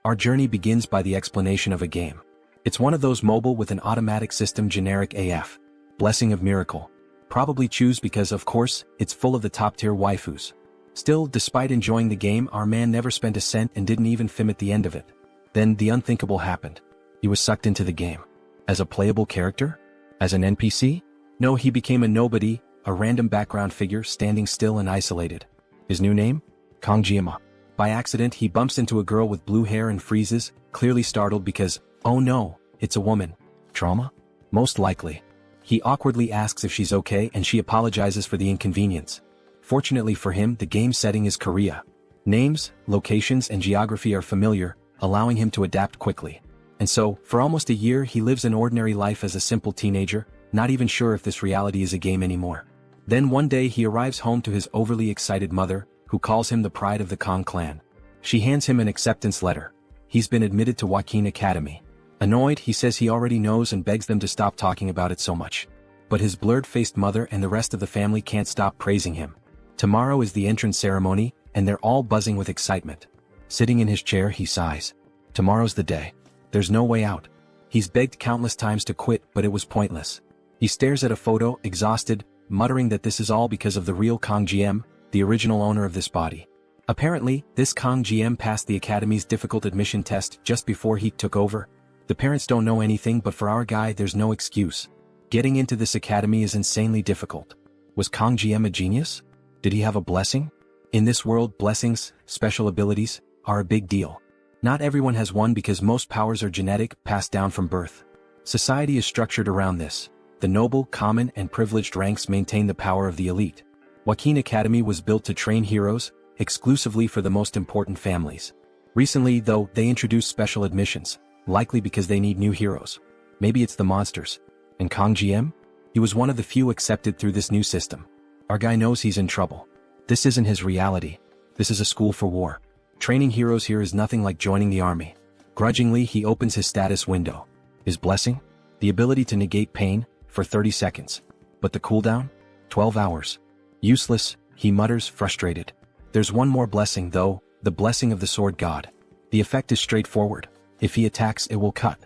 Our journey begins by the explanation of a game. It's one of those mobile with an automatic system, generic AF. Blessing of Miracle. Probably choose because, of course, it's full of the top-tier waifus. Still, despite enjoying the game, our man never spent a cent and didn't even film at the end of it. Then the unthinkable happened. He was sucked into the game. As a playable character? As an NPC? No, he became a nobody, a random background figure standing still and isolated. His new name? Kongjima. By accident, he bumps into a girl with blue hair and freezes, clearly startled because, oh no, it's a woman. Trauma? Most likely. He awkwardly asks if she's okay and she apologizes for the inconvenience. Fortunately for him, the game setting is Korea. Names, locations, and geography are familiar, allowing him to adapt quickly. And so, for almost a year he lives an ordinary life as a simple teenager, not even sure if this reality is a game anymore. Then one day he arrives home to his overly excited mother, who calls him the pride of the Kong clan. She hands him an acceptance letter. He's been admitted to Joaquin Academy. Annoyed, he says he already knows and begs them to stop talking about it so much. But his blurred-faced mother and the rest of the family can't stop praising him. Tomorrow is the entrance ceremony, and they're all buzzing with excitement. Sitting in his chair, he sighs. Tomorrow's the day. There's no way out. He's begged countless times to quit, but it was pointless. He stares at a photo, exhausted, muttering that this is all because of the real Kong GM, the original owner of this body. Apparently, this Kong GM passed the Academy's difficult admission test just before he took over. The parents don't know anything, but for our guy there's no excuse. Getting into this academy is insanely difficult. Was Kong GM a genius? Did he have a blessing? In this world, blessings, special abilities, are a big deal. Not everyone has one because most powers are genetic, passed down from birth. Society is structured around this. The noble, common, and privileged ranks maintain the power of the elite. Joaquin Academy was built to train heroes, exclusively for the most important families. Recently, though, they introduced special admissions, likely because they need new heroes. Maybe it's the monsters. And Kong GM? He was one of the few accepted through this new system. Our guy knows he's in trouble. This isn't his reality. This is a school for war. Training heroes here is nothing like joining the army. Grudgingly, he opens his status window. His blessing? The ability to negate pain, for 30 seconds. But the cooldown? 12 hours. Useless, he mutters, frustrated. There's one more blessing though, the blessing of the sword god. The effect is straightforward. If he attacks, it will cut.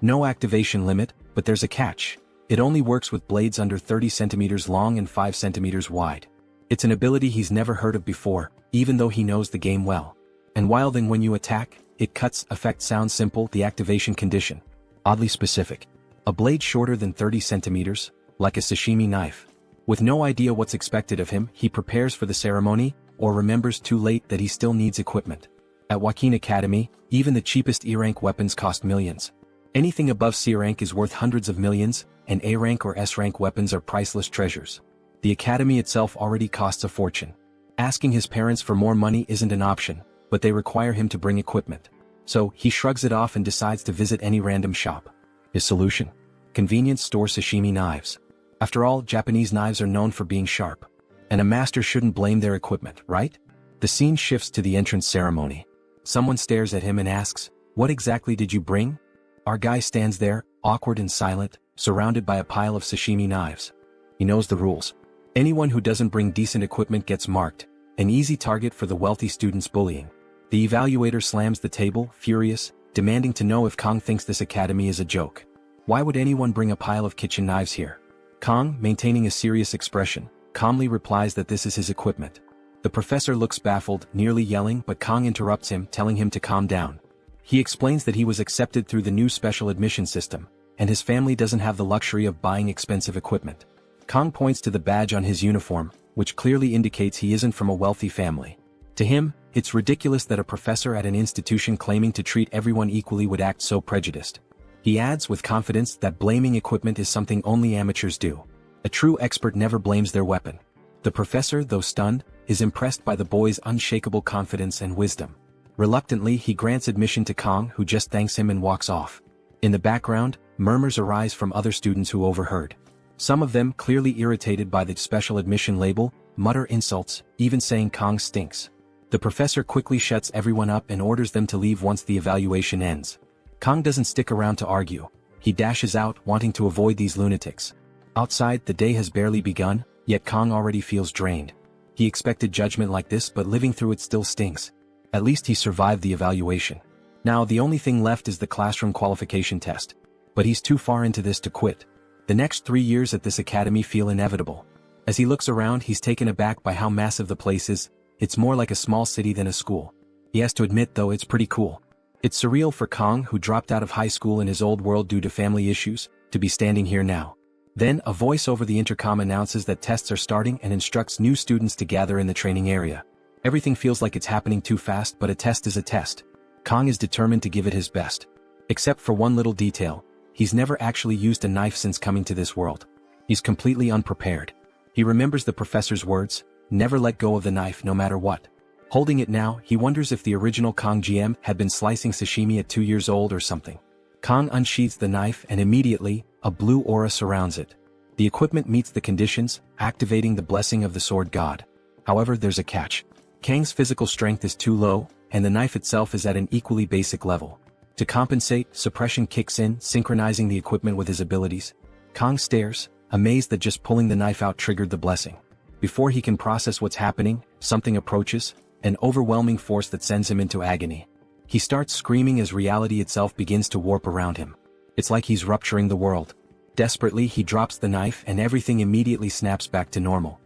No activation limit, but there's a catch. It only works with blades under 30 centimeters long and 5 centimeters wide. It's an ability he's never heard of before, even though he knows the game well. And while then when you attack, it cuts. Effect sounds simple, the activation condition. Oddly specific. A blade shorter than 30 centimeters, like a sashimi knife. With no idea what's expected of him, he prepares for the ceremony, or remembers too late that he still needs equipment. At Joaquin Academy, even the cheapest E-rank weapons cost millions. Anything above C-rank is worth hundreds of millions, and A-rank or S-rank weapons are priceless treasures. The academy itself already costs a fortune. Asking his parents for more money isn't an option, but they require him to bring equipment. So, he shrugs it off and decides to visit any random shop. His solution? Convenience store sashimi knives. After all, Japanese knives are known for being sharp. And a master shouldn't blame their equipment, right? The scene shifts to the entrance ceremony. Someone stares at him and asks, "What exactly did you bring?" Our guy stands there, awkward and silent, surrounded by a pile of sashimi knives. He knows the rules. Anyone who doesn't bring decent equipment gets marked, an easy target for the wealthy students' bullying. The evaluator slams the table, furious, demanding to know if Kong thinks this academy is a joke. Why would anyone bring a pile of kitchen knives here? Kong, maintaining a serious expression, calmly replies that this is his equipment. The professor looks baffled, nearly yelling, but Kong interrupts him, telling him to calm down. He explains that he was accepted through the new special admission system, and his family doesn't have the luxury of buying expensive equipment. Kong points to the badge on his uniform, which clearly indicates he isn't from a wealthy family. To him, it's ridiculous that a professor at an institution claiming to treat everyone equally would act so prejudiced. He adds with confidence that blaming equipment is something only amateurs do. A true expert never blames their weapon. The professor, though stunned, is impressed by the boy's unshakable confidence and wisdom. Reluctantly, he grants admission to Kong, who just thanks him and walks off. In the background, murmurs arise from other students who overheard. Some of them, clearly irritated by the special admission label, mutter insults, even saying Kong stinks. The professor quickly shuts everyone up and orders them to leave once the evaluation ends. Kong doesn't stick around to argue. He dashes out, wanting to avoid these lunatics. Outside, the day has barely begun, yet Kong already feels drained. He expected judgment like this, but living through it still stings. At least he survived the evaluation. Now the only thing left is the classroom qualification test. But he's too far into this to quit. The next 3 years at this academy feel inevitable. As he looks around, he's taken aback by how massive the place is. It's more like a small city than a school. He has to admit though, it's pretty cool. It's surreal for Kong, who dropped out of high school in his old world due to family issues, to be standing here now. Then a voice over the intercom announces that tests are starting and instructs new students to gather in the training area. Everything feels like it's happening too fast, but a test is a test. Kong is determined to give it his best. Except for one little detail. He's never actually used a knife since coming to this world. He's completely unprepared. He remembers the professor's words, never let go of the knife no matter what. Holding it now, he wonders if the original Kong GM had been slicing sashimi at 2 years old or something. Kong unsheathes the knife and immediately, a blue aura surrounds it. The equipment meets the conditions, activating the blessing of the sword god. However, there's a catch. Kang's physical strength is too low, and the knife itself is at an equally basic level. To compensate, suppression kicks in, synchronizing the equipment with his abilities. Kong stares, amazed that just pulling the knife out triggered the blessing. Before he can process what's happening, something approaches, an overwhelming force that sends him into agony. He starts screaming as reality itself begins to warp around him. It's like he's rupturing the world. Desperately, he drops the knife and everything immediately snaps back to normal.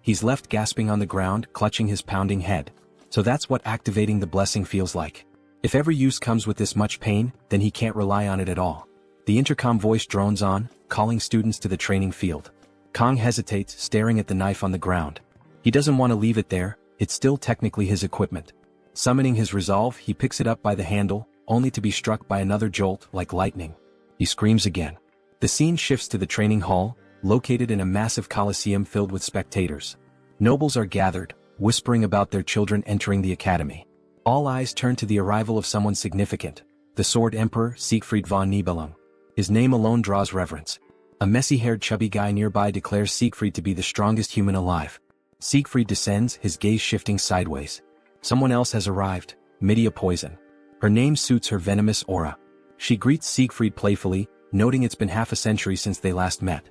He's left gasping on the ground, clutching his pounding head. So that's what activating the blessing feels like. If every use comes with this much pain, then he can't rely on it at all. The intercom voice drones on, calling students to the training field. Kong hesitates, staring at the knife on the ground. He doesn't want to leave it there, it's still technically his equipment. Summoning his resolve, he picks it up by the handle, only to be struck by another jolt like lightning. He screams again. The scene shifts to the training hall, located in a massive coliseum filled with spectators. Nobles are gathered, whispering about their children entering the academy. All eyes turn to the arrival of someone significant, the Sword Emperor Siegfried von Nibelung. His name alone draws reverence. A messy-haired chubby guy nearby declares Siegfried to be the strongest human alive. Siegfried descends, his gaze shifting sideways. Someone else has arrived, Medea Poison. Her name suits her venomous aura. She greets Siegfried playfully, noting it's been half a century since they last met.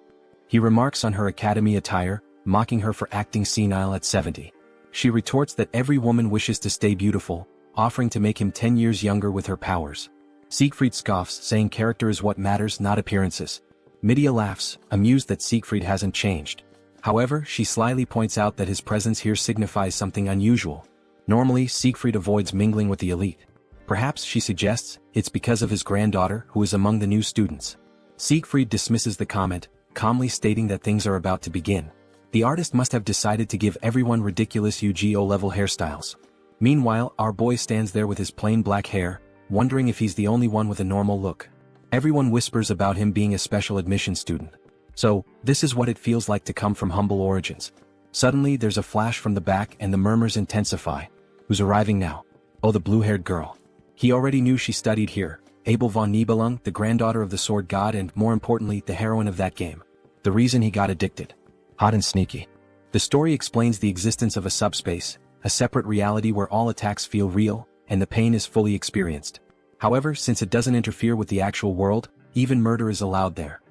He remarks on her academy attire, mocking her for acting senile at 70. She retorts that every woman wishes to stay beautiful, offering to make him 10 years younger with her powers. Siegfried scoffs, saying character is what matters, not appearances. Medea laughs, amused that Siegfried hasn't changed. However, she slyly points out that his presence here signifies something unusual. Normally, Siegfried avoids mingling with the elite. Perhaps, she suggests, it's because of his granddaughter, who is among the new students. Siegfried dismisses the comment, calmly stating that things are about to begin. The artist must have decided to give everyone ridiculous UGO-level hairstyles. Meanwhile, our boy stands there with his plain black hair, wondering if he's the only one with a normal look. Everyone whispers about him being a special admission student. So, this is what it feels like to come from humble origins. Suddenly, there's a flash from the back and the murmurs intensify. Who's arriving now? Oh, the blue-haired girl. He already knew she studied here. Abel von Nibelung, the granddaughter of the sword god and, more importantly, the heroine of that game. The reason he got addicted. Hot and sneaky. The story explains the existence of a subspace, a separate reality where all attacks feel real, and the pain is fully experienced. However, since it doesn't interfere with the actual world, even murder is allowed there.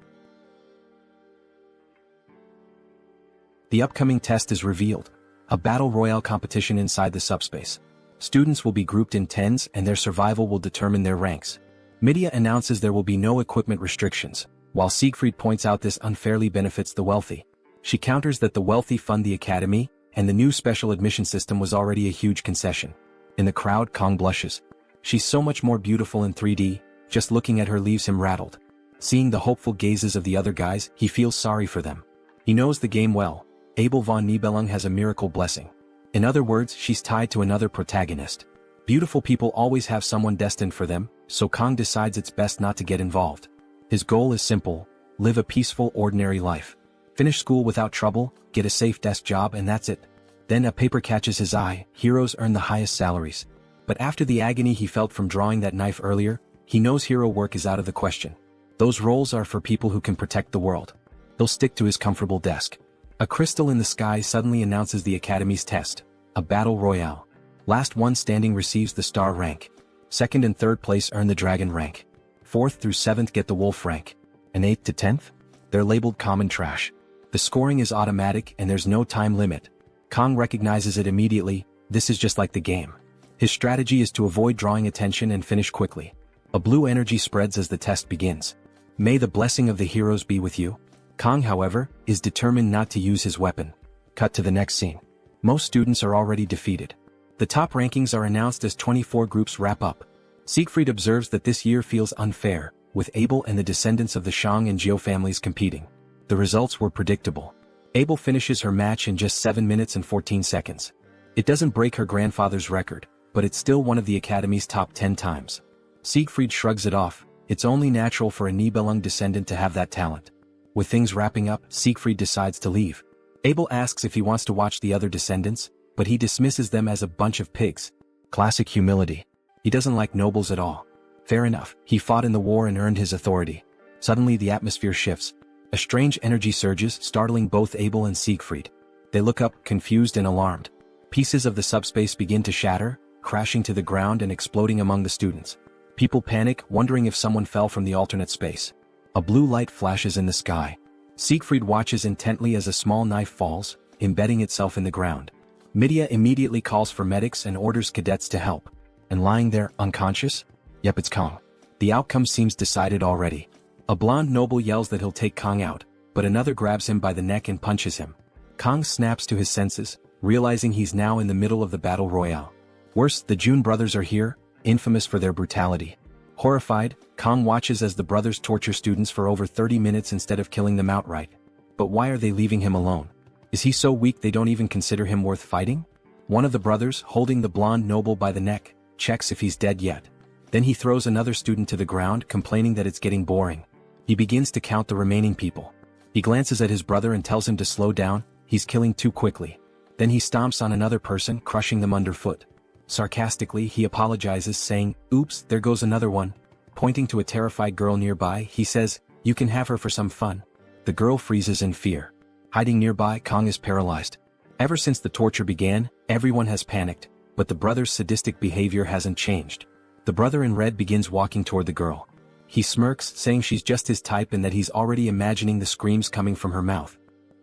The upcoming test is revealed. A battle royale competition inside the subspace. Students will be grouped in tens and their survival will determine their ranks. Medea announces there will be no equipment restrictions, while Siegfried points out this unfairly benefits the wealthy. She counters that the wealthy fund the academy, and the new special admission system was already a huge concession. In the crowd, Kong blushes. She's so much more beautiful in 3D, just looking at her leaves him rattled. Seeing the hopeful gazes of the other guys, he feels sorry for them. He knows the game well. Abel von Nibelung has a miracle blessing. In other words, she's tied to another protagonist. Beautiful people always have someone destined for them, so Kong decides it's best not to get involved. His goal is simple: live a peaceful, ordinary life. Finish school without trouble, get a safe desk job, and that's it. Then a paper catches his eye: heroes earn the highest salaries. But after the agony he felt from drawing that knife earlier, he knows hero work is out of the question. Those roles are for people who can protect the world. He'll stick to his comfortable desk. A crystal in the sky suddenly announces the Academy's test, a battle royale. Last one standing receives the star rank. Second and third place earn the dragon rank. Fourth through seventh get the wolf rank. And 8th to 10th? They're labeled common trash. The scoring is automatic and there's no time limit. Kong recognizes it immediately. This is just like the game. His strategy is to avoid drawing attention and finish quickly. A blue energy spreads as the test begins. May the blessing of the heroes be with you. Kang, however, is determined not to use his weapon. Cut to the next scene. Most students are already defeated. The top rankings are announced as 24 groups wrap up. Siegfried observes that this year feels unfair, with Abel and the descendants of the Shang and Jiao families competing. The results were predictable. Abel finishes her match in just 7 minutes and 14 seconds. It doesn't break her grandfather's record, but it's still one of the Academy's top 10 times. Siegfried shrugs it off. It's only natural for a Nibelung descendant to have that talent. With things wrapping up, Siegfried decides to leave. Abel asks if he wants to watch the other descendants, but he dismisses them as a bunch of pigs. Classic humility. He doesn't like nobles at all. Fair enough, he fought in the war and earned his authority. Suddenly the atmosphere shifts. A strange energy surges, startling both Abel and Siegfried. They look up, confused and alarmed. Pieces of the subspace begin to shatter, crashing to the ground and exploding among the students. People panic, wondering if someone fell from the alternate space. A blue light flashes in the sky. Siegfried watches intently as a small knife falls, embedding itself in the ground. Midia immediately calls for medics and orders cadets to help. And lying there, unconscious? Yep, it's Kang. The outcome seems decided already. A blonde noble yells that he'll take Kang out, but another grabs him by the neck and punches him. Kang snaps to his senses, realizing he's now in the middle of the battle royale. Worse, the June brothers are here, infamous for their brutality. Horrified, Kang watches as the brothers torture students for over 30 minutes instead of killing them outright. But why are they leaving him alone? Is he so weak they don't even consider him worth fighting? One of the brothers, holding the blonde noble by the neck, checks if he's dead yet. Then he throws another student to the ground, complaining that it's getting boring. He begins to count the remaining people. He glances at his brother and tells him to slow down, he's killing too quickly. Then he stomps on another person, crushing them underfoot. Sarcastically, he apologizes, saying, "Oops, there goes another one." Pointing to a terrified girl nearby, he says, "You can have her for some fun." The girl freezes in fear. Hiding nearby, Kang is paralyzed. Ever since the torture began, everyone has panicked, but the brother's sadistic behavior hasn't changed. The brother in red begins walking toward the girl. He smirks, saying she's just his type and that he's already imagining the screams coming from her mouth.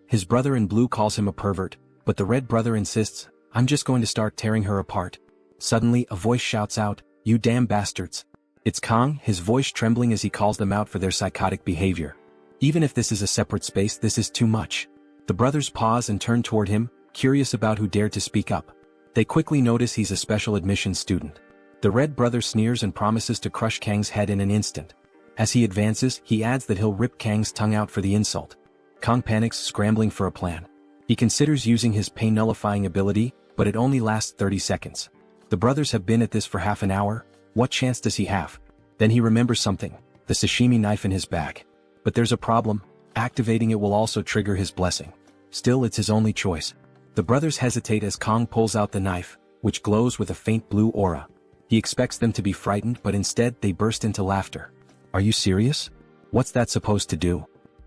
His brother in blue calls him a pervert, but the red brother insists, "I'm just going to start tearing her apart." Suddenly, a voice shouts out, "You damn bastards." It's Kang, his voice trembling as he calls them out for their psychotic behavior. Even if this is a separate space, this is too much. The brothers pause and turn toward him, curious about who dared to speak up. They quickly notice he's a special admissions student. The red brother sneers and promises to crush Kang's head in an instant. As he advances, he adds that he'll rip Kang's tongue out for the insult. Kang panics, scrambling for a plan. He considers using his pain-nullifying ability, but it only lasts 30 seconds. The brothers have been at this for half an hour. What chance does he have? Then he remembers something, the sashimi knife in his bag. But there's a problem. Activating it will also trigger his blessing. Still, it's his only choice. The brothers hesitate as Kang pulls out the knife, which glows with a faint blue aura. He expects them to be frightened, but instead they burst into laughter. "Are you serious? What's that supposed to do?"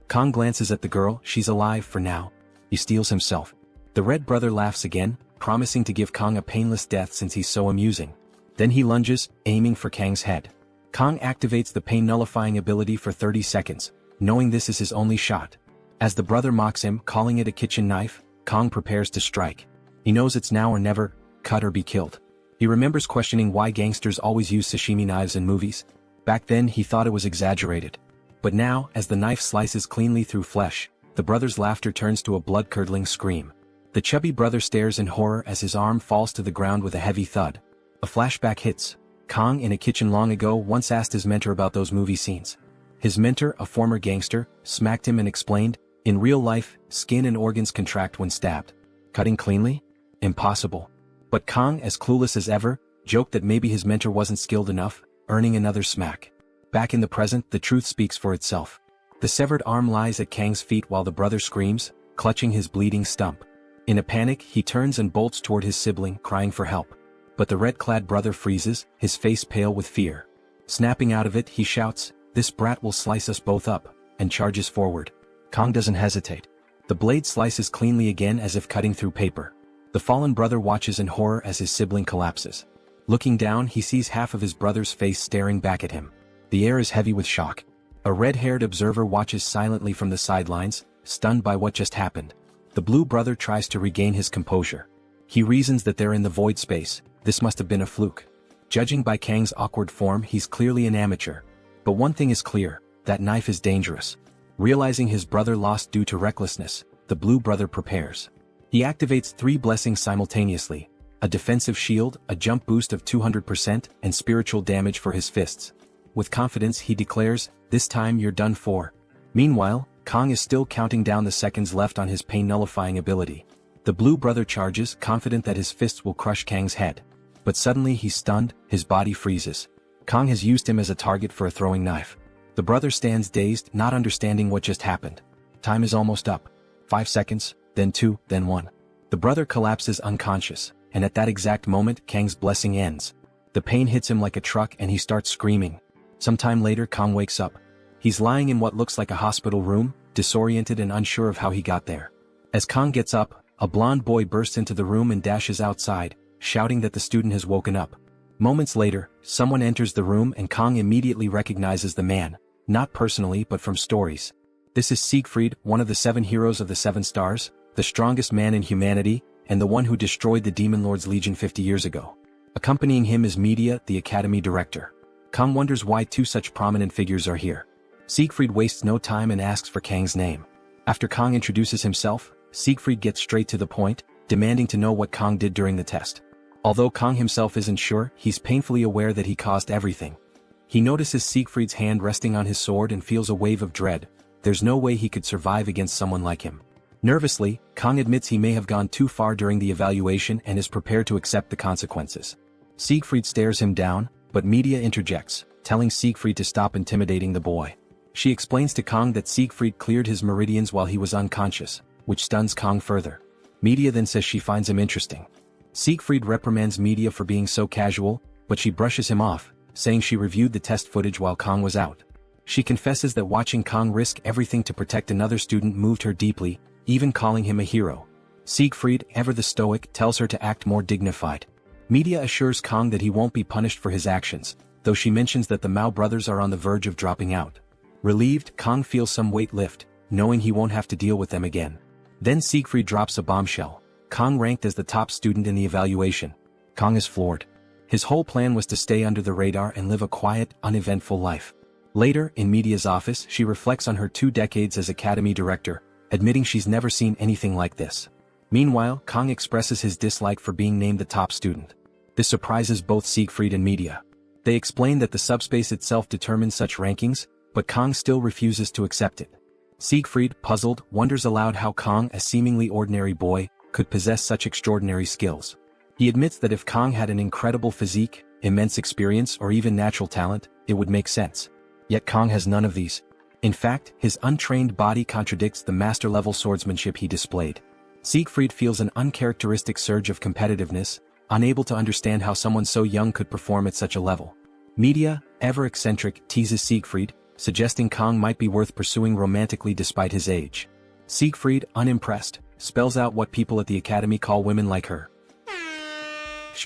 Kang glances at the girl. She's alive for now. He steels himself. The red brother laughs again, promising to give Kang a painless death since he's so amusing. Then he lunges, aiming for Kang's head. Kang activates the pain-nullifying ability for 30 seconds, knowing this is his only shot. As the brother mocks him, calling it a kitchen knife, Kang prepares to strike. He knows it's now or never, cut or be killed. He remembers questioning why gangsters always use sashimi knives in movies. Back then he thought it was exaggerated. But now, as the knife slices cleanly through flesh, the brother's laughter turns to a blood-curdling scream. The chubby brother stares in horror as his arm falls to the ground with a heavy thud. A flashback hits. Kang, in a kitchen long ago, once asked his mentor about those movie scenes. His mentor, a former gangster, smacked him and explained, "In real life, skin and organs contract when stabbed. Cutting cleanly? Impossible." But Kang, as clueless as ever, joked that maybe his mentor wasn't skilled enough, earning another smack. Back in the present, the truth speaks for itself. The severed arm lies at Kang's feet while the brother screams, clutching his bleeding stump. In a panic, he turns and bolts toward his sibling, crying for help. But the red-clad brother freezes, his face pale with fear. Snapping out of it, he shouts, "This brat will slice us both up," and charges forward. Kang doesn't hesitate. The blade slices cleanly again as if cutting through paper. The fallen brother watches in horror as his sibling collapses. Looking down, he sees half of his brother's face staring back at him. The air is heavy with shock. A red-haired observer watches silently from the sidelines, stunned by what just happened. The blue brother tries to regain his composure. He reasons that they're in the void space, This must have been a fluke. Judging by Kang's awkward form, he's clearly an amateur. But one thing is clear, that knife is dangerous. Realizing his brother lost due to recklessness, the blue brother prepares. He activates 3 blessings simultaneously: a defensive shield, a jump boost of 200%, and spiritual damage for his fists. With confidence he declares, "This time you're done for." Meanwhile, Kang is still counting down the seconds left on his pain-nullifying ability. The blue brother charges, confident that his fists will crush Kang's head. But suddenly he's stunned, his body freezes. Kang has used him as a target for a throwing knife. The brother stands dazed, not understanding what just happened. Time is almost up. 5 seconds, then 2, then 1. The brother collapses unconscious, and at that exact moment Kang's blessing ends. The pain hits him like a truck and he starts screaming. Sometime later Kang wakes up. He's lying in what looks like a hospital room, disoriented and unsure of how he got there. As Kang gets up, a blonde boy bursts into the room and dashes outside, shouting that the student has woken up. Moments later, someone enters the room and Kang immediately recognizes the man, not personally but from stories. This is Siegfried, one of the 7 heroes of the 7 stars, the strongest man in humanity, and the one who destroyed the Demon Lord's Legion 50 years ago. Accompanying him is Media, the academy director. Kang wonders why 2 such prominent figures are here. Siegfried wastes no time and asks for Kang's name. After Kang introduces himself, Siegfried gets straight to the point, demanding to know what Kang did during the test. Although Kang himself isn't sure, he's painfully aware that he caused everything. He notices Siegfried's hand resting on his sword and feels a wave of dread. There's no way he could survive against someone like him. Nervously, Kang admits he may have gone too far during the evaluation and is prepared to accept the consequences. Siegfried stares him down, but Media interjects, telling Siegfried to stop intimidating the boy. She explains to Kang that Siegfried cleared his meridians while he was unconscious, which stuns Kang further. Media then says she finds him interesting. Siegfried reprimands Media for being so casual, but she brushes him off, saying she reviewed the test footage while Kang was out. She confesses that watching Kang risk everything to protect another student moved her deeply, even calling him a hero. Siegfried, ever the stoic, tells her to act more dignified. Media assures Kang that he won't be punished for his actions, though she mentions that the Mao brothers are on the verge of dropping out. Relieved, Kang feels some weight lift, knowing he won't have to deal with them again. Then Siegfried drops a bombshell. Kang ranked as the top student in the evaluation. Kang is floored. His whole plan was to stay under the radar and live a quiet, uneventful life. Later, in Media's office, she reflects on her 2 decades as academy director, admitting she's never seen anything like this. Meanwhile, Kang expresses his dislike for being named the top student. This surprises both Siegfried and Media. They explain that the subspace itself determines such rankings, but Kang still refuses to accept it. Siegfried, puzzled, wonders aloud how Kang, a seemingly ordinary boy, could possess such extraordinary skills. He admits that if Kang had an incredible physique, immense experience or even natural talent, it would make sense. Yet Kang has none of these. In fact, his untrained body contradicts the master-level swordsmanship he displayed. Siegfried feels an uncharacteristic surge of competitiveness, unable to understand how someone so young could perform at such a level. Media, ever eccentric, teases Siegfried, suggesting Kang might be worth pursuing romantically despite his age. Siegfried, unimpressed, spells out what people at the academy call women like her.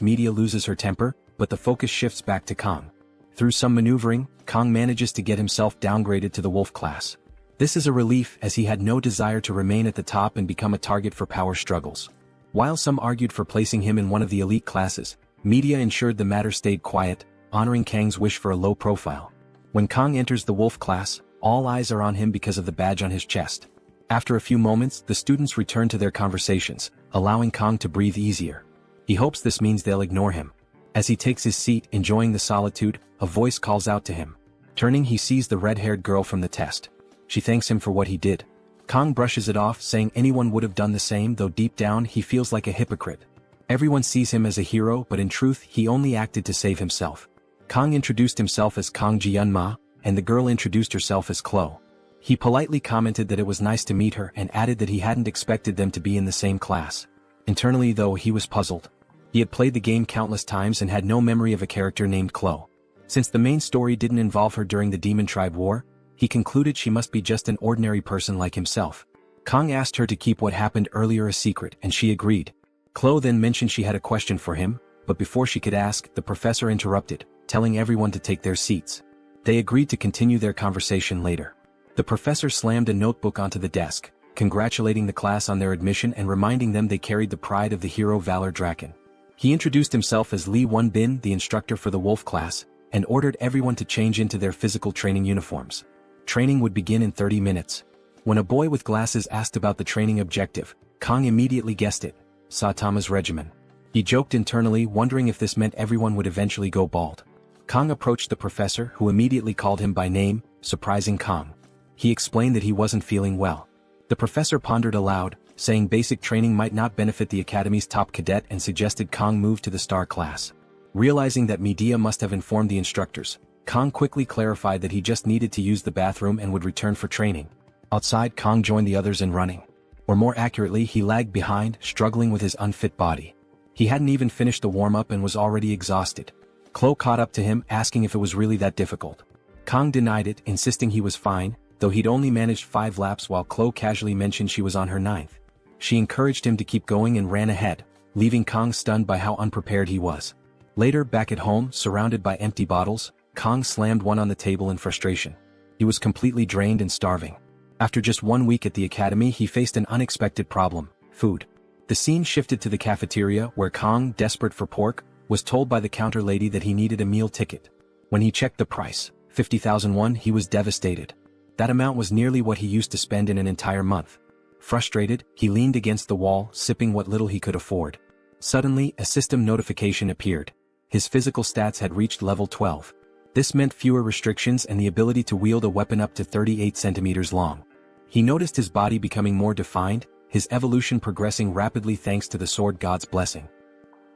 Media loses her temper, but the focus shifts back to Kang. Through some maneuvering, Kang manages to get himself downgraded to the wolf class. This is a relief as he had no desire to remain at the top and become a target for power struggles. While some argued for placing him in one of the elite classes, Media ensured the matter stayed quiet, honoring Kang's wish for a low profile. When Kang enters the wolf class, all eyes are on him because of the badge on his chest. After a few moments, the students return to their conversations, allowing Kang to breathe easier. He hopes this means they'll ignore him. As he takes his seat, enjoying the solitude, a voice calls out to him. Turning, he sees the red-haired girl from the test. She thanks him for what he did. Kang brushes it off, saying anyone would have done the same, though deep down he feels like a hypocrite. Everyone sees him as a hero, but in truth he only acted to save himself. Kang introduced himself as Kang Jianma, and the girl introduced herself as Chloe. He politely commented that it was nice to meet her and added that he hadn't expected them to be in the same class. Internally though, he was puzzled. He had played the game countless times and had no memory of a character named Chloe. Since the main story didn't involve her during the Demon Tribe War, he concluded she must be just an ordinary person like himself. Kang asked her to keep what happened earlier a secret and she agreed. Chloe then mentioned she had a question for him, but before she could ask, the professor interrupted, telling everyone to take their seats. They agreed to continue their conversation later. The professor slammed a notebook onto the desk, congratulating the class on their admission and reminding them they carried the pride of the hero Valor Draken. He introduced himself as Lee Won-bin, the instructor for the Wolf class, and ordered everyone to change into their physical training uniforms. Training would begin in 30 minutes. When a boy with glasses asked about the training objective, Kang immediately guessed it: Saitama's regimen. He joked internally, wondering if this meant everyone would eventually go bald. Kang approached the professor, who immediately called him by name, surprising Kang. He explained that he wasn't feeling well. The professor pondered aloud, saying basic training might not benefit the academy's top cadet, and suggested Kang move to the star class. Realizing that media must have informed the instructors, Kang quickly clarified that he just needed to use the bathroom and would return for training. Outside, Kang joined the others in running. Or more accurately, he lagged behind, struggling with his unfit body. He hadn't even finished the warm-up and was already exhausted. Chloe caught up to him, asking if it was really that difficult. Kang denied it, insisting he was fine, though he'd only managed 5 laps, while Chloe casually mentioned she was on her 9th. She encouraged him to keep going and ran ahead, leaving Kang stunned by how unprepared he was. Later, back at home, surrounded by empty bottles, Kang slammed one on the table in frustration. He was completely drained and starving. After just 1 week at the academy, he faced an unexpected problem: food. The scene shifted to the cafeteria, where Kang, desperate for pork, was told by the counter lady that he needed a meal ticket. When he checked the price, 50,000 won, he was devastated. That amount was nearly what he used to spend in an entire month. Frustrated, he leaned against the wall, sipping what little he could afford. Suddenly, a system notification appeared. His physical stats had reached level 12. This meant fewer restrictions and the ability to wield a weapon up to 38 centimeters long. He noticed his body becoming more defined, his evolution progressing rapidly thanks to the sword god's blessing.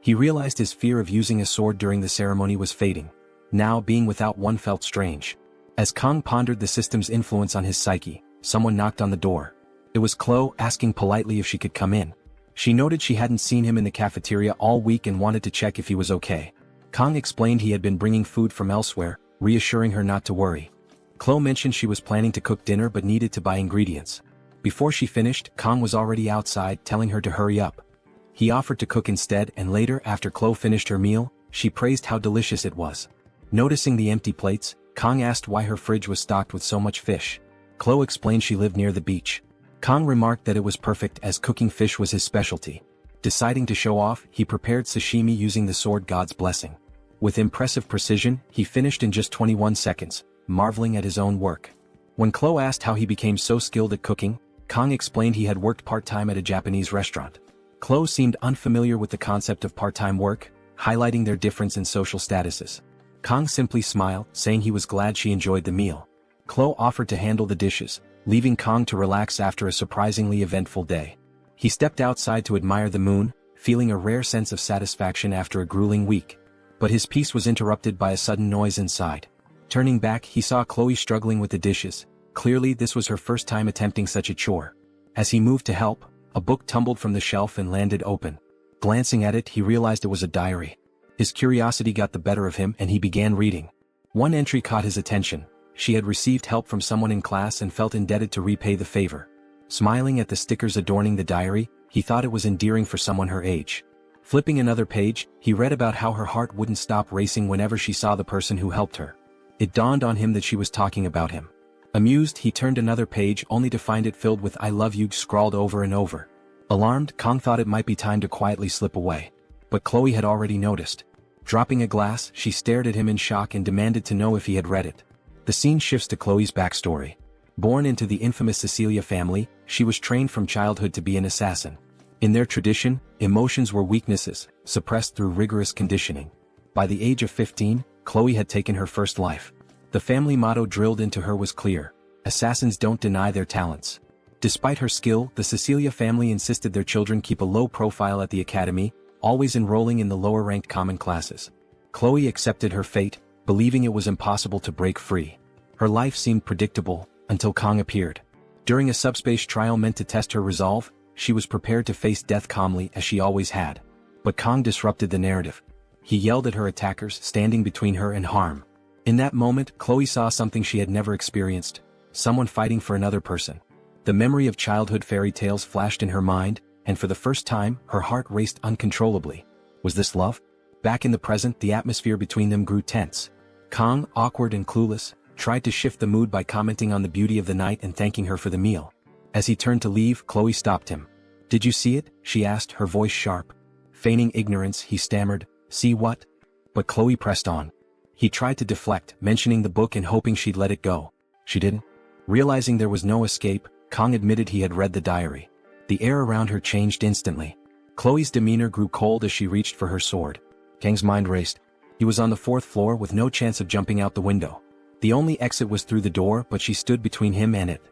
He realized his fear of using a sword during the ceremony was fading. Now, being without one felt strange. As Kang pondered the system's influence on his psyche, someone knocked on the door. It was Chloe, asking politely if she could come in. She noted she hadn't seen him in the cafeteria all week and wanted to check if he was okay. Kang explained he had been bringing food from elsewhere, reassuring her not to worry. Chloe mentioned she was planning to cook dinner but needed to buy ingredients. Before she finished, Kang was already outside, telling her to hurry up. He offered to cook instead, and later, after Chloe finished her meal, she praised how delicious it was. Noticing the empty plates, Kang asked why her fridge was stocked with so much fish. Chloe explained she lived near the beach. Kang remarked that it was perfect, as cooking fish was his specialty. Deciding to show off, he prepared sashimi using the sword god's blessing. With impressive precision, he finished in just 21 seconds, marveling at his own work. When Chloe asked how he became so skilled at cooking, Kang explained he had worked part-time at a Japanese restaurant. Chloe seemed unfamiliar with the concept of part-time work, highlighting their difference in social statuses. Kang simply smiled, saying he was glad she enjoyed the meal. Chloe offered to handle the dishes, leaving Kang to relax after a surprisingly eventful day. He stepped outside to admire the moon, feeling a rare sense of satisfaction after a grueling week. But his peace was interrupted by a sudden noise inside. Turning back, he saw Chloe struggling with the dishes. Clearly, this was her first time attempting such a chore. As he moved to help, a book tumbled from the shelf and landed open. Glancing at it, he realized it was a diary. His curiosity got the better of him and he began reading. One entry caught his attention. She had received help from someone in class and felt indebted to repay the favor. Smiling at the stickers adorning the diary, he thought it was endearing for someone her age. Flipping another page, he read about how her heart wouldn't stop racing whenever she saw the person who helped her. It dawned on him that she was talking about him. Amused, he turned another page only to find it filled with "I love you" scrawled over and over. Alarmed, Kang thought it might be time to quietly slip away. But Chloe had already noticed. Dropping a glass, she stared at him in shock and demanded to know if he had read it. The scene shifts to Chloe's backstory. Born into the infamous Cecilia family, she was trained from childhood to be an assassin. In their tradition, emotions were weaknesses, suppressed through rigorous conditioning. By the age of 15, Chloe had taken her first life. The family motto drilled into her was clear: assassins don't deny their talents. Despite her skill, the Cecilia family insisted their children keep a low profile at the academy, always enrolling in the lower-ranked common classes. Chloe accepted her fate, believing it was impossible to break free. Her life seemed predictable, until Kang appeared. During a subspace trial meant to test her resolve, she was prepared to face death calmly as she always had. But Kang disrupted the narrative. He yelled at her attackers, standing between her and harm. In that moment, Chloe saw something she had never experienced: someone fighting for another person. The memory of childhood fairy tales flashed in her mind, and for the first time, her heart raced uncontrollably. Was this love? Back in the present, the atmosphere between them grew tense. Kang, awkward and clueless, tried to shift the mood by commenting on the beauty of the night and thanking her for the meal. As he turned to leave, Chloe stopped him. "Did you see it?" she asked, her voice sharp. Feigning ignorance, he stammered, "See what?" But Chloe pressed on. He tried to deflect, mentioning the book and hoping she'd let it go. She didn't. Realizing there was no escape, Kang admitted he had read the diary. The air around her changed instantly. Chloe's demeanor grew cold as she reached for her sword. Kang's mind raced. He was on the 4th floor with no chance of jumping out the window. The only exit was through the door, but she stood between him and it.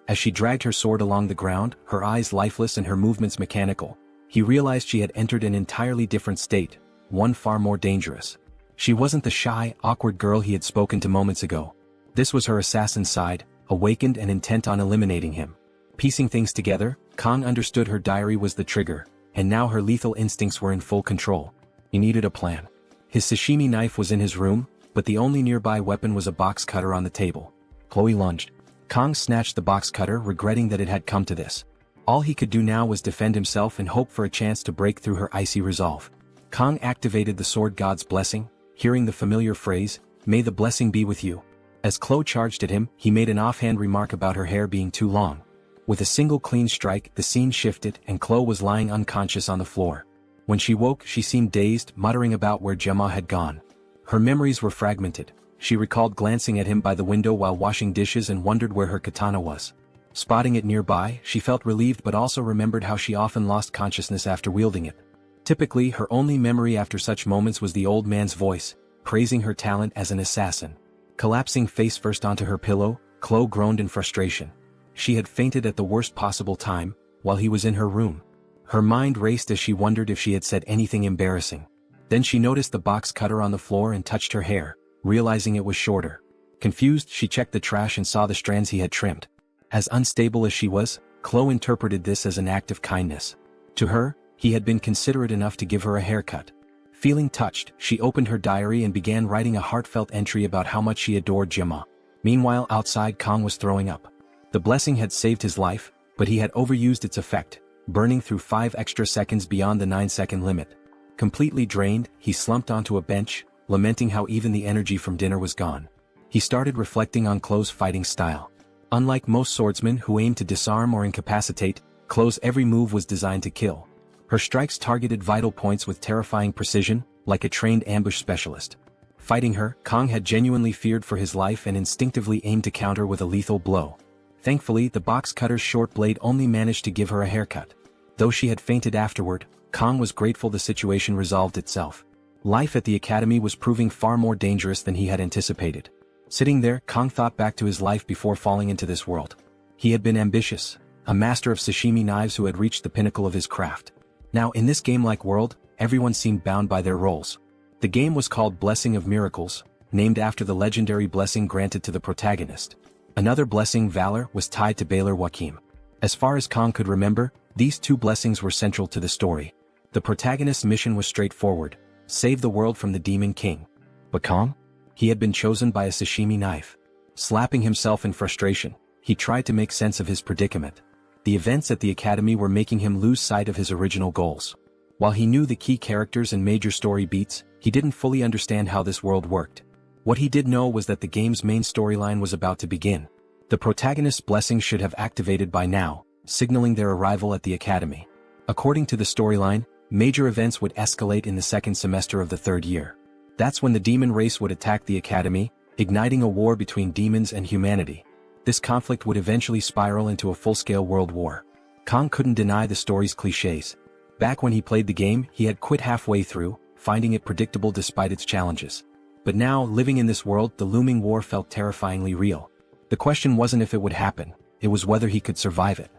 As she dragged her sword along the ground, her eyes lifeless and her movements mechanical, he realized she had entered an entirely different state, one far more dangerous. She wasn't the shy, awkward girl he had spoken to moments ago. This was her assassin side, awakened and intent on eliminating him. Piecing things together, Kang understood her diary was the trigger, and now her lethal instincts were in full control. He needed a plan. His sashimi knife was in his room, but the only nearby weapon was a box cutter on the table. Chloe lunged. Kang snatched the box cutter, regretting that it had come to this. All he could do now was defend himself and hope for a chance to break through her icy resolve. Kang activated the sword god's blessing, hearing the familiar phrase, "May the blessing be with you." As Chloe charged at him, he made an offhand remark about her hair being too long. With a single clean strike, the scene shifted and Chloe was lying unconscious on the floor. When she woke, she seemed dazed, muttering about where Gemma had gone. Her memories were fragmented. She recalled glancing at him by the window while washing dishes and wondered where her katana was. Spotting it nearby, she felt relieved but also remembered how she often lost consciousness after wielding it. Typically, her only memory after such moments was the old man's voice, praising her talent as an assassin. Collapsing face first onto her pillow, Chloe groaned in frustration. She had fainted at the worst possible time, while he was in her room. Her mind raced as she wondered if she had said anything embarrassing. Then she noticed the box cutter on the floor and touched her hair, realizing it was shorter. Confused, she checked the trash and saw the strands he had trimmed. As unstable as she was, Chloe interpreted this as an act of kindness. To her, he had been considerate enough to give her a haircut. Feeling touched, she opened her diary and began writing a heartfelt entry about how much she adored Gemma. Meanwhile, outside, Kang was throwing up. The blessing had saved his life, but he had overused its effect, burning through 5 extra seconds beyond the 9-second limit. Completely drained, he slumped onto a bench, lamenting how even the energy from dinner was gone. He started reflecting on Chloe's fighting style. Unlike most swordsmen who aim to disarm or incapacitate, Chloe's every move was designed to kill. Her strikes targeted vital points with terrifying precision, like a trained ambush specialist. Fighting her, Kang had genuinely feared for his life and instinctively aimed to counter with a lethal blow. Thankfully, the box cutter's short blade only managed to give her a haircut. Though she had fainted afterward, Kang was grateful the situation resolved itself. Life at the academy was proving far more dangerous than he had anticipated. Sitting there, Kang thought back to his life before falling into this world. He had been ambitious, a master of sashimi knives who had reached the pinnacle of his craft. Now in this game-like world, everyone seemed bound by their roles. The game was called Blessing of Miracles, named after the legendary blessing granted to the protagonist. Another blessing, Valor, was tied to Baylor Wakim. As far as Kang could remember, these 2 blessings were central to the story. The protagonist's mission was straightforward: save the world from the Demon King. But Kang? He had been chosen by a sashimi knife. Slapping himself in frustration, he tried to make sense of his predicament. The events at the academy were making him lose sight of his original goals. While he knew the key characters and major story beats, he didn't fully understand how this world worked. What he did know was that the game's main storyline was about to begin. The protagonist's blessing should have activated by now, signaling their arrival at the academy. According to the storyline, major events would escalate in the 2nd semester of the 3rd year. That's when the demon race would attack the academy, igniting a war between demons and humanity. This conflict would eventually spiral into a full-scale world war. Kang couldn't deny the story's cliches. Back when he played the game, he had quit halfway through, finding it predictable despite its challenges. But now, living in this world, the looming war felt terrifyingly real. The question wasn't if it would happen, it was whether he could survive it.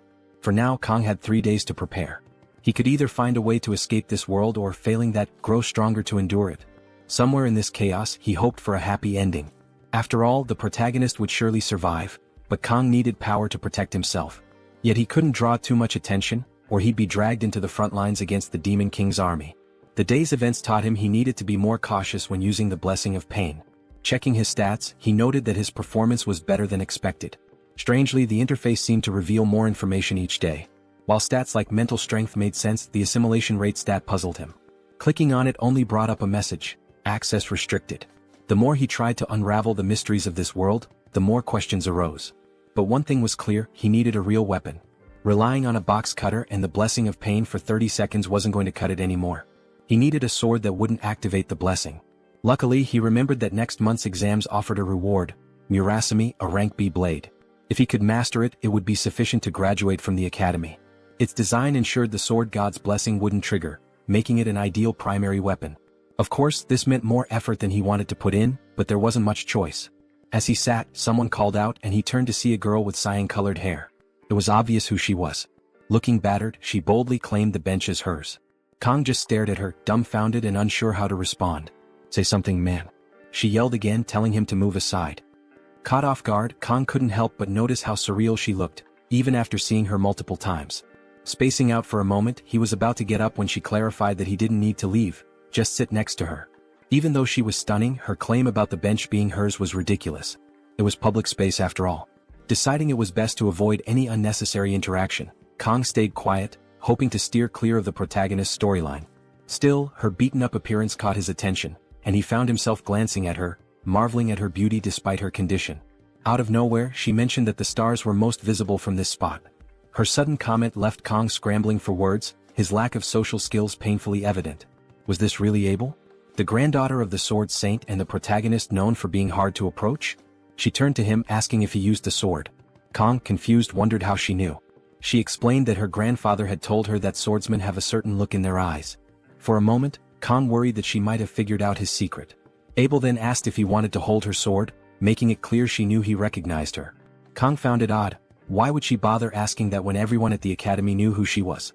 For now, Kang had 3 days to prepare. He could either find a way to escape this world or, failing that, grow stronger to endure it. Somewhere in this chaos, he hoped for a happy ending. After all, the protagonist would surely survive, but Kang needed power to protect himself. Yet he couldn't draw too much attention, or he'd be dragged into the front lines against the Demon King's army. The day's events taught him he needed to be more cautious when using the Blessing of Pain. Checking his stats, he noted that his performance was better than expected. Strangely, the interface seemed to reveal more information each day. While stats like mental strength made sense, the assimilation rate stat puzzled him. Clicking on it only brought up a message: access restricted. The more he tried to unravel the mysteries of this world, the more questions arose. But one thing was clear: he needed a real weapon. Relying on a box cutter and the Blessing of Pain for 30 seconds wasn't going to cut it anymore. He needed a sword that wouldn't activate the blessing. Luckily, he remembered that next month's exams offered a reward, Murasame, a rank B blade. If he could master it, it would be sufficient to graduate from the academy. Its design ensured the sword god's blessing wouldn't trigger, making it an ideal primary weapon. Of course, this meant more effort than he wanted to put in, but there wasn't much choice. As he sat, someone called out and he turned to see a girl with cyan-colored hair. It was obvious who she was. Looking battered, she boldly claimed the bench as hers. Kong just stared at her, dumbfounded and unsure how to respond. "Say something, man," she yelled again, telling him to move aside. Caught off guard, Kong couldn't help but notice how surreal she looked, even after seeing her multiple times. Spacing out for a moment, he was about to get up when she clarified that he didn't need to leave, just sit next to her. Even though she was stunning, her claim about the bench being hers was ridiculous. It was public space after all. Deciding it was best to avoid any unnecessary interaction, Kong stayed quiet, hoping to steer clear of the protagonist's storyline. Still, her beaten-up appearance caught his attention, and he found himself glancing at her, marveling at her beauty despite her condition. Out of nowhere, she mentioned that the stars were most visible from this spot. Her sudden comment left Kong scrambling for words, his lack of social skills painfully evident. Was this really Abel? The granddaughter of the sword saint and the protagonist known for being hard to approach? She turned to him asking if he used the sword. Kong, confused, wondered how she knew. She explained that her grandfather had told her that swordsmen have a certain look in their eyes. For a moment, Kong worried that she might have figured out his secret. Abel then asked if he wanted to hold her sword, making it clear she knew he recognized her. Kong found it odd. Why would she bother asking that when everyone at the academy knew who she was?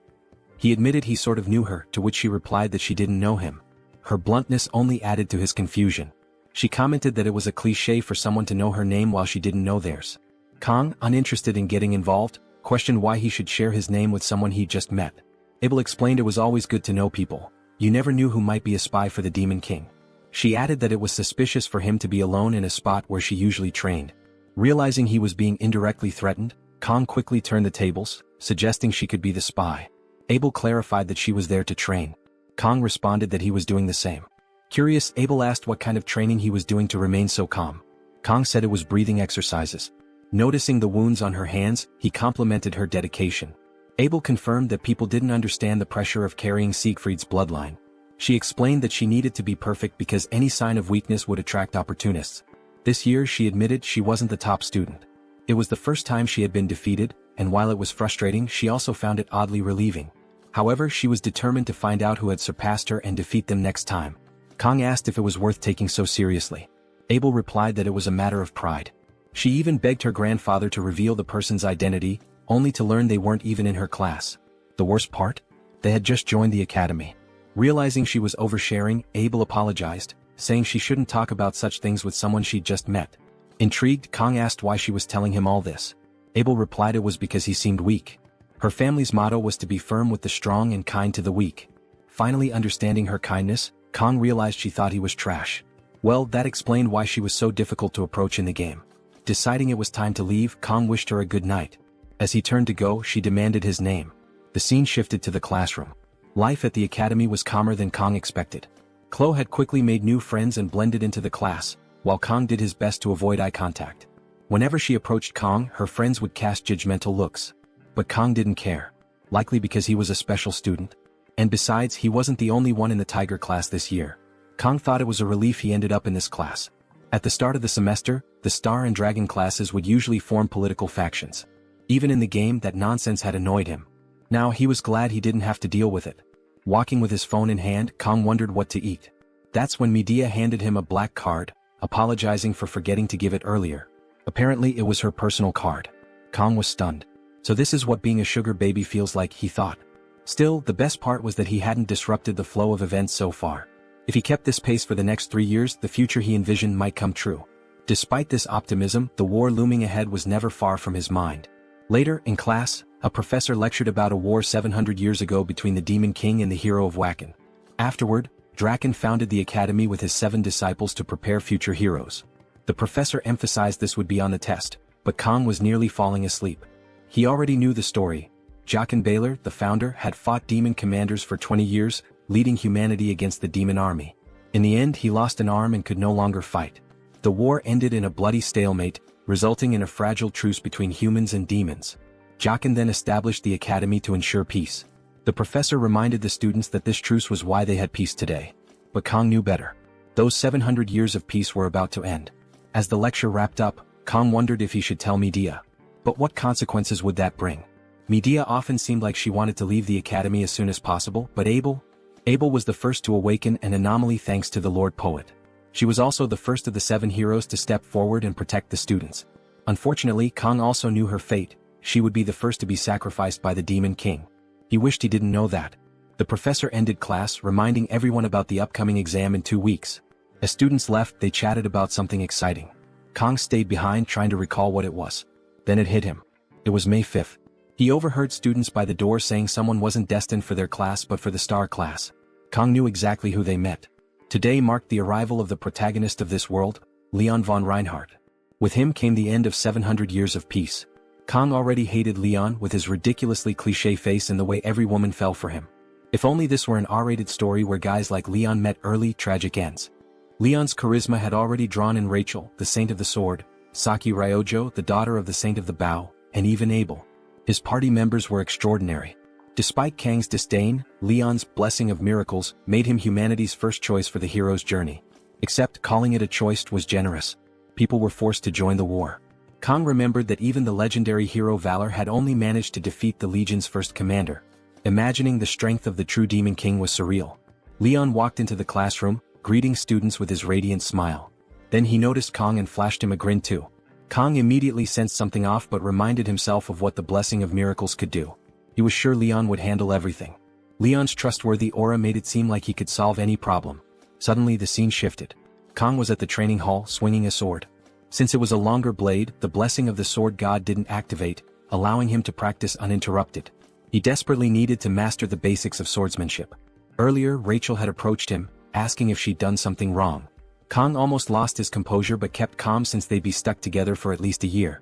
He admitted he sort of knew her, to which she replied that she didn't know him. Her bluntness only added to his confusion. She commented that it was a cliché for someone to know her name while she didn't know theirs. Kong, uninterested in getting involved, questioned why he should share his name with someone he'd just met. Abel explained it was always good to know people. You never knew who might be a spy for the Demon King. She added that it was suspicious for him to be alone in a spot where she usually trained. Realizing he was being indirectly threatened, Kong quickly turned the tables, suggesting she could be the spy. Abel clarified that she was there to train. Kong responded that he was doing the same. Curious, Abel asked what kind of training he was doing to remain so calm. Kong said it was breathing exercises. Noticing the wounds on her hands, he complimented her dedication. Abel confirmed that people didn't understand the pressure of carrying Siegfried's bloodline. She explained that she needed to be perfect because any sign of weakness would attract opportunists. This year she admitted she wasn't the top student. It was the first time she had been defeated, and while it was frustrating, she also found it oddly relieving. However, she was determined to find out who had surpassed her and defeat them next time. Kong asked if it was worth taking so seriously. Abel replied that it was a matter of pride. She even begged her grandfather to reveal the person's identity, only to learn they weren't even in her class. The worst part? They had just joined the academy. Realizing she was oversharing, Abel apologized, saying she shouldn't talk about such things with someone she'd just met. Intrigued, Kong asked why she was telling him all this. Abel replied it was because he seemed weak. Her family's motto was to be firm with the strong and kind to the weak. Finally understanding her kindness, Kong realized she thought he was trash. Well, that explained why she was so difficult to approach in the game. Deciding it was time to leave, Kong wished her a good night. As he turned to go, she demanded his name. The scene shifted to the classroom. Life at the academy was calmer than Kong expected. Chloe had quickly made new friends and blended into the class, while Kong did his best to avoid eye contact. Whenever she approached Kong, her friends would cast judgmental looks. But Kong didn't care. Likely because he was a special student. And besides, he wasn't the only one in the Tiger class this year. Kong thought it was a relief he ended up in this class. At the start of the semester, the Star and Dragon classes would usually form political factions. Even in the game, that nonsense had annoyed him. Now he was glad he didn't have to deal with it. Walking with his phone in hand, Kong wondered what to eat. That's when Medea handed him a black card, apologizing for forgetting to give it earlier. Apparently it was her personal card. Kong was stunned. So this is what being a sugar baby feels like, he thought. Still, the best part was that he hadn't disrupted the flow of events so far. If he kept this pace for the next 3 years, the future he envisioned might come true. Despite this optimism, the war looming ahead was never far from his mind. Later, in class, a professor lectured about a war 700 years ago between the Demon King and the hero of Wacken. Afterward, Draken founded the academy with his 7 disciples to prepare future heroes. The professor emphasized this would be on the test, but Kong was nearly falling asleep. He already knew the story. Jaqen Baylor, the founder, had fought demon commanders for 20 years, leading humanity against the demon army. In the end, he lost an arm and could no longer fight. The war ended in a bloody stalemate, resulting in a fragile truce between humans and demons. Jaqen then established the academy to ensure peace. The professor reminded the students that this truce was why they had peace today. But Kong knew better. Those 700 years of peace were about to end. As the lecture wrapped up, Kong wondered if he should tell Medea. But what consequences would that bring? Medea often seemed like she wanted to leave the academy as soon as possible, but Abel was the first to awaken an anomaly thanks to the Lord Poet. She was also the first of the 7 heroes to step forward and protect the students. Unfortunately, Kong also knew her fate. She would be the first to be sacrificed by the Demon King. He wished he didn't know that. The professor ended class, reminding everyone about the upcoming exam in 2 weeks. As students left, they chatted about something exciting. Kong stayed behind trying to recall what it was. Then it hit him. It was May 5th. He overheard students by the door saying someone wasn't destined for their class but for the star class. Kong knew exactly who they meant. Today marked the arrival of the protagonist of this world, Leon von Reinhardt. With him came the end of 700 years of peace. Kong already hated Leon with his ridiculously cliché face and the way every woman fell for him. If only this were an R-rated story where guys like Leon met early, tragic ends. Leon's charisma had already drawn in Rachel, the Saint of the Sword, Saki Ryojo, the daughter of the Saint of the Bow, and even Abel. His party members were extraordinary. Despite Kang's disdain, Leon's blessing of miracles made him humanity's first choice for the hero's journey. Except calling it a choice was generous. People were forced to join the war. Kong remembered that even the legendary hero Valor had only managed to defeat the Legion's first commander. Imagining the strength of the true Demon King was surreal. Leon walked into the classroom, greeting students with his radiant smile. Then he noticed Kong and flashed him a grin too. Kong immediately sensed something off but reminded himself of what the blessing of miracles could do. He was sure Leon would handle everything. Leon's trustworthy aura made it seem like he could solve any problem. Suddenly the scene shifted. Kong was at the training hall swinging a sword. Since it was a longer blade, the blessing of the sword god didn't activate, allowing him to practice uninterrupted. He desperately needed to master the basics of swordsmanship. Earlier, Rachel had approached him, asking if she'd done something wrong. Kong almost lost his composure but kept calm since they'd be stuck together for at least a year.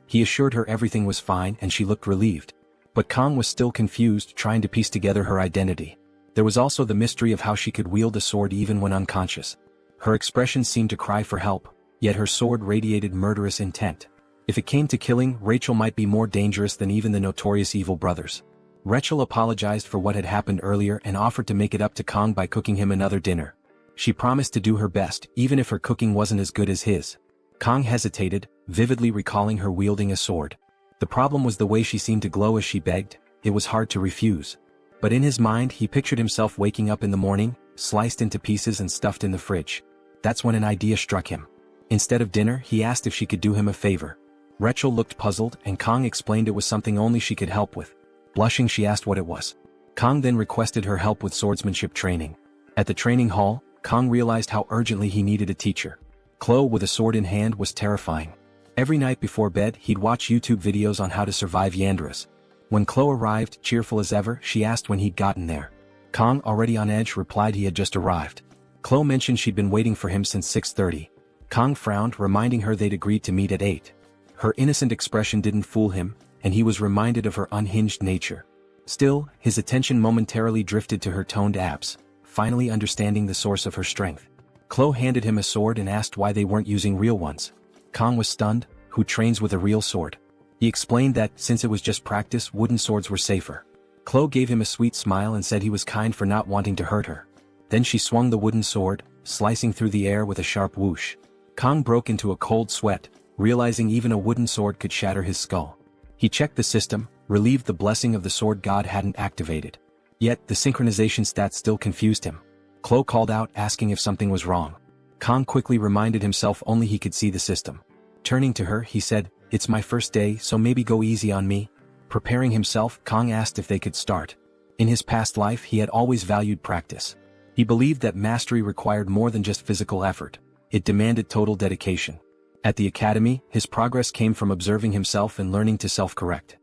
He assured her everything was fine and she looked relieved. But Kong was still confused, trying to piece together her identity. There was also the mystery of how she could wield a sword even when unconscious. Her expression seemed to cry for help, yet her sword radiated murderous intent. If it came to killing, Rachel might be more dangerous than even the notorious evil brothers. Rachel apologized for what had happened earlier and offered to make it up to Kong by cooking him another dinner. She promised to do her best, even if her cooking wasn't as good as his. Kong hesitated, vividly recalling her wielding a sword. The problem was the way she seemed to glow as she begged. It was hard to refuse. But in his mind he pictured himself waking up in the morning, sliced into pieces and stuffed in the fridge. That's when an idea struck him. Instead of dinner, he asked if she could do him a favor. Rachel looked puzzled and Kong explained it was something only she could help with. Blushing, she asked what it was. Kong then requested her help with swordsmanship training. At the training hall, Kong realized how urgently he needed a teacher. Chloe with a sword in hand was terrifying. Every night before bed he'd watch YouTube videos on how to survive Yandras. When Chloe arrived, cheerful as ever, she asked when he'd gotten there. Kong, already on edge, replied he had just arrived. Chloe mentioned she'd been waiting for him since 6:30. Kong frowned, reminding her they'd agreed to meet at 8. Her innocent expression didn't fool him, and he was reminded of her unhinged nature. Still, his attention momentarily drifted to her toned abs, finally understanding the source of her strength. Chloe handed him a sword and asked why they weren't using real ones. Kong was stunned. Who trains with a real sword? He explained that, since it was just practice, wooden swords were safer. Chloe gave him a sweet smile and said he was kind for not wanting to hurt her. Then she swung the wooden sword, slicing through the air with a sharp whoosh. Kong broke into a cold sweat, realizing even a wooden sword could shatter his skull. He checked the system, relieved the blessing of the sword god hadn't activated. Yet, the synchronization stats still confused him. Chloe called out, asking if something was wrong. Kong quickly reminded himself only he could see the system. Turning to her, he said, "It's my first day, so maybe go easy on me." Preparing himself, Kong asked if they could start. In his past life, he had always valued practice. He believed that mastery required more than just physical effort. It demanded total dedication. At the academy, his progress came from observing himself and learning to self-correct.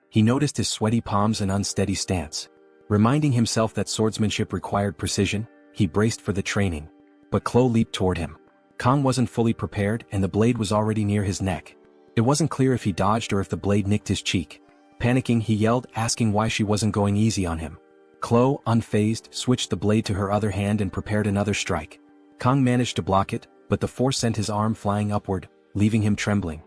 He noticed his sweaty palms and unsteady stance. Reminding himself that swordsmanship required precision, he braced for the training. But Chloe leaped toward him. Kong wasn't fully prepared and the blade was already near his neck. It wasn't clear if he dodged or if the blade nicked his cheek. Panicking, he yelled, asking why she wasn't going easy on him. Chloe, unfazed, switched the blade to her other hand and prepared another strike. Kong managed to block it, but the force sent his arm flying upward, leaving him trembling.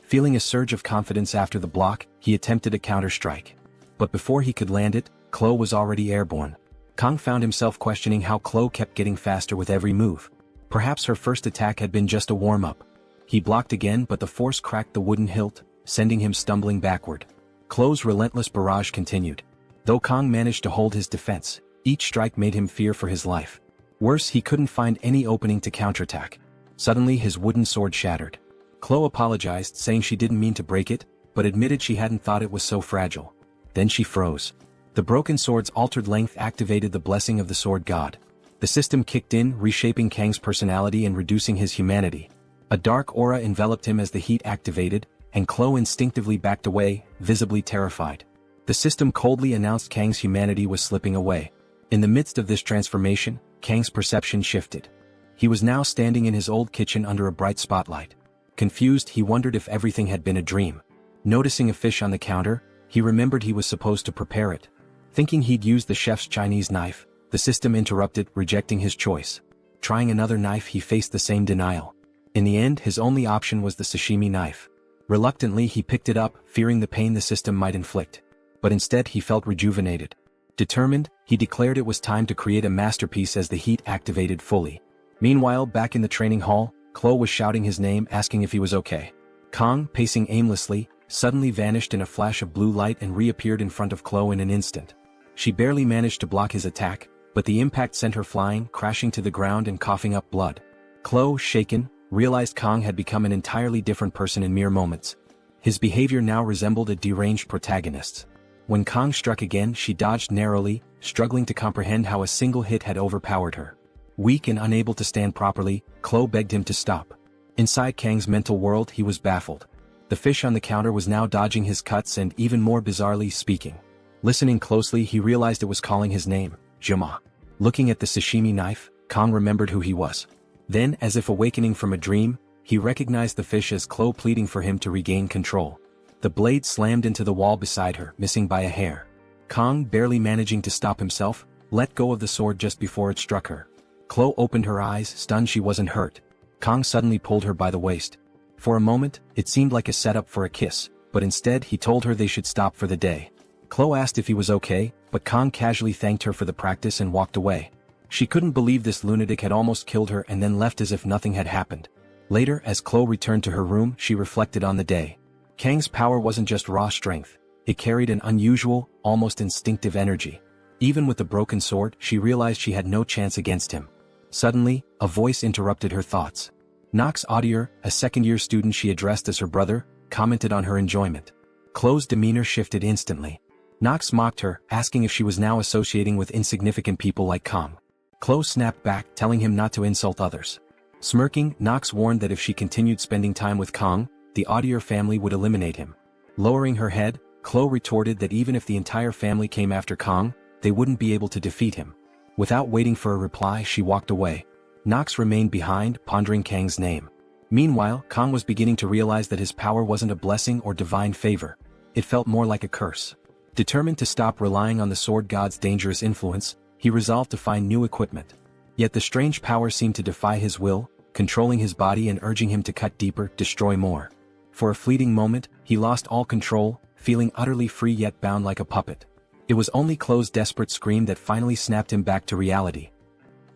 Feeling a surge of confidence after the block, he attempted a counter-strike. But before he could land it, Chloe was already airborne. Kang found himself questioning how Chloe kept getting faster with every move. Perhaps her first attack had been just a warm-up. He blocked again, but the force cracked the wooden hilt, sending him stumbling backward. Chloe's relentless barrage continued. Though Kang managed to hold his defense, each strike made him fear for his life. Worse, he couldn't find any opening to counterattack. Suddenly his wooden sword shattered. Chloe apologized, saying she didn't mean to break it, but admitted she hadn't thought it was so fragile. Then she froze. The broken sword's altered length activated the blessing of the sword god. The system kicked in, reshaping Kang's personality and reducing his humanity. A dark aura enveloped him as the heat activated, and Chloe instinctively backed away, visibly terrified. The system coldly announced Kang's humanity was slipping away. In the midst of this transformation, Kang's perception shifted. He was now standing in his old kitchen under a bright spotlight. Confused, he wondered if everything had been a dream. Noticing a fish on the counter, he remembered he was supposed to prepare it. Thinking he'd used the chef's Chinese knife, the system interrupted, rejecting his choice. Trying another knife, he faced the same denial. In the end, his only option was the sashimi knife. Reluctantly, he picked it up, fearing the pain the system might inflict. But instead, he felt rejuvenated. Determined, he declared it was time to create a masterpiece as the heat activated fully. Meanwhile, back in the training hall, Chloe was shouting his name, asking if he was okay. Kang, pacing aimlessly, suddenly vanished in a flash of blue light and reappeared in front of Chloe in an instant. She barely managed to block his attack, but the impact sent her flying, crashing to the ground and coughing up blood. Chloe, shaken, realized Kang had become an entirely different person in mere moments. His behavior now resembled a deranged protagonist's. When Kang struck again, she dodged narrowly, struggling to comprehend how a single hit had overpowered her. Weak and unable to stand properly, Chloe begged him to stop. Inside Kang's mental world, he was baffled. The fish on the counter was now dodging his cuts and, even more bizarrely, speaking. Listening closely, he realized it was calling his name, Jama. Looking at the sashimi knife, Kang remembered who he was. Then, as if awakening from a dream, he recognized the fish as Chloe pleading for him to regain control. The blade slammed into the wall beside her, missing by a hair. Kang, barely managing to stop himself, let go of the sword just before it struck her. Chloe opened her eyes, stunned she wasn't hurt. Kang suddenly pulled her by the waist. For a moment, it seemed like a setup for a kiss, but instead he told her they should stop for the day. Chloe asked if he was okay, but Kang casually thanked her for the practice and walked away. She couldn't believe this lunatic had almost killed her and then left as if nothing had happened. Later, as Chloe returned to her room, she reflected on the day. Kang's power wasn't just raw strength, it carried an unusual, almost instinctive energy. Even with the broken sword, she realized she had no chance against him. Suddenly, a voice interrupted her thoughts. Knox Audier, a second-year student she addressed as her brother, commented on her enjoyment. Chloe's demeanor shifted instantly. Knox mocked her, asking if she was now associating with insignificant people like Kang. Chloe snapped back, telling him not to insult others. Smirking, Knox warned that if she continued spending time with Kang, the Audier family would eliminate him. Lowering her head, Chloe retorted that even if the entire family came after Kang, they wouldn't be able to defeat him. Without waiting for a reply, she walked away. Knox remained behind, pondering Kang's name. Meanwhile, Kang was beginning to realize that his power wasn't a blessing or divine favor. It felt more like a curse. Determined to stop relying on the sword god's dangerous influence, he resolved to find new equipment. Yet the strange power seemed to defy his will, controlling his body and urging him to cut deeper, destroy more. For a fleeting moment, he lost all control, feeling utterly free yet bound like a puppet. It was only Chloe's desperate scream that finally snapped him back to reality.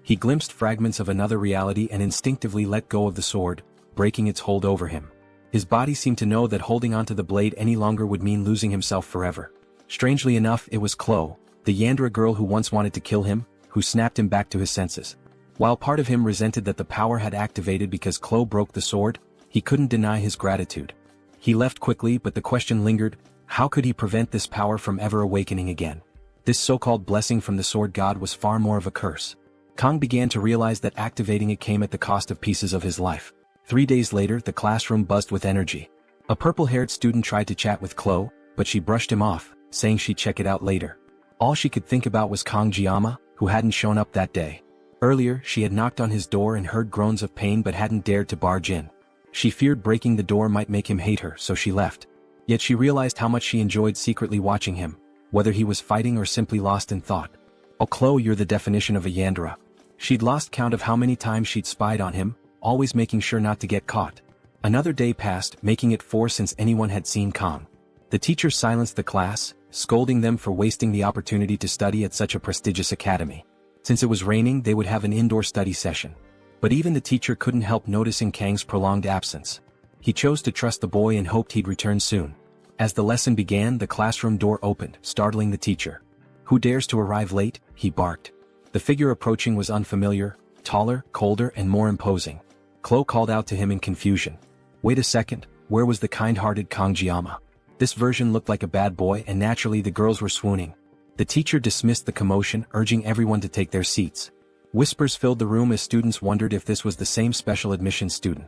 He glimpsed fragments of another reality and instinctively let go of the sword, breaking its hold over him. His body seemed to know that holding onto the blade any longer would mean losing himself forever. Strangely enough, it was Chloe, the Yandra girl who once wanted to kill him, who snapped him back to his senses. While part of him resented that the power had activated because Chloe broke the sword, he couldn't deny his gratitude. He left quickly, but the question lingered: how could he prevent this power from ever awakening again? This so-called blessing from the sword god was far more of a curse. Kang began to realize that activating it came at the cost of pieces of his life. 3 days later, the classroom buzzed with energy. A purple-haired student tried to chat with Chloe, but she brushed him off, saying she'd check it out later. All she could think about was Kang Jiama, who hadn't shown up that day. Earlier, she had knocked on his door and heard groans of pain but hadn't dared to barge in. She feared breaking the door might make him hate her, so she left. Yet she realized how much she enjoyed secretly watching him, whether he was fighting or simply lost in thought. Oh Chloe, you're the definition of a Yandra. She'd lost count of how many times she'd spied on him, always making sure not to get caught. Another day passed, making it 4 since anyone had seen Kang. The teacher silenced the class, scolding them for wasting the opportunity to study at such a prestigious academy. Since it was raining, they would have an indoor study session. But even the teacher couldn't help noticing Kang's prolonged absence. He chose to trust the boy and hoped he'd return soon. As the lesson began, the classroom door opened, startling the teacher. "Who dares to arrive late?" he barked. The figure approaching was unfamiliar, taller, colder, and more imposing. Chloe called out to him in confusion. Wait a second, where was the kind-hearted Kangjiyama? This version looked like a bad boy, and naturally the girls were swooning. The teacher dismissed the commotion, urging everyone to take their seats. Whispers filled the room as students wondered if this was the same special admission student.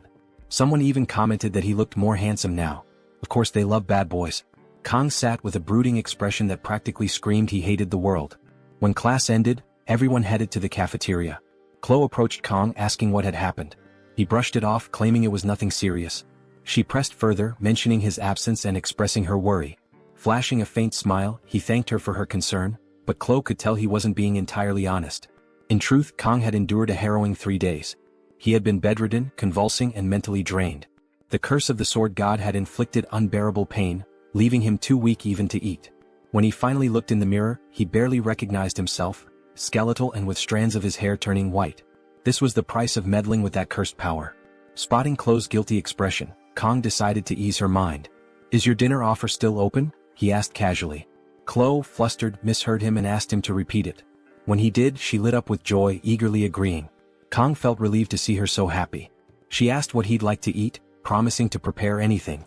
Someone even commented that he looked more handsome now. Of course they love bad boys. Kang sat with a brooding expression that practically screamed he hated the world. When class ended, everyone headed to the cafeteria. Chloe approached Kang asking what had happened. He brushed it off, claiming it was nothing serious. She pressed further, mentioning his absence and expressing her worry. Flashing a faint smile, he thanked her for her concern, but Chloe could tell he wasn't being entirely honest. In truth, Kang had endured a harrowing 3 days. He had been bedridden, convulsing, and mentally drained. The curse of the sword god had inflicted unbearable pain, leaving him too weak even to eat. When he finally looked in the mirror, he barely recognized himself, skeletal and with strands of his hair turning white. This was the price of meddling with that cursed power. Spotting Chloe's guilty expression, Kang decided to ease her mind. "Is your dinner offer still open?" he asked casually. Chloe, flustered, misheard him and asked him to repeat it. When he did, she lit up with joy, eagerly agreeing. Kang felt relieved to see her so happy. She asked what he'd like to eat, promising to prepare anything.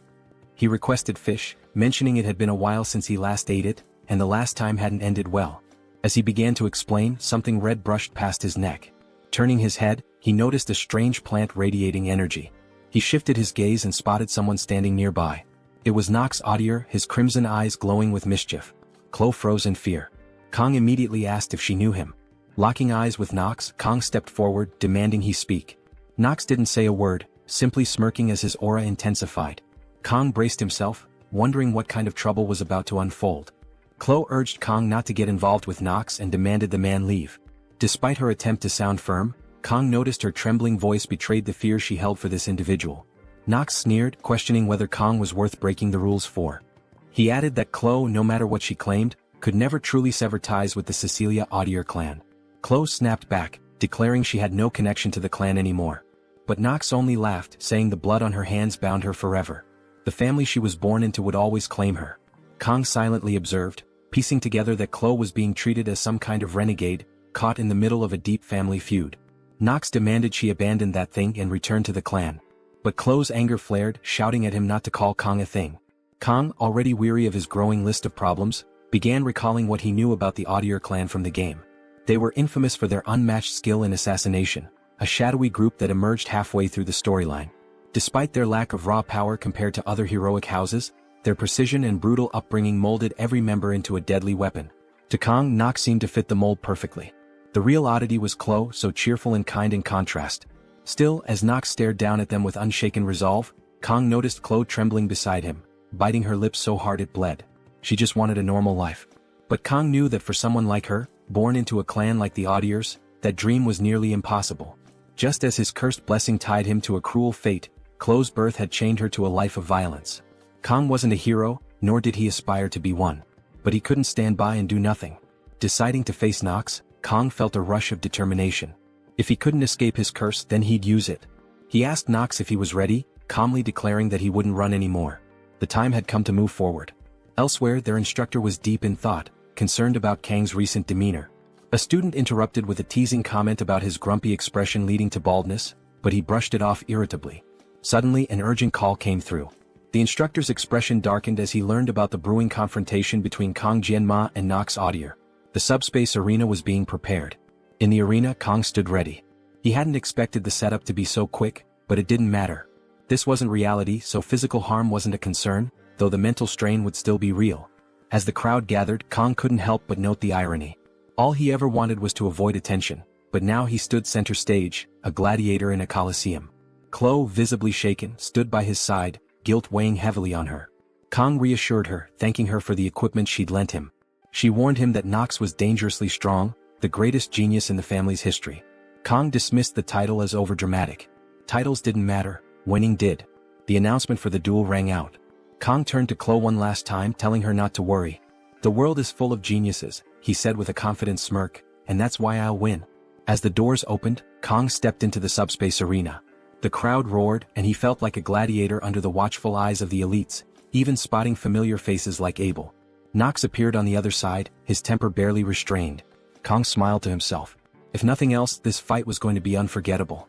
He requested fish, mentioning it had been a while since he last ate it, and the last time hadn't ended well. As he began to explain, something red brushed past his neck. Turning his head, he noticed a strange plant radiating energy. He shifted his gaze and spotted someone standing nearby. It was Nox Audier, his crimson eyes glowing with mischief. Chloe froze in fear. Kang immediately asked if she knew him. Locking eyes with Nox, Kang stepped forward, demanding he speak. Nox didn't say a word, simply smirking as his aura intensified. Kang braced himself, wondering what kind of trouble was about to unfold. Chloe urged Kang not to get involved with Nox and demanded the man leave. Despite her attempt to sound firm, Kang noticed her trembling voice betrayed the fear she held for this individual. Nox sneered, questioning whether Kang was worth breaking the rules for. He added that Chloe, no matter what she claimed, could never truly sever ties with the Cecilia Audier clan. Chloe snapped back, declaring she had no connection to the clan anymore. But Nox only laughed, saying the blood on her hands bound her forever. The family she was born into would always claim her. Kang silently observed, piecing together that Chloe was being treated as some kind of renegade, caught in the middle of a deep family feud. Nox demanded she abandon that thing and return to the clan. But Chloe's anger flared, shouting at him not to call Kang a thing. Kang, already weary of his growing list of problems, began recalling what he knew about the Audier clan from the game. They were infamous for their unmatched skill in assassination, a shadowy group that emerged halfway through the storyline. Despite their lack of raw power compared to other heroic houses, their precision and brutal upbringing molded every member into a deadly weapon. To Kang, Nox seemed to fit the mold perfectly. The real oddity was Chloe, so cheerful and kind in contrast. Still, as Nox stared down at them with unshaken resolve, Kang noticed Chloe trembling beside him, biting her lips so hard it bled. She just wanted a normal life. But Kang knew that for someone like her, born into a clan like the Audiers, that dream was nearly impossible. Just as his cursed blessing tied him to a cruel fate, Chloe's birth had chained her to a life of violence. Kang wasn't a hero, nor did he aspire to be one. But he couldn't stand by and do nothing. Deciding to face Nox, Kang felt a rush of determination. If he couldn't escape his curse, then he'd use it. He asked Nox if he was ready, calmly declaring that he wouldn't run anymore. The time had come to move forward. Elsewhere, their instructor was deep in thought, concerned about Kang's recent demeanor. A student interrupted with a teasing comment about his grumpy expression leading to baldness, but he brushed it off irritably. Suddenly, an urgent call came through. The instructor's expression darkened as he learned about the brewing confrontation between Kang Jianma and Nox Audier. The subspace arena was being prepared. In the arena, Kang stood ready. He hadn't expected the setup to be so quick, but it didn't matter. This wasn't reality, so physical harm wasn't a concern, though the mental strain would still be real. As the crowd gathered, Kang couldn't help but note the irony. All he ever wanted was to avoid attention, but now he stood center stage, a gladiator in a coliseum. Chloe, visibly shaken, stood by his side, guilt weighing heavily on her. Kang reassured her, thanking her for the equipment she'd lent him. She warned him that Nox was dangerously strong, the greatest genius in the family's history. Kang dismissed the title as overdramatic. Titles didn't matter, winning did. The announcement for the duel rang out. Kang turned to Chloe one last time, telling her not to worry. "The world is full of geniuses," he said with a confident smirk, "and that's why I'll win." As the doors opened, Kong stepped into the subspace arena. The crowd roared, and he felt like a gladiator under the watchful eyes of the elites, even spotting familiar faces like Abel. Nox appeared on the other side, his temper barely restrained. Kong smiled to himself. If nothing else, this fight was going to be unforgettable.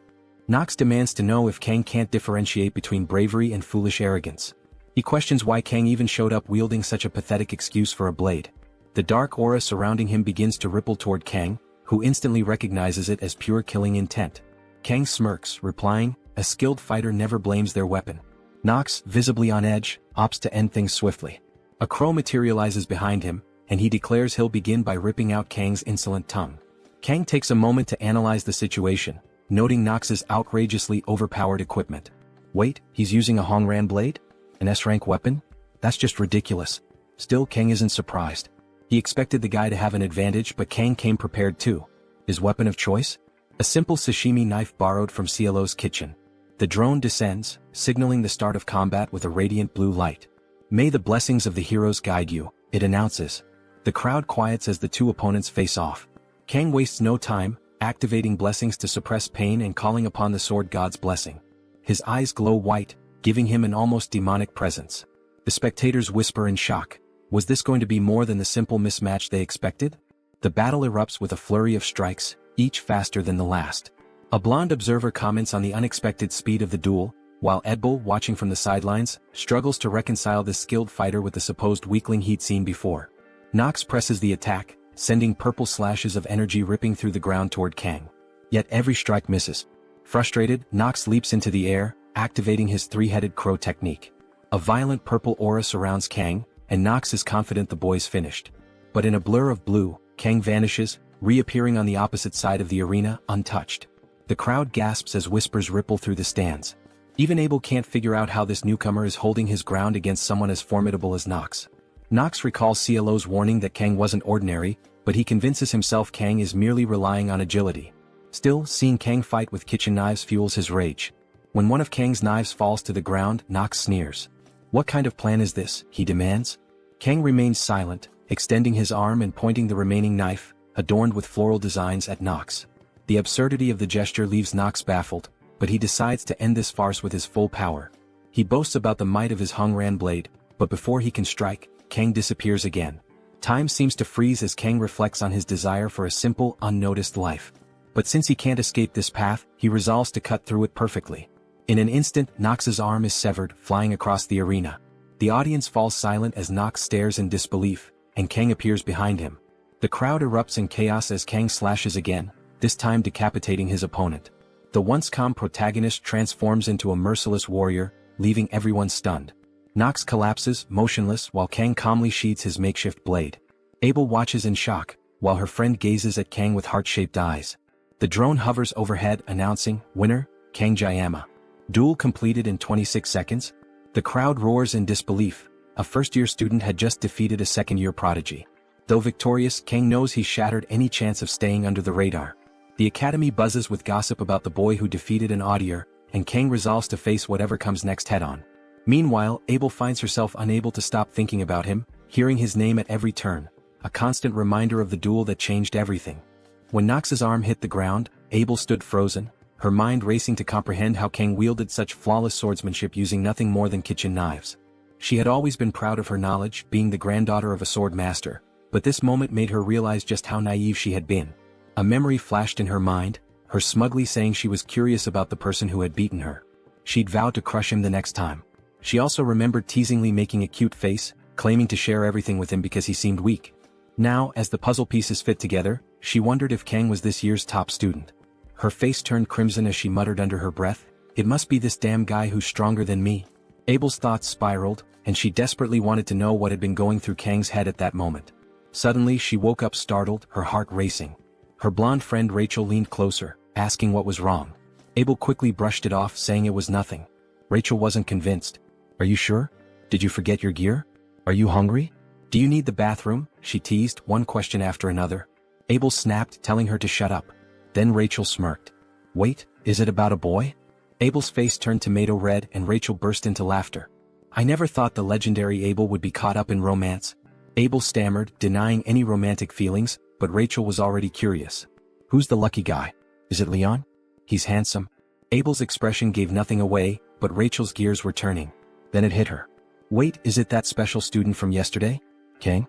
Nox demands to know if Kang can't differentiate between bravery and foolish arrogance. He questions why Kang even showed up wielding such a pathetic excuse for a blade. The dark aura surrounding him begins to ripple toward Kang, who instantly recognizes it as pure killing intent. Kang smirks, replying, "A skilled fighter never blames their weapon." Nox, visibly on edge, opts to end things swiftly. A crow materializes behind him, and he declares he'll begin by ripping out Kang's insolent tongue. Kang takes a moment to analyze the situation, noting Nox's outrageously overpowered equipment. Wait, he's using a Hongran blade? An S-rank weapon? That's just ridiculous. Still, Kang isn't surprised. He expected the guy to have an advantage, but Kang came prepared too. His weapon of choice? A simple sashimi knife borrowed from Cielo's kitchen. The drone descends, signaling the start of combat with a radiant blue light. "May the blessings of the heroes guide you," it announces. The crowd quiets as the two opponents face off. Kang wastes no time, activating blessings to suppress pain and calling upon the sword god's blessing. His eyes glow white, giving him an almost demonic presence. The spectators whisper in shock. Was this going to be more than the simple mismatch they expected? The battle erupts with a flurry of strikes, each faster than the last. A blonde observer comments on the unexpected speed of the duel, while Edbull, watching from the sidelines, struggles to reconcile this skilled fighter with the supposed weakling he'd seen before. Nox presses the attack, sending purple slashes of energy ripping through the ground toward Kang. Yet every strike misses. Frustrated, Nox leaps into the air, activating his three-headed crow technique. A violent purple aura surrounds Kang, and Nox is confident the boy's finished. But in a blur of blue, Kang vanishes, reappearing on the opposite side of the arena, untouched. The crowd gasps as whispers ripple through the stands. Even Abel can't figure out how this newcomer is holding his ground against someone as formidable as Nox. Nox recalls Cielo's warning that Kang wasn't ordinary, but he convinces himself Kang is merely relying on agility. Still, seeing Kang fight with kitchen knives fuels his rage. When one of Kang's knives falls to the ground, Nox sneers. "What kind of plan is this?" he demands. Kang remains silent, extending his arm and pointing the remaining knife, adorned with floral designs, at Nox. The absurdity of the gesture leaves Nox baffled, but he decides to end this farce with his full power. He boasts about the might of his Hongran blade, but before he can strike, Kang disappears again. Time seems to freeze as Kang reflects on his desire for a simple, unnoticed life. But since he can't escape this path, he resolves to cut through it perfectly. In an instant, Nox's arm is severed, flying across the arena. The audience falls silent as Nox stares in disbelief, and Kang appears behind him. The crowd erupts in chaos as Kang slashes again, this time decapitating his opponent. The once calm protagonist transforms into a merciless warrior, leaving everyone stunned. Nox collapses, motionless, while Kang calmly sheathes his makeshift blade. Abel watches in shock, while her friend gazes at Kang with heart-shaped eyes. The drone hovers overhead, announcing, "Winner, Kang Jayama." Duel completed in 26 seconds? The crowd roars in disbelief. A first-year student had just defeated a second-year prodigy. Though victorious, Kang knows he's shattered any chance of staying under the radar. The academy buzzes with gossip about the boy who defeated an audier, and Kang resolves to face whatever comes next head-on. Meanwhile, Abel finds herself unable to stop thinking about him, hearing his name at every turn, a constant reminder of the duel that changed everything. When Nox's arm hit the ground, Abel stood frozen, her mind racing to comprehend how Kang wielded such flawless swordsmanship using nothing more than kitchen knives. She had always been proud of her knowledge, being the granddaughter of a sword master, but this moment made her realize just how naive she had been. A memory flashed in her mind, her smugly saying she was curious about the person who had beaten her. She'd vowed to crush him the next time. She also remembered teasingly making a cute face, claiming to share everything with him because he seemed weak. Now, as the puzzle pieces fit together, she wondered if Kang was this year's top student. Her face turned crimson as she muttered under her breath, "It must be this damn guy who's stronger than me." Abel's thoughts spiraled, and she desperately wanted to know what had been going through Kang's head at that moment. Suddenly she woke up startled, her heart racing. Her blonde friend Rachel leaned closer, asking what was wrong. Abel quickly brushed it off, saying it was nothing. Rachel wasn't convinced. "Are you sure? Did you forget your gear? Are you hungry? Do you need the bathroom?" she teased, one question after another. Abel snapped, telling her to shut up. Then Rachel smirked. "Wait, is it about a boy?" Abel's face turned tomato red and Rachel burst into laughter. "I never thought the legendary Abel would be caught up in romance. Abel stammered, denying any romantic feelings, but Rachel was already curious. Who's the lucky guy? Is it Leon? He's handsome. Abel's expression gave nothing away, but Rachel's gears were turning. Then it hit her. Wait, is it that special student from yesterday? Kang?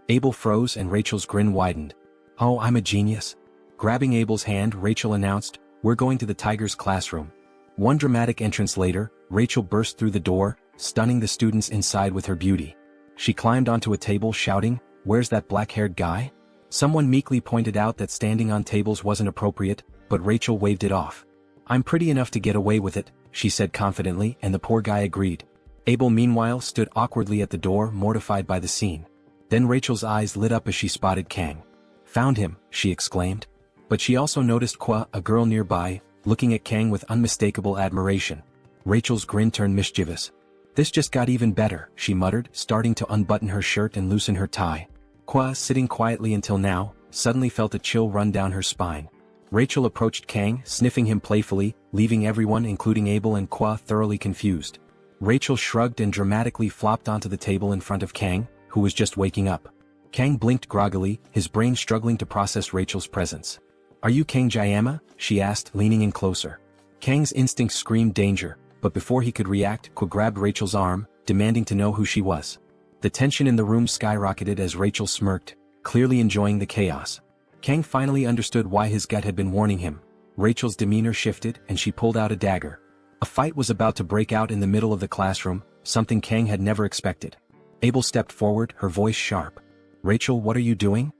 Abel froze and Rachel's grin widened. Oh, I'm a genius. Grabbing Abel's hand, Rachel announced, we're going to the tiger's classroom. One dramatic entrance later, Rachel burst through the door, stunning the students inside with her beauty. She climbed onto a table shouting, where's that black-haired guy? Someone meekly pointed out that standing on tables wasn't appropriate, but Rachel waved it off. I'm pretty enough to get away with it, she said confidently, and the poor guy agreed. Abel meanwhile stood awkwardly at the door, mortified by the scene. Then Rachel's eyes lit up as she spotted Kang. Found him, she exclaimed. But she also noticed Kwa, a girl nearby, looking at Kang with unmistakable admiration. Rachel's grin turned mischievous. This just got even better, she muttered, starting to unbutton her shirt and loosen her tie. Kwa, sitting quietly until now, suddenly felt a chill run down her spine. Rachel approached Kang, sniffing him playfully, leaving everyone including Abel and Kwa thoroughly confused. Rachel shrugged and dramatically flopped onto the table in front of Kang, who was just waking up. Kang blinked groggily, his brain struggling to process Rachel's presence. Are you Kang Jayama? She asked, leaning in closer. Kang's instincts screamed danger, but before he could react, Kwa grabbed Rachel's arm, demanding to know who she was. The tension in the room skyrocketed as Rachel smirked, clearly enjoying the chaos. Kang finally understood why his gut had been warning him. Rachel's demeanor shifted and she pulled out a dagger. A fight was about to break out in the middle of the classroom, something Kang had never expected. Abel stepped forward, her voice sharp. Rachel, what are you doing?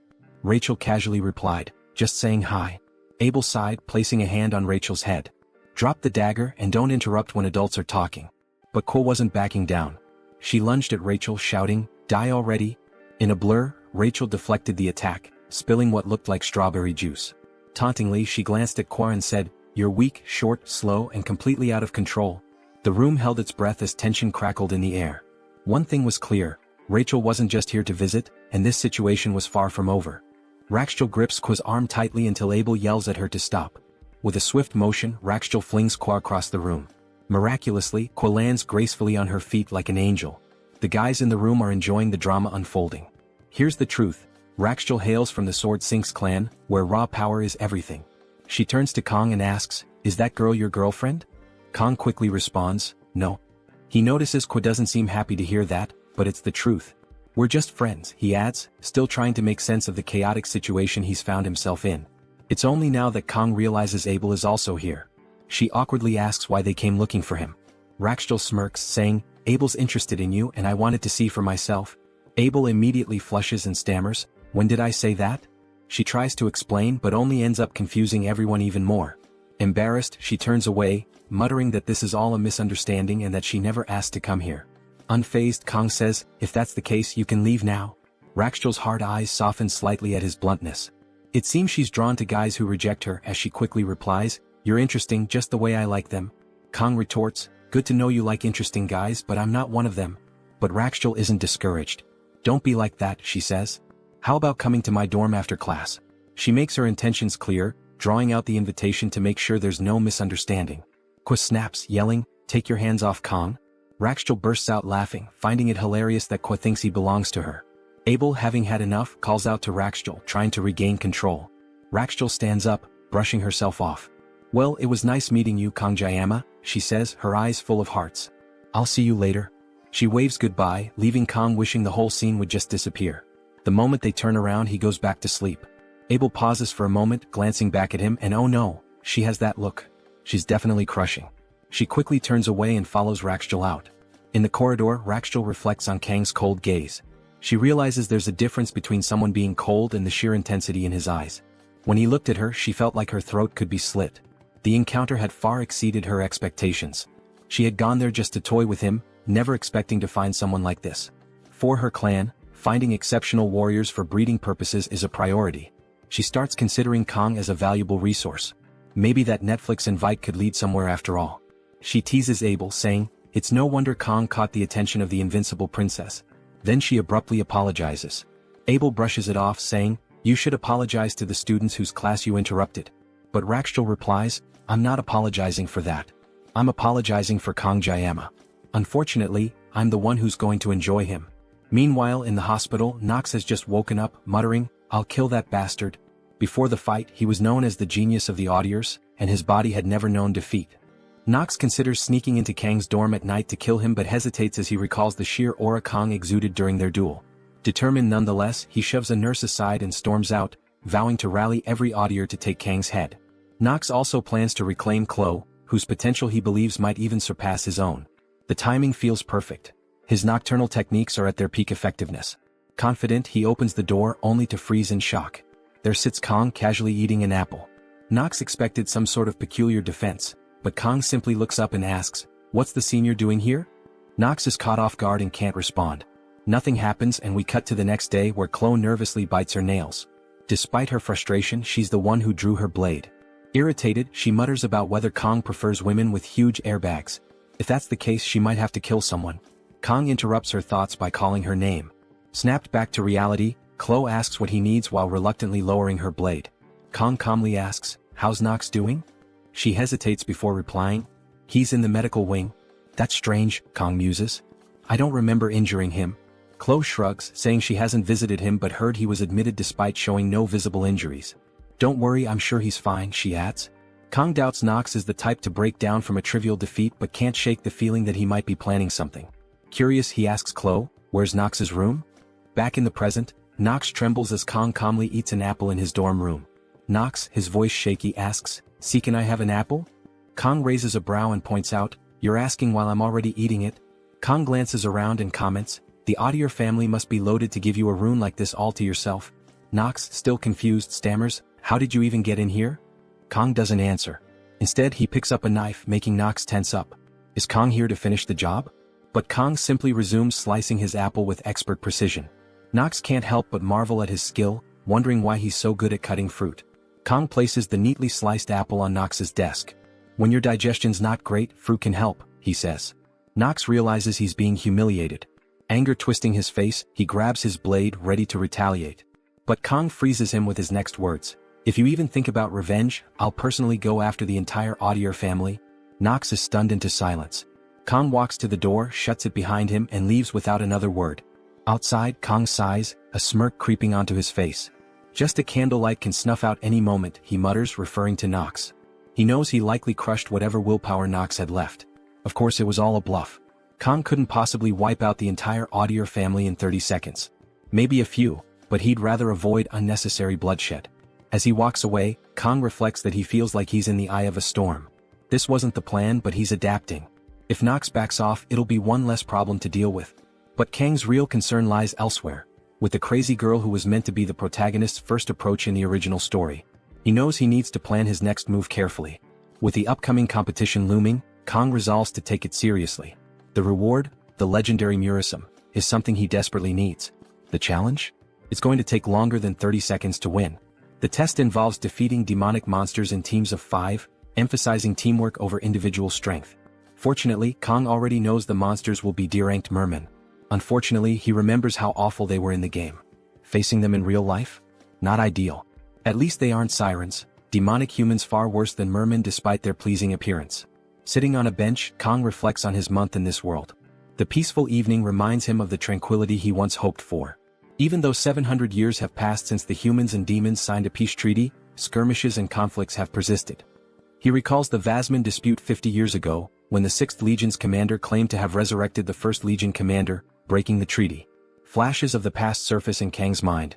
Rachel casually replied, just saying hi. Abel sighed, placing a hand on Rachel's head. Drop the dagger and don't interrupt when adults are talking. But Ko wasn't backing down. She lunged at Rachel, shouting, die already. In a blur, Rachel deflected the attack, spilling what looked like strawberry juice. Tauntingly, she glanced at Kwa and said, you're weak, short, slow, and completely out of control. The room held its breath as tension crackled in the air. One thing was clear, Rachel wasn't just here to visit, and this situation was far from over. Rachel grips Kwa's arm tightly until Abel yells at her to stop. With a swift motion, Rachel flings Kwa across the room. Miraculously, Kwa lands gracefully on her feet like an angel. The guys in the room are enjoying the drama unfolding. Here's the truth. Rachel hails from the Sword Sinks clan, where raw power is everything. She turns to Kong and asks, is that girl your girlfriend? Kong quickly responds, no. He notices Kwa doesn't seem happy to hear that, but it's the truth. We're just friends, he adds, still trying to make sense of the chaotic situation he's found himself in. It's only now that Kong realizes Abel is also here. She awkwardly asks why they came looking for him. Rachel smirks, saying, Abel's interested in you and I wanted to see for myself. Abel immediately flushes and stammers, when did I say that? She tries to explain but only ends up confusing everyone even more. Embarrassed, she turns away, muttering that this is all a misunderstanding and that she never asked to come here. Unfazed, Kong says, if that's the case you can leave now. Rachel's hard eyes soften slightly at his bluntness. It seems she's drawn to guys who reject her as she quickly replies, you're interesting just the way I like them. Kong retorts, good to know you like interesting guys but I'm not one of them. But Rachel isn't discouraged. Don't be like that, she says. How about coming to my dorm after class? She makes her intentions clear, drawing out the invitation to make sure there's no misunderstanding. Kwa snaps, yelling, take your hands off Kong. Rachel bursts out laughing, finding it hilarious that Kwa thinks he belongs to her. Abel, having had enough, calls out to Rachel, trying to regain control. Rachel stands up, brushing herself off. Well, it was nice meeting you, Kang Jayama, she says, her eyes full of hearts. I'll see you later. She waves goodbye, leaving Kong wishing the whole scene would just disappear. The moment they turn around he goes back to sleep. Abel pauses for a moment, glancing back at him, and oh no, she has that look. She's definitely crushing. She quickly turns away and follows Rachel out. In the corridor, Rachel reflects on Kang's cold gaze. She realizes there's a difference between someone being cold and the sheer intensity in his eyes. When he looked at her, she felt like her throat could be slit. The encounter had far exceeded her expectations. She had gone there just to toy with him, never expecting to find someone like this. For her clan, finding exceptional warriors for breeding purposes is a priority. She starts considering Kong as a valuable resource. Maybe that Netflix invite could lead somewhere after all. She teases Abel, saying, it's no wonder Kong caught the attention of the invincible princess. Then she abruptly apologizes. Abel brushes it off, saying, you should apologize to the students whose class you interrupted. But Rachel replies, I'm not apologizing for that. I'm apologizing for Kang Jayama. Unfortunately, I'm the one who's going to enjoy him. Meanwhile in the hospital, Nox has just woken up, muttering, "I'll kill that bastard." Before the fight, he was known as the genius of the audiers, and his body had never known defeat. Nox considers sneaking into Kang's dorm at night to kill him but hesitates as he recalls the sheer aura Kang exuded during their duel. Determined nonetheless, he shoves a nurse aside and storms out, vowing to rally every audier to take Kang's head. Nox also plans to reclaim Chloe, whose potential he believes might even surpass his own. The timing feels perfect. His nocturnal techniques are at their peak effectiveness. Confident, he opens the door only to freeze in shock. There sits Kang casually eating an apple. Nox expected some sort of peculiar defense, but Kang simply looks up and asks, "What's the senior doing here?" Nox is caught off guard and can't respond. Nothing happens and we cut to the next day where Chloe nervously bites her nails. Despite her frustration, she's the one who drew her blade. Irritated, she mutters about whether Kang prefers women with huge airbags. If that's the case, she might have to kill someone. Kang interrupts her thoughts by calling her name. Snapped back to reality, Chloe asks what he needs while reluctantly lowering her blade. Kang calmly asks, "How's Nox doing?" She hesitates before replying, "He's in the medical wing." "That's strange," Kang muses. "I don't remember injuring him." Chloe shrugs, saying she hasn't visited him but heard he was admitted despite showing no visible injuries. "Don't worry, I'm sure he's fine," she adds. Kang doubts Nox is the type to break down from a trivial defeat but can't shake the feeling that he might be planning something. Curious, he asks Chloe, "Where's Nox's room?" Back in the present, Nox trembles as Kang calmly eats an apple in his dorm room. Nox, his voice shaky, asks, "See, can I have an apple?" Kang raises a brow and points out, "You're asking while I'm already eating it?" Kang glances around and comments, "The Audier family must be loaded to give you a room like this all to yourself." Nox, still confused, stammers, "How did you even get in here?" Kang doesn't answer. Instead, he picks up a knife, making Nox tense up. Is Kang here to finish the job? But Kang simply resumes slicing his apple with expert precision. Nox can't help but marvel at his skill, wondering why he's so good at cutting fruit. Kang places the neatly sliced apple on Nox's desk. "When your digestion's not great, fruit can help," he says. Nox realizes he's being humiliated. Anger twisting his face, he grabs his blade, ready to retaliate. But Kang freezes him with his next words. "If you even think about revenge, I'll personally go after the entire Audier family." Nox is stunned into silence. Kang walks to the door, shuts it behind him and leaves without another word. Outside, Kang sighs, a smirk creeping onto his face. "Just a candlelight can snuff out any moment," he mutters, referring to Nox. He knows he likely crushed whatever willpower Nox had left. Of course it was all a bluff. Kang couldn't possibly wipe out the entire Audier family in 30 seconds. Maybe a few, but he'd rather avoid unnecessary bloodshed. As he walks away, Kang reflects that he feels like he's in the eye of a storm. This wasn't the plan, but he's adapting. If Nox backs off, it'll be one less problem to deal with. But Kang's real concern lies elsewhere, with the crazy girl who was meant to be the protagonist's first approach in the original story. He knows he needs to plan his next move carefully. With the upcoming competition looming, Kang resolves to take it seriously. The reward, the legendary Murism, is something he desperately needs. The challenge? It's going to take longer than 30 seconds to win. The test involves defeating demonic monsters in teams of 5, emphasizing teamwork over individual strength. Fortunately, Kang already knows the monsters will be D-ranked mermen. Unfortunately, he remembers how awful they were in the game. Facing them in real life? Not ideal. At least they aren't sirens, demonic humans far worse than mermen despite their pleasing appearance. Sitting on a bench, Kang reflects on his month in this world. The peaceful evening reminds him of the tranquility he once hoped for. Even though 700 years have passed since the humans and demons signed a peace treaty, skirmishes and conflicts have persisted. He recalls the Vasman dispute 50 years ago, when the 6th Legion's commander claimed to have resurrected the 1st Legion commander, breaking the treaty. Flashes of the past surface in Kang's mind.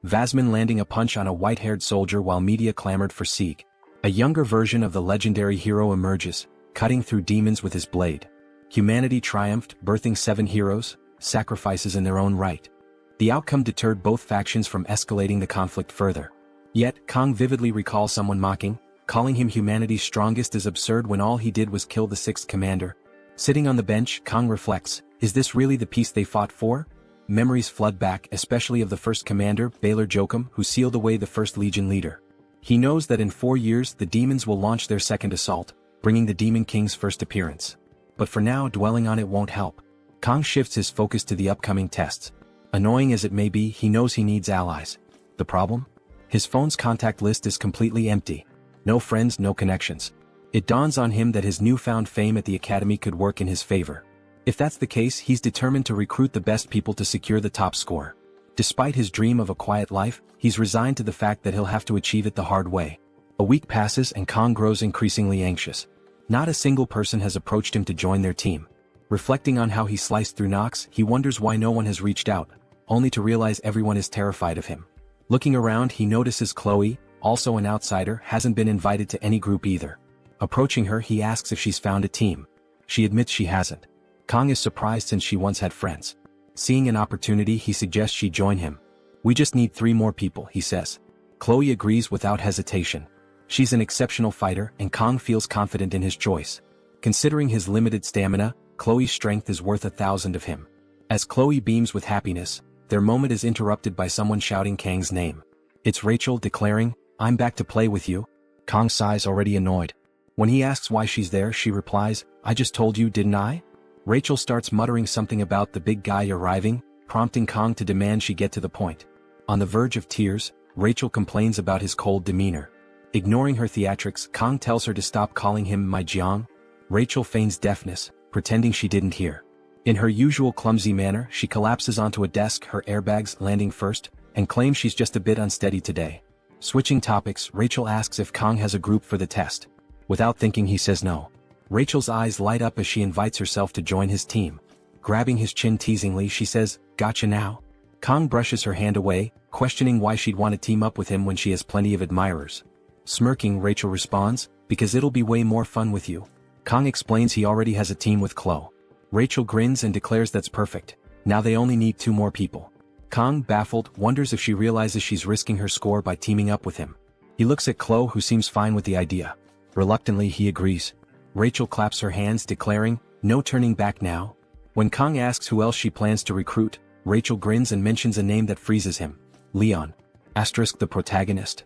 Vasman landing a punch on a white-haired soldier while media clamored for Sieg. A younger version of the legendary hero emerges, cutting through demons with his blade. Humanity triumphed, birthing 7 heroes, sacrifices in their own right. The outcome deterred both factions from escalating the conflict further. Yet, Kang vividly recalls someone mocking, calling him humanity's strongest as absurd when all he did was kill the 6th commander. Sitting on the bench, Kang reflects, is this really the peace they fought for? Memories flood back, especially of the 1st commander, Baylor Jokum, who sealed away the 1st Legion leader. He knows that in 4 years the demons will launch their second assault, bringing the Demon King's first appearance. But for now, dwelling on it won't help. Kang shifts his focus to the upcoming tests. Annoying as it may be, he knows he needs allies. The problem? His phone's contact list is completely empty. No friends, no connections. It dawns on him that his newfound fame at the academy could work in his favor. If that's the case, he's determined to recruit the best people to secure the top score. Despite his dream of a quiet life, he's resigned to the fact that he'll have to achieve it the hard way. A week passes and Kang grows increasingly anxious. Not a single person has approached him to join their team. Reflecting on how he sliced through Nox, he wonders why no one has reached out, only to realize everyone is terrified of him. Looking around, he notices Chloe, also an outsider, hasn't been invited to any group either. Approaching her, he asks if she's found a team. She admits she hasn't. Kang is surprised since she once had friends. Seeing an opportunity, he suggests she join him. "We just need 3 more people," he says. Chloe agrees without hesitation. She's an exceptional fighter and Kang feels confident in his choice. Considering his limited stamina, Chloe's strength is worth 1,000 of him. As Chloe beams with happiness, their moment is interrupted by someone shouting Kang's name. It's Rachel declaring, "I'm back to play with you." Kang sighs, already annoyed. When he asks why she's there, she replies, "I just told you, didn't I?" Rachel starts muttering something about the big guy arriving, prompting Kang to demand she get to the point. On the verge of tears, Rachel complains about his cold demeanor. Ignoring her theatrics, Kang tells her to stop calling him my Jiang. Rachel feigns deafness, pretending she didn't hear. In her usual clumsy manner, she collapses onto a desk, her airbags landing first, and claims she's just a bit unsteady today. Switching topics, Rachel asks if Kang has a group for the test. Without thinking, he says no. Rachel's eyes light up as she invites herself to join his team. Grabbing his chin teasingly, she says, "Gotcha now?" Kang brushes her hand away, questioning why she'd want to team up with him when she has plenty of admirers. Smirking, Rachel responds, "Because it'll be way more fun with you." Kang explains he already has a team with Chloe. Rachel grins and declares that's perfect. Now they only need 2 more people. Kang, baffled, wonders if she realizes she's risking her score by teaming up with him. He looks at Chloe, who seems fine with the idea. Reluctantly, he agrees. Rachel claps her hands, declaring, "No turning back now." When Kang asks who else she plans to recruit, Rachel grins and mentions a name that freezes him. Leon. The protagonist.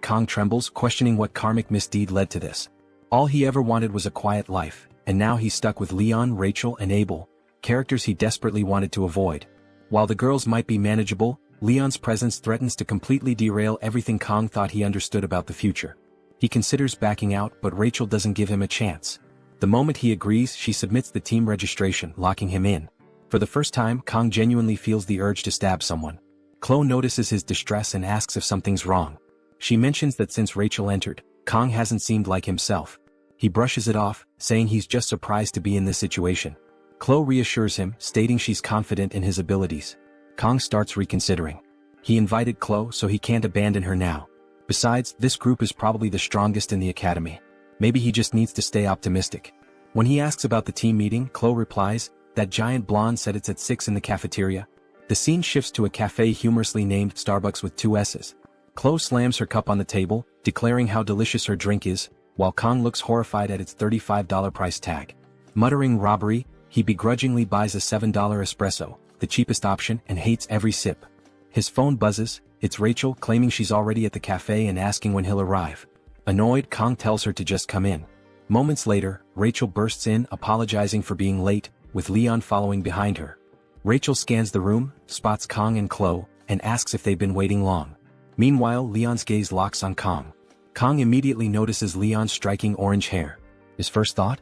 Kang trembles, questioning what karmic misdeed led to this. All he ever wanted was a quiet life, and now he's stuck with Leon, Rachel, and Abel, characters he desperately wanted to avoid. While the girls might be manageable, Leon's presence threatens to completely derail everything Kang thought he understood about the future. He considers backing out, but Rachel doesn't give him a chance. The moment he agrees, she submits the team registration, locking him in. For the first time, Kang genuinely feels the urge to stab someone. Chloe notices his distress and asks if something's wrong. She mentions that since Rachel entered, Kang hasn't seemed like himself. He brushes it off, saying he's just surprised to be in this situation. Chloe reassures him, stating she's confident in his abilities. Kang starts reconsidering. He invited Chloe, so he can't abandon her now. Besides, this group is probably the strongest in the academy. Maybe he just needs to stay optimistic. When he asks about the team meeting, Chloe replies, "That giant blonde said it's at 6 in the cafeteria." The scene shifts to a cafe humorously named Starbucks with 2 S's. Chloe slams her cup on the table, declaring how delicious her drink is, while Kang looks horrified at its $35 price tag. Muttering robbery, he begrudgingly buys a $7 espresso, the cheapest option, and hates every sip. His phone buzzes. It's Rachel, claiming she's already at the cafe and asking when he'll arrive. Annoyed, Kang tells her to just come in. Moments later, Rachel bursts in, apologizing for being late, with Leon following behind her. Rachel scans the room, spots Kang and Chloe, and asks if they've been waiting long. Meanwhile, Leon's gaze locks on Kang. Kang immediately notices Leon's striking orange hair. His first thought?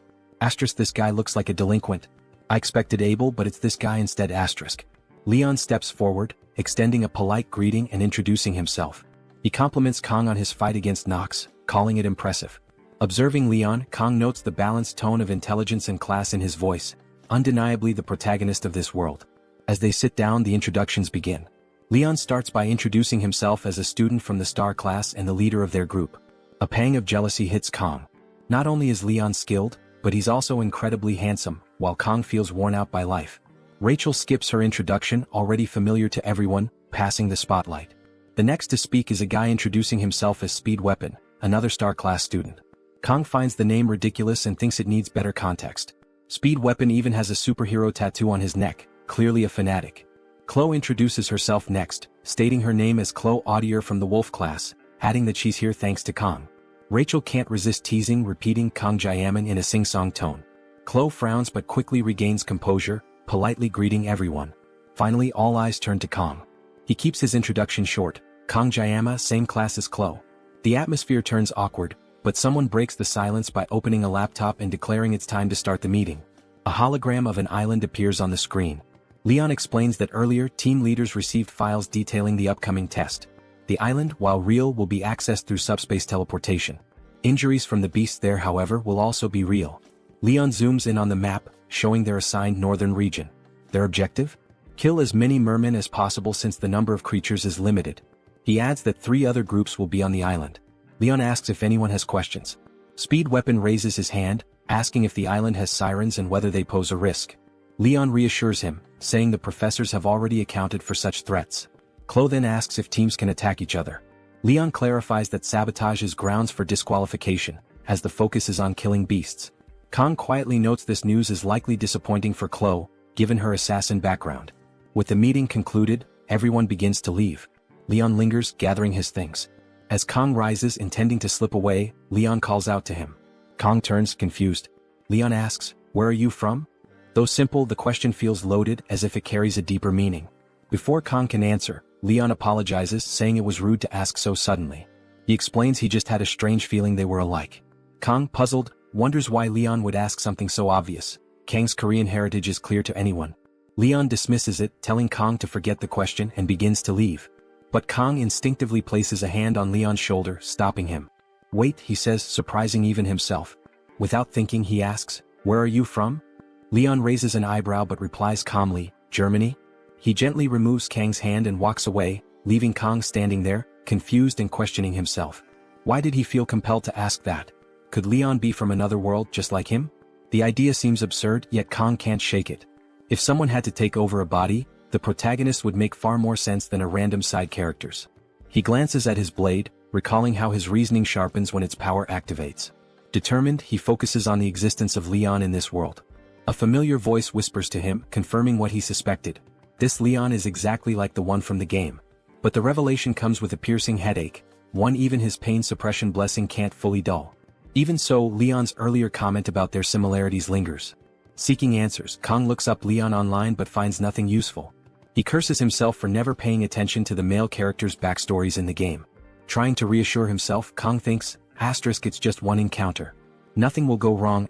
This guy looks like a delinquent. I expected Abel, but it's this guy instead. Leon steps forward, extending a polite greeting and introducing himself. He compliments Kang on his fight against Nox, calling it impressive. Observing Leon, Kang notes the balanced tone of intelligence and class in his voice, undeniably the protagonist of this world. As they sit down, the introductions begin. Leon starts by introducing himself as a student from the star class and the leader of their group. A pang of jealousy hits Kang. Not only is Leon skilled, but he's also incredibly handsome, while Kang feels worn out by life. Rachel skips her introduction, already familiar to everyone, passing the spotlight. The next to speak is a guy introducing himself as Speed Weapon, another star class student. Kang finds the name ridiculous and thinks it needs better context. Speed Weapon even has a superhero tattoo on his neck, clearly a fanatic. Chloe introduces herself next, stating her name as Chloe Audier from the Wolf class, adding that she's here thanks to Kang. Rachel can't resist teasing, repeating Kang Jayaman in a sing-song tone. Chloe frowns but quickly regains composure, politely greeting everyone. Finally, all eyes turn to Kang. He keeps his introduction short. Kang Jayama, same class as Chloe. The atmosphere turns awkward, but someone breaks the silence by opening a laptop and declaring it's time to start the meeting. A hologram of an island appears on the screen. Leon explains that earlier team leaders received files detailing the upcoming test. The island, while real, will be accessed through subspace teleportation. Injuries from the beasts there, however, will also be real. Leon zooms in on the map, showing their assigned northern region. Their objective? Kill as many mermen as possible since the number of creatures is limited. He adds that 3 other groups will be on the island. Leon asks if anyone has questions. Speed Weapon raises his hand, asking if the island has sirens and whether they pose a risk. Leon reassures him, saying the professors have already accounted for such threats. Chloe then asks if teams can attack each other. Leon clarifies that sabotage is grounds for disqualification, as the focus is on killing beasts. Kong quietly notes this news is likely disappointing for Chloe, given her assassin background. With the meeting concluded, everyone begins to leave. Leon lingers, gathering his things. As Kong rises intending to slip away, Leon calls out to him. Kong turns, confused. Leon asks, "Where are you from?" Though simple, the question feels loaded, as if it carries a deeper meaning. Before Kong can answer, Leon apologizes, saying it was rude to ask so suddenly. He explains he just had a strange feeling they were alike. Kong, puzzled, wonders why Leon would ask something so obvious. Kang's Korean heritage is clear to anyone. Leon dismisses it, telling Kong to forget the question, and begins to leave. But Kong instinctively places a hand on Leon's shoulder, stopping him. "Wait," he says, surprising even himself. Without thinking, he asks, "Where are you from?" Leon raises an eyebrow but replies calmly, "Germany?" He gently removes Kang's hand and walks away, leaving Kong standing there, confused and questioning himself. Why did he feel compelled to ask that? Could Leon be from another world just like him? The idea seems absurd, yet Kong can't shake it. If someone had to take over a body, the protagonist would make far more sense than a random side characters. He glances at his blade, recalling how his reasoning sharpens when its power activates. Determined, he focuses on the existence of Leon in this world. A familiar voice whispers to him, confirming what he suspected. This Leon is exactly like the one from the game. But the revelation comes with a piercing headache, one even his pain suppression blessing can't fully dull. Even so, Leon's earlier comment about their similarities lingers. Seeking answers, Kong looks up Leon online but finds nothing useful. He curses himself for never paying attention to the male characters' backstories in the game. Trying to reassure himself, Kong thinks, it's just one encounter. Nothing will go wrong,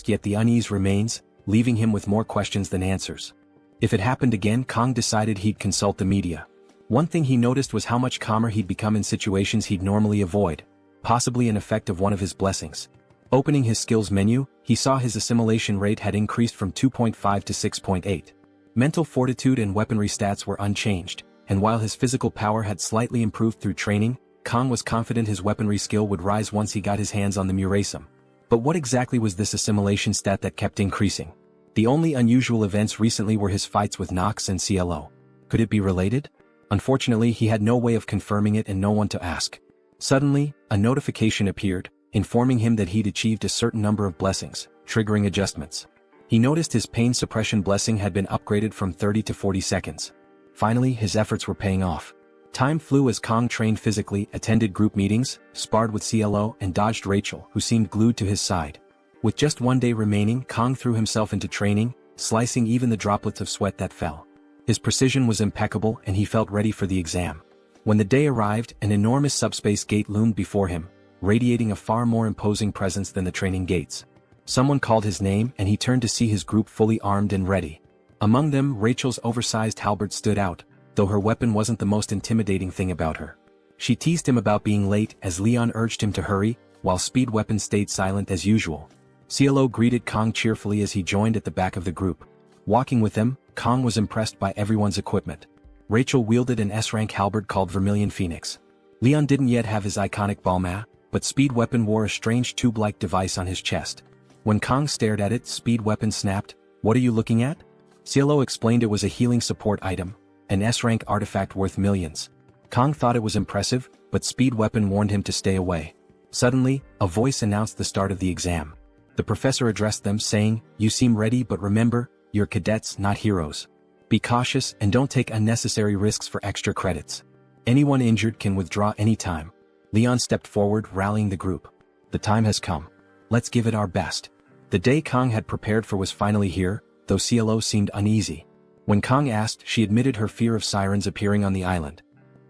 yet the unease remains, leaving him with more questions than answers. If it happened again, Kong decided he'd consult the media. One thing he noticed was how much calmer he'd become in situations he'd normally avoid, possibly an effect of one of his blessings. Opening his skills menu, he saw his assimilation rate had increased from 2.5 to 6.8. Mental fortitude and weaponry stats were unchanged, and while his physical power had slightly improved through training, Kong was confident his weaponry skill would rise once he got his hands on the Murasum. But what exactly was this assimilation stat that kept increasing? The only unusual events recently were his fights with Nox and CLO. Could it be related? Unfortunately, he had no way of confirming it and no one to ask. Suddenly, a notification appeared, informing him that he'd achieved a certain number of blessings, triggering adjustments. He noticed his pain suppression blessing had been upgraded from 30 to 40 seconds. Finally, his efforts were paying off. Time flew as Kong trained physically, attended group meetings, sparred with CLO, and dodged Rachel, who seemed glued to his side. With just one day remaining, Kong threw himself into training, slicing even the droplets of sweat that fell. His precision was impeccable and he felt ready for the exam. When the day arrived, an enormous subspace gate loomed before him, radiating a far more imposing presence than the training gates. Someone called his name and he turned to see his group fully armed and ready. Among them, Rachel's oversized halberd stood out, though her weapon wasn't the most intimidating thing about her. She teased him about being late as Leon urged him to hurry, while Speed Weapon stayed silent as usual. CLO greeted Kong cheerfully as he joined at the back of the group. Walking with them, Kong was impressed by everyone's equipment. Rachel wielded an S-rank halberd called Vermilion Phoenix. Leon didn't yet have his iconic Balma, but Speed Weapon wore a strange tube-like device on his chest. When Kong stared at it, Speed Weapon snapped, "What are you looking at?" CLO explained it was a healing support item, an S-rank artifact worth millions. Kong thought it was impressive, but Speed Weapon warned him to stay away. Suddenly, a voice announced the start of the exam. The professor addressed them, saying, "You seem ready, but remember, you're cadets, not heroes. Be cautious and don't take unnecessary risks for extra credits. Anyone injured can withdraw anytime." Leon stepped forward, rallying the group. "The time has come. Let's give it our best." The day Kong had prepared for was finally here, though CLO seemed uneasy. When Kong asked, she admitted her fear of sirens appearing on the island.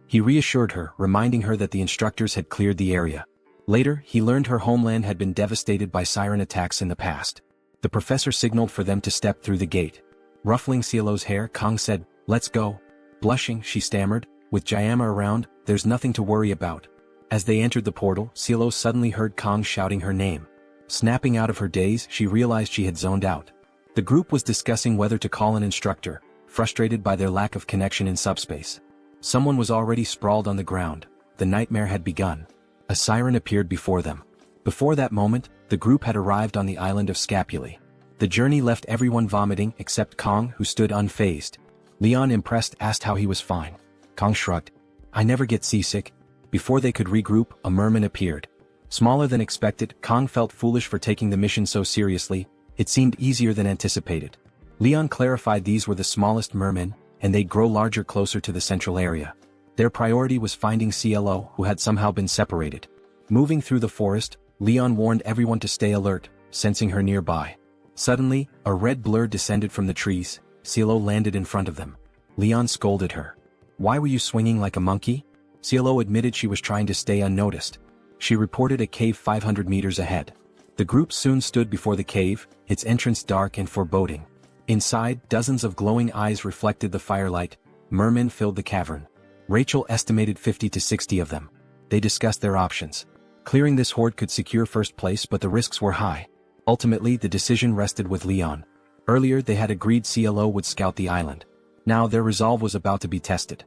He reassured her, reminding her that the instructors had cleared the area. Later, he learned her homeland had been devastated by siren attacks in the past. The professor signaled for them to step through the gate. Ruffling Cielo's hair, Kong said, "Let's go." Blushing, she stammered, "With Jayama around, there's nothing to worry about." As they entered the portal, Cielo suddenly heard Kong shouting her name. Snapping out of her daze, she realized she had zoned out. The group was discussing whether to call an instructor, frustrated by their lack of connection in subspace. Someone was already sprawled on the ground. The nightmare had begun. A siren appeared before them. Before that moment, the group had arrived on the island of Scapulae. The journey left everyone vomiting except Kong, who stood unfazed. Leon, impressed, asked how he was fine. Kong shrugged. "I never get seasick." Before they could regroup, a merman appeared. Smaller than expected, Kong felt foolish for taking the mission so seriously. It seemed easier than anticipated. Leon clarified these were the smallest mermen, and they'd grow larger closer to the central area. Their priority was finding CLO, who had somehow been separated. Moving through the forest, Leon warned everyone to stay alert, sensing her nearby. Suddenly, a red blur descended from the trees. CLO landed in front of them. Leon scolded her. "Why were you swinging like a monkey?" CLO admitted she was trying to stay unnoticed. She reported a cave 500 meters ahead. The group soon stood before the cave, its entrance dark and foreboding. Inside, dozens of glowing eyes reflected the firelight. Mermen filled the cavern. Rachel estimated 50 to 60 of them. They discussed their options. Clearing this horde could secure first place, but the risks were high. Ultimately, the decision rested with Leon. Earlier, they had agreed CLO would scout the island. Now their resolve was about to be tested.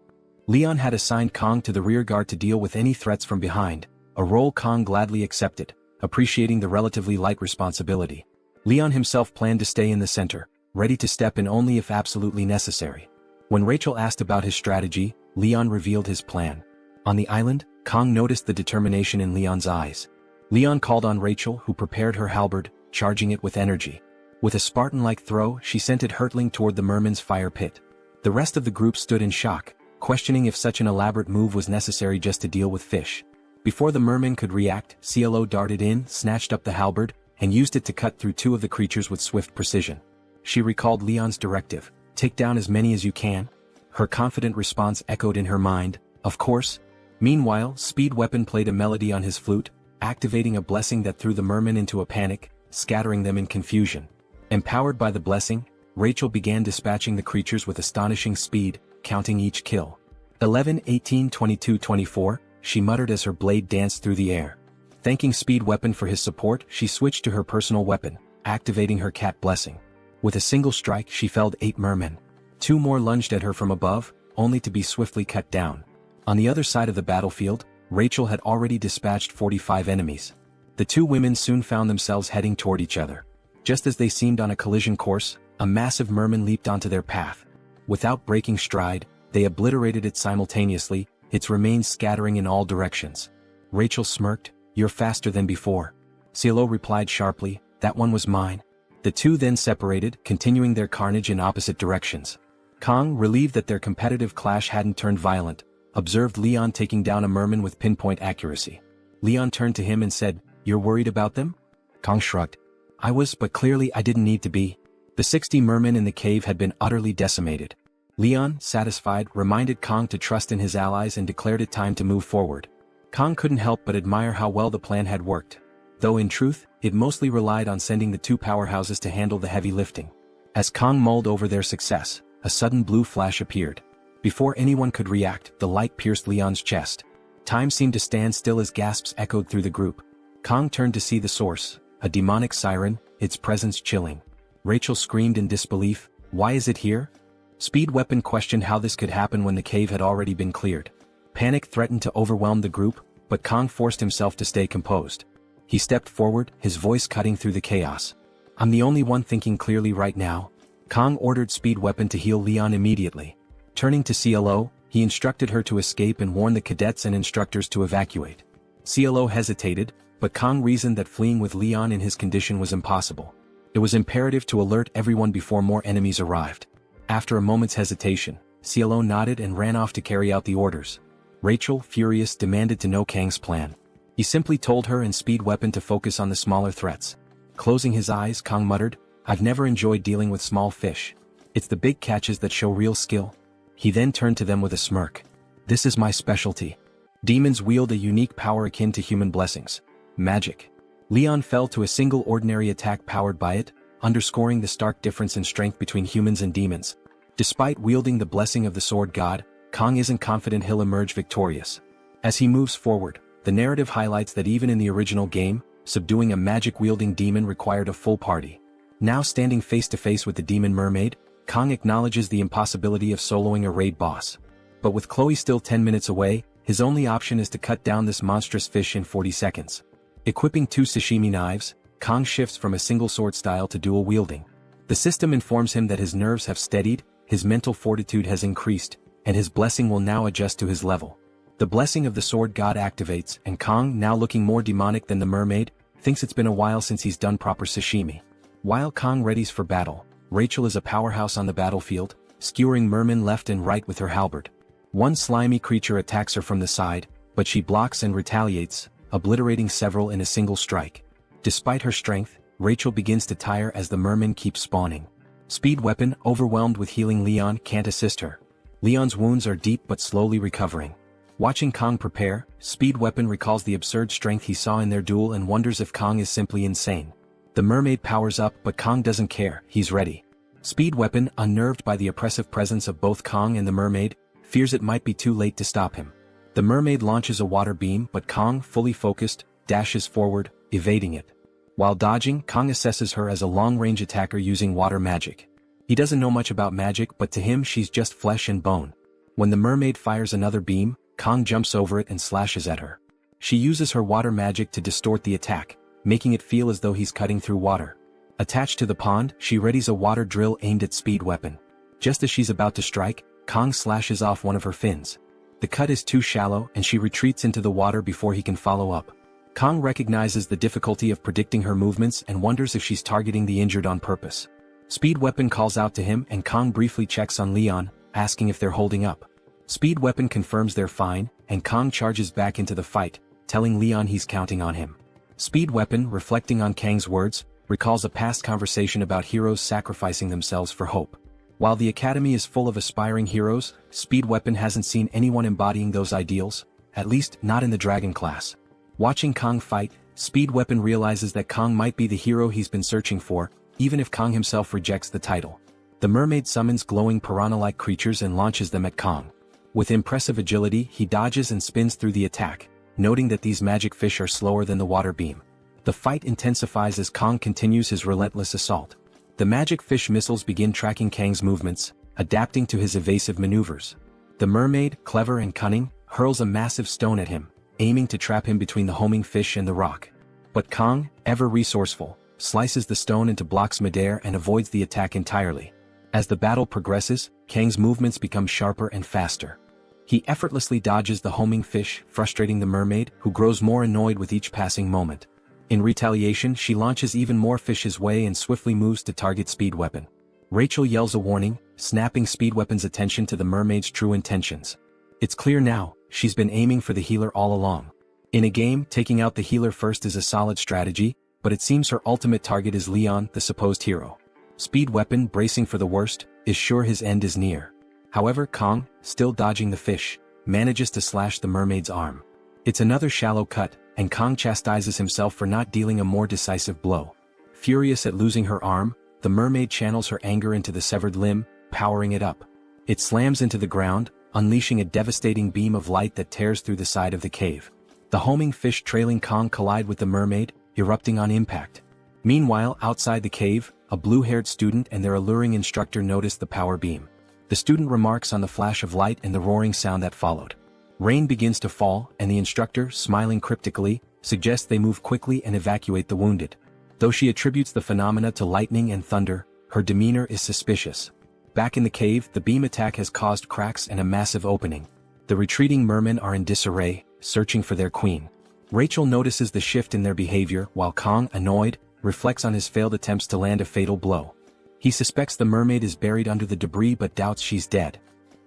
Leon had assigned Kong to the rearguard to deal with any threats from behind, a role Kong gladly accepted, appreciating the relatively light responsibility. Leon himself planned to stay in the center, ready to step in only if absolutely necessary. When Rachel asked about his strategy, Leon revealed his plan. On the island, Kong noticed the determination in Leon's eyes. Leon called on Rachel, who prepared her halberd, charging it with energy. With a Spartan-like throw, she sent it hurtling toward the merman's fire pit. The rest of the group stood in shock, questioning if such an elaborate move was necessary just to deal with fish. Before the merman could react, CLO darted in, snatched up the halberd, and used it to cut through two of the creatures with swift precision. She recalled Leon's directive, "Take down as many as you can." Her confident response echoed in her mind, "Of course." Meanwhile, Speed Weapon played a melody on his flute, activating a blessing that threw the mermen into a panic, scattering them in confusion. Empowered by the blessing, Rachel began dispatching the creatures with astonishing speed, counting each kill. 11, 18, 22, 24, she muttered as her blade danced through the air. Thanking Speed Weapon for his support, she switched to her personal weapon, activating her cat blessing. With a single strike, she felled 8 mermen. 2 more lunged at her from above, only to be swiftly cut down. On the other side of the battlefield, Rachel had already dispatched 45 enemies. The two women soon found themselves heading toward each other. Just as they seemed on a collision course, a massive merman leaped onto their path. Without breaking stride, they obliterated it simultaneously, its remains scattering in all directions. Rachel smirked, "You're faster than before." CLO replied sharply, "That one was mine." The two then separated, continuing their carnage in opposite directions. Kong, relieved that their competitive clash hadn't turned violent, observed Leon taking down a merman with pinpoint accuracy. Leon turned to him and said, "You're worried about them?" Kong shrugged. "I was, but clearly I didn't need to be." The 60 mermen in the cave had been utterly decimated. Leon, satisfied, reminded Kong to trust in his allies and declared it time to move forward. Kong couldn't help but admire how well the plan had worked. Though in truth, it mostly relied on sending the two powerhouses to handle the heavy lifting. As Kong mulled over their success, a sudden blue flash appeared. Before anyone could react, the light pierced Leon's chest. Time seemed to stand still as gasps echoed through the group. Kong turned to see the source, a demonic siren, its presence chilling. Rachel screamed in disbelief, "Why is it here?" Speed Weapon questioned how this could happen when the cave had already been cleared. Panic threatened to overwhelm the group, but Kong forced himself to stay composed. He stepped forward, his voice cutting through the chaos. "I'm the only one thinking clearly right now." Kong ordered Speed Weapon to heal Leon immediately. Turning to CLO, he instructed her to escape and warned the cadets and instructors to evacuate. CLO hesitated, but Kong reasoned that fleeing with Leon in his condition was impossible. It was imperative to alert everyone before more enemies arrived. After a moment's hesitation, CLO nodded and ran off to carry out the orders. Rachel, furious, demanded to know Kang's plan. He simply told her and Speed Weapon to focus on the smaller threats. Closing his eyes, Kong muttered, "I've never enjoyed dealing with small fish. It's the big catches that show real skill." He then turned to them with a smirk. "This is my specialty. Demons wield a unique power akin to human blessings. Magic." Leon fell to a single ordinary attack powered by it, underscoring the stark difference in strength between humans and demons. Despite wielding the blessing of the sword god, Kong isn't confident he'll emerge victorious. As he moves forward, the narrative highlights that even in the original game, subduing a magic-wielding demon required a full party. Now standing face-to-face with the demon mermaid, Kong acknowledges the impossibility of soloing a raid boss. But with Chloe still 10 minutes away, his only option is to cut down this monstrous fish in 40 seconds. Equipping 2 sashimi knives, Kong shifts from a single sword style to dual wielding. The system informs him that his nerves have steadied, his mental fortitude has increased, and his blessing will now adjust to his level. The blessing of the sword god activates, and Kong, now looking more demonic than the mermaid, thinks it's been a while since he's done proper sashimi. While Kong readies for battle, Rachel is a powerhouse on the battlefield, skewering mermen left and right with her halberd. One slimy creature attacks her from the side, but she blocks and retaliates, obliterating several in a single strike. Despite her strength, Rachel begins to tire as the mermen keep spawning. Speed Weapon, overwhelmed with healing Leon, can't assist her. Leon's wounds are deep but slowly recovering. Watching Kong prepare, Speed Weapon recalls the absurd strength he saw in their duel and wonders if Kong is simply insane. The mermaid powers up but Kong doesn't care, he's ready. Speed Weapon, unnerved by the oppressive presence of both Kong and the mermaid, fears it might be too late to stop him. The mermaid launches a water beam but Kong, fully focused, dashes forward, evading it. While dodging, Kong assesses her as a long-range attacker using water magic. He doesn't know much about magic but to him she's just flesh and bone. When the mermaid fires another beam, Kong jumps over it and slashes at her. She uses her water magic to distort the attack, making it feel as though he's cutting through water. Attached to the pond, she readies a water drill aimed at Speed Weapon. Just as she's about to strike, Kong slashes off one of her fins. The cut is too shallow and she retreats into the water before he can follow up. Kong recognizes the difficulty of predicting her movements and wonders if she's targeting the injured on purpose. Speed Weapon calls out to him and Kong briefly checks on Leon, asking if they're holding up. Speed Weapon confirms they're fine, and Kong charges back into the fight, telling Leon he's counting on him. Speed Weapon, reflecting on Kang's words, recalls a past conversation about heroes sacrificing themselves for hope. While the academy is full of aspiring heroes, Speed Weapon hasn't seen anyone embodying those ideals, at least not in the dragon class. Watching Kong fight, Speed Weapon realizes that Kong might be the hero he's been searching for, even if Kong himself rejects the title. The mermaid summons glowing piranha-like creatures and launches them at Kong. With impressive agility, he dodges and spins through the attack, noting that these magic fish are slower than the water beam. The fight intensifies as Kong continues his relentless assault. The magic fish missiles begin tracking Kang's movements, adapting to his evasive maneuvers. The mermaid, clever and cunning, hurls a massive stone at him, aiming to trap him between the homing fish and the rock. But Kong, ever resourceful, slices the stone into blocks midair and avoids the attack entirely. As the battle progresses, Kang's movements become sharper and faster. He effortlessly dodges the homing fish, frustrating the mermaid, who grows more annoyed with each passing moment. In retaliation, she launches even more fish his way and swiftly moves to target Speed Weapon. Rachel yells a warning, snapping Speed Weapon's attention to the mermaid's true intentions. It's clear now, she's been aiming for the healer all along. In a game, taking out the healer first is a solid strategy, but it seems her ultimate target is Leon, the supposed hero. Speed Weapon, bracing for the worst, is sure his end is near. However, Kong, still dodging the fish, manages to slash the mermaid's arm. It's another shallow cut, and Kong chastises himself for not dealing a more decisive blow. Furious at losing her arm, the mermaid channels her anger into the severed limb, powering it up. It slams into the ground, unleashing a devastating beam of light that tears through the side of the cave. The homing fish trailing Kong collide with the mermaid, erupting on impact. Meanwhile, outside the cave, a blue-haired student and their alluring instructor notice the power beam. The student remarks on the flash of light and the roaring sound that followed. Rain begins to fall, and the instructor, smiling cryptically, suggests they move quickly and evacuate the wounded. Though she attributes the phenomena to lightning and thunder, her demeanor is suspicious. Back in the cave, the beam attack has caused cracks and a massive opening. The retreating mermen are in disarray, searching for their queen. Rachel notices the shift in their behavior, while Kong, annoyed, reflects on his failed attempts to land a fatal blow. He suspects the mermaid is buried under the debris but doubts she's dead.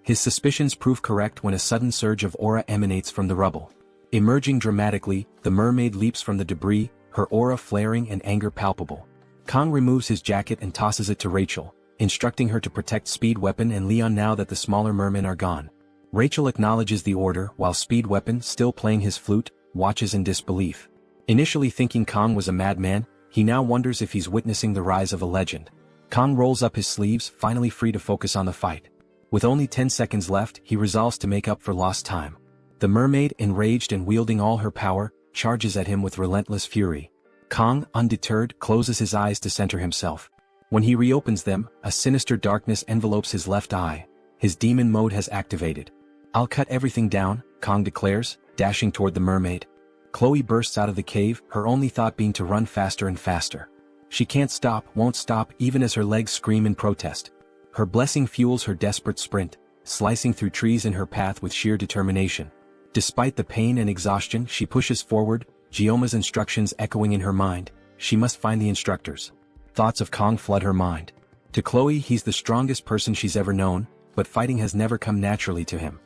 His suspicions prove correct when a sudden surge of aura emanates from the rubble. Emerging dramatically, the mermaid leaps from the debris, her aura flaring and anger palpable. Kong removes his jacket and tosses it to Rachel, instructing her to protect Speed Weapon and Leon now that the smaller mermen are gone. Rachel acknowledges the order while Speed Weapon, still playing his flute, watches in disbelief. Initially thinking Kong was a madman, He now wonders if he's witnessing the rise of a legend. Kong rolls up his sleeves, finally free to focus on the fight. With only 10 seconds left, he resolves to make up for lost time. The mermaid, enraged and wielding all her power, charges at him with relentless fury. Kong, undeterred, closes his eyes to center himself. When he reopens them, a sinister darkness envelopes his left eye. His demon mode has activated. "I'll cut everything down," Kong declares, dashing toward the mermaid. Chloe bursts out of the cave, her only thought being to run faster and faster. She can't stop, won't stop, even as her legs scream in protest. Her blessing fuels her desperate sprint, slicing through trees in her path with sheer determination. Despite the pain and exhaustion, she pushes forward, Gioma's instructions echoing in her mind. She must find the instructors. Thoughts of Kong flood her mind. To Chloe, he's the strongest person she's ever known, but fighting has never come naturally to him.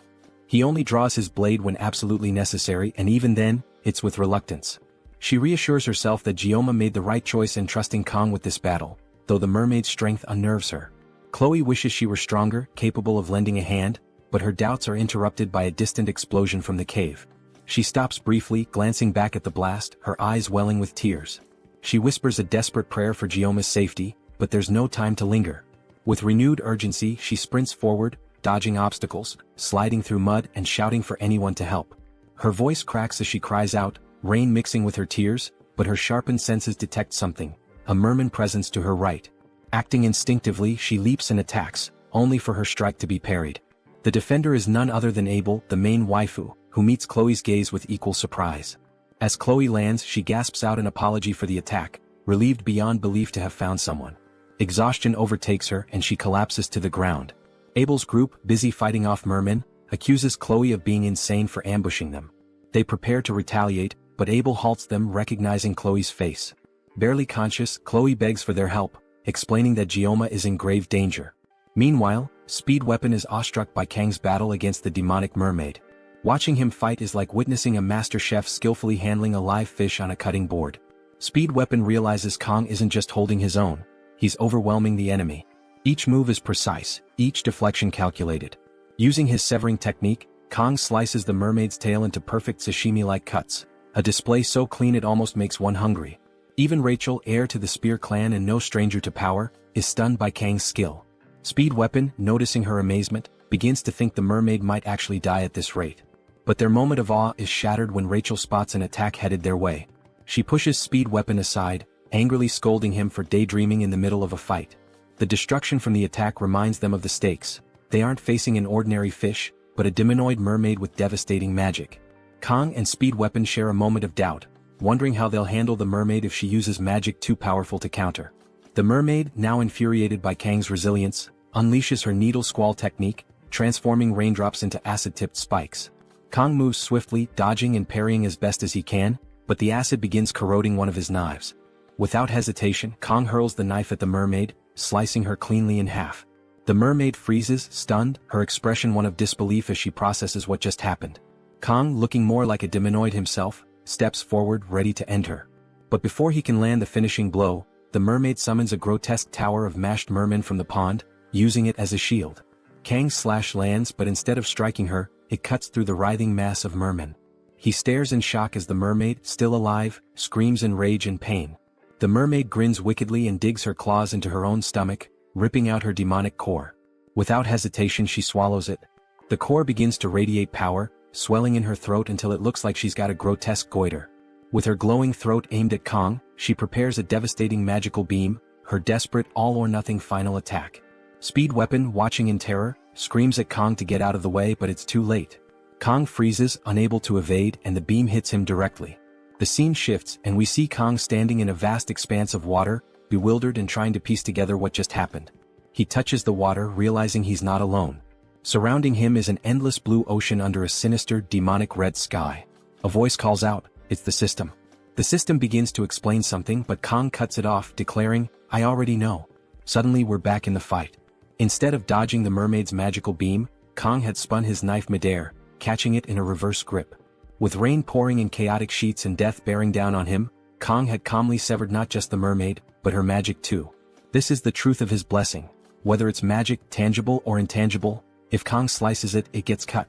He only draws his blade when absolutely necessary, and even then, it's with reluctance. She reassures herself that Gioma made the right choice in trusting Kong with this battle, though the mermaid's strength unnerves her. Chloe wishes she were stronger, capable of lending a hand, but her doubts are interrupted by a distant explosion from the cave. She stops briefly, glancing back at the blast, her eyes welling with tears. She whispers a desperate prayer for Gioma's safety, but there's no time to linger. With renewed urgency, she sprints forward, dodging obstacles, sliding through mud and shouting for anyone to help. Her voice cracks as she cries out, rain mixing with her tears, but her sharpened senses detect something, a merman presence to her right. Acting instinctively, she leaps and attacks, only for her strike to be parried. The defender is none other than Abel, the main waifu, who meets Chloe's gaze with equal surprise. As Chloe lands, she gasps out an apology for the attack, relieved beyond belief to have found someone. Exhaustion overtakes her and she collapses to the ground. Abel's group, busy fighting off mermen, accuses Chloe of being insane for ambushing them. They prepare to retaliate, but Abel halts them, recognizing Chloe's face. Barely conscious, Chloe begs for their help, explaining that Gioma is in grave danger. Meanwhile, Speed Weapon is awestruck by Kang's battle against the demonic mermaid. Watching him fight is like witnessing a master chef skillfully handling a live fish on a cutting board. Speed Weapon realizes Kong isn't just holding his own, he's overwhelming the enemy. Each move is precise, each deflection calculated. Using his severing technique, Kong slices the mermaid's tail into perfect sashimi-like cuts, a display so clean it almost makes one hungry. Even Rachel, heir to the Spear clan and no stranger to power, is stunned by Kang's skill. Speed Weapon, noticing her amazement, begins to think the mermaid might actually die at this rate. But their moment of awe is shattered when Rachel spots an attack headed their way. She pushes Speed Weapon aside, angrily scolding him for daydreaming in the middle of a fight. The destruction from the attack reminds them of the stakes. They aren't facing an ordinary fish, but a demonoid mermaid with devastating magic. Kong and Speed Weapon share a moment of doubt, wondering how they'll handle the mermaid if she uses magic too powerful to counter. The mermaid, now infuriated by Kang's resilience, unleashes her needle squall technique, transforming raindrops into acid-tipped spikes. Kong moves swiftly, dodging and parrying as best as he can, but the acid begins corroding one of his knives. Without hesitation, Kong hurls the knife at the mermaid, slicing her cleanly in half. The mermaid freezes, stunned, her expression one of disbelief as she processes what just happened. Kong, looking more like a demonoid himself, steps forward, ready to end her. But before he can land the finishing blow, the mermaid summons a grotesque tower of mashed mermen from the pond, using it as a shield. Kang's slash lands, but instead of striking her, it cuts through the writhing mass of mermen. He stares in shock as the mermaid, still alive, screams in rage and pain. The mermaid grins wickedly and digs her claws into her own stomach, ripping out her demonic core. Without hesitation, she swallows it. The core begins to radiate power, swelling in her throat until it looks like she's got a grotesque goiter. With her glowing throat aimed at Kong, she prepares a devastating magical beam, her desperate all-or-nothing final attack. Speed Weapon, watching in terror, screams at Kong to get out of the way, but it's too late. Kong freezes, unable to evade, and the beam hits him directly. The scene shifts, and we see Kong standing in a vast expanse of water, bewildered and trying to piece together what just happened. He touches the water, realizing he's not alone. Surrounding him is an endless blue ocean under a sinister, demonic red sky. A voice calls out, "It's the system." The system begins to explain something, but Kong cuts it off, declaring, "I already know." Suddenly we're back in the fight. Instead of dodging the mermaid's magical beam, Kong had spun his knife midair, catching it in a reverse grip. With rain pouring in chaotic sheets and death bearing down on him, Kong had calmly severed not just the mermaid, but her magic too. This is the truth of his blessing. Whether it's magic, tangible or intangible, if Kong slices it, it gets cut.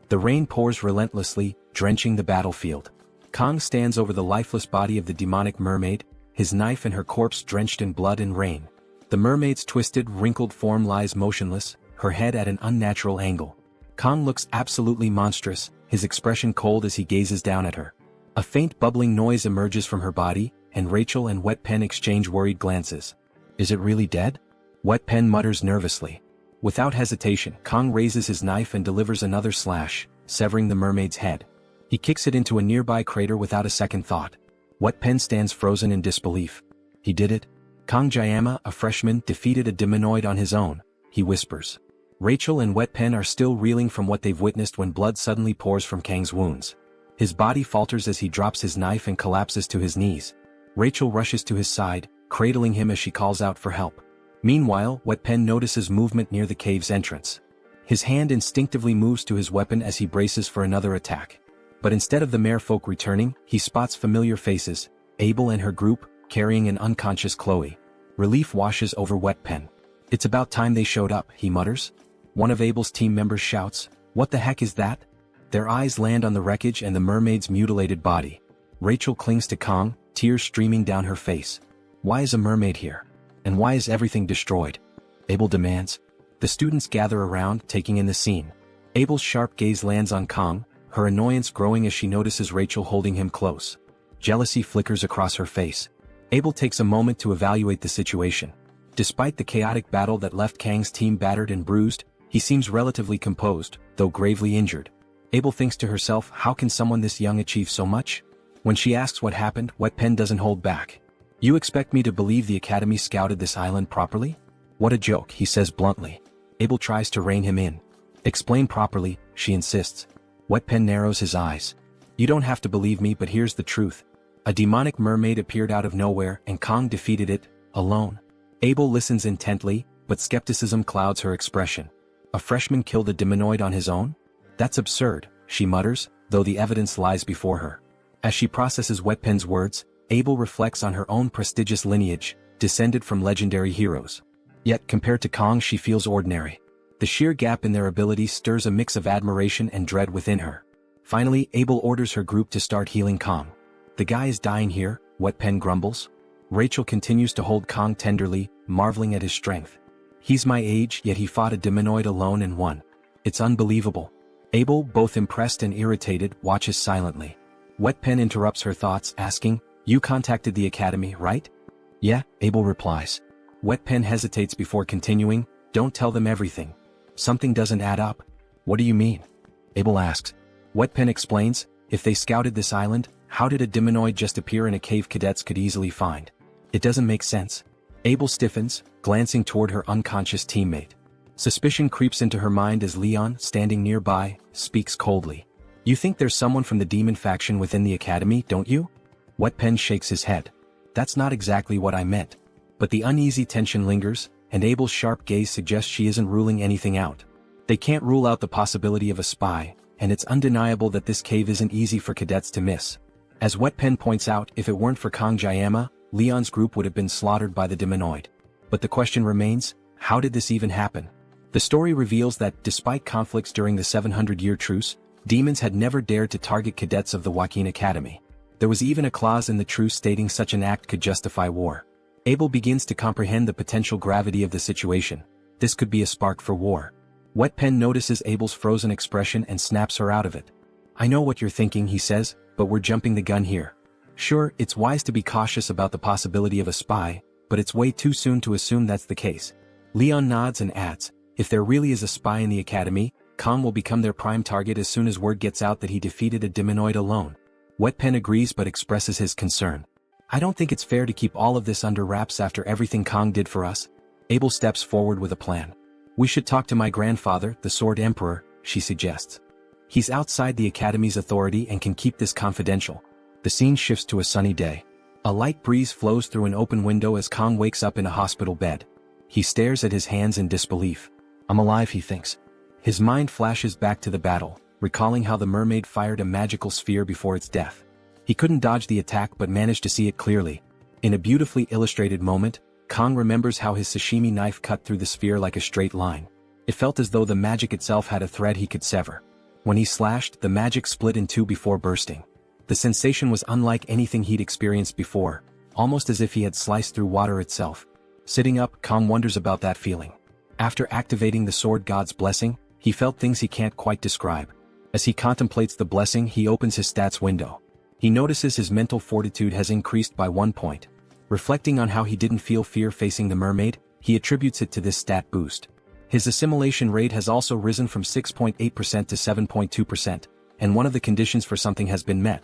The rain pours relentlessly, drenching the battlefield. Kong stands over the lifeless body of the demonic mermaid, his knife and her corpse drenched in blood and rain. The mermaid's twisted, wrinkled form lies motionless, her head at an unnatural angle. Kong looks absolutely monstrous, his expression cold as he gazes down at her. A faint bubbling noise emerges from her body, and Rachel and Wet Pen exchange worried glances. Is it really dead? Wet Pen mutters nervously. Without hesitation, Kong raises his knife and delivers another slash, severing the mermaid's head. He kicks it into a nearby crater without a second thought. Wet Pen stands frozen in disbelief. He did it? Kong Jayama, a freshman, defeated a demonoid on his own, he whispers. Rachel and Wet Pen are still reeling from what they've witnessed when blood suddenly pours from Kang's wounds. His body falters as he drops his knife and collapses to his knees. Rachel rushes to his side, cradling him as she calls out for help. Meanwhile, Wet Pen notices movement near the cave's entrance. His hand instinctively moves to his weapon as he braces for another attack. But instead of the merfolk returning, he spots familiar faces, Abel and her group, carrying an unconscious Chloe. Relief washes over Wet Pen. It's about time they showed up, he mutters. One of Abel's team members shouts, "What the heck is that?" Their eyes land on the wreckage and the mermaid's mutilated body. Rachel clings to Kong, tears streaming down her face. Why is a mermaid here? And why is everything destroyed? Abel demands. The students gather around, taking in the scene. Abel's sharp gaze lands on Kong, her annoyance growing as she notices Rachel holding him close. Jealousy flickers across her face. Abel takes a moment to evaluate the situation. Despite the chaotic battle that left Kang's team battered and bruised, he seems relatively composed, though gravely injured. Abel thinks to herself, how can someone this young achieve so much? When she asks what happened, Wet Pen doesn't hold back. You expect me to believe the Academy scouted this island properly? What a joke, he says bluntly. Abel tries to rein him in. Explain properly, she insists. Wet Pen narrows his eyes. You don't have to believe me, but here's the truth. A demonic mermaid appeared out of nowhere and Kong defeated it, alone. Abel listens intently, but skepticism clouds her expression. A freshman killed a demonoid on his own? That's absurd, she mutters, though the evidence lies before her. As she processes Wet Pen's words, Abel reflects on her own prestigious lineage, descended from legendary heroes. Yet compared to Kong she feels ordinary. The sheer gap in their abilities stirs a mix of admiration and dread within her. Finally, Abel orders her group to start healing Kong. The guy is dying here, Wet Pen grumbles. Rachel continues to hold Kong tenderly, marveling at his strength. He's my age, yet he fought a demonoid alone and won. It's unbelievable. Abel, both impressed and irritated, watches silently. Wet Pen interrupts her thoughts, asking, You contacted the Academy, right? Yeah, Abel replies. Wet Pen hesitates before continuing, Don't tell them everything. Something doesn't add up. What do you mean? Abel asks. Wet Pen explains, if they scouted this island, how did a demonoid just appear in a cave cadets could easily find? It doesn't make sense. Abel stiffens, glancing toward her unconscious teammate. Suspicion creeps into her mind as Leon, standing nearby, speaks coldly. You think there's someone from the demon faction within the Academy, don't you? Wet Pen shakes his head. That's not exactly what I meant. But the uneasy tension lingers, and Abel's sharp gaze suggests she isn't ruling anything out. They can't rule out the possibility of a spy, and it's undeniable that this cave isn't easy for cadets to miss. As Wet Pen points out, if it weren't for Kong Jayama, Leon's group would have been slaughtered by the demonoid. But the question remains, how did this even happen? The story reveals that, despite conflicts during the 700-year truce, demons had never dared to target cadets of the Joaquin Academy. There was even a clause in the truce stating such an act could justify war. Abel begins to comprehend the potential gravity of the situation. This could be a spark for war. Wet Pen notices Abel's frozen expression and snaps her out of it. I know what you're thinking, he says, but we're jumping the gun here. Sure, it's wise to be cautious about the possibility of a spy, but it's way too soon to assume that's the case. Leon nods and adds, if there really is a spy in the Academy, Kong will become their prime target as soon as word gets out that he defeated a demonoid alone. Wet Pen agrees but expresses his concern. I don't think it's fair to keep all of this under wraps after everything Kong did for us. Abel steps forward with a plan. We should talk to my grandfather, the Sword Emperor, she suggests. He's outside the Academy's authority and can keep this confidential. The scene shifts to a sunny day. A light breeze flows through an open window as Kong wakes up in a hospital bed. He stares at his hands in disbelief. I'm alive, he thinks. His mind flashes back to the battle, recalling how the mermaid fired a magical sphere before its death. He couldn't dodge the attack but managed to see it clearly. In a beautifully illustrated moment, Kong remembers how his sashimi knife cut through the sphere like a straight line. It felt as though the magic itself had a thread he could sever. When he slashed, the magic split in two before bursting. The sensation was unlike anything he'd experienced before, almost as if he had sliced through water itself. Sitting up, Kang wonders about that feeling. After activating the sword god's blessing, he felt things he can't quite describe. As he contemplates the blessing, he opens his stats window. He notices his mental fortitude has increased by 1 point. Reflecting on how he didn't feel fear facing the mermaid, he attributes it to this stat boost. His assimilation rate has also risen from 6.8% to 7.2%, and one of the conditions for something has been met.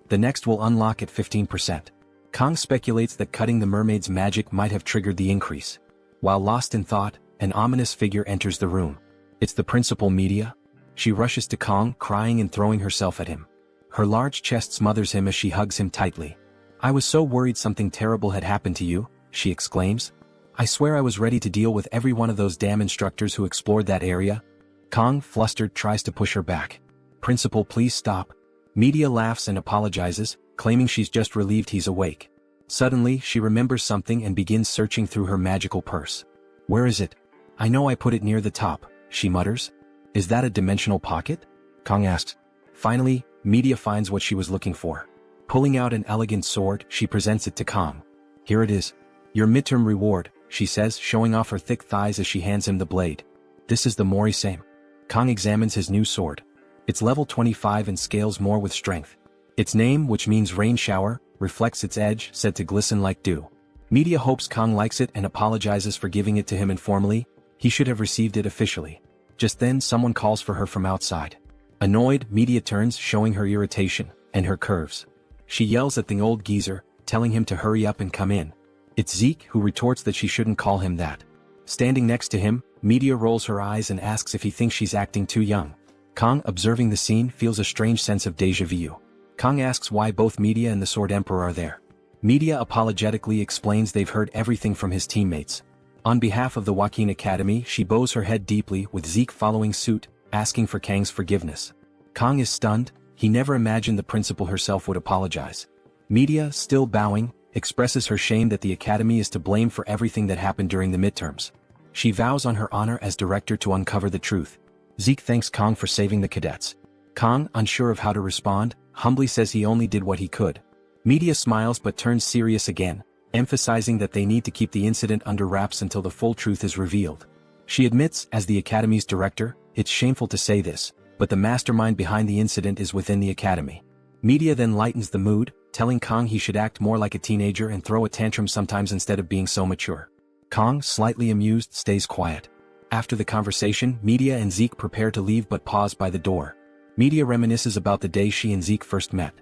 The next will unlock at 15%. Kang speculates that cutting the mermaid's magic might have triggered the increase. While lost in thought, an ominous figure enters the room. It's the principal, Media. She rushes to Kang, crying and throwing herself at him. Her large chest smothers him as she hugs him tightly. "I was so worried something terrible had happened to you," she exclaims. "I swear I was ready to deal with every one of those damn instructors who explored that area." Kang, flustered, tries to push her back. "Principal, please stop." Media laughs and apologizes, claiming she's just relieved he's awake. Suddenly, she remembers something and begins searching through her magical purse. "Where is it?" "I know I put it near the top," she mutters. "Is that a dimensional pocket?" Kang asks. Finally, Media finds what she was looking for. Pulling out an elegant sword, she presents it to Kang. "Here it is. Your midterm reward," she says, showing off her thick thighs as she hands him the blade. "This is the Mori-same." Kang examines his new sword. It's level 25 and scales more with strength. Its name, which means rain shower, reflects its edge, said to glisten like dew. Media hopes Kang likes it and apologizes for giving it to him informally. He should have received it officially. Just then, someone calls for her from outside. Annoyed, Media turns, showing her irritation and her curves. She yells at the old geezer, telling him to hurry up and come in. It's Zeke, who retorts that she shouldn't call him that. Standing next to him, Media rolls her eyes and asks if he thinks she's acting too young. Kang, observing the scene, feels a strange sense of déjà vu. Kang asks why both Media and the Sword Emperor are there. Media apologetically explains they've heard everything from his teammates. On behalf of the Joaquin Academy, she bows her head deeply, with Zeke following suit, asking for Kang's forgiveness. Kang is stunned. He never imagined the principal herself would apologize. Media, still bowing, expresses her shame that the Academy is to blame for everything that happened during the midterms. She vows on her honor as director to uncover the truth. Zeke thanks Kang for saving the cadets. Kang, unsure of how to respond, humbly says he only did what he could. Media smiles but turns serious again, emphasizing that they need to keep the incident under wraps until the full truth is revealed. She admits, as the Academy's director, it's shameful to say this, but the mastermind behind the incident is within the Academy. Media then lightens the mood, telling Kang he should act more like a teenager and throw a tantrum sometimes instead of being so mature. Kang, slightly amused, stays quiet. After the conversation, Media and Zeke prepare to leave but pause by the door. Media reminisces about the day she and Zeke first met.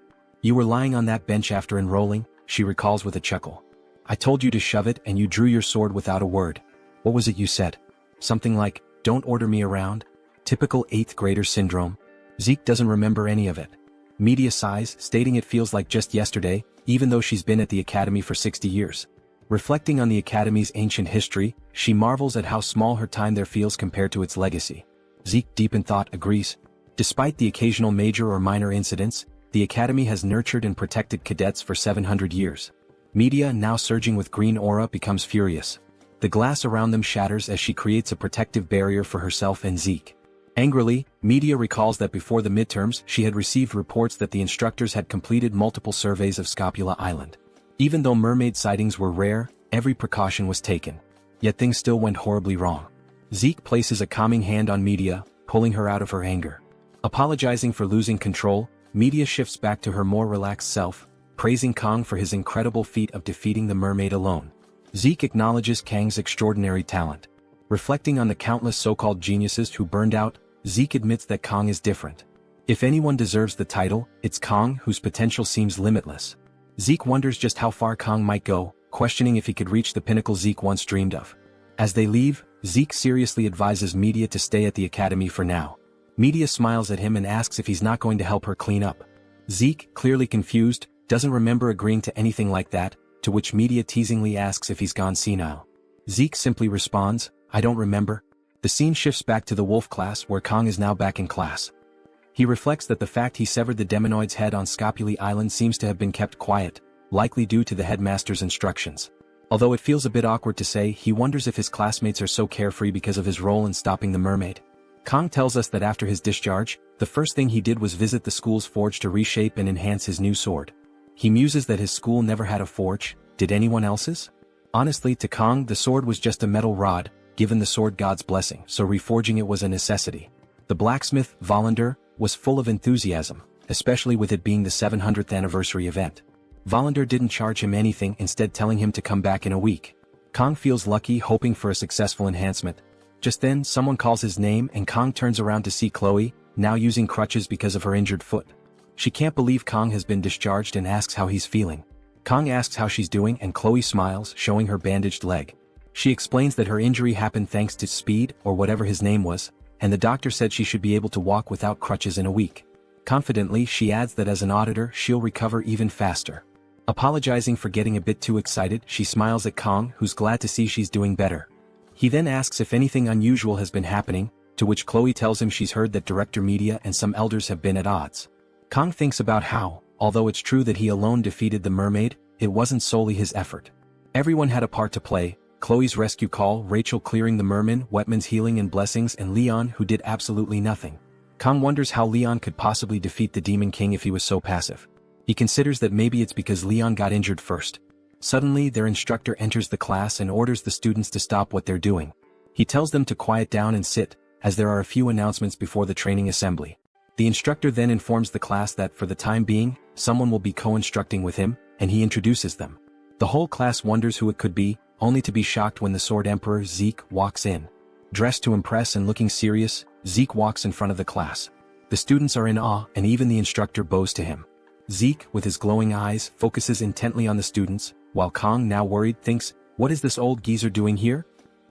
"You were lying on that bench after enrolling," she recalls with a chuckle. "I told you to shove it and you drew your sword without a word. What was it you said? Something like, 'Don't order me around'? Typical 8th grader syndrome." Zeke doesn't remember any of it. Media sighs, stating it feels like just yesterday, even though she's been at the Academy for 60 years. Reflecting on the Academy's ancient history, she marvels at how small her time there feels compared to its legacy. Zeke, deep in thought, agrees. Despite the occasional major or minor incidents, the Academy has nurtured and protected cadets for 700 years. Media, now surging with green aura, becomes furious. The glass around them shatters as she creates a protective barrier for herself and Zeke. Angrily, Media recalls that before the midterms she had received reports that the instructors had completed multiple surveys of Scopula Island. Even though mermaid sightings were rare, every precaution was taken. Yet things still went horribly wrong. Zeke places a calming hand on Media, pulling her out of her anger. Apologizing for losing control, Media shifts back to her more relaxed self, praising Kang for his incredible feat of defeating the mermaid alone. Zeke acknowledges Kang's extraordinary talent. Reflecting on the countless so-called geniuses who burned out, Zeke admits that Kang is different. If anyone deserves the title, it's Kang, whose potential seems limitless. Zeke wonders just how far Kang might go, questioning if he could reach the pinnacle Zeke once dreamed of. As they leave, Zeke seriously advises Media to stay at the Academy for now. Media smiles at him and asks if he's not going to help her clean up. Zeke, clearly confused, doesn't remember agreeing to anything like that, to which Media teasingly asks if he's gone senile. Zeke simply responds, "I don't remember." The scene shifts back to the Wolf class where Kang is now back in class. He reflects that the fact he severed the demonoid's head on Scopuli Island seems to have been kept quiet, likely due to the headmaster's instructions. Although it feels a bit awkward to say, he wonders if his classmates are so carefree because of his role in stopping the mermaid. Kang tells us that after his discharge, the first thing he did was visit the school's forge to reshape and enhance his new sword. He muses that his school never had a forge, did anyone else's? Honestly, to Kang, the sword was just a metal rod, given the sword god's blessing, so reforging it was a necessity. The blacksmith, Volander, was full of enthusiasm, especially with it being the 700th anniversary event. Volander didn't charge him anything, instead telling him to come back in a week. Kang feels lucky, hoping for a successful enhancement. Just then, someone calls his name and Kang turns around to see Chloe, now using crutches because of her injured foot. She can't believe Kang has been discharged and asks how he's feeling. Kang asks how she's doing and Chloe smiles, showing her bandaged leg. She explains that her injury happened thanks to Speed, or whatever his name was, and the doctor said she should be able to walk without crutches in a week. Confidently, she adds that as an auditor, she'll recover even faster. Apologizing for getting a bit too excited, she smiles at Kang, who's glad to see she's doing better. He then asks if anything unusual has been happening, to which Chloe tells him she's heard that Director Media and some elders have been at odds. Kang thinks about how, although it's true that he alone defeated the mermaid, it wasn't solely his effort. Everyone had a part to play: Chloe's rescue call, Rachel clearing the merman, Wetman's healing and blessings, and Leon, who did absolutely nothing. Kang wonders how Leon could possibly defeat the Demon King if he was so passive. He considers that maybe it's because Leon got injured first. Suddenly, their instructor enters the class and orders the students to stop what they're doing. He tells them to quiet down and sit, as there are a few announcements before the training assembly. The instructor then informs the class that for the time being, someone will be co-instructing with him, and he introduces them. The whole class wonders who it could be, only to be shocked when the Sword Emperor Zeke walks in. Dressed to impress and looking serious, Zeke walks in front of the class. The students are in awe, and even the instructor bows to him. Zeke, with his glowing eyes, focuses intently on the students, while Kang, now worried, thinks, "What is this old geezer doing here?"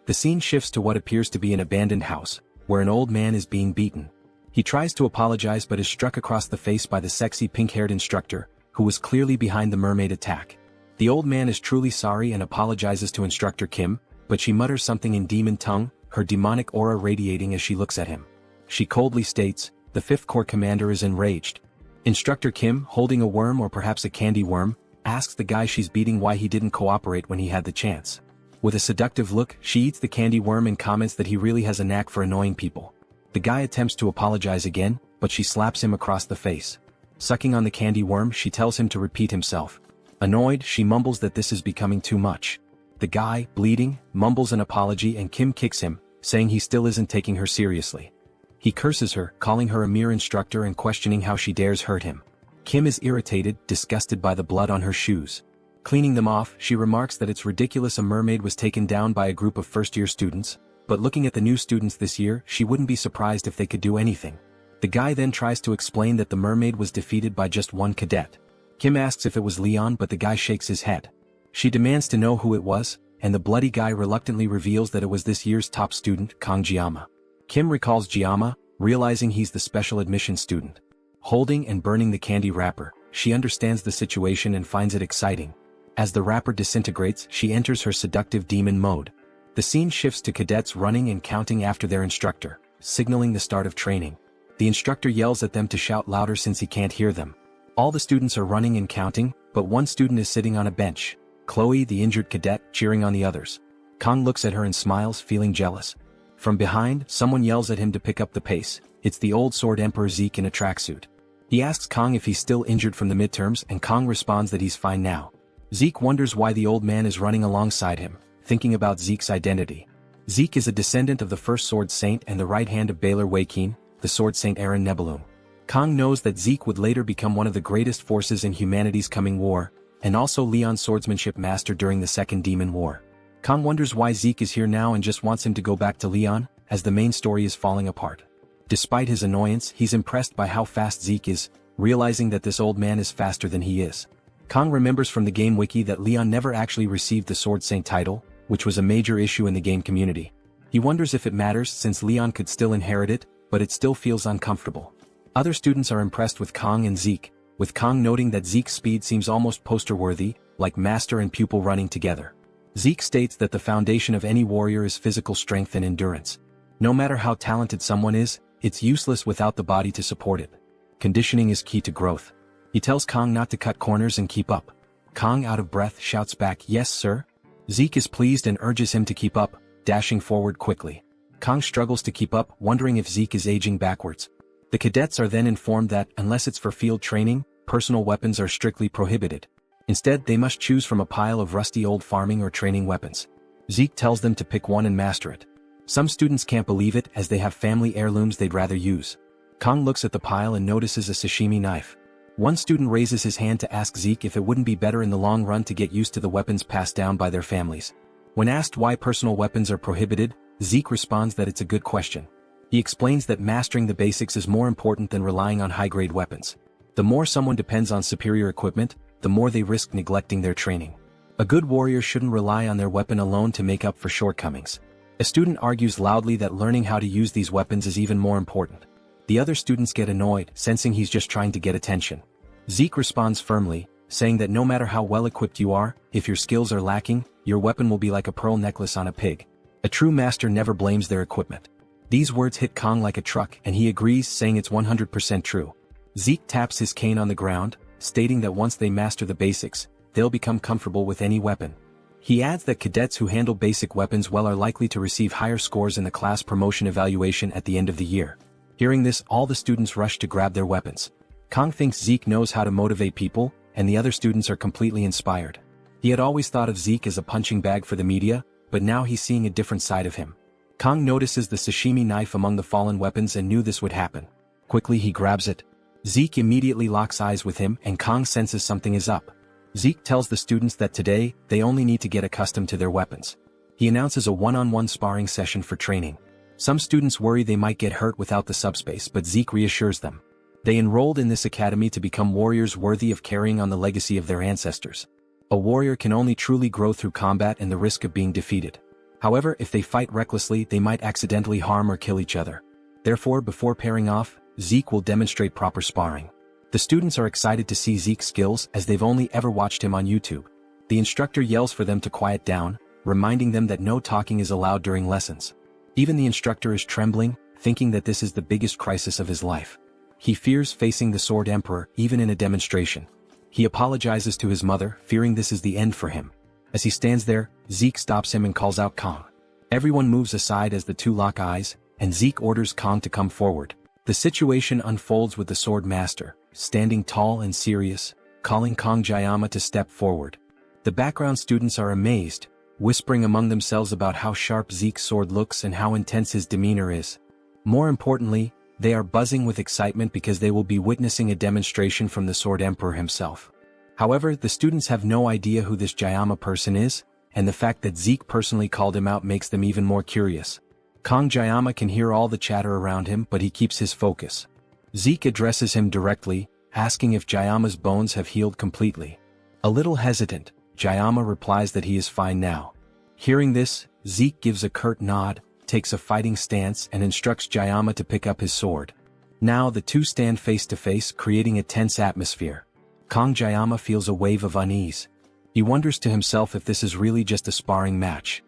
The scene shifts to what appears to be an abandoned house, where an old man is being beaten. He tries to apologize but is struck across the face by the sexy pink-haired instructor, who was clearly behind the mermaid attack. The old man is truly sorry and apologizes to Instructor Kim, but she mutters something in demon tongue, her demonic aura radiating as she looks at him. She coldly states, "The 5th Corps commander is enraged." Instructor Kim, holding a worm or perhaps a candy worm, asks the guy she's beating why he didn't cooperate when he had the chance. With a seductive look, she eats the candy worm and comments that he really has a knack for annoying people. The guy attempts to apologize again, but she slaps him across the face. Sucking on the candy worm, she tells him to repeat himself. Annoyed, she mumbles that this is becoming too much. The guy, bleeding, mumbles an apology and Kim kicks him, saying he still isn't taking her seriously. He curses her, calling her a mere instructor and questioning how she dares hurt him. Kim is irritated, disgusted by the blood on her shoes. Cleaning them off, she remarks that it's ridiculous a mermaid was taken down by a group of first-year students, but looking at the new students this year, she wouldn't be surprised if they could do anything. The guy then tries to explain that the mermaid was defeated by just one cadet. Kim asks if it was Leon, but the guy shakes his head. She demands to know who it was, and the bloody guy reluctantly reveals that it was this year's top student, Kang Jiyama. Kim recalls Jiyama, realizing he's the special admission student. Holding and burning the candy wrapper, she understands the situation and finds it exciting. As the wrapper disintegrates, she enters her seductive demon mode. The scene shifts to cadets running and counting after their instructor, signaling the start of training. The instructor yells at them to shout louder since he can't hear them. All the students are running and counting, but one student is sitting on a bench, Chloe, the injured cadet, cheering on the others. Kang looks at her and smiles, feeling jealous. From behind, someone yells at him to pick up the pace. It's the old Sword Emperor Zeke in a tracksuit. He asks Kang if he's still injured from the midterms, and Kang responds that he's fine now. Zeke wonders why the old man is running alongside him, thinking about Zeke's identity. Zeke is a descendant of the first Sword Saint and the right hand of Baylor Wakeen, the Sword Saint Aaron Nebulum. Kang knows that Zeke would later become one of the greatest forces in humanity's coming war, and also Leon's swordsmanship master during the Second Demon War. Kang wonders why Zeke is here now and just wants him to go back to Leon, as the main story is falling apart. Despite his annoyance, he's impressed by how fast Zeke is, realizing that this old man is faster than he is. Kang remembers from the game wiki that Leon never actually received the Sword Saint title, which was a major issue in the game community. He wonders if it matters since Leon could still inherit it, but it still feels uncomfortable. Other students are impressed with Kang and Zeke, with Kang noting that Zeke's speed seems almost poster-worthy, like master and pupil running together. Zeke states that the foundation of any warrior is physical strength and endurance. No matter how talented someone is, it's useless without the body to support it. Conditioning is key to growth. He tells Kang not to cut corners and keep up. Kang, out of breath, shouts back, "Yes, sir." Zeke is pleased and urges him to keep up, dashing forward quickly. Kang struggles to keep up, wondering if Zeke is aging backwards. The cadets are then informed that, unless it's for field training, personal weapons are strictly prohibited. Instead, they must choose from a pile of rusty old farming or training weapons. Zeke tells them to pick one and master it. Some students can't believe it as they have family heirlooms they'd rather use. Kong looks at the pile and notices a sashimi knife. One student raises his hand to ask Zeke if it wouldn't be better in the long run to get used to the weapons passed down by their families. When asked why personal weapons are prohibited, Zeke responds that it's a good question. He explains that mastering the basics is more important than relying on high-grade weapons. The more someone depends on superior equipment, the more they risk neglecting their training. A good warrior shouldn't rely on their weapon alone to make up for shortcomings. A student argues loudly that learning how to use these weapons is even more important. The other students get annoyed, sensing he's just trying to get attention. Zeke responds firmly, saying that no matter how well equipped you are, if your skills are lacking, your weapon will be like a pearl necklace on a pig. A true master never blames their equipment. These words hit Kong like a truck and he agrees, saying it's 100% true. Zeke taps his cane on the ground, stating that once they master the basics, they'll become comfortable with any weapon. He adds that cadets who handle basic weapons well are likely to receive higher scores in the class promotion evaluation at the end of the year. Hearing this, all the students rush to grab their weapons. Kong thinks Zeke knows how to motivate people, and the other students are completely inspired. He had always thought of Zeke as a punching bag for the media, but now he's seeing a different side of him. Kong notices the sashimi knife among the fallen weapons and knew this would happen. Quickly he grabs it. Zeke immediately locks eyes with him and Kong senses something is up. Zeke tells the students that today, they only need to get accustomed to their weapons. He announces a one-on-one sparring session for training. Some students worry they might get hurt without the subspace, but Zeke reassures them. They enrolled in this academy to become warriors worthy of carrying on the legacy of their ancestors. A warrior can only truly grow through combat and the risk of being defeated. However, if they fight recklessly, they might accidentally harm or kill each other. Therefore, before pairing off, Zeke will demonstrate proper sparring. The students are excited to see Zeke's skills as they've only ever watched him on YouTube. The instructor yells for them to quiet down, reminding them that no talking is allowed during lessons. Even the instructor is trembling, thinking that this is the biggest crisis of his life. He fears facing the Sword Emperor, even in a demonstration. He apologizes to his mother, fearing this is the end for him. As he stands there, Zeke stops him and calls out Kong. Everyone moves aside as the two lock eyes, and Zeke orders Kong to come forward. The situation unfolds with the Sword Master, standing tall and serious, calling Kong Jayama to step forward. The background students are amazed, whispering among themselves about how sharp Zeke's sword looks and how intense his demeanor is. More importantly, they are buzzing with excitement because they will be witnessing a demonstration from the Sword Emperor himself. However, the students have no idea who this Jayama person is, and the fact that Zeke personally called him out makes them even more curious. Kong Jayama can hear all the chatter around him, but he keeps his focus. Zeke addresses him directly, asking if Jayama's bones have healed completely. A little hesitant, Jayama replies that he is fine now. Hearing this, Zeke gives a curt nod, takes a fighting stance and instructs Jayama to pick up his sword. Now the two stand face to face, creating a tense atmosphere. Kong Jayama feels a wave of unease. He wonders to himself if this is really just a sparring match.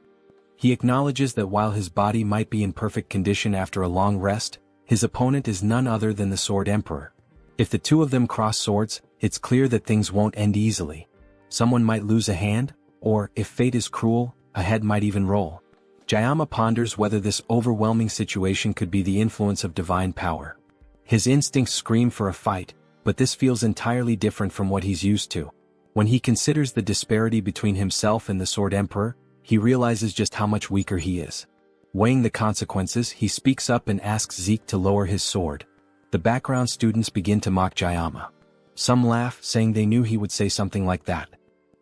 He acknowledges that while his body might be in perfect condition after a long rest, his opponent is none other than the Sword Emperor. If the two of them cross swords, it's clear that things won't end easily. Someone might lose a hand, or, if fate is cruel, a head might even roll. Jayama ponders whether this overwhelming situation could be the influence of divine power. His instincts scream for a fight, but this feels entirely different from what he's used to. When he considers the disparity between himself and the Sword Emperor, he realizes just how much weaker he is. Weighing the consequences, he speaks up and asks Zeke to lower his sword. The background students begin to mock Jayama. Some laugh, saying they knew he would say something like that.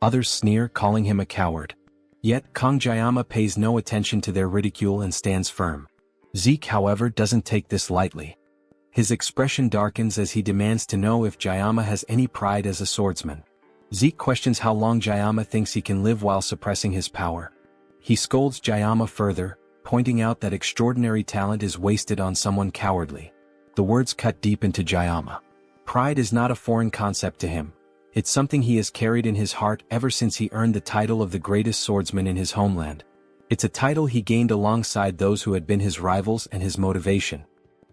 Others sneer, calling him a coward. Yet, Kong Jayama pays no attention to their ridicule and stands firm. Zeke, however, doesn't take this lightly. His expression darkens as he demands to know if Jayama has any pride as a swordsman. Zeke questions how long Jayama thinks he can live while suppressing his power. He scolds Jayama further, pointing out that extraordinary talent is wasted on someone cowardly. The words cut deep into Jayama. Pride is not a foreign concept to him. It's something he has carried in his heart ever since he earned the title of the greatest swordsman in his homeland. It's a title he gained alongside those who had been his rivals and his motivation.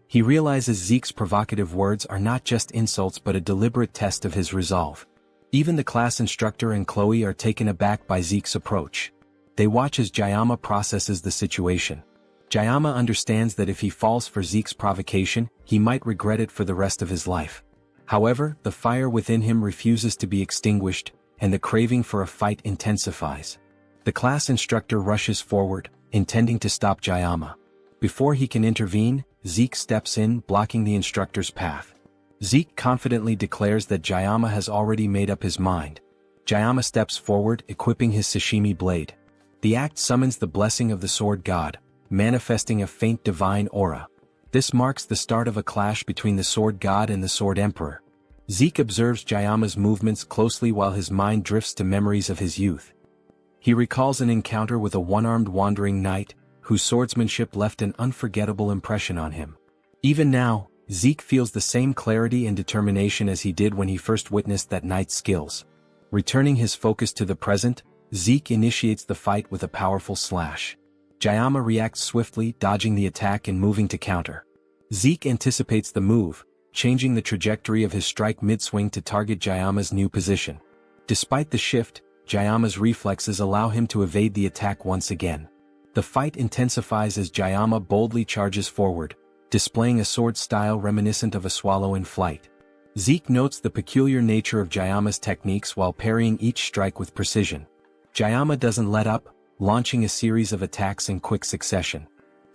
He realizes Zeke's provocative words are not just insults but a deliberate test of his resolve. Even the class instructor and Chloe are taken aback by Zeke's approach. They watch as Jayama processes the situation. Jayama understands that if he falls for Zeke's provocation, he might regret it for the rest of his life. However, the fire within him refuses to be extinguished, and the craving for a fight intensifies. The class instructor rushes forward, intending to stop Jayama. Before he can intervene, Zeke steps in, blocking the instructor's path. Zeke confidently declares that Jayama has already made up his mind. Jayama steps forward, equipping his sashimi blade. The act summons the blessing of the sword god, manifesting a faint divine aura. This marks the start of a clash between the sword god and the sword emperor. Zeke observes Jayama's movements closely while his mind drifts to memories of his youth. He recalls an encounter with a one-armed wandering knight, whose swordsmanship left an unforgettable impression on him. Even now, Zeke feels the same clarity and determination as he did when he first witnessed that knight's skills. Returning his focus to the present, Zeke initiates the fight with a powerful slash. Jayama reacts swiftly, dodging the attack and moving to counter. Zeke anticipates the move, changing the trajectory of his strike mid-swing to target Jayama's new position. Despite the shift, Jayama's reflexes allow him to evade the attack once again. The fight intensifies as Jayama boldly charges forward, displaying a sword style reminiscent of a swallow in flight. Zeke notes the peculiar nature of Jayama's techniques while parrying each strike with precision. Jayama doesn't let up, launching a series of attacks in quick succession.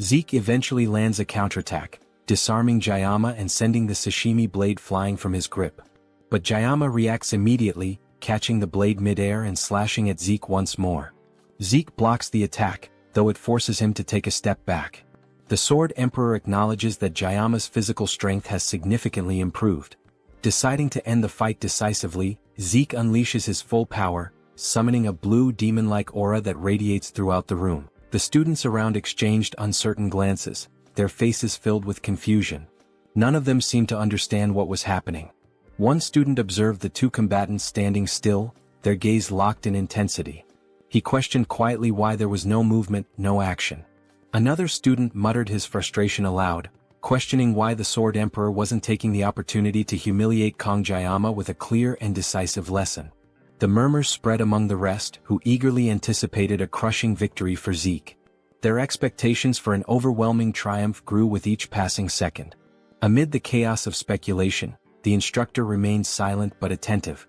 Zeke eventually lands a counterattack, disarming Jayama and sending the sashimi blade flying from his grip. But Jayama reacts immediately, catching the blade midair and slashing at Zeke once more. Zeke blocks the attack, though it forces him to take a step back. The Sword Emperor acknowledges that Jayama's physical strength has significantly improved. Deciding to end the fight decisively, Zeke unleashes his full power, summoning a blue demon-like aura that radiates throughout the room. The students around exchanged uncertain glances, their faces filled with confusion. None of them seemed to understand what was happening. One student observed the two combatants standing still, their gaze locked in intensity. He questioned quietly why there was no movement, no action. Another student muttered his frustration aloud, questioning why the Sword Emperor wasn't taking the opportunity to humiliate Kong Jayama with a clear and decisive lesson. The murmurs spread among the rest, who eagerly anticipated a crushing victory for Zeke. Their expectations for an overwhelming triumph grew with each passing second. Amid the chaos of speculation, the instructor remained silent but attentive.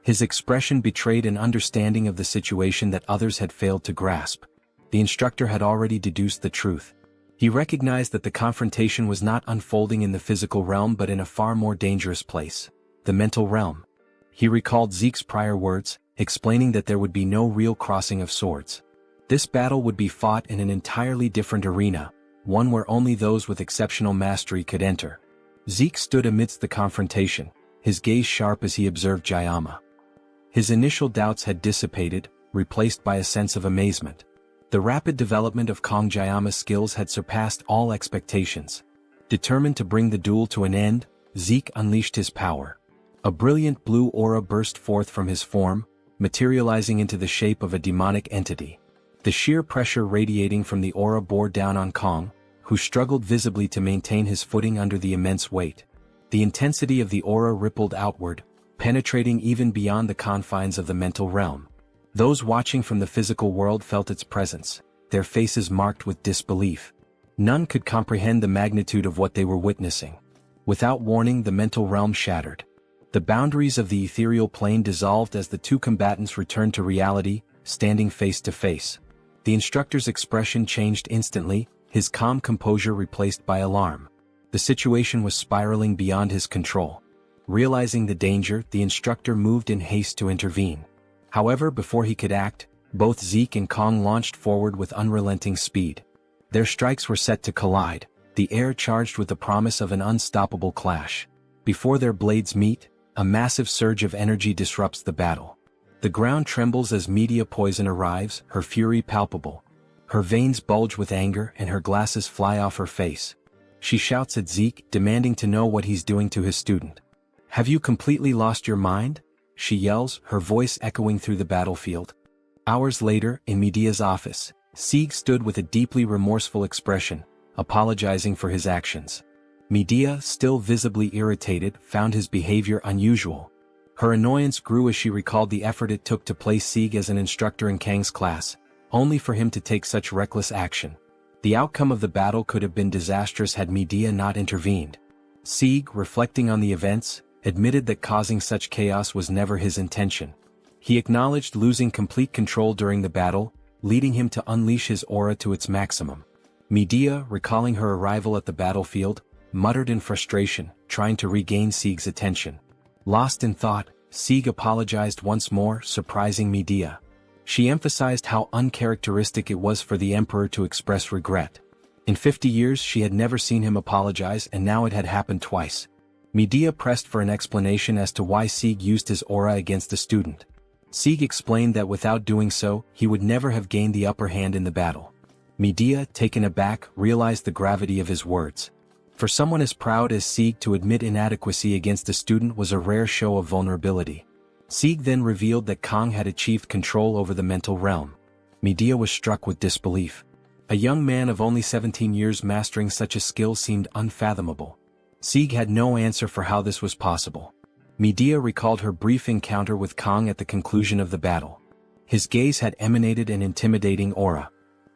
His expression betrayed an understanding of the situation that others had failed to grasp. The instructor had already deduced the truth. He recognized that the confrontation was not unfolding in the physical realm but in a far more dangerous place, the mental realm. He recalled Zeke's prior words, explaining that there would be no real crossing of swords. This battle would be fought in an entirely different arena, one where only those with exceptional mastery could enter. Zeke stood amidst the confrontation, his gaze sharp as he observed Jayama. His initial doubts had dissipated, replaced by a sense of amazement. The rapid development of Kong Jayama's skills had surpassed all expectations. Determined to bring the duel to an end, Zeke unleashed his power. A brilliant blue aura burst forth from his form, materializing into the shape of a demonic entity. The sheer pressure radiating from the aura bore down on Kong, who struggled visibly to maintain his footing under the immense weight. The intensity of the aura rippled outward, penetrating even beyond the confines of the mental realm. Those watching from the physical world felt its presence, their faces marked with disbelief. None could comprehend the magnitude of what they were witnessing. Without warning, the mental realm shattered. The boundaries of the ethereal plane dissolved as the two combatants returned to reality, standing face to face. The instructor's expression changed instantly, his calm composure replaced by alarm. The situation was spiraling beyond his control. Realizing the danger, the instructor moved in haste to intervene. However, before he could act, both Zeke and Kong launched forward with unrelenting speed. Their strikes were set to collide, the air charged with the promise of an unstoppable clash. Before their blades meet, a massive surge of energy disrupts the battle. The ground trembles as media poison arrives, her fury palpable. Her veins bulge with anger and her glasses fly off her face. She shouts at Zeke, demanding to know what he's doing to his student. "Have you completely lost your mind?" she yells, her voice echoing through the battlefield. Hours later, in Medea's office, Zeke stood with a deeply remorseful expression, apologizing for his actions. Medea, still visibly irritated, found his behavior unusual. Her annoyance grew as she recalled the effort it took to place Zeke as an instructor in Kang's class, only for him to take such reckless action. The outcome of the battle could have been disastrous had Medea not intervened. Zeke, reflecting on the events, admitted that causing such chaos was never his intention. He acknowledged losing complete control during the battle, leading him to unleash his aura to its maximum. Medea, recalling her arrival at the battlefield, muttered in frustration, trying to regain Sieg's attention. Lost in thought, Sieg apologized once more, surprising Medea. She emphasized how uncharacteristic it was for the emperor to express regret. In 50 years she had never seen him apologize, and now it had happened twice. Medea pressed for an explanation as to why Sieg used his aura against the student. Sieg explained that without doing so, he would never have gained the upper hand in the battle. Medea, taken aback, realized the gravity of his words. For someone as proud as Sieg to admit inadequacy against a student was a rare show of vulnerability. Sieg then revealed that Kang had achieved control over the mental realm. Medea was struck with disbelief. A young man of only 17 years mastering such a skill seemed unfathomable. Sieg had no answer for how this was possible. Medea recalled her brief encounter with Kang at the conclusion of the battle. His gaze had emanated an intimidating aura.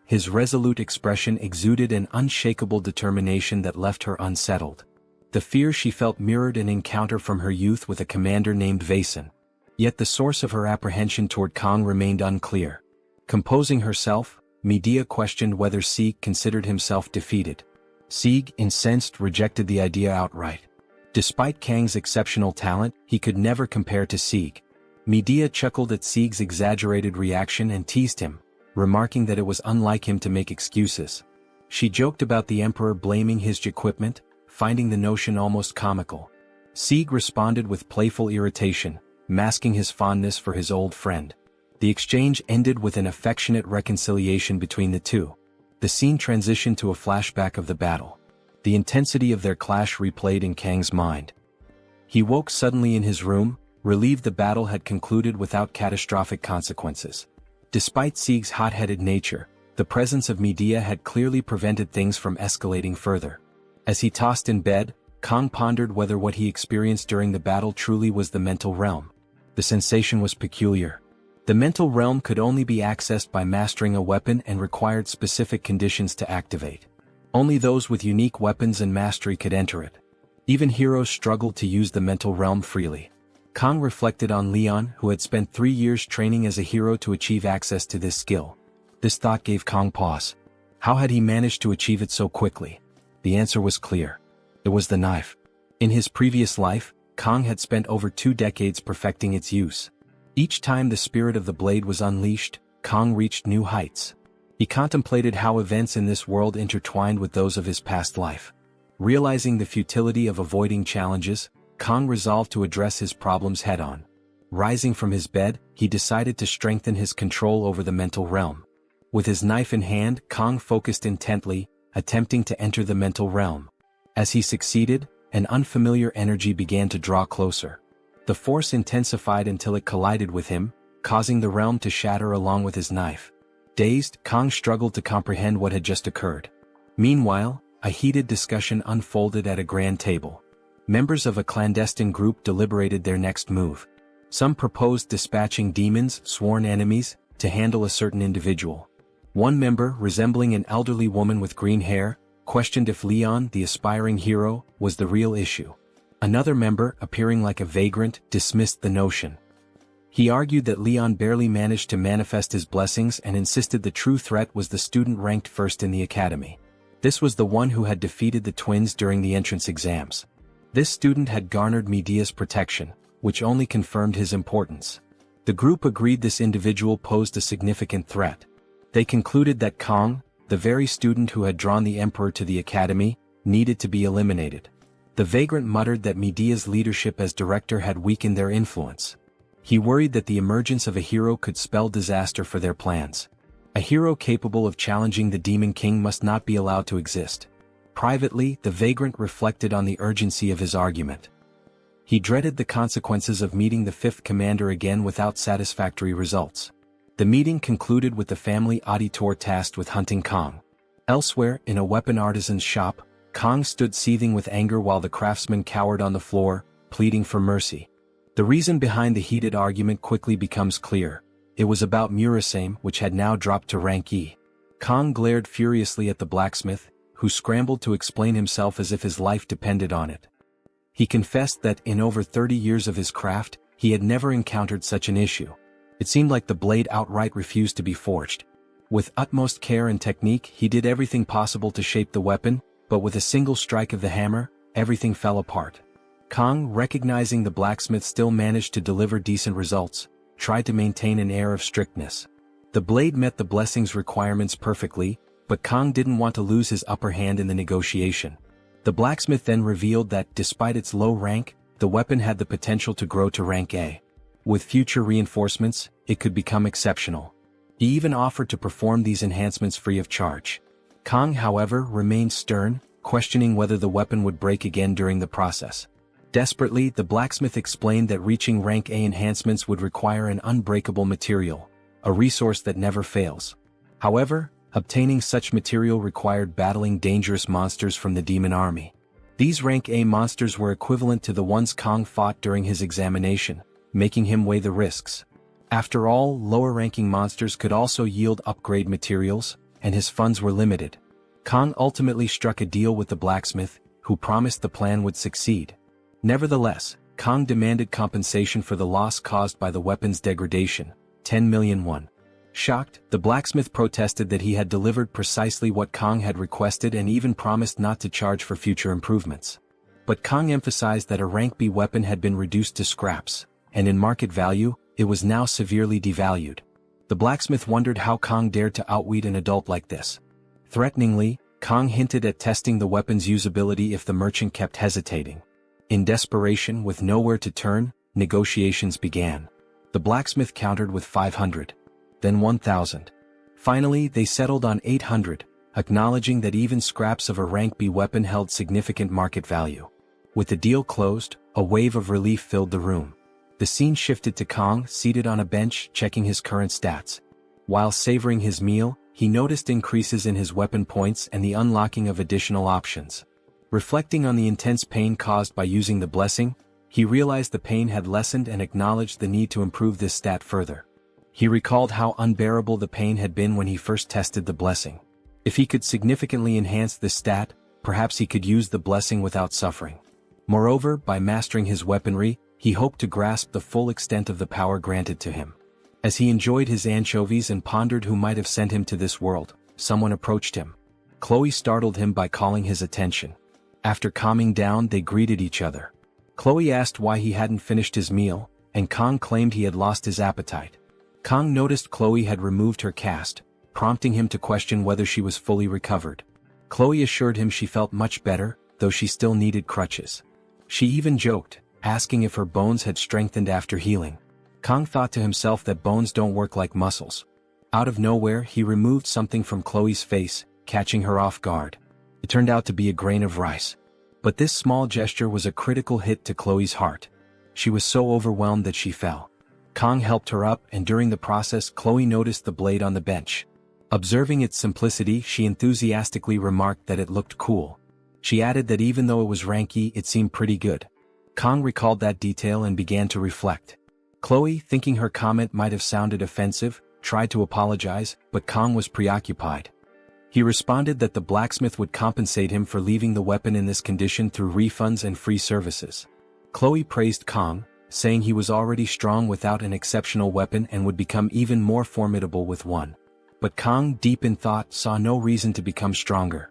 His resolute expression exuded an unshakable determination that left her unsettled. The fear she felt mirrored an encounter from her youth with a commander named Vaesen. Yet the source of her apprehension toward Kang remained unclear. Composing herself, Medea questioned whether Sieg considered himself defeated. Sieg, incensed, rejected the idea outright. Despite Kang's exceptional talent, he could never compare to Sieg. Medea chuckled at Sieg's exaggerated reaction and teased him, remarking that it was unlike him to make excuses. She joked about the emperor blaming his equipment, finding the notion almost comical. Sieg responded with playful irritation, masking his fondness for his old friend. The exchange ended with an affectionate reconciliation between the two. The scene transitioned to a flashback of the battle. The intensity of their clash replayed in Kang's mind. He woke suddenly in his room, relieved the battle had concluded without catastrophic consequences. Despite Sieg's hot-headed nature, the presence of Medea had clearly prevented things from escalating further. As he tossed in bed, Kang pondered whether what he experienced during the battle truly was the mental realm. The sensation was peculiar. The mental realm could only be accessed by mastering a weapon and required specific conditions to activate. Only those with unique weapons and mastery could enter it. Even heroes struggled to use the mental realm freely. Kang reflected on Leon, who had spent 3 years training as a hero to achieve access to this skill. This thought gave Kang pause. How had he managed to achieve it so quickly? The answer was clear. It was the knife. In his previous life, Kang had spent over 2 decades perfecting its use. Each time the spirit of the blade was unleashed, Kang reached new heights. He contemplated how events in this world intertwined with those of his past life. Realizing the futility of avoiding challenges, Kang resolved to address his problems head-on. Rising from his bed, he decided to strengthen his control over the mental realm. With his knife in hand, Kang focused intently, attempting to enter the mental realm. As he succeeded, an unfamiliar energy began to draw closer. The force intensified until it collided with him, causing the realm to shatter along with his knife. Dazed, Kang struggled to comprehend what had just occurred. Meanwhile, a heated discussion unfolded at a grand table. Members of a clandestine group deliberated their next move. Some proposed dispatching demons, sworn enemies, to handle a certain individual. One member, resembling an elderly woman with green hair, questioned if Leon, the aspiring hero, was the real issue. Another member, appearing like a vagrant, dismissed the notion. He argued that Leon barely managed to manifest his blessings and insisted the true threat was the student ranked first in the academy. This was the one who had defeated the twins during the entrance exams. This student had garnered Medea's protection, which only confirmed his importance. The group agreed this individual posed a significant threat. They concluded that Kang, the very student who had drawn the emperor to the academy, needed to be eliminated. The vagrant muttered that Medea's leadership as director had weakened their influence. He worried that the emergence of a hero could spell disaster for their plans. A hero capable of challenging the Demon King must not be allowed to exist. Privately, the vagrant reflected on the urgency of his argument. He dreaded the consequences of meeting the fifth commander again without satisfactory results. The meeting concluded with the family auditor tasked with hunting Kang. Elsewhere, in a weapon artisan's shop, Kang stood seething with anger while the craftsman cowered on the floor, pleading for mercy. The reason behind the heated argument quickly becomes clear. It was about Murasame, which had now dropped to rank E. Kang glared furiously at the blacksmith, who scrambled to explain himself as if his life depended on it. He confessed that in over 30 years of his craft, he had never encountered such an issue. It seemed like the blade outright refused to be forged. With utmost care and technique, he did everything possible to shape the weapon, but with a single strike of the hammer, everything fell apart. Kang, recognizing the blacksmith still managed to deliver decent results, tried to maintain an air of strictness. The blade met the blessing's requirements perfectly, but Kang didn't want to lose his upper hand in the negotiation. The blacksmith then revealed that, despite its low rank, the weapon had the potential to grow to rank A. With future reinforcements, it could become exceptional. He even offered to perform these enhancements free of charge. Kang, however, remained stern, questioning whether the weapon would break again during the process. Desperately, the blacksmith explained that reaching rank A enhancements would require an unbreakable material, a resource that never fails. However, obtaining such material required battling dangerous monsters from the demon army. These rank A monsters were equivalent to the ones Kang fought during his examination, making him weigh the risks. After all, lower-ranking monsters could also yield upgrade materials, and his funds were limited. Kang ultimately struck a deal with the blacksmith, who promised the plan would succeed. Nevertheless, Kang demanded compensation for the loss caused by the weapon's degradation, 10 million won. Shocked, the blacksmith protested that he had delivered precisely what Kang had requested and even promised not to charge for future improvements. But Kang emphasized that a rank B weapon had been reduced to scraps, and in market value, it was now severely devalued. The blacksmith wondered how Kang dared to outwit an adult like this. Threateningly, Kang hinted at testing the weapon's usability if the merchant kept hesitating. In desperation, with nowhere to turn, negotiations began. The blacksmith countered with 500. Then 1,000. Finally, they settled on 800, acknowledging that even scraps of a rank B weapon held significant market value. With the deal closed, a wave of relief filled the room. The scene shifted to Kang, seated on a bench, checking his current stats. While savoring his meal, he noticed increases in his weapon points and the unlocking of additional options. Reflecting on the intense pain caused by using the blessing, he realized the pain had lessened and acknowledged the need to improve this stat further. He recalled how unbearable the pain had been when he first tested the blessing. If he could significantly enhance this stat, perhaps he could use the blessing without suffering. Moreover, by mastering his weaponry, he hoped to grasp the full extent of the power granted to him. As he enjoyed his anchovies and pondered who might have sent him to this world, someone approached him. Chloe startled him by calling his attention. After calming down, they greeted each other. Chloe asked why he hadn't finished his meal, and Kang claimed he had lost his appetite. Kang noticed Chloe had removed her cast, prompting him to question whether she was fully recovered. Chloe assured him she felt much better, though she still needed crutches. She even joked, asking if her bones had strengthened after healing. Kang thought to himself that bones don't work like muscles. Out of nowhere, he removed something from Chloe's face, catching her off guard. It turned out to be a grain of rice. But this small gesture was a critical hit to Chloe's heart. She was so overwhelmed that she fell. Kang helped her up, and during the process, Chloe noticed the blade on the bench. Observing its simplicity, she enthusiastically remarked that it looked cool. She added that even though it was ranky, it seemed pretty good. Kang recalled that detail and began to reflect. Chloe, thinking her comment might have sounded offensive, tried to apologize, but Kang was preoccupied. He responded that the blacksmith would compensate him for leaving the weapon in this condition through refunds and free services. Chloe praised Kang, saying he was already strong without an exceptional weapon and would become even more formidable with one. But Kang, deep in thought, saw no reason to become stronger.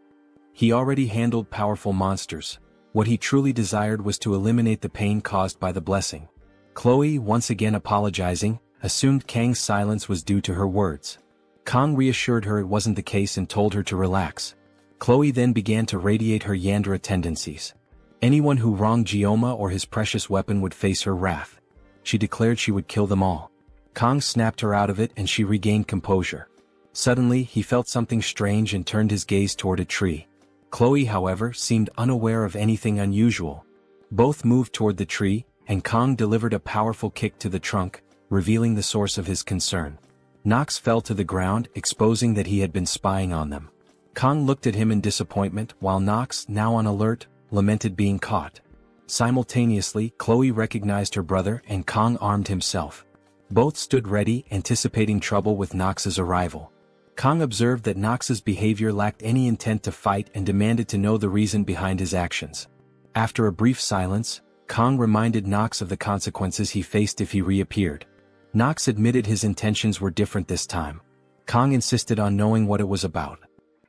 He already handled powerful monsters. What he truly desired was to eliminate the pain caused by the blessing. Chloe, once again apologizing, assumed Kang's silence was due to her words. Kang reassured her it wasn't the case and told her to relax. Chloe then began to radiate her Yandere tendencies. Anyone who wronged Gioma or his precious weapon would face her wrath. She declared she would kill them all. Kang snapped her out of it and she regained composure. Suddenly, he felt something strange and turned his gaze toward a tree. Chloe, however, seemed unaware of anything unusual. Both moved toward the tree, and Kang delivered a powerful kick to the trunk, revealing the source of his concern. Nox fell to the ground, exposing that he had been spying on them. Kang looked at him in disappointment, while Nox, now on alert, lamented being caught. Simultaneously, Chloe recognized her brother and Kang armed himself. Both stood ready, anticipating trouble with Nox's arrival. Kang observed that Nox's behavior lacked any intent to fight and demanded to know the reason behind his actions. After a brief silence, Kang reminded Nox of the consequences he faced if he reappeared. Knox admitted his intentions were different this time. Kang insisted on knowing what it was about.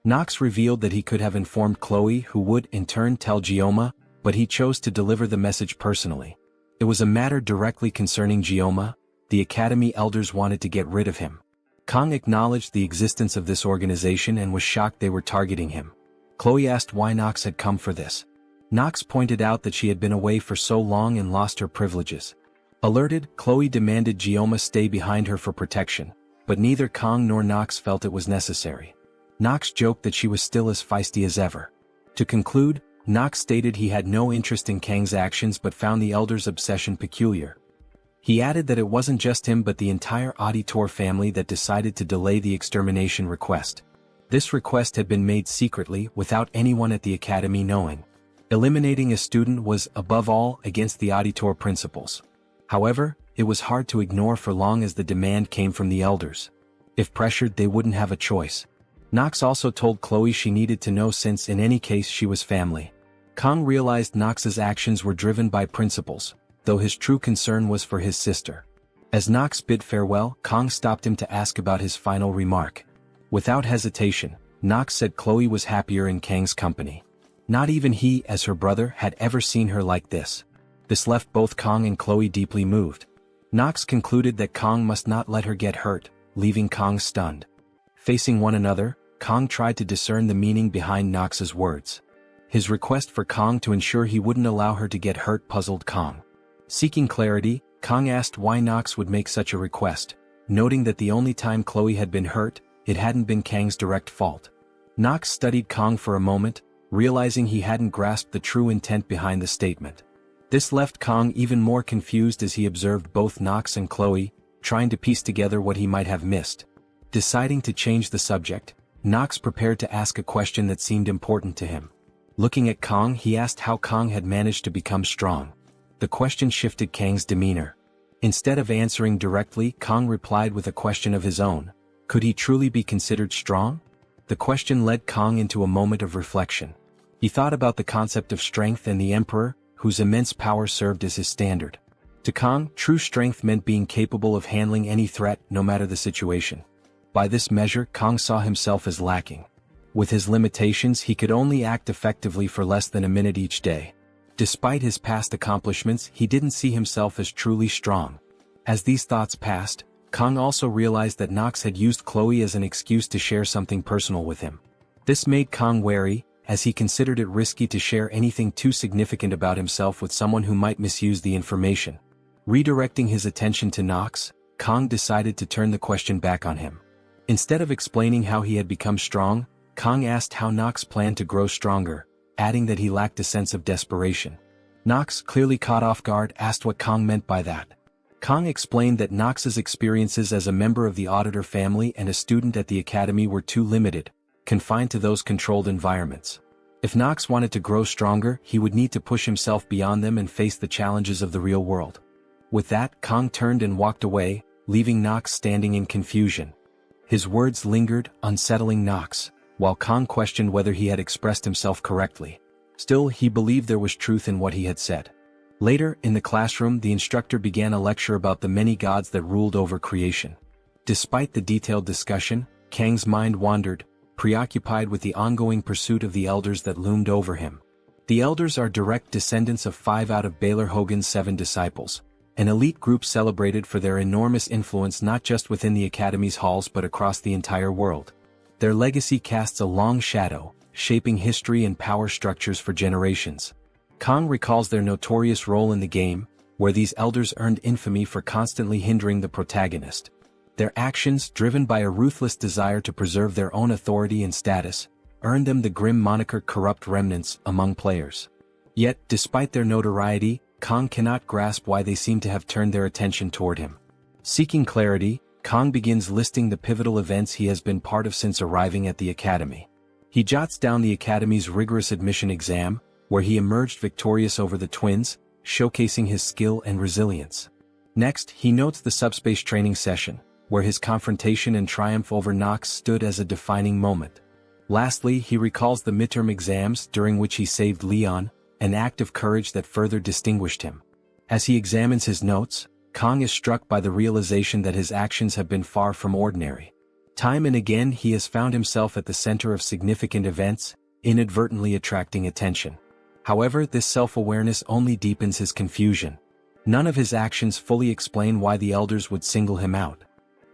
Knox revealed that he could have informed Chloe, who would in turn tell Gioma, but he chose to deliver the message personally. It was a matter directly concerning Gioma. The Academy elders wanted to get rid of him. Kang acknowledged the existence of this organization and was shocked they were targeting him. Chloe asked why Knox had come for this. Knox pointed out that she had been away for so long and lost her privileges. Alerted, Chloe demanded Gioma stay behind her for protection, but neither Kang nor Knox felt it was necessary. Knox joked that she was still as feisty as ever. To conclude, Knox stated he had no interest in Kang's actions but found the elders' obsession peculiar. He added that it wasn't just him but the entire auditor family that decided to delay the extermination request. This request had been made secretly without anyone at the Academy knowing. Eliminating a student was, above all, against the auditor principles. However, it was hard to ignore for long as the demand came from the elders. If pressured, they wouldn't have a choice. Knox also told Chloe she needed to know since in any case she was family. Kang realized Knox's actions were driven by principles, though his true concern was for his sister. As Knox bid farewell, Kang stopped him to ask about his final remark. Without hesitation, Knox said Chloe was happier in Kang's company. Not even he, as her brother, had ever seen her like this. This left both Kang and Chloe deeply moved. Knox concluded that Kang must not let her get hurt, leaving Kang stunned. Facing one another, Kang tried to discern the meaning behind Knox's words. His request for Kang to ensure he wouldn't allow her to get hurt puzzled Kang. Seeking clarity, Kang asked why Knox would make such a request, noting that the only time Chloe had been hurt, it hadn't been Kang's direct fault. Knox studied Kang for a moment, realizing he hadn't grasped the true intent behind the statement. This left Kang even more confused as he observed both Knox and Chloe, trying to piece together what he might have missed. Deciding to change the subject, Knox prepared to ask a question that seemed important to him. Looking at Kang, he asked how Kang had managed to become strong. The question shifted Kang's demeanor. Instead of answering directly, Kang replied with a question of his own. Could he truly be considered strong? The question led Kang into a moment of reflection. He thought about the concept of strength and the Emperor, whose immense power served as his standard. To Kang, true strength meant being capable of handling any threat, no matter the situation. By this measure, Kang saw himself as lacking. With his limitations, he could only act effectively for less than a minute each day. Despite his past accomplishments, he didn't see himself as truly strong. As these thoughts passed, Kang also realized that Knox had used Chloe as an excuse to share something personal with him. This made Kang wary, as he considered it risky to share anything too significant about himself with someone who might misuse the information. Redirecting his attention to Knox, Kang decided to turn the question back on him. Instead of explaining how he had become strong, Kang asked how Knox planned to grow stronger, adding that he lacked a sense of desperation. Knox, clearly caught off guard, asked what Kang meant by that. Kang explained that Knox's experiences as a member of the auditor family and a student at the academy were too limited, confined to those controlled environments. If Knox wanted to grow stronger, he would need to push himself beyond them and face the challenges of the real world. With that, Kang turned and walked away, leaving Knox standing in confusion. His words lingered, unsettling Knox, while Kang questioned whether he had expressed himself correctly. Still, he believed there was truth in what he had said. Later, in the classroom, the instructor began a lecture about the many gods that ruled over creation. Despite the detailed discussion, Kang's mind wandered, preoccupied with the ongoing pursuit of the elders that loomed over him. The elders are direct descendants of 5 out of Baylor Hogan's 7 disciples, an elite group celebrated for their enormous influence not just within the Academy's halls but across the entire world. Their legacy casts a long shadow, shaping history and power structures for generations. Kang recalls their notorious role in the game, where these elders earned infamy for constantly hindering the protagonist. Their actions, driven by a ruthless desire to preserve their own authority and status, earned them the grim moniker Corrupt Remnants among players. Yet, despite their notoriety, Kang cannot grasp why they seem to have turned their attention toward him. Seeking clarity, Kang begins listing the pivotal events he has been part of since arriving at the Academy. He jots down the Academy's rigorous admission exam, where he emerged victorious over the twins, showcasing his skill and resilience. Next, he notes the subspace training session, where his confrontation and triumph over Knox stood as a defining moment. Lastly, he recalls the midterm exams during which he saved Leon, an act of courage that further distinguished him. As he examines his notes, Kang is struck by the realization that his actions have been far from ordinary. Time and again he has found himself at the center of significant events, inadvertently attracting attention. However, this self-awareness only deepens his confusion. None of his actions fully explain why the elders would single him out.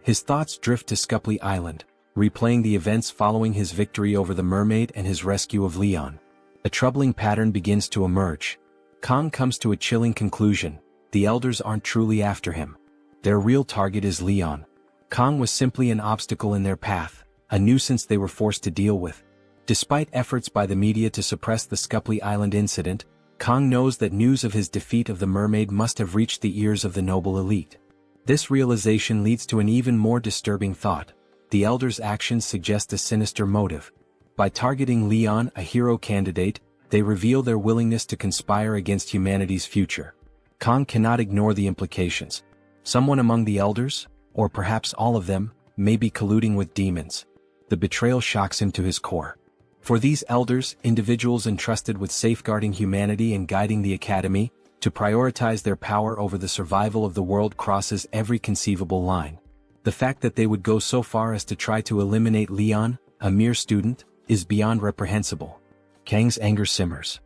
His thoughts drift to Scupley Island, replaying the events following his victory over the mermaid and his rescue of Leon. A troubling pattern begins to emerge. Kang comes to a chilling conclusion: the elders aren't truly after him. Their real target is Leon. Kang was simply an obstacle in their path, a nuisance they were forced to deal with. Despite efforts by the media to suppress the Scupley Island incident, Kang knows that news of his defeat of the mermaid must have reached the ears of the noble elite. This realization leads to an even more disturbing thought: the elders' actions suggest a sinister motive. By targeting Leon, a hero candidate, they reveal their willingness to conspire against humanity's future. Kang cannot ignore the implications. Someone among the elders, or perhaps all of them, may be colluding with demons. The betrayal shocks him to his core. For these elders, individuals entrusted with safeguarding humanity and guiding the academy, to prioritize their power over the survival of the world crosses every conceivable line. The fact that they would go so far as to try to eliminate Leon, a mere student, is beyond reprehensible. Kang's anger simmers.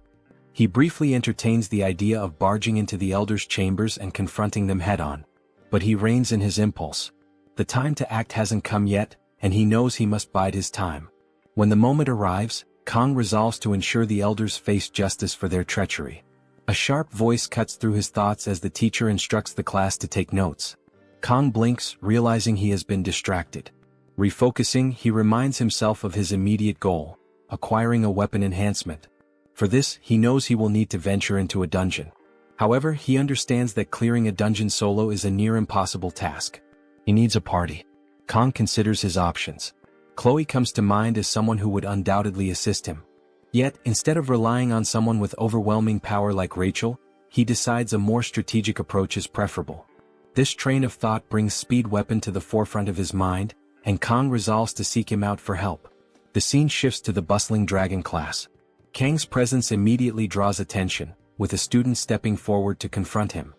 He briefly entertains the idea of barging into the elders' chambers and confronting them head-on. But he reins in his impulse. The time to act hasn't come yet, and he knows he must bide his time. When the moment arrives, Kang resolves to ensure the elders face justice for their treachery. A sharp voice cuts through his thoughts as the teacher instructs the class to take notes. Kang blinks, realizing he has been distracted. Refocusing, he reminds himself of his immediate goal: acquiring a weapon enhancement. For this, he knows he will need to venture into a dungeon. However, he understands that clearing a dungeon solo is a near impossible task. He needs a party. Kang considers his options. Chloe comes to mind as someone who would undoubtedly assist him. Yet, instead of relying on someone with overwhelming power like Rachel, he decides a more strategic approach is preferable. This train of thought brings Speed Weapon to the forefront of his mind, and Kang resolves to seek him out for help. The scene shifts to the bustling dragon class. Kang's presence immediately draws attention, with a student stepping forward to confront him.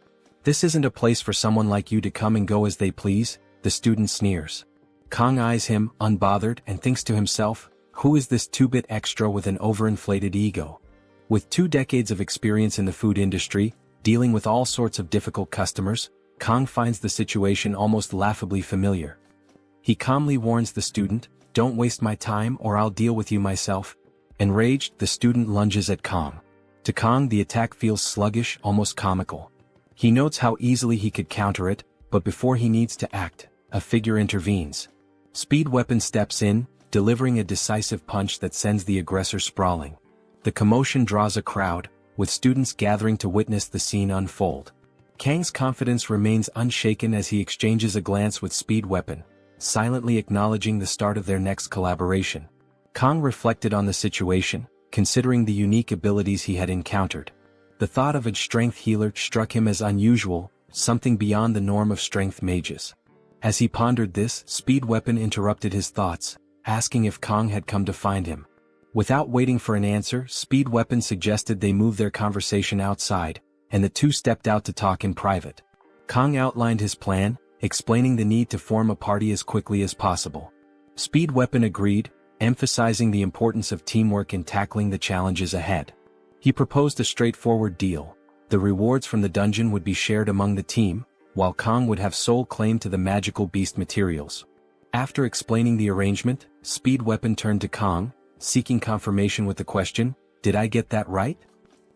"This isn't a place for someone like you to come and go as they please," the student sneers. Kang eyes him, unbothered, and thinks to himself, who is this two-bit extra with an overinflated ego? With 2 decades of experience in the food industry, dealing with all sorts of difficult customers, Kang finds the situation almost laughably familiar. He calmly warns the student, "Don't waste my time or I'll deal with you myself." Enraged, the student lunges at Kang. To Kang, the attack feels sluggish, almost comical. He notes how easily he could counter it, but before he needs to act, a figure intervenes. Speed Weapon steps in, delivering a decisive punch that sends the aggressor sprawling. The commotion draws a crowd, with students gathering to witness the scene unfold. Kang's confidence remains unshaken as he exchanges a glance with Speed Weapon, silently acknowledging the start of their next collaboration. Kang reflected on the situation, considering the unique abilities he had encountered. The thought of a strength healer struck him as unusual, something beyond the norm of strength mages. As he pondered this, Speed Weapon interrupted his thoughts, asking if Kang had come to find him. Without waiting for an answer, Speed Weapon suggested they move their conversation outside, and the two stepped out to talk in private. Kang outlined his plan, explaining the need to form a party as quickly as possible. Speed Weapon agreed, emphasizing the importance of teamwork in tackling the challenges ahead. He proposed a straightforward deal: the rewards from the dungeon would be shared among the team, while Kang would have sole claim to the magical beast materials. After explaining the arrangement, Speed Weapon turned to Kang, seeking confirmation with the question, "Did I get that right?"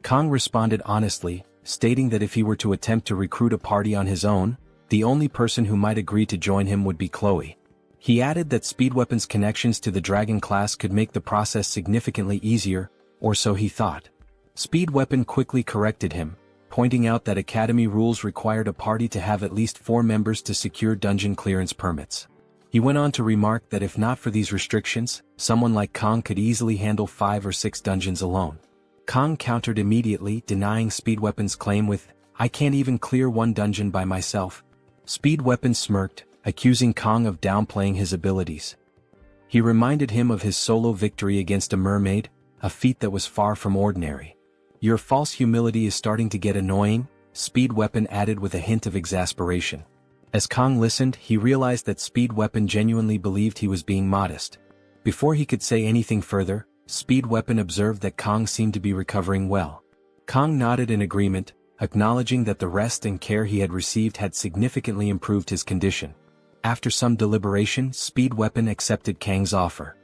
Kang responded honestly, stating that if he were to attempt to recruit a party on his own, the only person who might agree to join him would be Chloe. He added that Speed Weapon's connections to the dragon class could make the process significantly easier, or so he thought. Speed Weapon quickly corrected him, pointing out that Academy rules required a party to have at least 4 members to secure dungeon clearance permits. He went on to remark that if not for these restrictions, someone like Kang could easily handle 5 or 6 dungeons alone. Kang countered immediately, denying Speed Weapon's claim with, "I can't even clear 1 dungeon by myself." Speed Weapon smirked, accusing Kang of downplaying his abilities. He reminded him of his solo victory against a mermaid, a feat that was far from ordinary. "Your false humility is starting to get annoying," Speed Weapon added with a hint of exasperation. As Kong listened, he realized that Speed Weapon genuinely believed he was being modest. Before he could say anything further, Speed Weapon observed that Kong seemed to be recovering well. Kong nodded in agreement, acknowledging that the rest and care he had received had significantly improved his condition. After some deliberation, Speed Weapon accepted Kang's offer.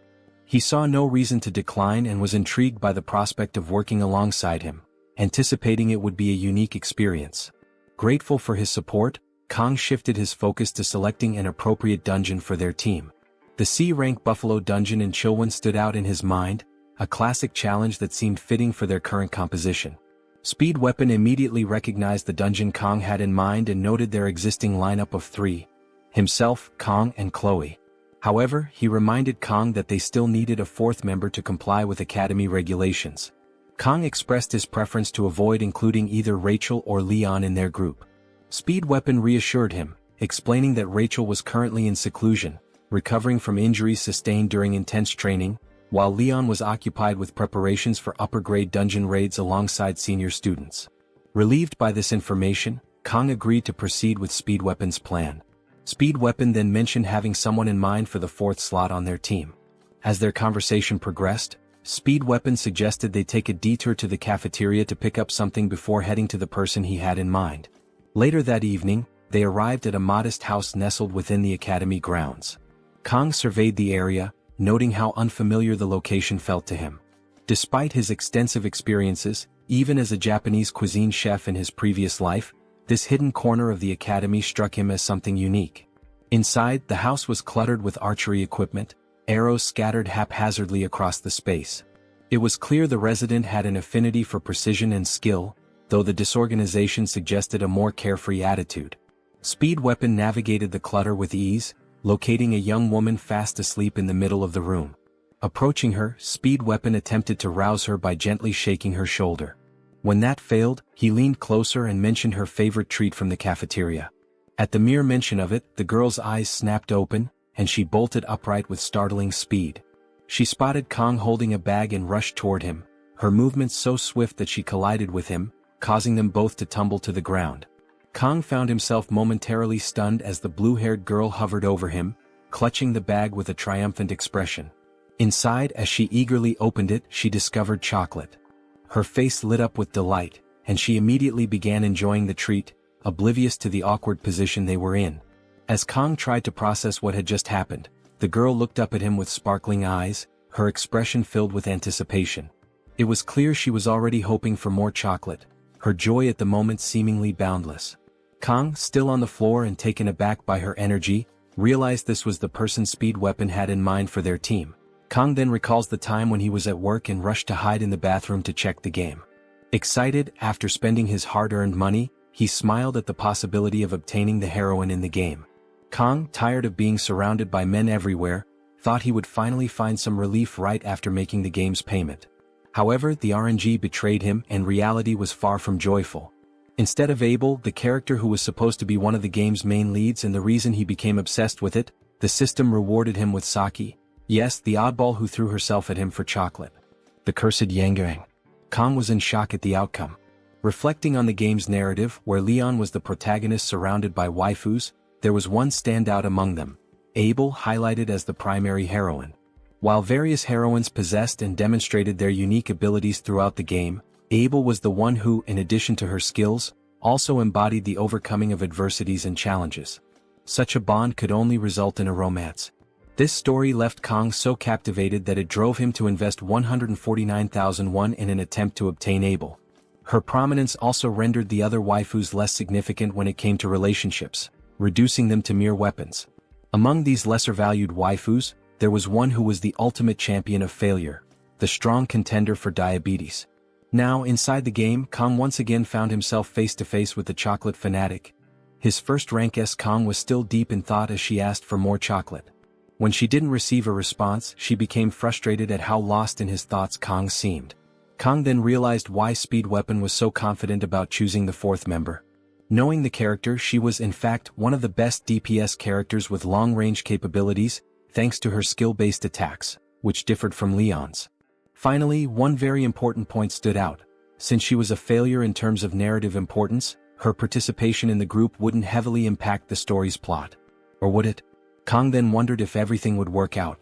He saw no reason to decline and was intrigued by the prospect of working alongside him, anticipating it would be a unique experience. Grateful for his support, Kong shifted his focus to selecting an appropriate dungeon for their team. The C-rank Buffalo Dungeon in Chilwon stood out in his mind, a classic challenge that seemed fitting for their current composition. Speed Weapon immediately recognized the dungeon Kong had in mind and noted their existing lineup of three: himself, Kong, and Chloe. However, he reminded Kong that they still needed a fourth member to comply with Academy regulations. Kong expressed his preference to avoid including either Rachel or Leon in their group. Speed Weapon reassured him, explaining that Rachel was currently in seclusion, recovering from injuries sustained during intense training, while Leon was occupied with preparations for upper-grade dungeon raids alongside senior students. Relieved by this information, Kong agreed to proceed with Speed Weapon's plan. Speed Weapon then mentioned having someone in mind for the fourth slot on their team. As their conversation progressed, Speed Weapon suggested they take a detour to the cafeteria to pick up something before heading to the person he had in mind. Later that evening, they arrived at a modest house nestled within the academy grounds. Kong surveyed the area, noting how unfamiliar the location felt to him. Despite his extensive experiences, even as a Japanese cuisine chef in his previous life, this hidden corner of the academy struck him as something unique. Inside, the house was cluttered with archery equipment, arrows scattered haphazardly across the space. It was clear the resident had an affinity for precision and skill, though the disorganization suggested a more carefree attitude. Speed Weapon navigated the clutter with ease, locating a young woman fast asleep in the middle of the room. Approaching her, Speed Weapon attempted to rouse her by gently shaking her shoulder. When that failed, he leaned closer and mentioned her favorite treat from the cafeteria. At the mere mention of it, the girl's eyes snapped open, and she bolted upright with startling speed. She spotted Kong holding a bag and rushed toward him, her movements so swift that she collided with him, causing them both to tumble to the ground. Kong found himself momentarily stunned as the blue-haired girl hovered over him, clutching the bag with a triumphant expression. Inside, as she eagerly opened it, she discovered chocolate. Her face lit up with delight, and she immediately began enjoying the treat, oblivious to the awkward position they were in. As Kong tried to process what had just happened, the girl looked up at him with sparkling eyes, her expression filled with anticipation. It was clear she was already hoping for more chocolate, her joy at the moment seemingly boundless. Kong, still on the floor and taken aback by her energy, realized this was the person Speed Weapon had in mind for their team. Kong then recalls the time when he was at work and rushed to hide in the bathroom to check the game. Excited, after spending his hard-earned money, he smiled at the possibility of obtaining the heroine in the game. Kong, tired of being surrounded by men everywhere, thought he would finally find some relief right after making the game's payment. However, the RNG betrayed him and reality was far from joyful. Instead of Abel, the character who was supposed to be one of the game's main leads and the reason he became obsessed with it, the system rewarded him with Saki. Yes, the oddball who threw herself at him for chocolate. The cursed Yang. Kong was in shock at the outcome. Reflecting on the game's narrative, where Leon was the protagonist surrounded by waifus, there was one standout among them, Abel, highlighted as the primary heroine. While various heroines possessed and demonstrated their unique abilities throughout the game, Abel was the one who, in addition to her skills, also embodied the overcoming of adversities and challenges. Such a bond could only result in a romance. This story left Kong so captivated that it drove him to invest 149,000 won in an attempt to obtain Abel. Her prominence also rendered the other waifus less significant when it came to relationships, reducing them to mere weapons. Among these lesser-valued waifus, there was one who was the ultimate champion of failure, the strong contender for diabetes. Now, inside the game, Kong once again found himself face-to-face with the chocolate fanatic. His first-rank Kong was still deep in thought as she asked for more chocolate. When she didn't receive a response, she became frustrated at how lost in his thoughts Kong seemed. Kong then realized why Speed Weapon was so confident about choosing the fourth member. Knowing the character, she was in fact one of the best DPS characters with long-range capabilities, thanks to her skill-based attacks, which differed from Leon's. Finally, one very important point stood out. Since she was a failure in terms of narrative importance, her participation in the group wouldn't heavily impact the story's plot. Or would it? Kang then wondered if everything would work out.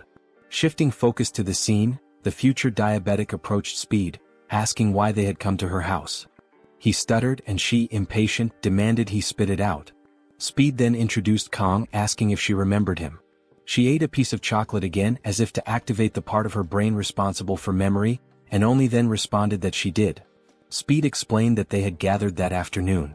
Shifting focus to the scene, the future diabetic approached Speed, asking why they had come to her house. He stuttered and she, impatient, demanded he spit it out. Speed then introduced Kang, asking if she remembered him. She ate a piece of chocolate again as if to activate the part of her brain responsible for memory, and only then responded that she did. Speed explained that they had gathered that afternoon.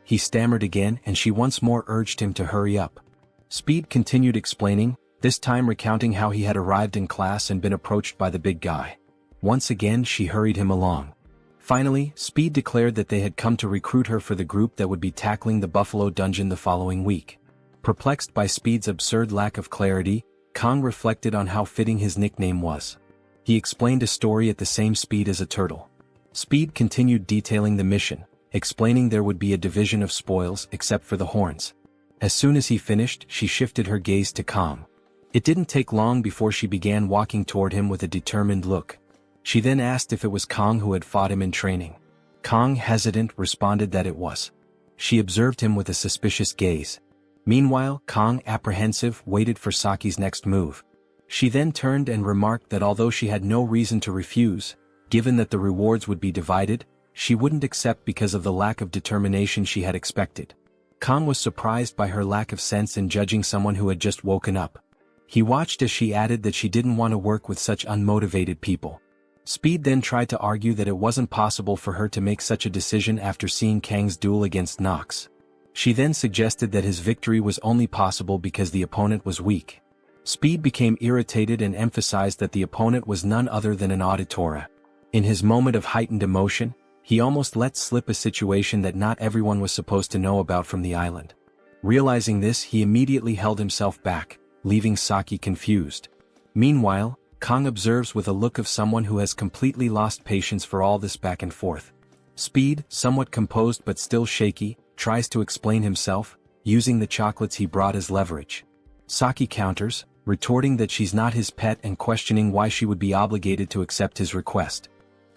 He stammered again and she once more urged him to hurry up. Speed continued explaining, this time recounting how he had arrived in class and been approached by the big guy. Once again she hurried him along. Finally, Speed declared that they had come to recruit her for the group that would be tackling the Buffalo Dungeon the following week. Perplexed by Speed's absurd lack of clarity, Kang reflected on how fitting his nickname was. He explained a story at the same speed as a turtle. Speed continued detailing the mission, explaining there would be a division of spoils except for the horns. As soon as he finished, she shifted her gaze to Kang. It didn't take long before she began walking toward him with a determined look. She then asked if it was Kang who had fought him in training. Kang, hesitant, responded that it was. She observed him with a suspicious gaze. Meanwhile, Kang, apprehensive, waited for Saki's next move. She then turned and remarked that although she had no reason to refuse, given that the rewards would be divided, she wouldn't accept because of the lack of determination she had expected. Kang was surprised by her lack of sense in judging someone who had just woken up. He watched as she added that she didn't want to work with such unmotivated people. Speed then tried to argue that it wasn't possible for her to make such a decision after seeing Kang's duel against Nox. She then suggested that his victory was only possible because the opponent was weak. Speed became irritated and emphasized that the opponent was none other than an auditora. In his moment of heightened emotion, he almost let slip a situation that not everyone was supposed to know about from the island. Realizing this, he immediately held himself back, leaving Saki confused. Meanwhile, Kang observes with a look of someone who has completely lost patience for all this back and forth. Speed, somewhat composed but still shaky, tries to explain himself, using the chocolates he brought as leverage. Saki counters, retorting that she's not his pet and questioning why she would be obligated to accept his request.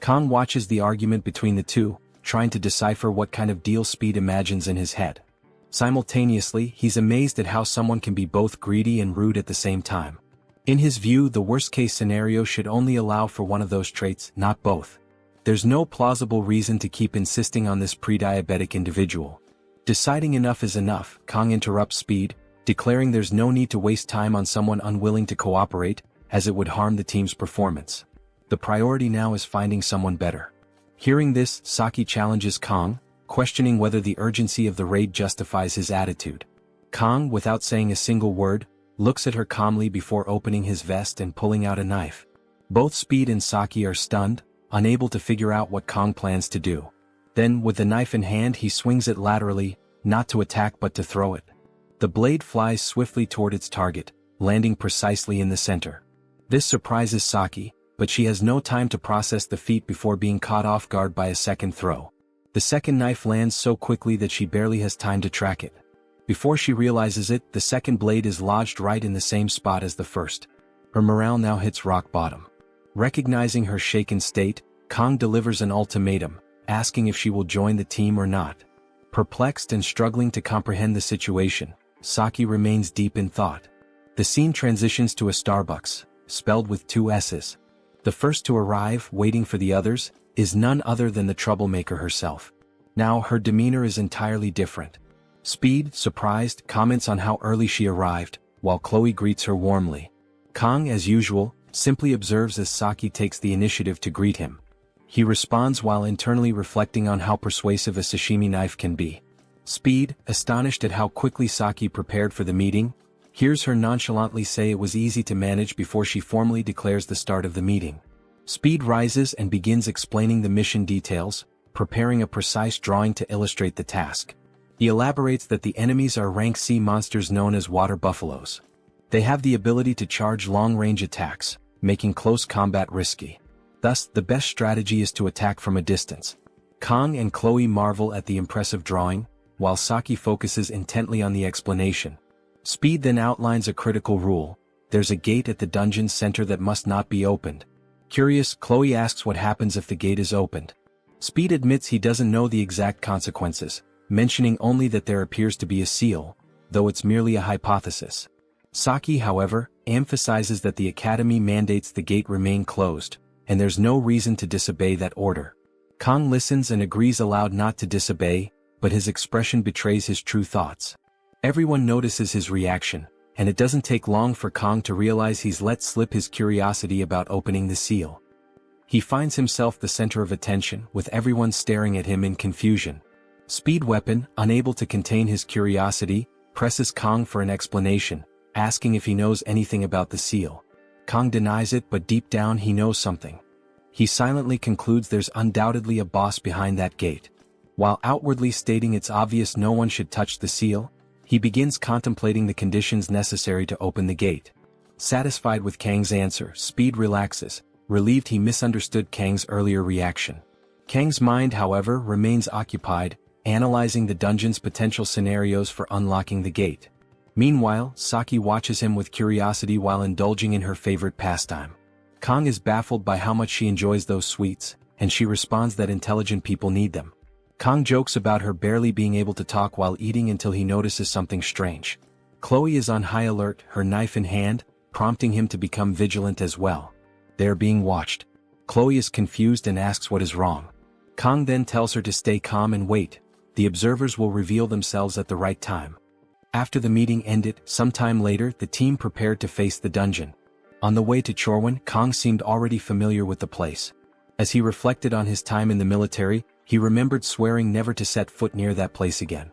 Kang watches the argument between the two, trying to decipher what kind of deal Speed imagines in his head. Simultaneously, he's amazed at how someone can be both greedy and rude at the same time. In his view, the worst-case scenario should only allow for one of those traits, not both. There's no plausible reason to keep insisting on this pre-diabetic individual. Deciding enough is enough, Kang interrupts Speed, declaring there's no need to waste time on someone unwilling to cooperate, as it would harm the team's performance. The priority now is finding someone better. Hearing this, Saki challenges Kang, questioning whether the urgency of the raid justifies his attitude. Kang, without saying a single word, looks at her calmly before opening his vest and pulling out a knife. Both Speed and Saki are stunned, unable to figure out what Kang plans to do. Then, with the knife in hand, he swings it laterally, not to attack but to throw it. The blade flies swiftly toward its target, landing precisely in the center. This surprises Saki, but she has no time to process the feat before being caught off guard by a second throw. The second knife lands so quickly that she barely has time to track it. Before she realizes it, the second blade is lodged right in the same spot as the first. Her morale now hits rock bottom. Recognizing her shaken state, Kang delivers an ultimatum, asking if she will join the team or not. Perplexed and struggling to comprehend the situation, Saki remains deep in thought. The scene transitions to a Starbucks, spelled with 2 S's. The first to arrive, waiting for the others, is none other than the troublemaker herself. Now her demeanor is entirely different. Speed, surprised, comments on how early she arrived, while Chloe greets her warmly. Kang, as usual, simply observes as Saki takes the initiative to greet him. He responds while internally reflecting on how persuasive a sashimi knife can be. Speed, astonished at how quickly Saki prepared for the meeting, hears her nonchalantly say it was easy to manage before she formally declares the start of the meeting. Speed rises and begins explaining the mission details, preparing a precise drawing to illustrate the task. He elaborates that the enemies are rank C monsters known as water buffaloes. They have the ability to charge long-range attacks, making close combat risky. Thus, the best strategy is to attack from a distance. Kang and Chloe marvel at the impressive drawing, while Saki focuses intently on the explanation. Speed then outlines a critical rule: there's a gate at the dungeon's center that must not be opened. Curious, Chloe asks what happens if the gate is opened. Speed admits he doesn't know the exact consequences, mentioning only that there appears to be a seal, though it's merely a hypothesis. Saki, however, emphasizes that the academy mandates the gate remain closed, and there's no reason to disobey that order. Kang listens and agrees aloud not to disobey, but his expression betrays his true thoughts. Everyone notices his reaction, and it doesn't take long for Kang to realize he's let slip his curiosity about opening the seal. He finds himself the center of attention, with everyone staring at him in confusion. Speed Weapon, unable to contain his curiosity, presses Kang for an explanation, asking if he knows anything about the seal. Kang denies it, but deep down he knows something. He silently concludes there's undoubtedly a boss behind that gate. While outwardly stating it's obvious no one should touch the seal, he begins contemplating the conditions necessary to open the gate. Satisfied with Kang's answer, Speed relaxes, relieved he misunderstood Kang's earlier reaction. Kang's mind, however, remains occupied, analyzing the dungeon's potential scenarios for unlocking the gate. Meanwhile, Saki watches him with curiosity while indulging in her favorite pastime. Kang is baffled by how much she enjoys those sweets, and she responds that intelligent people need them. Kang jokes about her barely being able to talk while eating until he notices something strange. Chloe is on high alert, her knife in hand, prompting him to become vigilant as well. They are being watched. Chloe is confused and asks what is wrong. Kang then tells her to stay calm and wait. The observers will reveal themselves at the right time. After the meeting ended, sometime later the team prepared to face the dungeon. On the way to Chorwon, Kang seemed already familiar with the place. As he reflected on his time in the military, he remembered swearing never to set foot near that place again.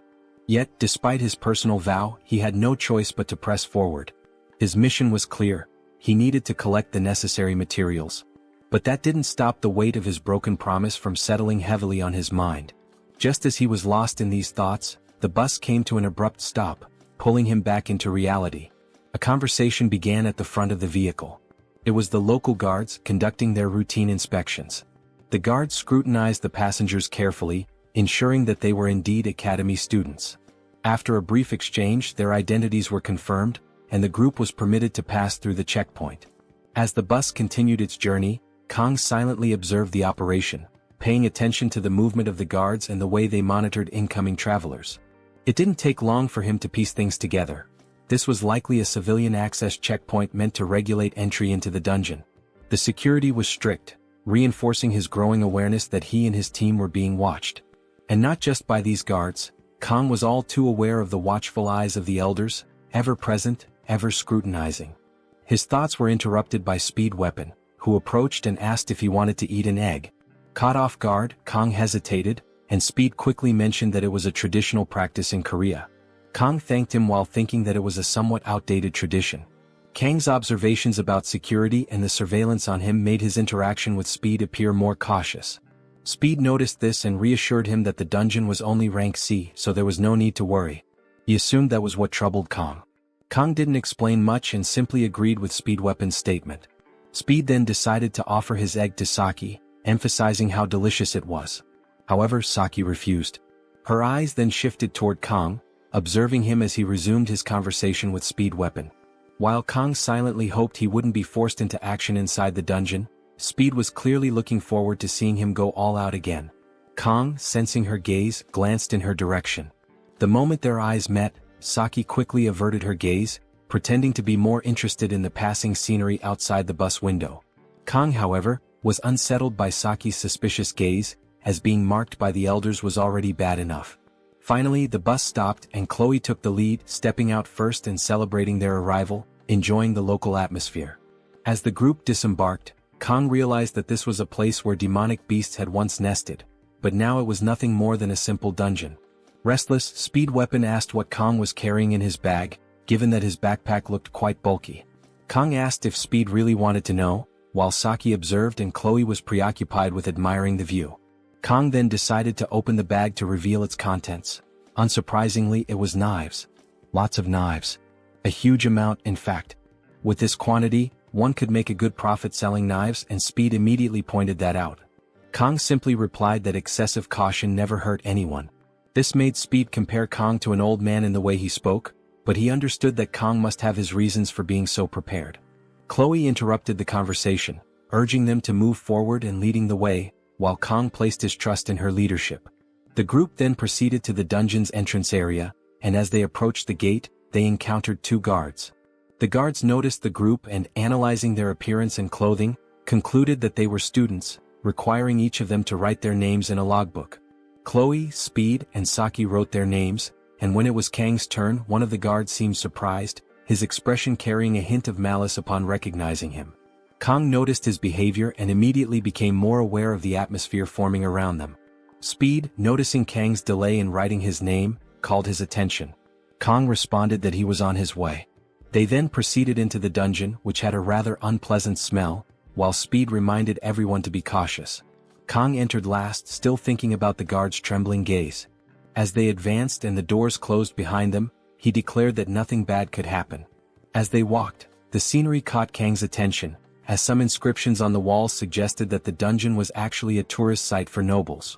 Yet, despite his personal vow, he had no choice but to press forward. His mission was clear. He needed to collect the necessary materials. But that didn't stop the weight of his broken promise from settling heavily on his mind. Just as he was lost in these thoughts, the bus came to an abrupt stop, pulling him back into reality. A conversation began at the front of the vehicle. It was the local guards conducting their routine inspections. The guards scrutinized the passengers carefully, ensuring that they were indeed academy students. After a brief exchange, their identities were confirmed, and the group was permitted to pass through the checkpoint. As the bus continued its journey, Kang silently observed the operation, paying attention to the movement of the guards and the way they monitored incoming travelers. It didn't take long for him to piece things together. This was likely a civilian access checkpoint meant to regulate entry into the dungeon. The security was strict, reinforcing his growing awareness that he and his team were being watched. And not just by these guards, Kang was all too aware of the watchful eyes of the elders, ever present, ever scrutinizing. His thoughts were interrupted by Speed Weapon, who approached and asked if he wanted to eat an egg. Caught off guard, Kang hesitated, and Speed quickly mentioned that it was a traditional practice in Korea. Kang thanked him while thinking that it was a somewhat outdated tradition. Kang's observations about security and the surveillance on him made his interaction with Speed appear more cautious. Speed noticed this and reassured him that the dungeon was only rank C, so there was no need to worry. He assumed that was what troubled Kang. Kang didn't explain much and simply agreed with Speed Weapon's statement. Speed then decided to offer his egg to Saki, emphasizing how delicious it was. However, Saki refused. Her eyes then shifted toward Kang, observing him as he resumed his conversation with Speed Weapon. While Kang silently hoped he wouldn't be forced into action inside the dungeon, Speed was clearly looking forward to seeing him go all out again. Kang, sensing her gaze, glanced in her direction. The moment their eyes met, Saki quickly averted her gaze, pretending to be more interested in the passing scenery outside the bus window. Kang, however, was unsettled by Saki's suspicious gaze, as being marked by the elders was already bad enough. Finally, the bus stopped and Chloe took the lead, stepping out first and celebrating their arrival, enjoying the local atmosphere. As the group disembarked, Kang realized that this was a place where demonic beasts had once nested, but now it was nothing more than a simple dungeon. Restless, Speed Weapon asked what Kang was carrying in his bag, given that his backpack looked quite bulky. Kang asked if Speed really wanted to know, while Saki observed and Chloe was preoccupied with admiring the view. Kang then decided to open the bag to reveal its contents. Unsurprisingly, it was knives. Lots of knives. A huge amount, in fact. With this quantity, one could make a good profit selling knives, and Speed immediately pointed that out. Kang simply replied that excessive caution never hurt anyone. This made Speed compare Kang to an old man in the way he spoke, but he understood that Kang must have his reasons for being so prepared. Chloe interrupted the conversation, urging them to move forward and leading the way, while Kang placed his trust in her leadership. The group then proceeded to the dungeon's entrance area, and as they approached the gate, they encountered two guards. The guards noticed the group and, analyzing their appearance and clothing, concluded that they were students, requiring each of them to write their names in a logbook. Chloe, Speed, and Saki wrote their names, and when it was Kang's turn, one of the guards seemed surprised, his expression carrying a hint of malice upon recognizing him. Kang noticed his behavior and immediately became more aware of the atmosphere forming around them. Speed, noticing Kang's delay in writing his name, called his attention. Kang responded that he was on his way. They then proceeded into the dungeon, which had a rather unpleasant smell, while Speed reminded everyone to be cautious. Kang entered last, still thinking about the guard's trembling gaze. As they advanced and the doors closed behind them, he declared that nothing bad could happen. As they walked, the scenery caught Kang's attention, as some inscriptions on the walls suggested that the dungeon was actually a tourist site for nobles.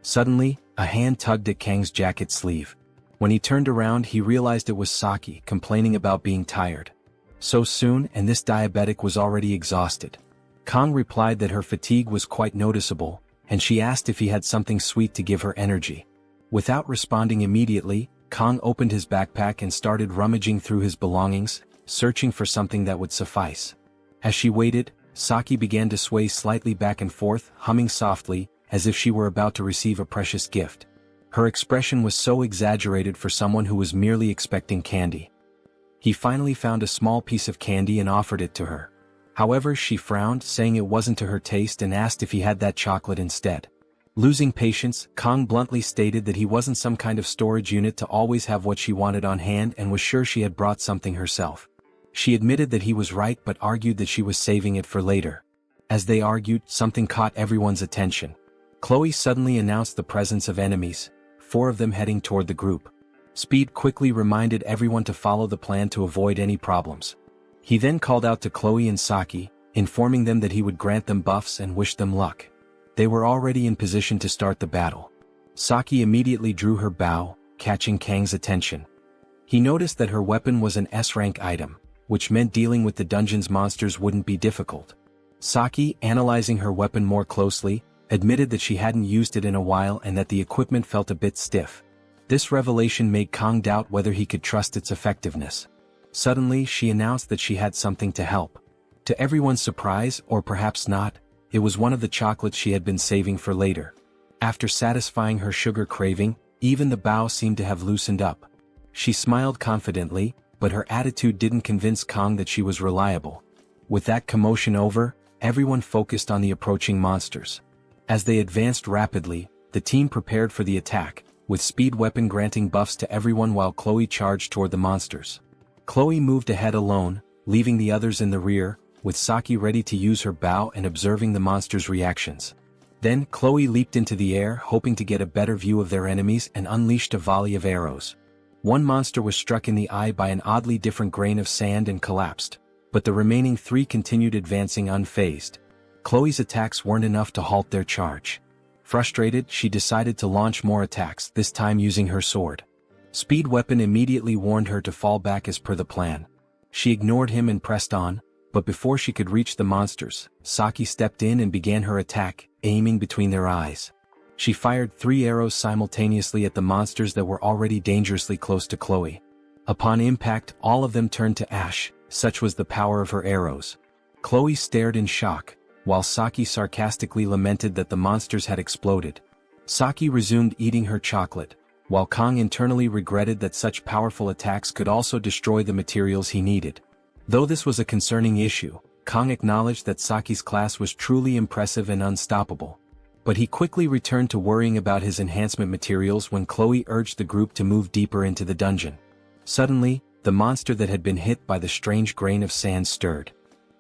Suddenly, a hand tugged at Kang's jacket sleeve. When he turned around, he realized it was Saki, complaining about being tired. So soon, and this diabetic was already exhausted. Kang replied that her fatigue was quite noticeable, and she asked if he had something sweet to give her energy. Without responding immediately, Kang opened his backpack and started rummaging through his belongings, searching for something that would suffice. As she waited, Saki began to sway slightly back and forth, humming softly, as if she were about to receive a precious gift. Her expression was so exaggerated for someone who was merely expecting candy. He finally found a small piece of candy and offered it to her. However, she frowned, saying it wasn't to her taste, and asked if he had that chocolate instead. Losing patience, Kang bluntly stated that he wasn't some kind of storage unit to always have what she wanted on hand and was sure she had brought something herself. She admitted that he was right but argued that she was saving it for later. As they argued, something caught everyone's attention. Chloe suddenly announced the presence of enemies, 4 of them heading toward the group. Speed quickly reminded everyone to follow the plan to avoid any problems. He then called out to Chloe and Saki, informing them that he would grant them buffs and wish them luck. They were already in position to start the battle. Saki immediately drew her bow, catching Kang's attention. He noticed that her weapon was an S-rank item, which meant dealing with the dungeon's monsters wouldn't be difficult. Saki, analyzing her weapon more closely, admitted that she hadn't used it in a while and that the equipment felt a bit stiff. This revelation made Kang doubt whether he could trust its effectiveness. Suddenly, she announced that she had something to help. To everyone's surprise, or perhaps not, it was one of the chocolates she had been saving for later. After satisfying her sugar craving, even the bow seemed to have loosened up. She smiled confidently, but her attitude didn't convince Kang that she was reliable. With that commotion over, everyone focused on the approaching monsters. As they advanced rapidly, the team prepared for the attack, with Speed weapon granting buffs to everyone while Chloe charged toward the monsters. Chloe moved ahead alone, leaving the others in the rear, with Saki ready to use her bow and observing the monsters' reactions. Then, Chloe leaped into the air, hoping to get a better view of their enemies, and unleashed a volley of arrows. One monster was struck in the eye by an oddly different grain of sand and collapsed, but the remaining 3 continued advancing unfazed. Chloe's attacks weren't enough to halt their charge. Frustrated, she decided to launch more attacks, this time using her sword. Speed weapon immediately warned her to fall back as per the plan. She ignored him and pressed on, but before she could reach the monsters, Saki stepped in and began her attack, aiming between their eyes. She fired 3 arrows simultaneously at the monsters that were already dangerously close to Chloe. Upon impact, all of them turned to ash, such was the power of her arrows. Chloe stared in shock, while Saki sarcastically lamented that the monsters had exploded. Saki resumed eating her chocolate, while Kang internally regretted that such powerful attacks could also destroy the materials he needed. Though this was a concerning issue, Kang acknowledged that Saki's class was truly impressive and unstoppable. But he quickly returned to worrying about his enhancement materials when Chloe urged the group to move deeper into the dungeon. Suddenly, the monster that had been hit by the strange grain of sand stirred.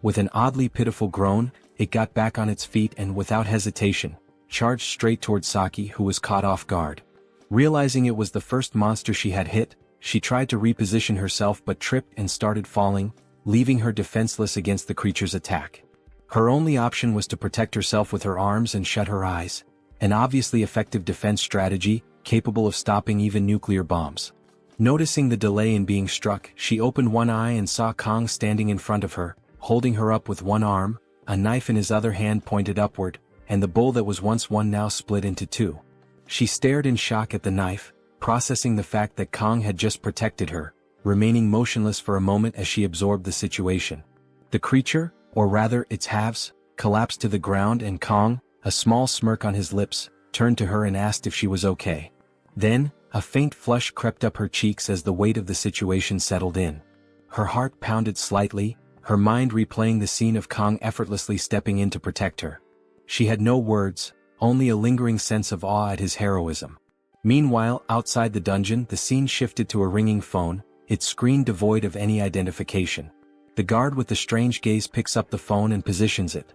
With an oddly pitiful groan, it got back on its feet and without hesitation, charged straight toward Saki, who was caught off guard. Realizing it was the first monster she had hit, she tried to reposition herself but tripped and started falling, leaving her defenseless against the creature's attack. Her only option was to protect herself with her arms and shut her eyes, an obviously effective defense strategy, capable of stopping even nuclear bombs. Noticing the delay in being struck, she opened one eye and saw Kang standing in front of her, holding her up with one arm, a knife in his other hand pointed upward, and the bowl that was once one now split into 2. She stared in shock at the knife, processing the fact that Kong had just protected her, remaining motionless for a moment as she absorbed the situation. The creature, or rather its halves, collapsed to the ground and Kong, a small smirk on his lips, turned to her and asked if she was okay. Then, a faint flush crept up her cheeks as the weight of the situation settled in. Her heart pounded slightly, her mind replaying the scene of Kong effortlessly stepping in to protect her. She had no words, only a lingering sense of awe at his heroism. Meanwhile, outside the dungeon, the scene shifted to a ringing phone, its screen devoid of any identification. The guard with the strange gaze picks up the phone and positions it.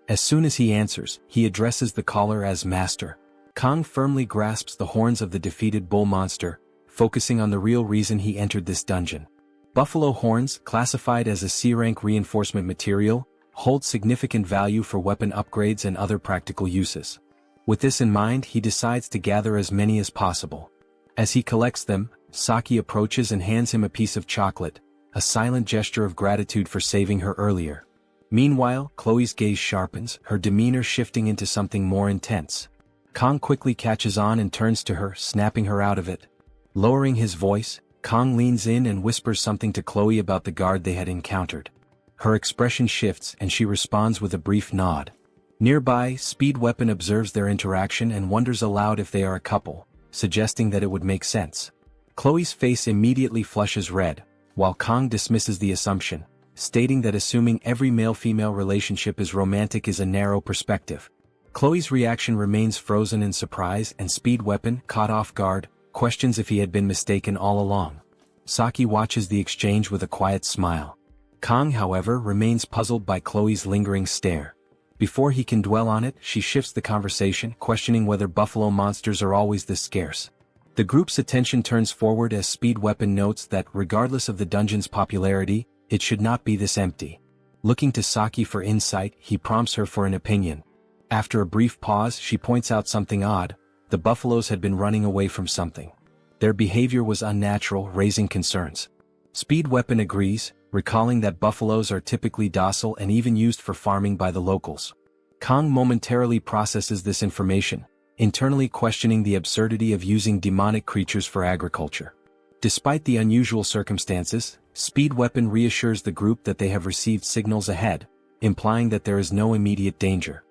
As soon as he answers, he addresses the caller as Master. Kong firmly grasps the horns of the defeated bull monster, focusing on the real reason he entered this dungeon. Buffalo horns, classified as a C-rank reinforcement material, hold significant value for weapon upgrades and other practical uses. With this in mind, he decides to gather as many as possible. As he collects them, Saki approaches and hands him a piece of chocolate, a silent gesture of gratitude for saving her earlier. Meanwhile, Chloe's gaze sharpens, her demeanor shifting into something more intense. Kong quickly catches on and turns to her, snapping her out of it. Lowering his voice, Kong leans in and whispers something to Chloe about the guard they had encountered. Her expression shifts and she responds with a brief nod. Nearby, Speed Weapon observes their interaction and wonders aloud if they are a couple, suggesting that it would make sense. Chloe's face immediately flushes red, while Kong dismisses the assumption, stating that assuming every male-female relationship is romantic is a narrow perspective. Chloe's reaction remains frozen in surprise and Speed Weapon, caught off guard, questions if he had been mistaken all along. Saki watches the exchange with a quiet smile. Kong, however, remains puzzled by Chloe's lingering stare. Before he can dwell on it, she shifts the conversation, questioning whether buffalo monsters are always this scarce. The group's attention turns forward as Speed Weapon notes that, regardless of the dungeon's popularity, it should not be this empty. Looking to Saki for insight, he prompts her for an opinion. After a brief pause, she points out something odd. The buffaloes had been running away from something. Their behavior was unnatural, raising concerns. Speed Weapon agrees, recalling that buffaloes are typically docile and even used for farming by the locals. Kong momentarily processes this information, internally questioning the absurdity of using demonic creatures for agriculture. Despite the unusual circumstances, Speed Weapon reassures the group that they have received signals ahead, implying that there is no immediate danger.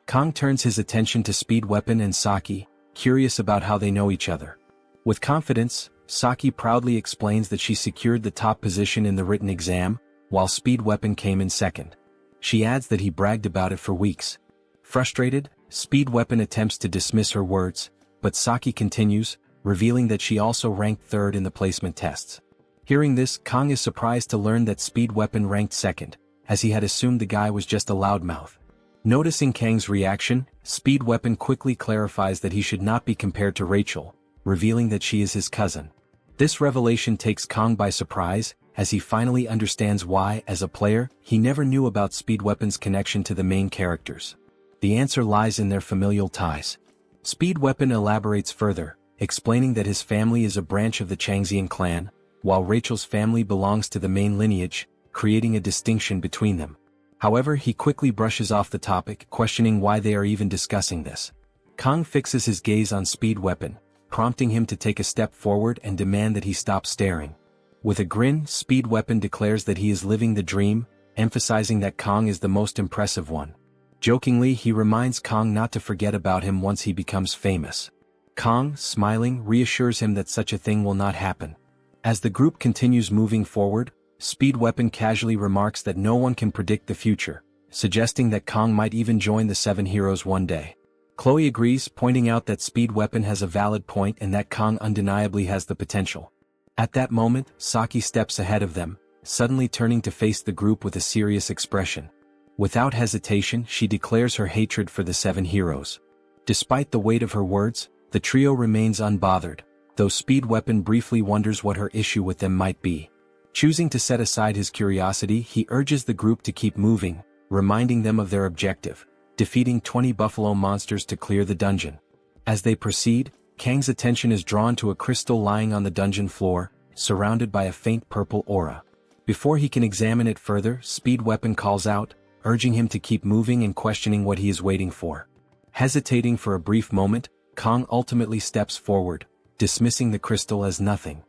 Kong turns his attention to Speed Weapon and Saki, curious about how they know each other. With confidence, Saki proudly explains that she secured the top position in the written exam, while Speed Weapon came in second. She adds that he bragged about it for weeks. Frustrated, Speed Weapon attempts to dismiss her words, but Saki continues, revealing that she also ranked third in the placement tests. Hearing this, Kong is surprised to learn that Speed Weapon ranked second, as he had assumed the guy was just a loudmouth. Noticing Kang's reaction, Speed Weapon quickly clarifies that he should not be compared to Rachel, revealing that she is his cousin. This revelation takes Kong by surprise, as he finally understands why, as a player, he never knew about Speed Weapon's connection to the main characters. The answer lies in their familial ties. Speed Weapon elaborates further, explaining that his family is a branch of the Changxian clan, while Rachel's family belongs to the main lineage, creating a distinction between them. However, he quickly brushes off the topic, questioning why they are even discussing this. Kong fixes his gaze on Speed Weapon, prompting him to take a step forward and demand that he stop staring. With a grin, Speed Weapon declares that he is living the dream, emphasizing that Kong is the most impressive one. Jokingly, he reminds Kong not to forget about him once he becomes famous. Kong, smiling, reassures him that such a thing will not happen. As the group continues moving forward, Speed Weapon casually remarks that no one can predict the future, suggesting that Kong might even join the Seven Heroes one day. Chloe agrees, pointing out that Speed Weapon has a valid point and that Kong undeniably has the potential. At that moment, Saki steps ahead of them, suddenly turning to face the group with a serious expression. Without hesitation, she declares her hatred for the Seven Heroes. Despite the weight of her words, the trio remains unbothered, though Speed Weapon briefly wonders what her issue with them might be. Choosing to set aside his curiosity, he urges the group to keep moving, reminding them of their objective, defeating 20 buffalo monsters to clear the dungeon. As they proceed, Kang's attention is drawn to a crystal lying on the dungeon floor, surrounded by a faint purple aura. Before he can examine it further, Speed Weapon calls out, urging him to keep moving and questioning what he is waiting for. Hesitating for a brief moment, Kong ultimately steps forward, dismissing the crystal as nothing.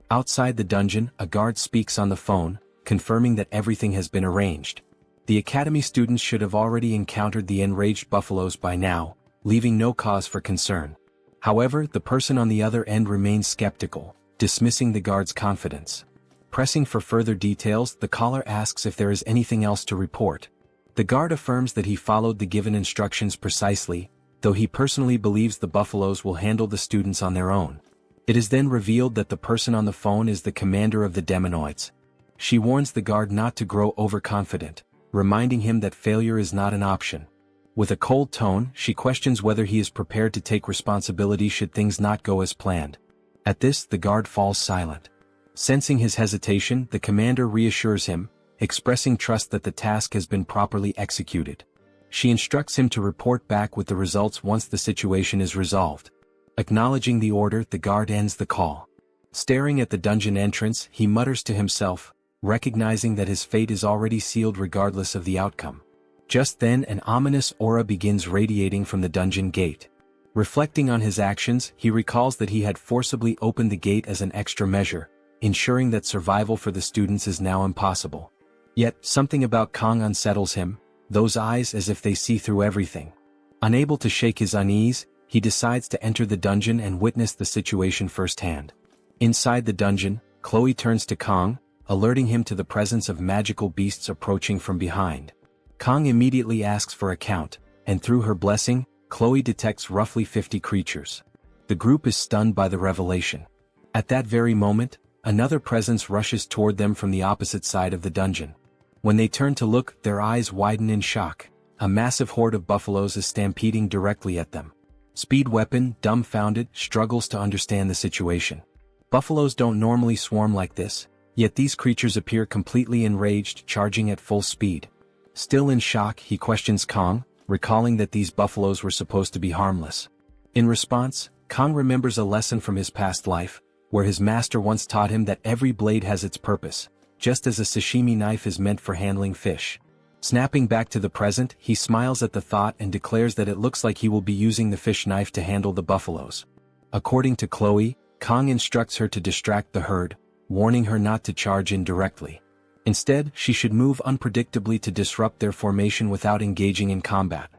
Outside the dungeon, a guard speaks on the phone, confirming that everything has been arranged. The academy students should have already encountered the enraged buffaloes by now, leaving no cause for concern. However, the person on the other end remains skeptical, dismissing the guard's confidence. Pressing for further details, the caller asks if there is anything else to report. The guard affirms that he followed the given instructions precisely, though he personally believes the buffaloes will handle the students on their own. It is then revealed that the person on the phone is the commander of the Demonoids. She warns the guard not to grow overconfident, reminding him that failure is not an option. With a cold tone, she questions whether he is prepared to take responsibility should things not go as planned. At this, the guard falls silent. Sensing his hesitation, the commander reassures him, expressing trust that the task has been properly executed. She instructs him to report back with the results once the situation is resolved. Acknowledging the order, the guard ends the call. Staring at the dungeon entrance, he mutters to himself, recognizing that his fate is already sealed regardless of the outcome. Just then, an ominous aura begins radiating from the dungeon gate. Reflecting on his actions, he recalls that he had forcibly opened the gate as an extra measure, ensuring that survival for the students is now impossible. Yet, something about Kong unsettles him, those eyes as if they see through everything. Unable to shake his unease, he decides to enter the dungeon and witness the situation firsthand. Inside the dungeon, Chloe turns to Kong, alerting him to the presence of magical beasts approaching from behind. Kong immediately asks for a count, and through her blessing, Chloe detects roughly 50 creatures. The group is stunned by the revelation. At that very moment, another presence rushes toward them from the opposite side of the dungeon. When they turn to look, their eyes widen in shock. A massive horde of buffaloes is stampeding directly at them. Speed Weapon, dumbfounded, struggles to understand the situation. Buffaloes don't normally swarm like this, yet these creatures appear completely enraged, charging at full speed. Still in shock, he questions Kong, recalling that these buffaloes were supposed to be harmless. In response, Kong remembers a lesson from his past life, where his master once taught him that every blade has its purpose, just as a sashimi knife is meant for handling fish. Snapping back to the present, he smiles at the thought and declares that it looks like he will be using the fish knife to handle the buffaloes. According to Chloe, Kong instructs her to distract the herd, warning her not to charge in directly. Instead, she should move unpredictably to disrupt their formation without engaging in combat.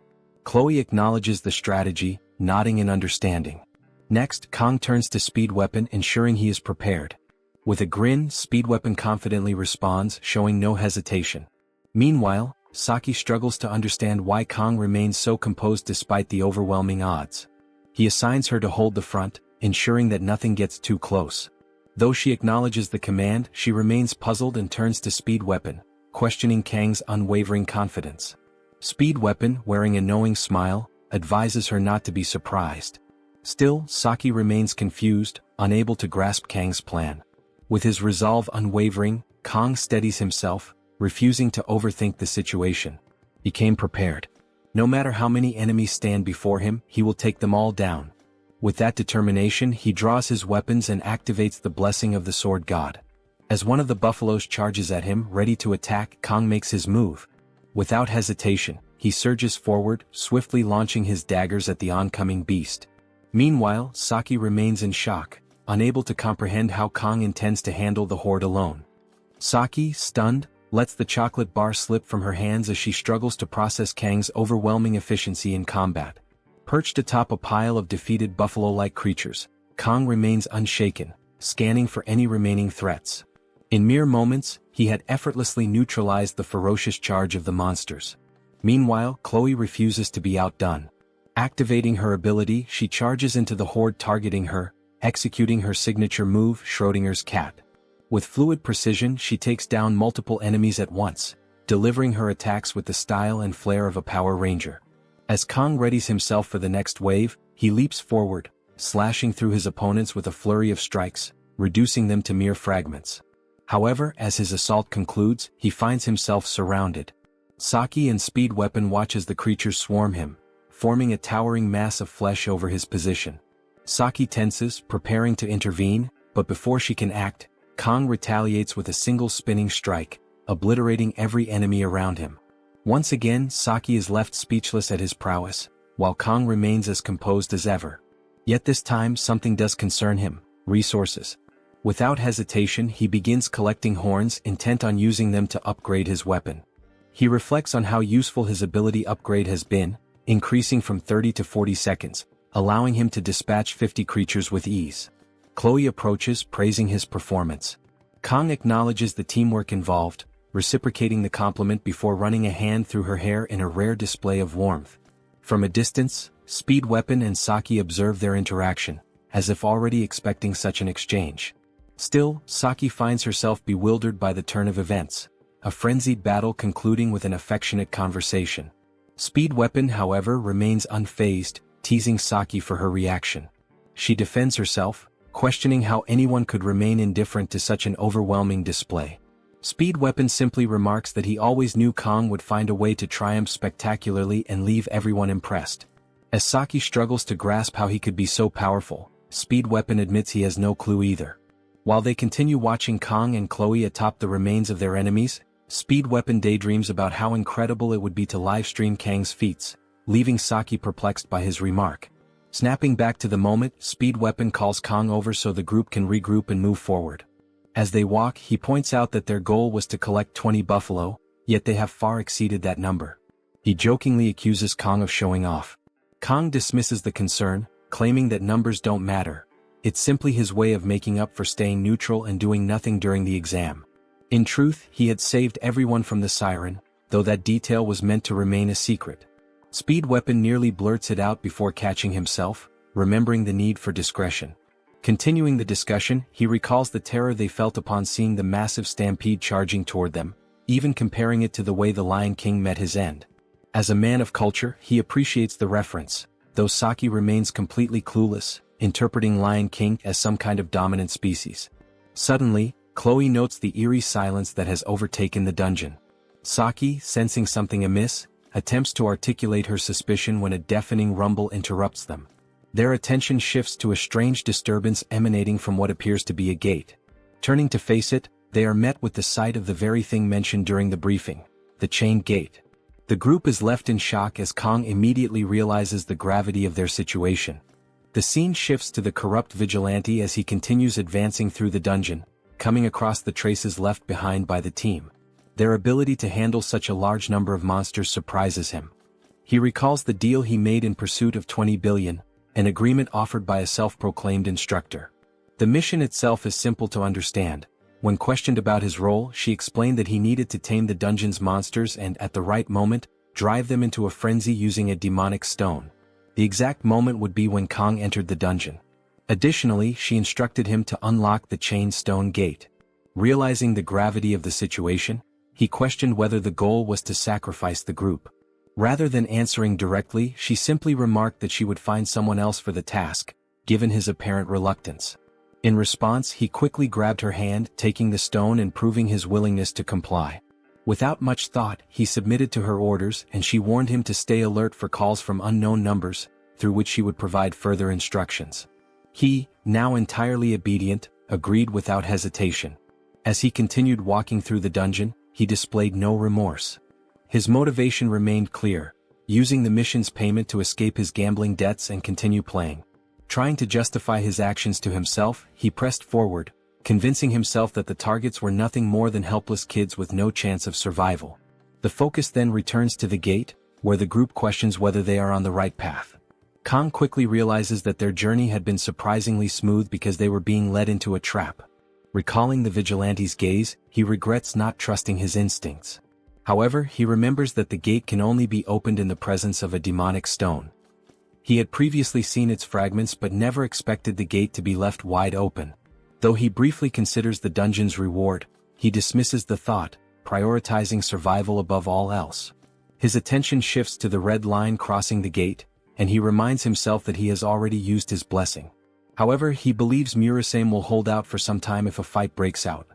Chloe acknowledges the strategy, nodding in understanding. Next, Kong turns to Speed Weapon, ensuring he is prepared. With a grin, Speed Weapon confidently responds, showing no hesitation. Meanwhile, Saki struggles to understand why Kong remains so composed despite the overwhelming odds. He assigns her to hold the front, ensuring that nothing gets too close. Though she acknowledges the command, she remains puzzled and turns to Speed Weapon, questioning Kang's unwavering confidence. Speed Weapon, wearing a knowing smile, advises her not to be surprised. Still, Saki remains confused, unable to grasp Kang's plan. With his resolve unwavering, Kong steadies himself, refusing to overthink the situation. He came prepared. No matter how many enemies stand before him, he will take them all down. With that determination, he draws his weapons and activates the blessing of the sword god. As one of the buffaloes charges at him, ready to attack, Kong makes his move. Without hesitation, he surges forward, swiftly launching his daggers at the oncoming beast. Meanwhile, Saki remains in shock, unable to comprehend how Kong intends to handle the horde alone. Saki, stunned, lets the chocolate bar slip from her hands as she struggles to process Kang's overwhelming efficiency in combat. Perched atop a pile of defeated buffalo-like creatures, Kong remains unshaken, scanning for any remaining threats. In mere moments, he had effortlessly neutralized the ferocious charge of the monsters. Meanwhile, Chloe refuses to be outdone. Activating her ability, she charges into the horde targeting her, executing her signature move, Schrodinger's cat. With fluid precision, she takes down multiple enemies at once, delivering her attacks with the style and flair of a Power Ranger. As Kong readies himself for the next wave, he leaps forward, slashing through his opponents with a flurry of strikes, reducing them to mere fragments. However, as his assault concludes, he finds himself surrounded. Saki and Speed Weapon watch as the creatures swarm him, forming a towering mass of flesh over his position. Saki tenses, preparing to intervene, but before she can act, Kong retaliates with a single spinning strike, obliterating every enemy around him. Once again, Saki is left speechless at his prowess, while Kong remains as composed as ever. Yet this time something does concern him: resources. Without hesitation he begins collecting horns, intent on using them to upgrade his weapon. He reflects on how useful his ability upgrade has been, increasing from 30 to 40 seconds, allowing him to dispatch 50 creatures with ease. Chloe approaches, praising his performance. Kang acknowledges the teamwork involved, reciprocating the compliment before running a hand through her hair in a rare display of warmth. From a distance, Speed Weapon and Saki observe their interaction, as if already expecting such an exchange. Still, Saki finds herself bewildered by the turn of events, a frenzied battle concluding with an affectionate conversation. Speed Weapon, however, remains unfazed, teasing Saki for her reaction. She defends herself, questioning how anyone could remain indifferent to such an overwhelming display. Speed Weapon simply remarks that he always knew Kang would find a way to triumph spectacularly and leave everyone impressed. As Saki struggles to grasp how he could be so powerful, Speed Weapon admits he has no clue either. While they continue watching Kang and Chloe atop the remains of their enemies, Speed Weapon daydreams about how incredible it would be to livestream Kang's feats, leaving Saki perplexed by his remark. Snapping back to the moment, Speed Weapon calls Kang over so the group can regroup and move forward. As they walk, he points out that their goal was to collect 20 buffalo, yet they have far exceeded that number. He jokingly accuses Kang of showing off. Kang dismisses the concern, claiming that numbers don't matter. It's simply his way of making up for staying neutral and doing nothing during the exam. In truth, he had saved everyone from the siren, though that detail was meant to remain a secret. Speed Weapon nearly blurts it out before catching himself, remembering the need for discretion. Continuing the discussion, he recalls the terror they felt upon seeing the massive stampede charging toward them, even comparing it to the way the Lion King met his end. As a man of culture, he appreciates the reference, though Saki remains completely clueless, interpreting Lion King as some kind of dominant species. Suddenly, Chloe notes the eerie silence that has overtaken the dungeon. Saki, sensing something amiss, attempts to articulate her suspicion when a deafening rumble interrupts them. Their attention shifts to a strange disturbance emanating from what appears to be a gate. Turning to face it, they are met with the sight of the very thing mentioned during the briefing: the chained gate. The group is left in shock as Kang immediately realizes the gravity of their situation. The scene shifts to the corrupt vigilante as he continues advancing through the dungeon, coming across the traces left behind by the team. Their ability to handle such a large number of monsters surprises him. He recalls the deal he made in pursuit of 20 billion, an agreement offered by a self-proclaimed instructor. The mission itself is simple to understand. When questioned about his role, she explained that he needed to tame the dungeon's monsters and, at the right moment, drive them into a frenzy using a demonic stone. The exact moment would be when Kang entered the dungeon. Additionally, she instructed him to unlock the chained stone gate. Realizing the gravity of the situation, he questioned whether the goal was to sacrifice the group. Rather than answering directly, she simply remarked that she would find someone else for the task, given his apparent reluctance. In response, he quickly grabbed her hand, taking the stone and proving his willingness to comply. Without much thought, he submitted to her orders, and she warned him to stay alert for calls from unknown numbers, through which she would provide further instructions. He, now entirely obedient, agreed without hesitation. As he continued walking through the dungeon, he displayed no remorse. His motivation remained clear: using the mission's payment to escape his gambling debts and continue playing. Trying to justify his actions to himself, he pressed forward, convincing himself that the targets were nothing more than helpless kids with no chance of survival. The focus then returns to the gate, where the group questions whether they are on the right path. Kang quickly realizes that their journey had been surprisingly smooth because they were being led into a trap. Recalling the vigilante's gaze, he regrets not trusting his instincts. However, he remembers that the gate can only be opened in the presence of a demonic stone. He had previously seen its fragments but never expected the gate to be left wide open. Though he briefly considers the dungeon's reward, he dismisses the thought, prioritizing survival above all else. His attention shifts to the red line crossing the gate, and he reminds himself that he has already used his blessing. However, he believes Murasame will hold out for some time if a fight breaks out.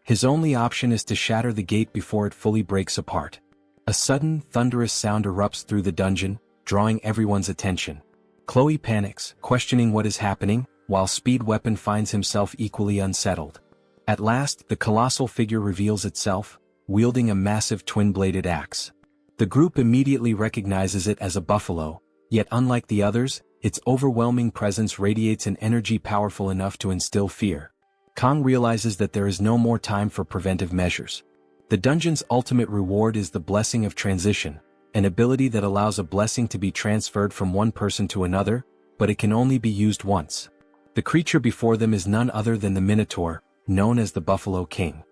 His only option is to shatter the gate before it fully breaks apart. A sudden, thunderous sound erupts through the dungeon, drawing everyone's attention. Chloe panics, questioning what is happening, while Speed Weapon finds himself equally unsettled. At last, the colossal figure reveals itself, wielding a massive twin-bladed axe. The group immediately recognizes it as a buffalo, yet unlike the others, its overwhelming presence radiates an energy powerful enough to instill fear. Kang realizes that there is no more time for preventive measures. The dungeon's ultimate reward is the Blessing of Transition, an ability that allows a blessing to be transferred from one person to another, but it can only be used once. The creature before them is none other than the Minotaur, known as the Buffalo King.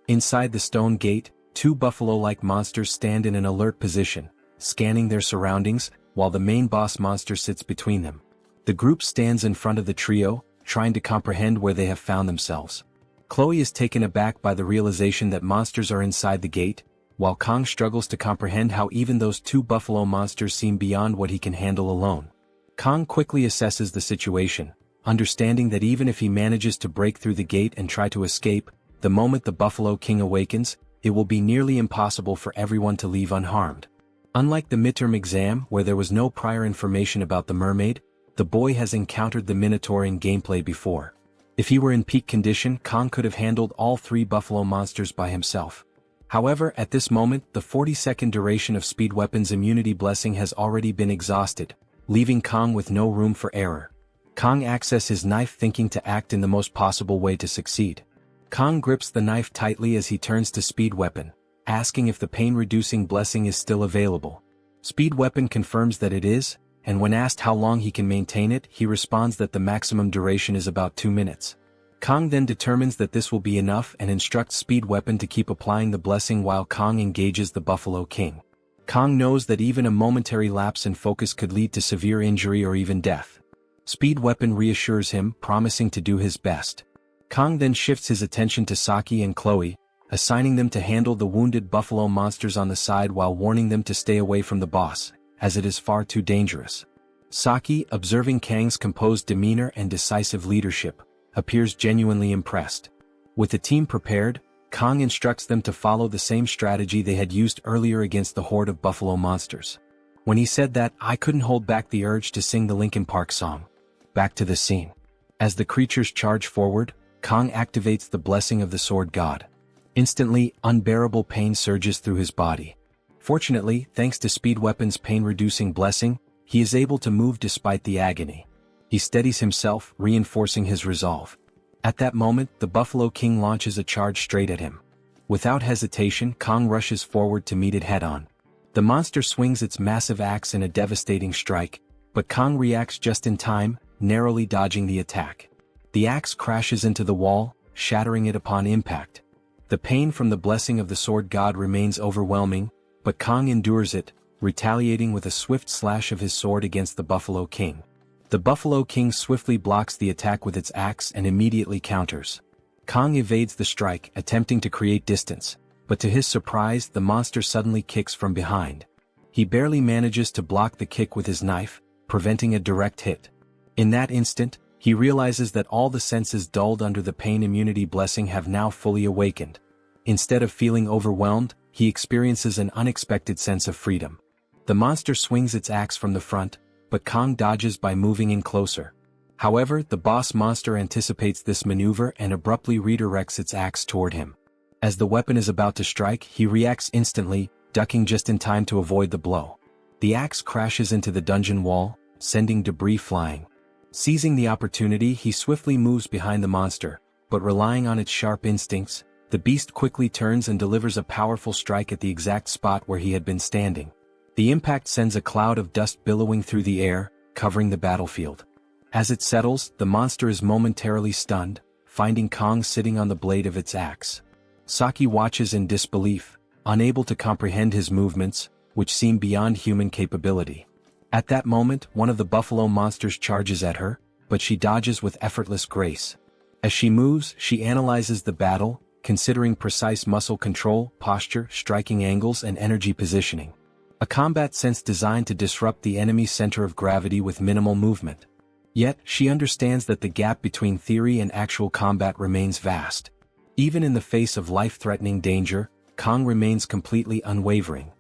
Inside the stone gate, two buffalo-like monsters stand in an alert position, scanning their surroundings, while the main boss monster sits between them. The group stands in front of the trio, trying to comprehend where they have found themselves. Chloe is taken aback by the realization that monsters are inside the gate, while Kang struggles to comprehend how even those two buffalo monsters seem beyond what he can handle alone. Kang quickly assesses the situation, understanding that even if he manages to break through the gate and try to escape, the moment the Buffalo King awakens, it will be nearly impossible for everyone to leave unharmed. Unlike the midterm exam where there was no prior information about the mermaid, the boy has encountered the Minotaur in gameplay before. If he were in peak condition, Kang could have handled all three buffalo monsters by himself. However, at this moment, the 40-second duration of Speed Weapon's immunity blessing has already been exhausted, leaving Kang with no room for error. Kang accesses his knife thinking to act in the most possible way to succeed. Kang grips the knife tightly as he turns to Speed Weapon, asking if the pain-reducing blessing is still available. Speed Weapon confirms that it is, and when asked how long he can maintain it, he responds that the maximum duration is about 2 minutes. Kang then determines that this will be enough and instructs Speed Weapon to keep applying the blessing while Kang engages the Buffalo King. Kang knows that even a momentary lapse in focus could lead to severe injury or even death. Speed Weapon reassures him, promising to do his best. Kang then shifts his attention to Saki and Chloe, assigning them to handle the wounded buffalo monsters on the side while warning them to stay away from the boss, as it is far too dangerous. Saki, observing Kang's composed demeanor and decisive leadership, appears genuinely impressed. With the team prepared, Kang instructs them to follow the same strategy they had used earlier against the horde of buffalo monsters. When he said that, I couldn't hold back the urge to sing the Linkin Park song. Back to the scene. As the creatures charge forward, Kang activates the blessing of the sword god. Instantly, unbearable pain surges through his body. Fortunately, thanks to Speed Weapon's pain-reducing blessing, he is able to move despite the agony. He steadies himself, reinforcing his resolve. At that moment, the Buffalo King launches a charge straight at him. Without hesitation, Kang rushes forward to meet it head-on. The monster swings its massive axe in a devastating strike, but Kang reacts just in time, narrowly dodging the attack. The axe crashes into the wall, shattering it upon impact. The pain from the blessing of the sword god remains overwhelming, but Kang endures it, retaliating with a swift slash of his sword against the Buffalo King. The Buffalo King swiftly blocks the attack with its axe and immediately counters. Kang evades the strike, attempting to create distance, but to his surprise the monster suddenly kicks from behind. He barely manages to block the kick with his knife, preventing a direct hit. In that instant, he realizes that all the senses dulled under the pain immunity blessing have now fully awakened. Instead of feeling overwhelmed, he experiences an unexpected sense of freedom. The monster swings its axe from the front, but Kang dodges by moving in closer. However, the boss monster anticipates this maneuver and abruptly redirects its axe toward him. As the weapon is about to strike, he reacts instantly, ducking just in time to avoid the blow. The axe crashes into the dungeon wall, sending debris flying. Seizing the opportunity, he swiftly moves behind the monster, but relying on its sharp instincts, the beast quickly turns and delivers a powerful strike at the exact spot where he had been standing. The impact sends a cloud of dust billowing through the air, covering the battlefield. As it settles, the monster is momentarily stunned, finding Kang sitting on the blade of its axe. Saki watches in disbelief, unable to comprehend his movements, which seem beyond human capability. At that moment, one of the buffalo monsters charges at her, but she dodges with effortless grace. As she moves, she analyzes the battle, considering precise muscle control, posture, striking angles, and energy positioning. A combat sense designed to disrupt the enemy's center of gravity with minimal movement. Yet, she understands that the gap between theory and actual combat remains vast. Even in the face of life-threatening danger, Kang remains completely unwavering.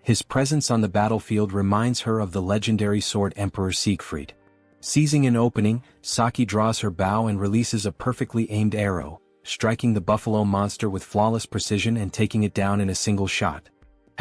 His presence on the battlefield reminds her of the legendary sword Emperor Siegfried. Seizing an opening, Saki draws her bow and releases a perfectly aimed arrow, striking the buffalo monster with flawless precision and taking it down in a single shot.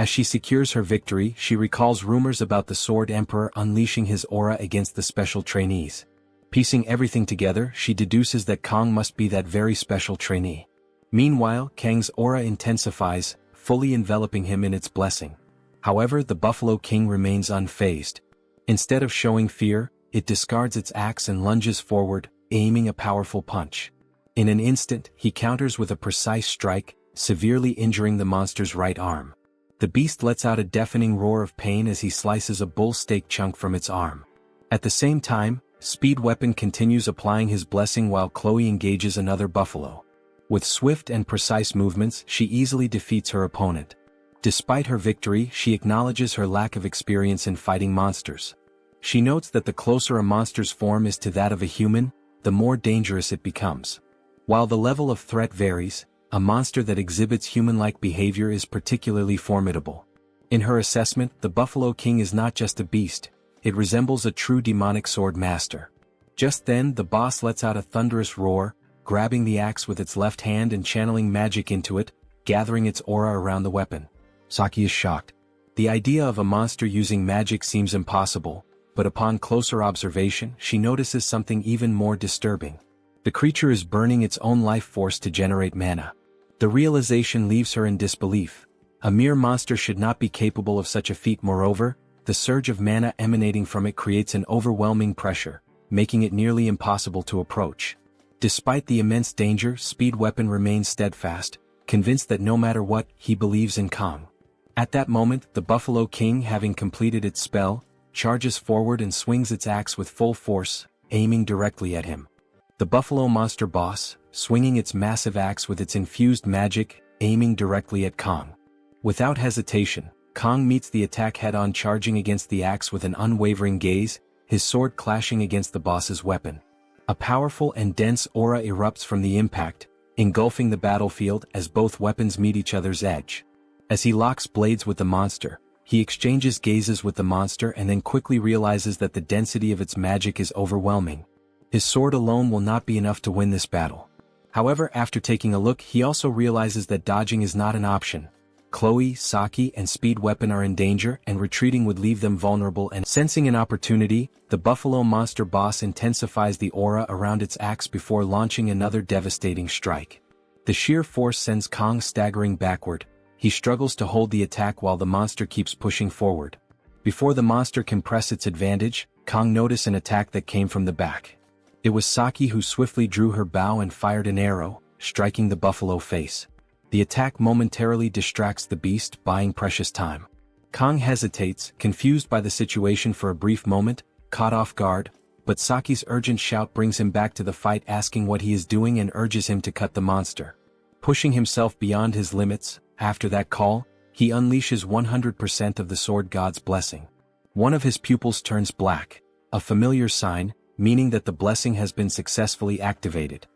As she secures her victory, she recalls rumors about the Sword Emperor unleashing his aura against the special trainees. Piecing everything together, she deduces that Kang must be that very special trainee. Meanwhile, Kang's aura intensifies, fully enveloping him in its blessing. However, the Buffalo King remains unfazed. Instead of showing fear, it discards its axe and lunges forward, aiming a powerful punch. In an instant, he counters with a precise strike, severely injuring the monster's right arm. The beast lets out a deafening roar of pain as he slices a bull steak chunk from its arm. At the same time, Speed Weapon continues applying his blessing while Chloe engages another buffalo. With swift and precise movements, she easily defeats her opponent. Despite her victory, she acknowledges her lack of experience in fighting monsters. She notes that the closer a monster's form is to that of a human, the more dangerous it becomes. While the level of threat varies, a monster that exhibits human-like behavior is particularly formidable. In her assessment, the Buffalo King is not just a beast, it resembles a true demonic sword master. Just then, the boss lets out a thunderous roar, grabbing the axe with its left hand and channeling magic into it, gathering its aura around the weapon. Saki is shocked. The idea of a monster using magic seems impossible, but upon closer observation, she notices something even more disturbing. The creature is burning its own life force to generate mana. The realization leaves her in disbelief. A mere monster should not be capable of such a feat. Moreover, the surge of mana emanating from it creates an overwhelming pressure, making it nearly impossible to approach. Despite the immense danger, Speed Weapon remains steadfast, convinced that no matter what, he believes in Kang. At that moment, the Buffalo King, having completed its spell, charges forward and swings its axe with full force, aiming directly at him. The Buffalo Monster boss, swinging its massive axe with its infused magic, aiming directly at Kang. Without hesitation, Kang meets the attack head-on, charging against the axe with an unwavering gaze, his sword clashing against the boss's weapon. A powerful and dense aura erupts from the impact, engulfing the battlefield as both weapons meet each other's edge. As he locks blades with the monster, he exchanges gazes with the monster and then quickly realizes that the density of its magic is overwhelming. His sword alone will not be enough to win this battle. However, after taking a look, he also realizes that dodging is not an option. Chloe, Saki, and Speed Weapon are in danger, and retreating would leave them vulnerable. And sensing an opportunity, the Buffalo Monster boss intensifies the aura around its axe before launching another devastating strike. The sheer force sends Kang staggering backward. He struggles to hold the attack while the monster keeps pushing forward. Before the monster can press its advantage, Kang noticed an attack that came from the back. It was Saki who swiftly drew her bow and fired an arrow, striking the buffalo face. The attack momentarily distracts the beast, buying precious time. Kang hesitates, confused by the situation for a brief moment, caught off guard, but Saki's urgent shout brings him back to the fight, asking what he is doing and urges him to cut the monster. Pushing himself beyond his limits, after that call, he unleashes 100% of the Sword God's blessing. One of his pupils turns black, a familiar sign, meaning that the blessing has been successfully activated.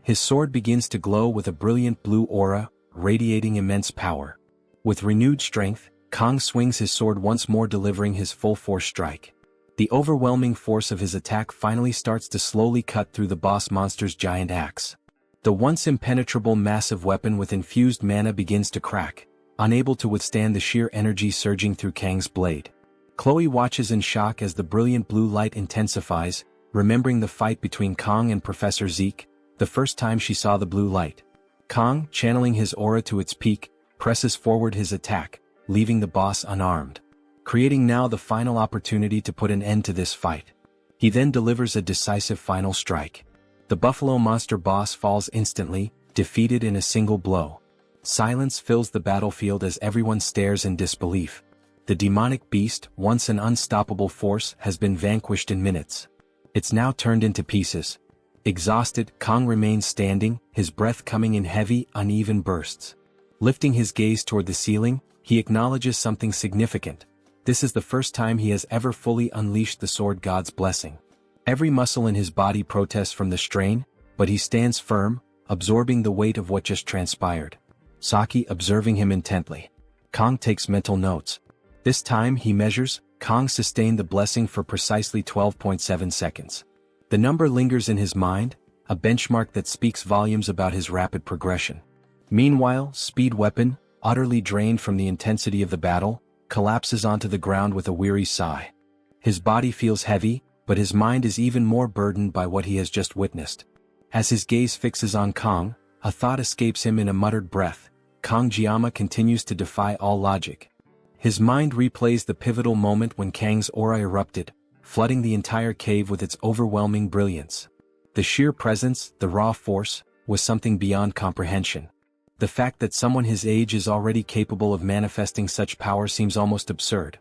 His sword begins to glow with a brilliant blue aura, radiating immense power. With renewed strength, Kang swings his sword once more, delivering his full force strike. The overwhelming force of his attack finally starts to slowly cut through the boss monster's giant axe. The once impenetrable massive weapon with infused mana begins to crack, unable to withstand the sheer energy surging through Kang's blade. Chloe watches in shock as the brilliant blue light intensifies, remembering the fight between Kang and Professor Zeke, the first time she saw the blue light. Kang, channeling his aura to its peak, presses forward his attack, leaving the boss unarmed, creating now the final opportunity to put an end to this fight. He then delivers a decisive final strike. The Buffalo Monster boss falls instantly, defeated in a single blow. Silence fills the battlefield as everyone stares in disbelief. The demonic beast, once an unstoppable force, has been vanquished in minutes. It's now turned into pieces. Exhausted, Kang remains standing, his breath coming in heavy, uneven bursts. Lifting his gaze toward the ceiling, he acknowledges something significant. This is the first time he has ever fully unleashed the Sword God's blessing. Every muscle in his body protests from the strain, but he stands firm, absorbing the weight of what just transpired. Saki observing him intently. Kang takes mental notes. This time he measures, Kang sustained the blessing for precisely 12.7 seconds. The number lingers in his mind, a benchmark that speaks volumes about his rapid progression. Meanwhile, Speed Weapon, utterly drained from the intensity of the battle, collapses onto the ground with a weary sigh. His body feels heavy, but his mind is even more burdened by what he has just witnessed. As his gaze fixes on Kang, a thought escapes him in a muttered breath. Kang Jiama continues to defy all logic. His mind replays the pivotal moment when Kang's aura erupted, flooding the entire cave with its overwhelming brilliance. The sheer presence, the raw force, was something beyond comprehension. The fact that someone his age is already capable of manifesting such power seems almost absurd.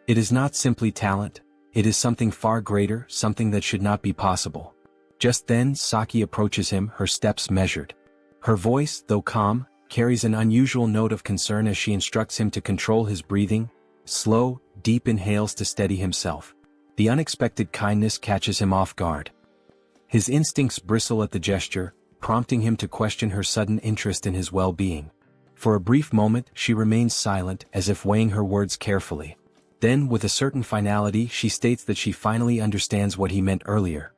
It is not simply talent, it is something far greater, something that should not be possible. Just then Saki approaches him, her steps measured. Her voice, though calm, carries an unusual note of concern as she instructs him to control his breathing, slow, deep inhales to steady himself. The unexpected kindness catches him off guard. His instincts bristle at the gesture, prompting him to question her sudden interest in his well-being. For a brief moment she remains silent, as if weighing her words carefully. Then, with a certain finality, she states that she finally understands what he meant earlier.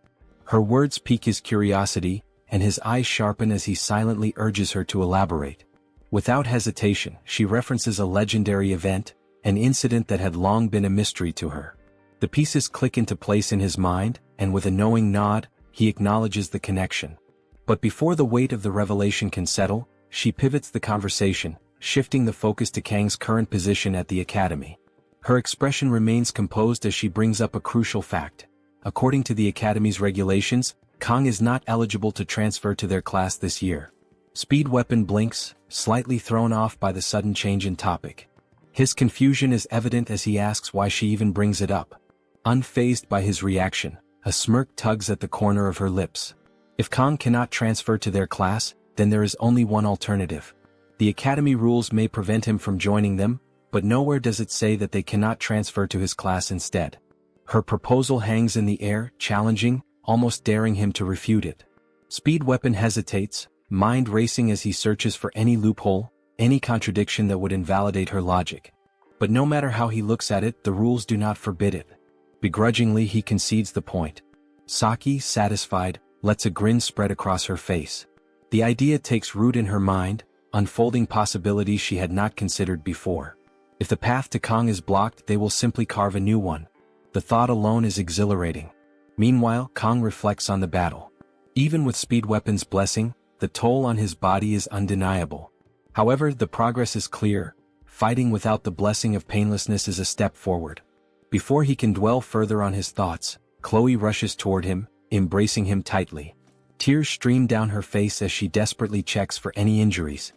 Her words pique his curiosity, and his eyes sharpen as he silently urges her to elaborate. Without hesitation, she references a legendary event, an incident that had long been a mystery to her. The pieces click into place in his mind, and with a knowing nod, he acknowledges the connection. But before the weight of the revelation can settle, she pivots the conversation, shifting the focus to Kang's current position at the academy. Her expression remains composed as she brings up a crucial fact. According to the academy's regulations, Kang is not eligible to transfer to their class this year. Speed Weapon blinks, slightly thrown off by the sudden change in topic. His confusion is evident as he asks why she even brings it up. Unfazed by his reaction, a smirk tugs at the corner of her lips. If Kang cannot transfer to their class, then there is only one alternative. The academy rules may prevent him from joining them, but nowhere does it say that they cannot transfer to his class instead. Her proposal hangs in the air, challenging, almost daring him to refute it. Speed Weapon hesitates, mind racing as he searches for any loophole, any contradiction that would invalidate her logic. But no matter how he looks at it, the rules do not forbid it. Begrudgingly he concedes the point. Saki, satisfied, lets a grin spread across her face. The idea takes root in her mind, unfolding possibilities she had not considered before. If the path to Kang is blocked, they will simply carve a new one. The thought alone is exhilarating. Meanwhile, Kang reflects on the battle. Even with Speed Weapon's blessing, the toll on his body is undeniable. However, the progress is clear. Fighting without the blessing of painlessness is a step forward. Before he can dwell further on his thoughts, Chloe rushes toward him, embracing him tightly. Tears stream down her face as she desperately checks for any injuries.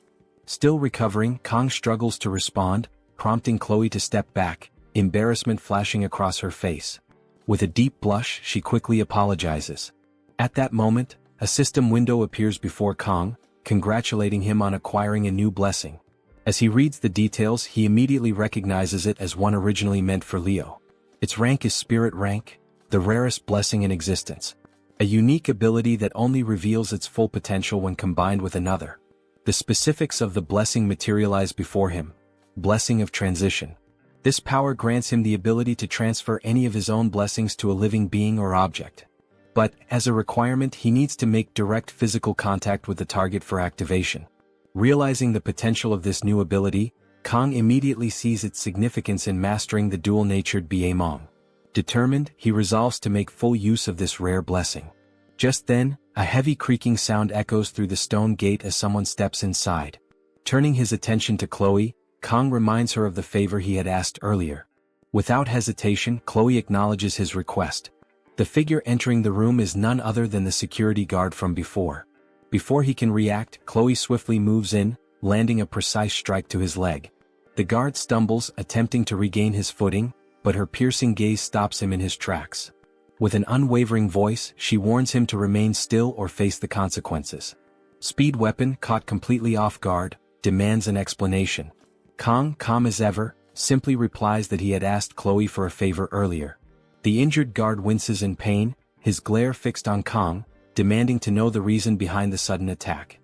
Still recovering, Kang struggles to respond, prompting Chloe to step back, embarrassment flashing across her face. With a deep blush, she quickly apologizes. At that moment, a system window appears before Kang, congratulating him on acquiring a new blessing. As he reads the details, he immediately recognizes it as one originally meant for Leo. Its rank is Spirit Rank, the rarest blessing in existence. A unique ability that only reveals its full potential when combined with another. The specifics of the blessing materialize before him. Blessing of Transition. This power grants him the ability to transfer any of his own blessings to a living being or object. But, as a requirement, he needs to make direct physical contact with the target for activation. Realizing the potential of this new ability, Kang immediately sees its significance in mastering the dual-natured Baemon. Determined, he resolves to make full use of this rare blessing. Just then, a heavy creaking sound echoes through the stone gate as someone steps inside. Turning his attention to Chloe, Kang reminds her of the favor he had asked earlier. Without hesitation, Chloe acknowledges his request. The figure entering the room is none other than the security guard from before. Before he can react, Chloe swiftly moves in, landing a precise strike to his leg. The guard stumbles, attempting to regain his footing, but her piercing gaze stops him in his tracks. With an unwavering voice, she warns him to remain still or face the consequences. Speed Weapon, caught completely off guard, demands an explanation. Kang, calm as ever, simply replies that he had asked Chloe for a favor earlier. The injured guard winces in pain, his glare fixed on Kang, demanding to know the reason behind the sudden attack.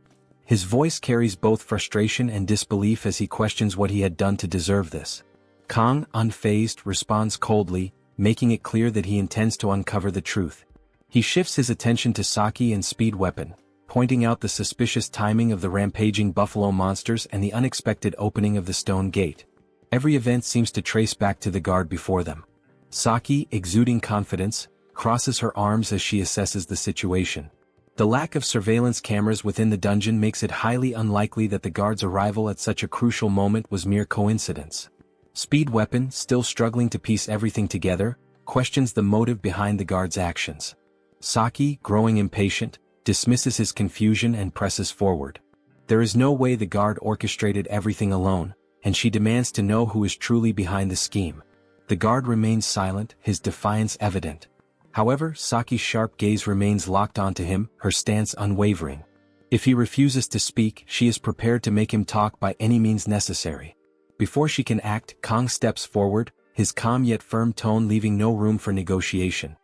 His voice carries both frustration and disbelief as he questions what he had done to deserve this. Kang, unfazed, responds coldly, making it clear that he intends to uncover the truth. He shifts his attention to Saki and Speed Weapon, pointing out the suspicious timing of the rampaging buffalo monsters and the unexpected opening of the stone gate. Every event seems to trace back to the guard before them. Saki, exuding confidence, crosses her arms as she assesses the situation. The lack of surveillance cameras within the dungeon makes it highly unlikely that the guard's arrival at such a crucial moment was mere coincidence. Speed Weapon, still struggling to piece everything together, questions the motive behind the guard's actions. Saki, growing impatient, dismisses his confusion and presses forward. There is no way the guard orchestrated everything alone, and she demands to know who is truly behind the scheme. The guard remains silent, his defiance evident. However, Saki's sharp gaze remains locked onto him, her stance unwavering. If he refuses to speak, she is prepared to make him talk by any means necessary. Before she can act, Kong steps forward, his calm yet firm tone leaving no room for negotiation.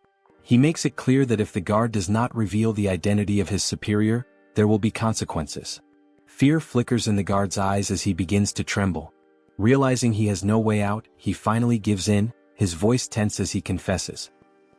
He makes it clear that if the guard does not reveal the identity of his superior, there will be consequences. Fear flickers in the guard's eyes as he begins to tremble. Realizing he has no way out, he finally gives in, his voice tense as he confesses.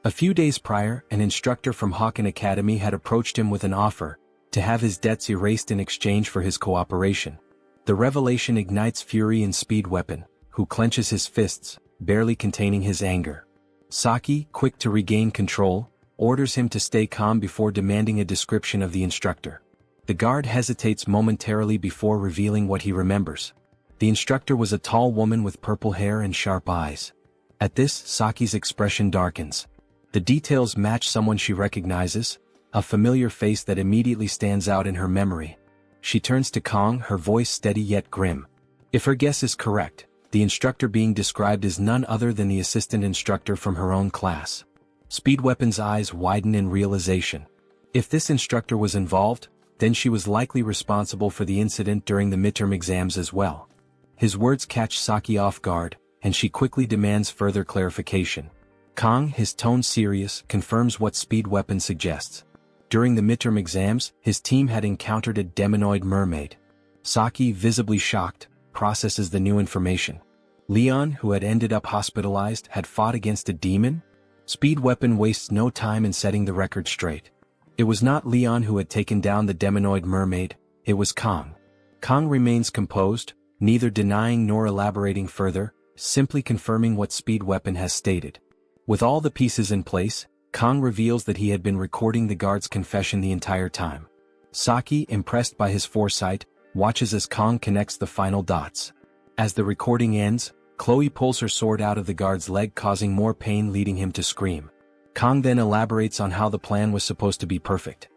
A few days prior, an instructor from Hawken Academy had approached him with an offer to have his debts erased in exchange for his cooperation. The revelation ignites fury in Speed Weapon, who clenches his fists, barely containing his anger. Saki, quick to regain control, orders him to stay calm before demanding a description of the instructor. The guard hesitates momentarily before revealing what he remembers. The instructor was a tall woman with purple hair and sharp eyes. At this, Saki's expression darkens. The details match someone she recognizes, a familiar face that immediately stands out in her memory. She turns to Kong, her voice steady yet grim. If her guess is correct, the instructor being described is none other than the assistant instructor from her own class. Speed Weapon's eyes widen in realization. If this instructor was involved, then she was likely responsible for the incident during the midterm exams as well. His words catch Saki off guard, and she quickly demands further clarification. Kong, his tone serious, confirms what Speed Weapon suggests. During the midterm exams, his team had encountered a demonoid mermaid. Saki, visibly shocked, processes the new information. Leon, who had ended up hospitalized, had fought against a demon? Speed Weapon wastes no time in setting the record straight. It was not Leon who had taken down the demonoid mermaid, it was Kong. Kong remains composed, neither denying nor elaborating further, simply confirming what Speed Weapon has stated. With all the pieces in place, Kong reveals that he had been recording the guard's confession the entire time. Saki, impressed by his foresight, watches as Kong connects the final dots. As the recording ends, Chloe pulls her sword out of the guard's leg, causing more pain, leading him to scream. Kong then elaborates on how the plan was supposed to be perfect.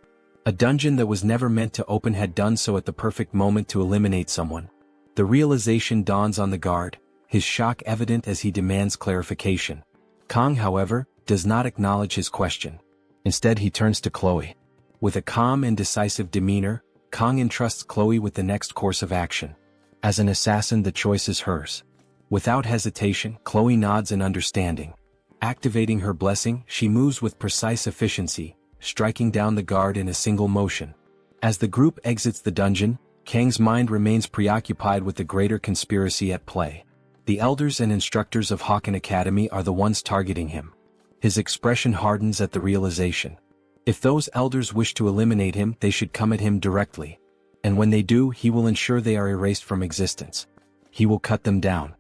A dungeon that was never meant to open had done so at the perfect moment to eliminate someone. The realization dawns on the guard, his shock evident as he demands clarification. Kong, however, does not acknowledge his question. Instead, he turns to Chloe. With a calm and decisive demeanor, Kong entrusts Chloe with the next course of action. As an assassin, the choice is hers. Without hesitation, Chloe nods in understanding. Activating her blessing, she moves with precise efficiency, striking down the guard in a single motion. As the group exits the dungeon, Kang's mind remains preoccupied with the greater conspiracy at play. The elders and instructors of Hawken Academy are the ones targeting him. His expression hardens at the realization. If those elders wish to eliminate him, they should come at him directly. And when they do, he will ensure they are erased from existence. He will cut them down.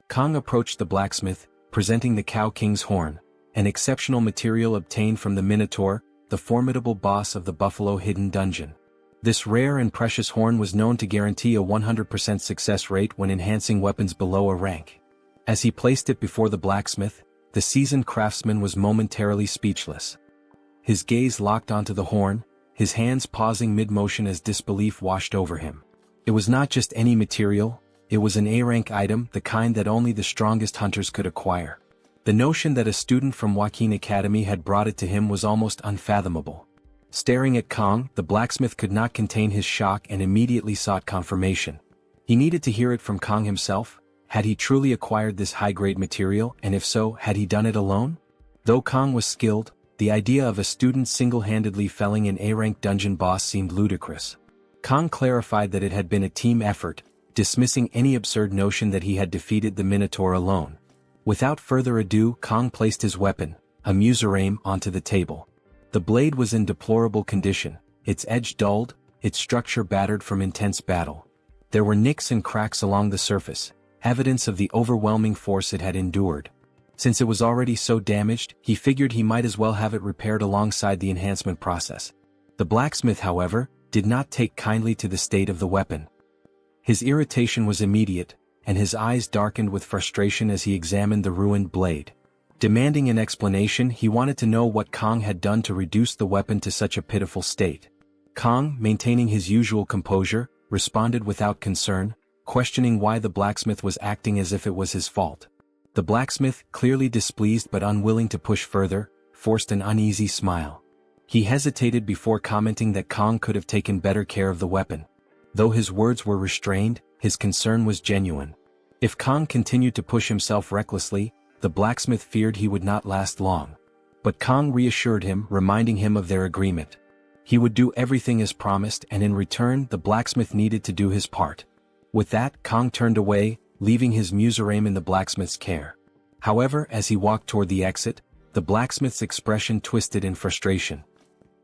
Kong approached the blacksmith, presenting the Cow King's horn, an exceptional material obtained from the Minotaur, the formidable boss of the Buffalo Hidden Dungeon. This rare and precious horn was known to guarantee a 100% success rate when enhancing weapons below a rank. As he placed it before the blacksmith, the seasoned craftsman was momentarily speechless. His gaze locked onto the horn, his hands pausing mid-motion as disbelief washed over him. It was not just any material, it was an A-rank item, the kind that only the strongest hunters could acquire. The notion that a student from Hawken Academy had brought it to him was almost unfathomable. Staring at Kong, the blacksmith could not contain his shock and immediately sought confirmation. He needed to hear it from Kong himself. Had he truly acquired this high-grade material, and if so, had he done it alone? Though Kong was skilled, the idea of a student single-handedly felling an A-rank dungeon boss seemed ludicrous. Kong clarified that it had been a team effort, dismissing any absurd notion that he had defeated the Minotaur alone. Without further ado, Kong placed his weapon, a Musarame, onto the table. The blade was in deplorable condition, its edge dulled, its structure battered from intense battle. There were nicks and cracks along the surface, evidence of the overwhelming force it had endured. Since it was already so damaged, he figured he might as well have it repaired alongside the enhancement process. The blacksmith, however, did not take kindly to the state of the weapon. His irritation was immediate, and his eyes darkened with frustration as he examined the ruined blade. Demanding an explanation, he wanted to know what Kang had done to reduce the weapon to such a pitiful state. Kang, maintaining his usual composure, responded without concern, questioning why the blacksmith was acting as if it was his fault. The blacksmith, clearly displeased but unwilling to push further, forced an uneasy smile. He hesitated before commenting that Kang could have taken better care of the weapon. Though his words were restrained, his concern was genuine. If Kang continued to push himself recklessly, the blacksmith feared he would not last long. But Kang reassured him, reminding him of their agreement. He would do everything as promised, and in return the blacksmith needed to do his part. With that, Kang turned away, leaving his Muzurame in the blacksmith's care. However, as he walked toward the exit, the blacksmith's expression twisted in frustration.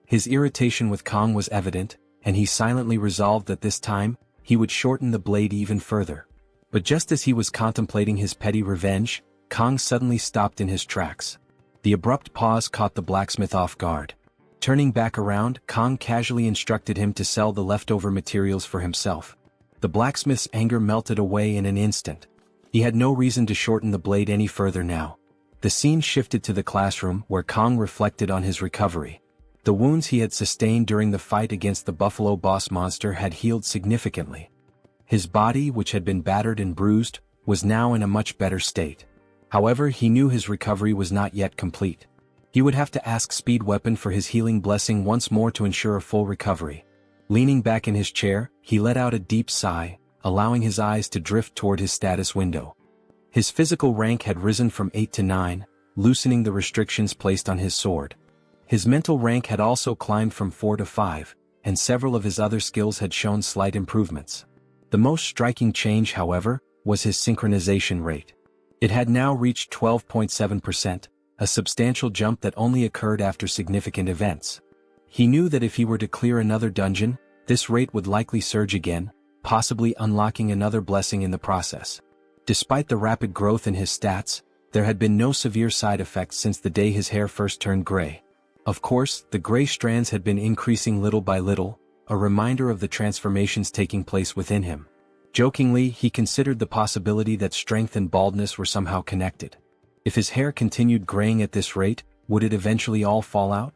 His irritation with Kang was evident, and he silently resolved that this time, he would shorten the blade even further. But just as he was contemplating his petty revenge, Kang suddenly stopped in his tracks. The abrupt pause caught the blacksmith off guard. Turning back around, Kang casually instructed him to sell the leftover materials for himself. The blacksmith's anger melted away in an instant. He had no reason to shorten the blade any further now. The scene shifted to the classroom, where Kang reflected on his recovery. The wounds he had sustained during the fight against the buffalo boss monster had healed significantly. His body, which had been battered and bruised, was now in a much better state. However, he knew his recovery was not yet complete. He would have to ask Speed Weapon for his healing blessing once more to ensure a full recovery. Leaning back in his chair, he let out a deep sigh, allowing his eyes to drift toward his status window. His physical rank had risen from 8 to 9, loosening the restrictions placed on his sword. His mental rank had also climbed from 4 to 5, and several of his other skills had shown slight improvements. The most striking change, however, was his synchronization rate. It had now reached 12.7%, a substantial jump that only occurred after significant events. He knew that if he were to clear another dungeon, this rate would likely surge again, possibly unlocking another blessing in the process. Despite the rapid growth in his stats, there had been no severe side effects since the day his hair first turned gray. Of course, the gray strands had been increasing little by little, a reminder of the transformations taking place within him. Jokingly, he considered the possibility that strength and baldness were somehow connected. If his hair continued graying at this rate, would it eventually all fall out?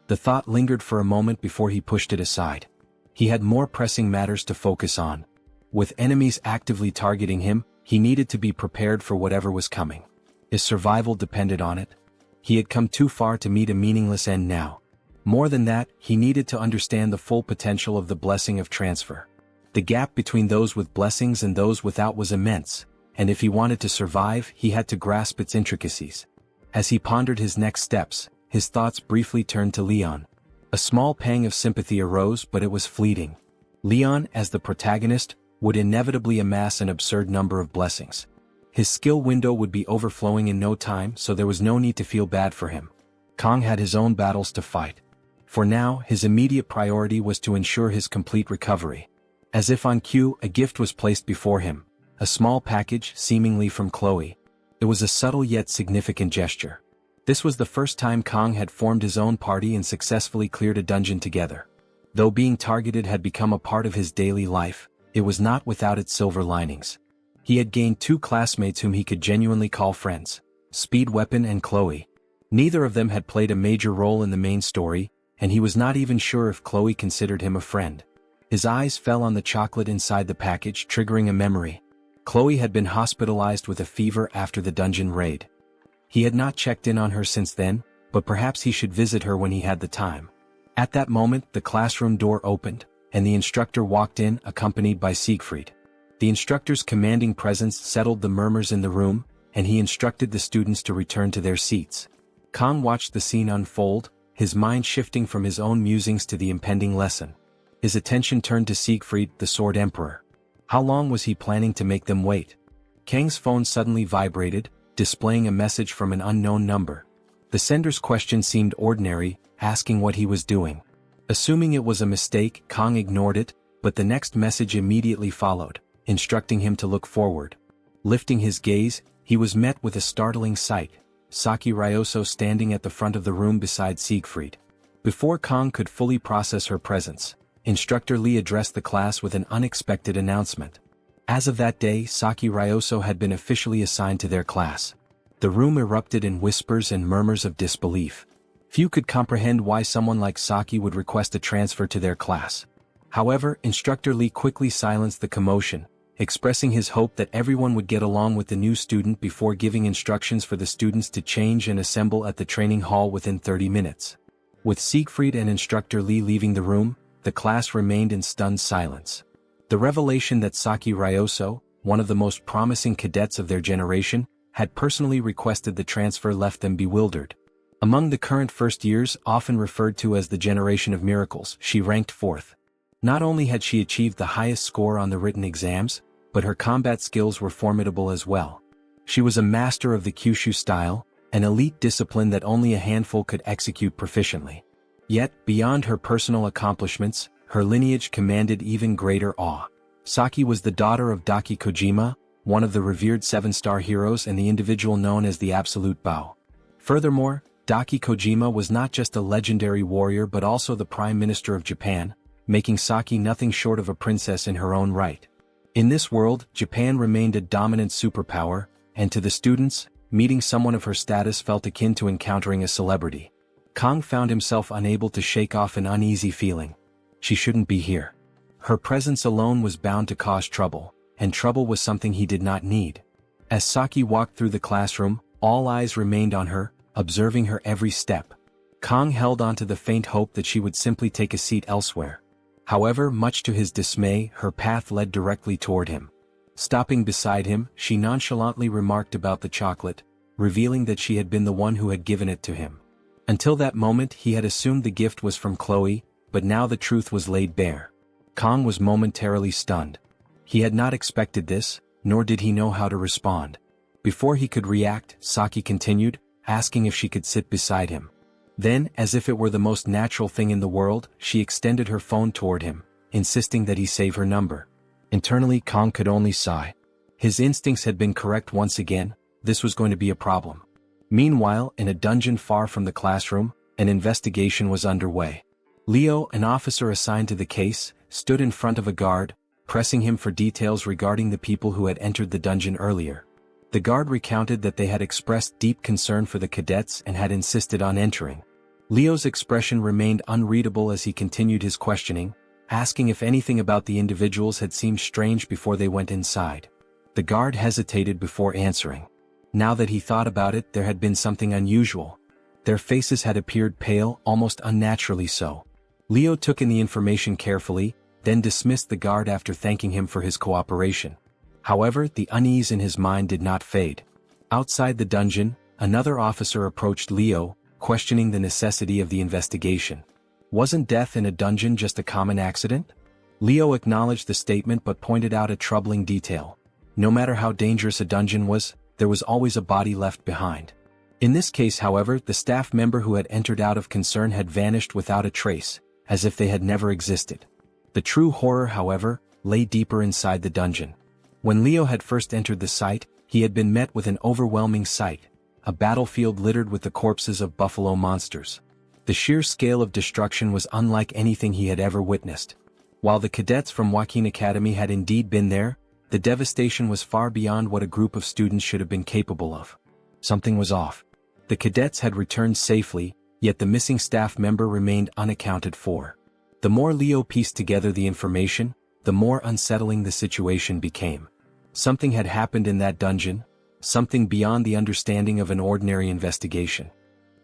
The thought lingered for a moment before he pushed it aside. He had more pressing matters to focus on. With enemies actively targeting him, he needed to be prepared for whatever was coming. His survival depended on it. He had come too far to meet a meaningless end now. More than that, he needed to understand the full potential of the blessing of transfer. The gap between those with blessings and those without was immense, and if he wanted to survive, he had to grasp its intricacies. As he pondered his next steps, his thoughts briefly turned to Leon. A small pang of sympathy arose, but it was fleeting. Leon, as the protagonist, would inevitably amass an absurd number of blessings. His skill window would be overflowing in no time, so there was no need to feel bad for him. Kang had his own battles to fight. For now, his immediate priority was to ensure his complete recovery. As if on cue, a gift was placed before him, a small package seemingly from Chloe. It was a subtle yet significant gesture. This was the first time Kang had formed his own party and successfully cleared a dungeon together. Though being targeted had become a part of his daily life, it was not without its silver linings. He had gained 2 classmates whom he could genuinely call friends, Speed Weapon and Chloe. Neither of them had played a major role in the main story, and he was not even sure if Chloe considered him a friend. His eyes fell on the chocolate inside the package, triggering a memory. Chloe had been hospitalized with a fever after the dungeon raid. He had not checked in on her since then, but perhaps he should visit her when he had the time. At that moment, the classroom door opened, and the instructor walked in, accompanied by Siegfried. The instructor's commanding presence settled the murmurs in the room, and he instructed the students to return to their seats. Kang watched the scene unfold, his mind shifting from his own musings to the impending lesson. His attention turned to Siegfried, the Sword Emperor. How long was he planning to make them wait? Kang's phone suddenly vibrated, displaying a message from an unknown number. The sender's question seemed ordinary, asking what he was doing. Assuming it was a mistake, Kong ignored it, but the next message immediately followed, instructing him to look forward. Lifting his gaze, he was met with a startling sight: Saki Ryoso standing at the front of the room beside Siegfried. Before Kong could fully process her presence, Instructor Lee addressed the class with an unexpected announcement. As of that day, Saki Ryoso had been officially assigned to their class. The room erupted in whispers and murmurs of disbelief. Few could comprehend why someone like Saki would request a transfer to their class. However, Instructor Lee quickly silenced the commotion, expressing his hope that everyone would get along with the new student before giving instructions for the students to change and assemble at the training hall within 30 minutes. With Siegfried and Instructor Lee leaving the room, the class remained in stunned silence. The revelation that Saki Ryoso, one of the most promising cadets of their generation, had personally requested the transfer left them bewildered. Among the current first years, often referred to as the generation of miracles, she ranked fourth. Not only had she achieved the highest score on the written exams, but her combat skills were formidable as well. She was a master of the Kyushu style, an elite discipline that only a handful could execute proficiently. Yet, beyond her personal accomplishments, her lineage commanded even greater awe. Saki was the daughter of Daki Kojima, one of the revered seven-star heroes and the individual known as the Absolute Bao. Furthermore, Daki Kojima was not just a legendary warrior but also the Prime Minister of Japan, making Saki nothing short of a princess in her own right. In this world, Japan remained a dominant superpower, and to the students, meeting someone of her status felt akin to encountering a celebrity. Kong found himself unable to shake off an uneasy feeling. She shouldn't be here. Her presence alone was bound to cause trouble, and trouble was something he did not need. As Saki walked through the classroom, all eyes remained on her, observing her every step. Kong held on to the faint hope that she would simply take a seat elsewhere. However, much to his dismay, her path led directly toward him. Stopping beside him, she nonchalantly remarked about the chocolate, revealing that she had been the one who had given it to him. Until that moment, he had assumed the gift was from Chloe, but now the truth was laid bare. Kong was momentarily stunned. He had not expected this, nor did he know how to respond. Before he could react, Saki continued, asking if she could sit beside him. Then, as if it were the most natural thing in the world, she extended her phone toward him, insisting that he save her number. Internally, Kong could only sigh. His instincts had been correct once again. This was going to be a problem. Meanwhile, in a dungeon far from the classroom, an investigation was underway. Leo, an officer assigned to the case, stood in front of a guard, pressing him for details regarding the people who had entered the dungeon earlier. The guard recounted that they had expressed deep concern for the cadets and had insisted on entering. Leo's expression remained unreadable as he continued his questioning, asking if anything about the individuals had seemed strange before they went inside. The guard hesitated before answering. Now that he thought about it, there had been something unusual. Their faces had appeared pale, almost unnaturally so. Leo took in the information carefully, then dismissed the guard after thanking him for his cooperation. However, the unease in his mind did not fade. Outside the dungeon, another officer approached Leo, questioning the necessity of the investigation. Wasn't death in a dungeon just a common accident? Leo acknowledged the statement but pointed out a troubling detail. No matter how dangerous a dungeon was, there was always a body left behind. In this case, however, the staff member who had entered out of concern had vanished without a trace, as if they had never existed. The true horror, however, lay deeper inside the dungeon. When Leo had first entered the site, he had been met with an overwhelming sight, a battlefield littered with the corpses of buffalo monsters. The sheer scale of destruction was unlike anything he had ever witnessed. While the cadets from Joaquin Academy had indeed been there, the devastation was far beyond what a group of students should have been capable of. Something was off. The cadets had returned safely, yet the missing staff member remained unaccounted for. The more Leo pieced together the information, the more unsettling the situation became. Something had happened in that dungeon, something beyond the understanding of an ordinary investigation.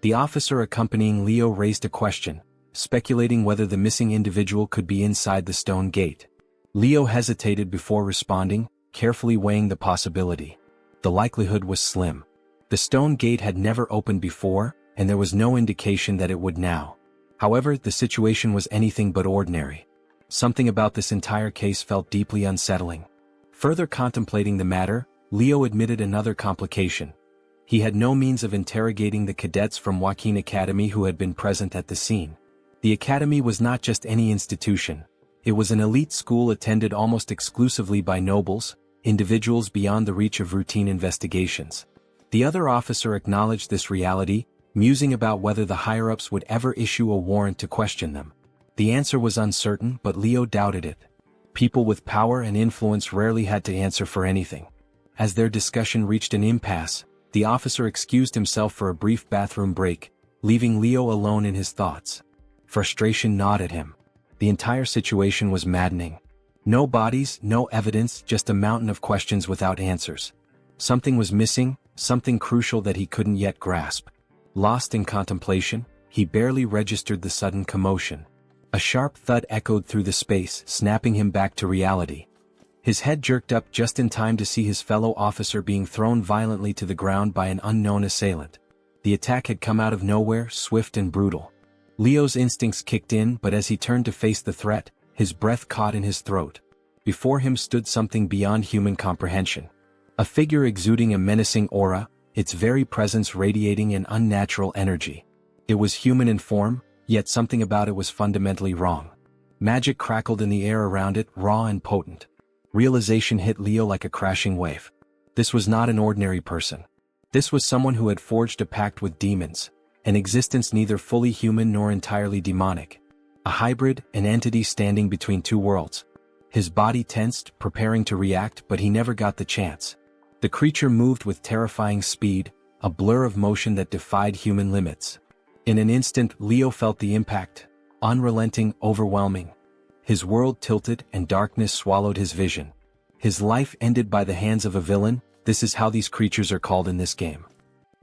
The officer accompanying Leo raised a question, speculating whether the missing individual could be inside the stone gate. Leo hesitated before responding, carefully weighing the possibility. The likelihood was slim. The stone gate had never opened before, and there was no indication that it would now. However, the situation was anything but ordinary. Something about this entire case felt deeply unsettling. Further contemplating the matter, Leo admitted another complication. He had no means of interrogating the cadets from Joaquin Academy who had been present at the scene. The academy was not just any institution. It was an elite school attended almost exclusively by nobles, individuals beyond the reach of routine investigations. The other officer acknowledged this reality, musing about whether the higher-ups would ever issue a warrant to question them. The answer was uncertain, but Leo doubted it. People with power and influence rarely had to answer for anything. As their discussion reached an impasse, the officer excused himself for a brief bathroom break, leaving Leo alone in his thoughts. Frustration gnawed at him. The entire situation was maddening. No bodies, no evidence, just a mountain of questions without answers. Something was missing, something crucial that he couldn't yet grasp. Lost in contemplation, he barely registered the sudden commotion. A sharp thud echoed through the space, snapping him back to reality. His head jerked up just in time to see his fellow officer being thrown violently to the ground by an unknown assailant. The attack had come out of nowhere, swift and brutal. Leo's instincts kicked in, but as he turned to face the threat, his breath caught in his throat. Before him stood something beyond human comprehension. A figure exuding a menacing aura, its very presence radiating an unnatural energy. It was human in form, yet something about it was fundamentally wrong. Magic crackled in the air around it, raw and potent. Realization hit Leo like a crashing wave. This was not an ordinary person. This was someone who had forged a pact with demons, an existence neither fully human nor entirely demonic. A hybrid, an entity standing between two worlds. His body tensed, preparing to react, but he never got the chance. The creature moved with terrifying speed, a blur of motion that defied human limits. In an instant, Leo felt the impact, unrelenting, overwhelming. His world tilted and darkness swallowed his vision. His life ended by the hands of a villain. This is how these creatures are called in this game.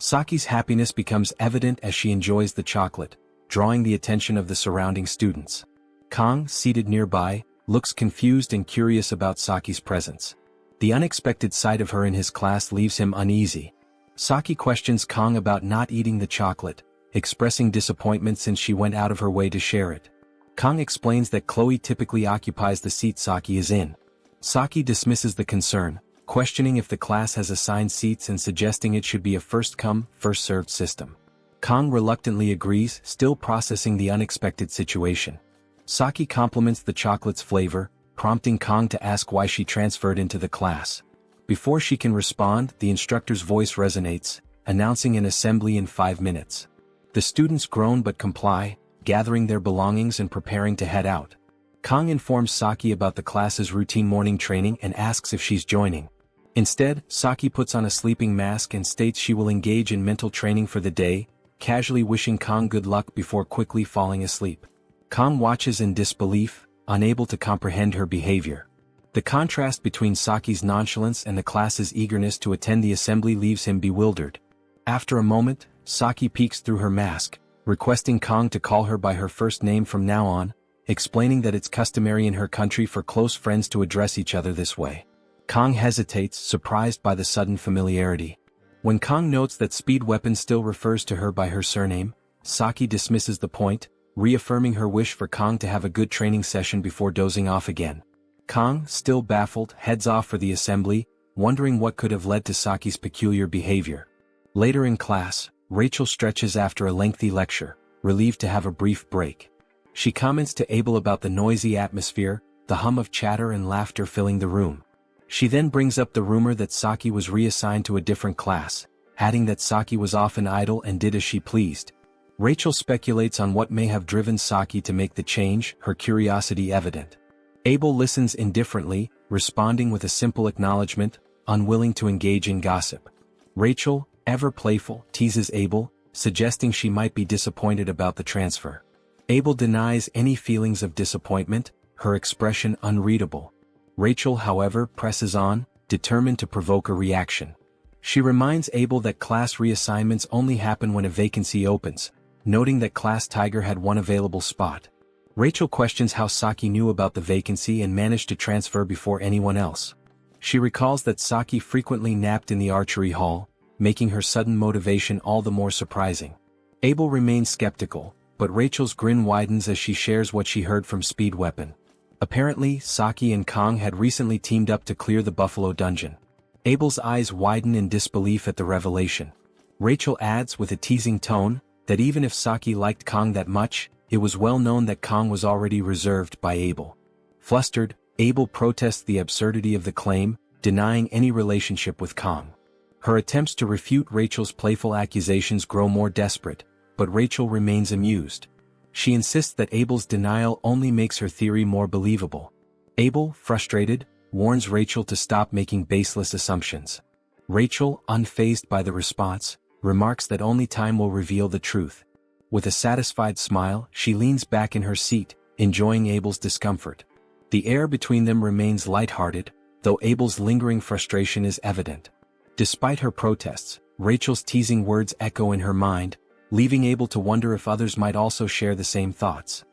Saki's happiness becomes evident as she enjoys the chocolate, drawing the attention of the surrounding students. Kang, seated nearby, looks confused and curious about Saki's presence. The unexpected sight of her in his class leaves him uneasy. Saki questions Kang about not eating the chocolate, expressing disappointment since she went out of her way to share it. Kang explains that Chloe typically occupies the seat Saki is in. Saki dismisses the concern, questioning if the class has assigned seats and suggesting it should be a first-come, first-served system. Kang reluctantly agrees, still processing the unexpected situation. Saki compliments the chocolate's flavor, prompting Kang to ask why she transferred into the class. Before she can respond, the instructor's voice resonates, announcing an assembly in 5 minutes. The students groan but comply, gathering their belongings and preparing to head out. Kang informs Saki about the class's routine morning training and asks if she's joining. Instead, Saki puts on a sleeping mask and states she will engage in mental training for the day, casually wishing Kang good luck before quickly falling asleep. Kang watches in disbelief, unable to comprehend her behavior. The contrast between Saki's nonchalance and the class's eagerness to attend the assembly leaves him bewildered. After a moment, Saki peeks through her mask, requesting Kang to call her by her first name from now on, explaining that it's customary in her country for close friends to address each other this way. Kang hesitates, surprised by the sudden familiarity. When Kang notes that Speed Weapon still refers to her by her surname, Saki dismisses the point, reaffirming her wish for Kang to have a good training session before dozing off again. Kang, still baffled, heads off for the assembly, wondering what could have led to Saki's peculiar behavior. Later in class, Rachel stretches after a lengthy lecture, relieved to have a brief break. She comments to Abel about the noisy atmosphere, the hum of chatter and laughter filling the room. She then brings up the rumor that Saki was reassigned to a different class, adding that Saki was often idle and did as she pleased. Rachel speculates on what may have driven Saki to make the change, her curiosity evident. Abel listens indifferently, responding with a simple acknowledgement, unwilling to engage in gossip. Rachel, ever playful, teases Abel, suggesting she might be disappointed about the transfer. Abel denies any feelings of disappointment, her expression unreadable. Rachel, however, presses on, determined to provoke a reaction. She reminds Abel that class reassignments only happen when a vacancy opens, noting that Class Tiger had one available spot. Rachel questions how Saki knew about the vacancy and managed to transfer before anyone else. She recalls that Saki frequently napped in the archery hall, making her sudden motivation all the more surprising. Abel remains skeptical, but Rachel's grin widens as she shares what she heard from Speed Weapon. Apparently, Saki and Kang had recently teamed up to clear the Buffalo Dungeon. Abel's eyes widen in disbelief at the revelation. Rachel adds with a teasing tone, that even if Saki liked Kang that much, it was well known that Kang was already reserved by Abel. Flustered, Abel protests the absurdity of the claim, denying any relationship with Kang. Her attempts to refute Rachel's playful accusations grow more desperate, but Rachel remains amused. She insists that Abel's denial only makes her theory more believable. Abel, frustrated, warns Rachel to stop making baseless assumptions. Rachel, unfazed by the response, remarks that only time will reveal the truth. With a satisfied smile, she leans back in her seat, enjoying Abel's discomfort. The air between them remains lighthearted, though Abel's lingering frustration is evident. Despite her protests, Rachel's teasing words echo in her mind, leaving Abel to wonder if others might also share the same thoughts.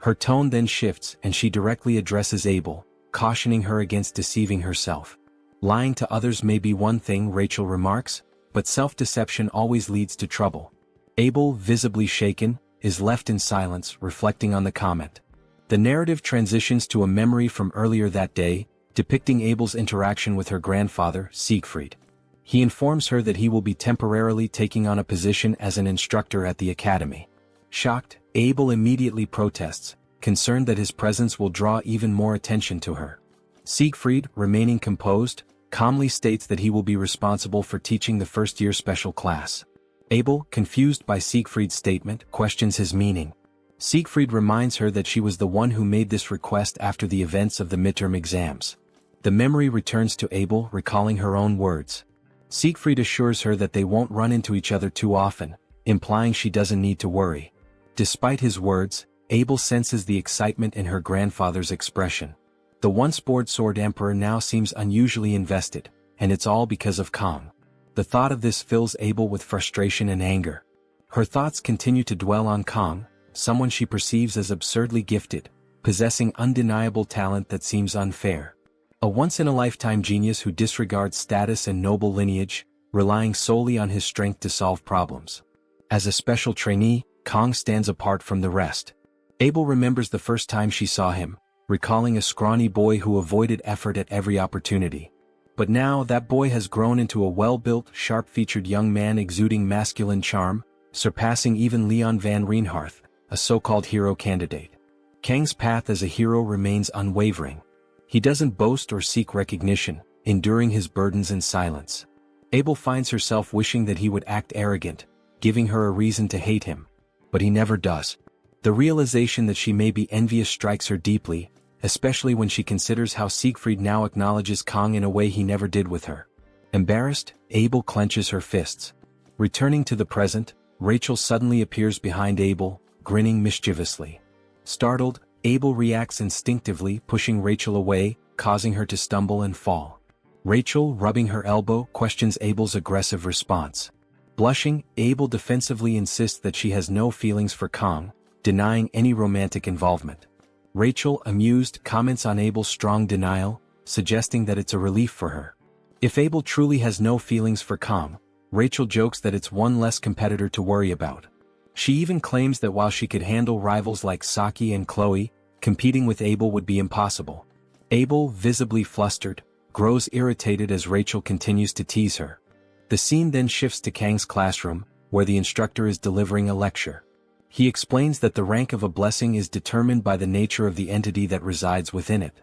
Her tone then shifts and she directly addresses Abel, cautioning her against deceiving herself. Lying to others may be one thing, Rachel remarks, but self-deception always leads to trouble. Abel, visibly shaken, is left in silence, reflecting on the comment. The narrative transitions to a memory from earlier that day, depicting Abel's interaction with her grandfather, Siegfried. He informs her that he will be temporarily taking on a position as an instructor at the academy. Shocked, Abel immediately protests, concerned that his presence will draw even more attention to her. Siegfried, remaining composed, calmly states that he will be responsible for teaching the first-year special class. Abel, confused by Siegfried's statement, questions his meaning. Siegfried reminds her that she was the one who made this request after the events of the midterm exams. The memory returns to Abel, recalling her own words. Siegfried assures her that they won't run into each other too often, implying she doesn't need to worry. Despite his words, Abel senses the excitement in her grandfather's expression. The once bored sword emperor now seems unusually invested, and it's all because of Kang. The thought of this fills Abel with frustration and anger. Her thoughts continue to dwell on Kang, someone she perceives as absurdly gifted, possessing undeniable talent that seems unfair. A once-in-a-lifetime genius who disregards status and noble lineage, relying solely on his strength to solve problems. As a special trainee, Kang stands apart from the rest. Abel remembers the first time she saw him, recalling a scrawny boy who avoided effort at every opportunity. But now that boy has grown into a well-built, sharp-featured young man exuding masculine charm, surpassing even Leon van Reinhardt, a so-called hero candidate. Kang's path as a hero remains unwavering. He doesn't boast or seek recognition, enduring his burdens in silence. Abel finds herself wishing that he would act arrogant, giving her a reason to hate him. But he never does. The realization that she may be envious strikes her deeply, especially when she considers how Siegfried now acknowledges Kang in a way he never did with her. Embarrassed, Abel clenches her fists. Returning to the present, Rachel suddenly appears behind Abel, grinning mischievously. Startled, Abel reacts instinctively, pushing Rachel away, causing her to stumble and fall. Rachel, rubbing her elbow, questions Abel's aggressive response. Blushing, Abel defensively insists that she has no feelings for Kang, denying any romantic involvement. Rachel, amused, comments on Abel's strong denial, suggesting that it's a relief for her. If Abel truly has no feelings for Kang, Rachel jokes that it's one less competitor to worry about. She even claims that while she could handle rivals like Saki and Chloe, competing with Abel would be impossible. Abel, visibly flustered, grows irritated as Rachel continues to tease her. The scene then shifts to Kang's classroom, where the instructor is delivering a lecture. He explains that the rank of a blessing is determined by the nature of the entity that resides within it.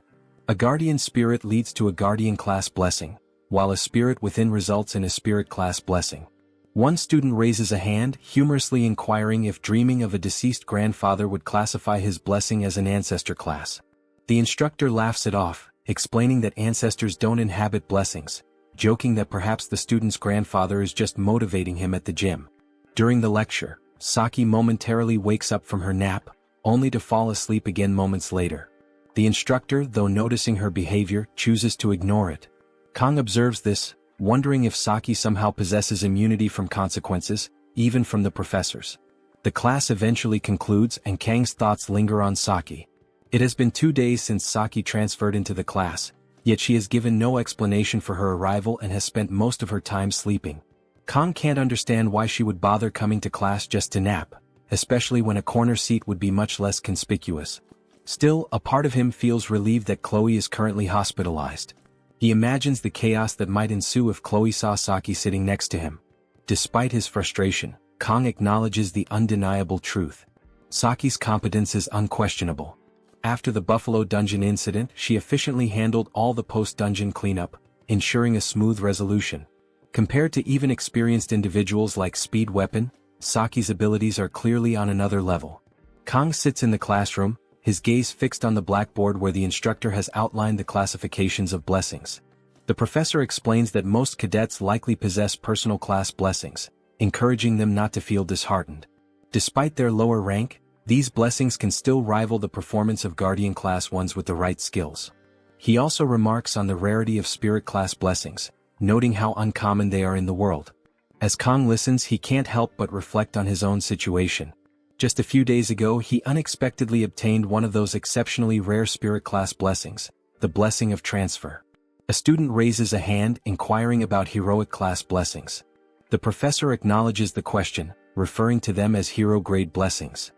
A guardian spirit leads to a guardian class blessing, while a spirit within results in a spirit class blessing. One student raises a hand, humorously inquiring if dreaming of a deceased grandfather would classify his blessing as an ancestor class. The instructor laughs it off, explaining that ancestors don't inhabit blessings, joking that perhaps the student's grandfather is just motivating him at the gym. During the lecture, Saki momentarily wakes up from her nap, only to fall asleep again moments later. The instructor, though noticing her behavior, chooses to ignore it. Kang observes this, wondering if Saki somehow possesses immunity from consequences, even from the professors. The class eventually concludes and Kang's thoughts linger on Saki. It has been 2 days since Saki transferred into the class, yet she has given no explanation for her arrival and has spent most of her time sleeping. Kang can't understand why she would bother coming to class just to nap, especially when a corner seat would be much less conspicuous. Still, a part of him feels relieved that Chloe is currently hospitalized. He imagines the chaos that might ensue if Chloe saw Saki sitting next to him. Despite his frustration, Kang acknowledges the undeniable truth. Saki's competence is unquestionable. After the Buffalo Dungeon incident, she efficiently handled all the post-dungeon cleanup, ensuring a smooth resolution. Compared to even experienced individuals like Speed Weapon, Saki's abilities are clearly on another level. Kang sits in the classroom, his gaze fixed on the blackboard where the instructor has outlined the classifications of blessings. The professor explains that most cadets likely possess personal class blessings, encouraging them not to feel disheartened. Despite their lower rank, these blessings can still rival the performance of Guardian class ones with the right skills. He also remarks on the rarity of Spirit class blessings, noting how uncommon they are in the world. As Kang listens, he can't help but reflect on his own situation. Just a few days ago, he unexpectedly obtained one of those exceptionally rare Spirit class blessings, the Blessing of Transfer. A student raises a hand, inquiring about Heroic class blessings. The professor acknowledges the question, referring to them as hero-grade blessings.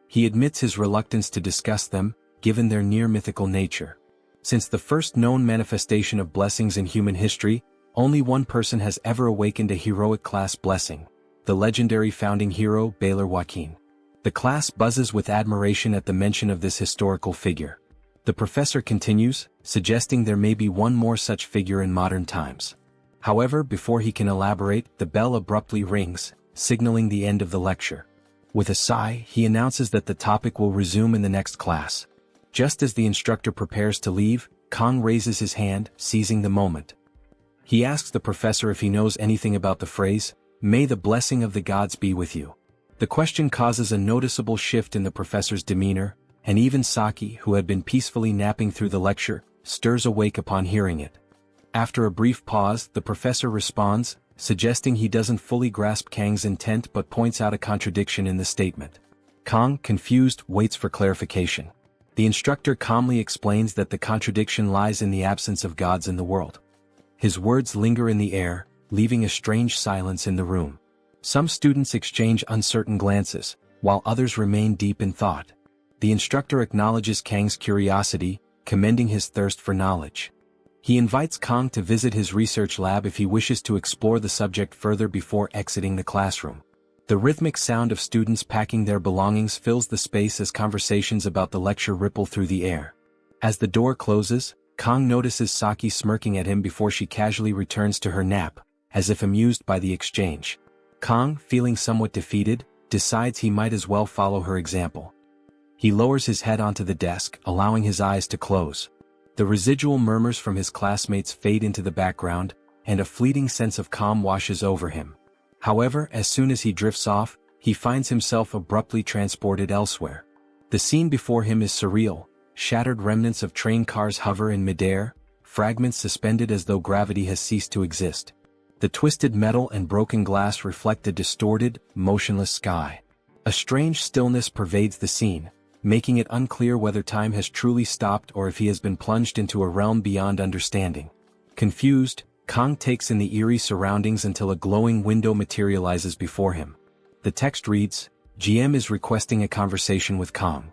He admits his reluctance to discuss them, given their near-mythical nature. Since the first known manifestation of blessings in human history, only one person has ever awakened a heroic class blessing, the legendary founding hero Baylor Joaquin. The class buzzes with admiration at the mention of this historical figure. The professor continues, suggesting there may be one more such figure in modern times. However, before he can elaborate, the bell abruptly rings, signaling the end of the lecture. With a sigh, he announces that the topic will resume in the next class. Just as the instructor prepares to leave, Kang raises his hand, seizing the moment. He asks the professor if he knows anything about the phrase, "May the blessing of the gods be with you." The question causes a noticeable shift in the professor's demeanor, and even Saki, who had been peacefully napping through the lecture, stirs awake upon hearing it. After a brief pause, the professor responds, suggesting he doesn't fully grasp Kang's intent but points out a contradiction in the statement. Kang, confused, waits for clarification. The instructor calmly explains that the contradiction lies in the absence of gods in the world. His words linger in the air, leaving a strange silence in the room. Some students exchange uncertain glances, while others remain deep in thought. The instructor acknowledges Kang's curiosity, commending his thirst for knowledge. He invites Kang to visit his research lab if he wishes to explore the subject further before exiting the classroom. The rhythmic sound of students packing their belongings fills the space as conversations about the lecture ripple through the air. As the door closes, Kang notices Saki smirking at him before she casually returns to her nap, as if amused by the exchange. Kang, feeling somewhat defeated, decides he might as well follow her example. He lowers his head onto the desk, allowing his eyes to close. The residual murmurs from his classmates fade into the background, and a fleeting sense of calm washes over him. However, as soon as he drifts off, he finds himself abruptly transported elsewhere. The scene before him is surreal. Shattered remnants of train cars hover in midair, fragments suspended as though gravity has ceased to exist. The twisted metal and broken glass reflect a distorted, motionless sky. A strange stillness pervades the scene, making it unclear whether time has truly stopped or if he has been plunged into a realm beyond understanding. Confused, Kang takes in the eerie surroundings until a glowing window materializes before him. The text reads, "GM is requesting a conversation with Kang."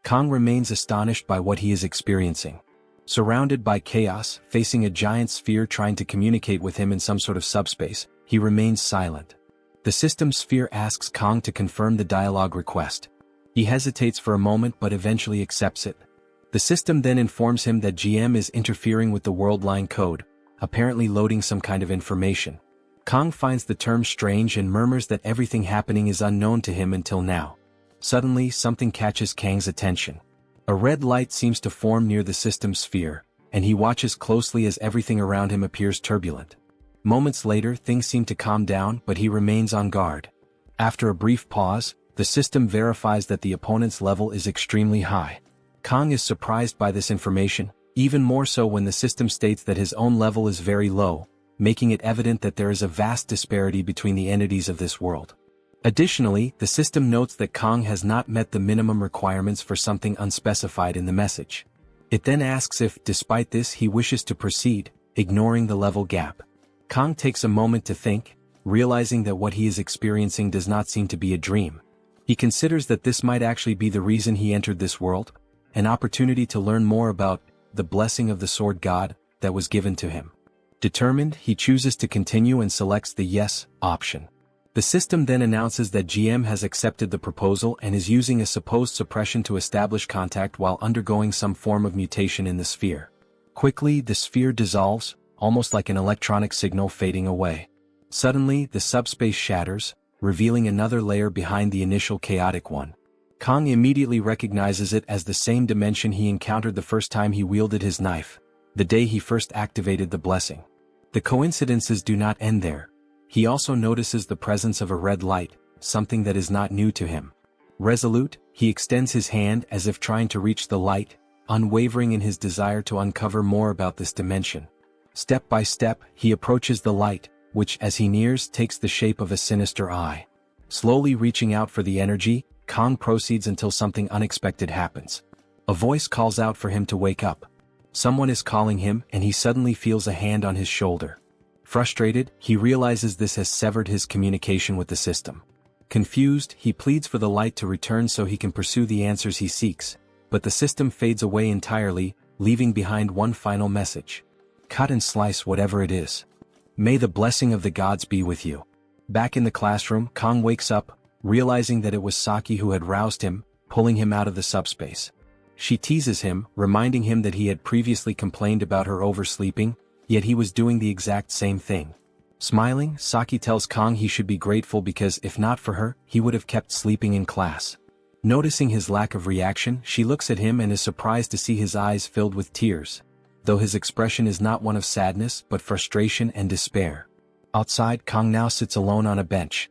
Kang remains astonished by what he is experiencing. Surrounded by chaos, facing a giant sphere trying to communicate with him in some sort of subspace, he remains silent. The system sphere asks Kang to confirm the dialogue request. He hesitates for a moment but eventually accepts it. The system then informs him that GM is interfering with the world line code, apparently loading some kind of information. Kang finds the term strange and murmurs that everything happening is unknown to him until now. Suddenly, something catches Kang's attention. A red light seems to form near the system sphere, and he watches closely as everything around him appears turbulent. Moments later, things seem to calm down, but he remains on guard. After a brief pause, the system verifies that the opponent's level is extremely high. Kang is surprised by this information, even more so when the system states that his own level is very low, making it evident that there is a vast disparity between the entities of this world. Additionally, the system notes that Kang has not met the minimum requirements for something unspecified in the message. It then asks if, despite this, he wishes to proceed, ignoring the level gap. Kang takes a moment to think, realizing that what he is experiencing does not seem to be a dream. He considers that this might actually be the reason he entered this world, an opportunity to learn more about the blessing of the sword god that was given to him. Determined, he chooses to continue and selects the yes option. The system then announces that GM has accepted the proposal and is using a supposed suppression to establish contact while undergoing some form of mutation in the sphere. Quickly, the sphere dissolves, almost like an electronic signal fading away. Suddenly, the subspace shatters, revealing another layer behind the initial chaotic one. Kang immediately recognizes it as the same dimension he encountered the first time he wielded his knife, the day he first activated the blessing. The coincidences do not end there. He also notices the presence of a red light, something that is not new to him. Resolute, he extends his hand as if trying to reach the light, unwavering in his desire to uncover more about this dimension. Step by step, he approaches the light, which as he nears takes the shape of a sinister eye. Slowly reaching out for the energy, Kang proceeds until something unexpected happens. A voice calls out for him to wake up. Someone is calling him and he suddenly feels a hand on his shoulder. Frustrated, he realizes this has severed his communication with the system. Confused, he pleads for the light to return so he can pursue the answers he seeks, but the system fades away entirely, leaving behind one final message. Cut and slice whatever it is. May the blessing of the gods be with you. Back in the classroom, Kang wakes up, realizing that it was Saki who had roused him, pulling him out of the subspace. She teases him, reminding him that he had previously complained about her oversleeping, yet he was doing the exact same thing. Smiling, Saki tells Kang he should be grateful because if not for her, he would have kept sleeping in class. Noticing his lack of reaction, she looks at him and is surprised to see his eyes filled with tears, though his expression is not one of sadness but frustration and despair. Outside, Kang now sits alone on a bench.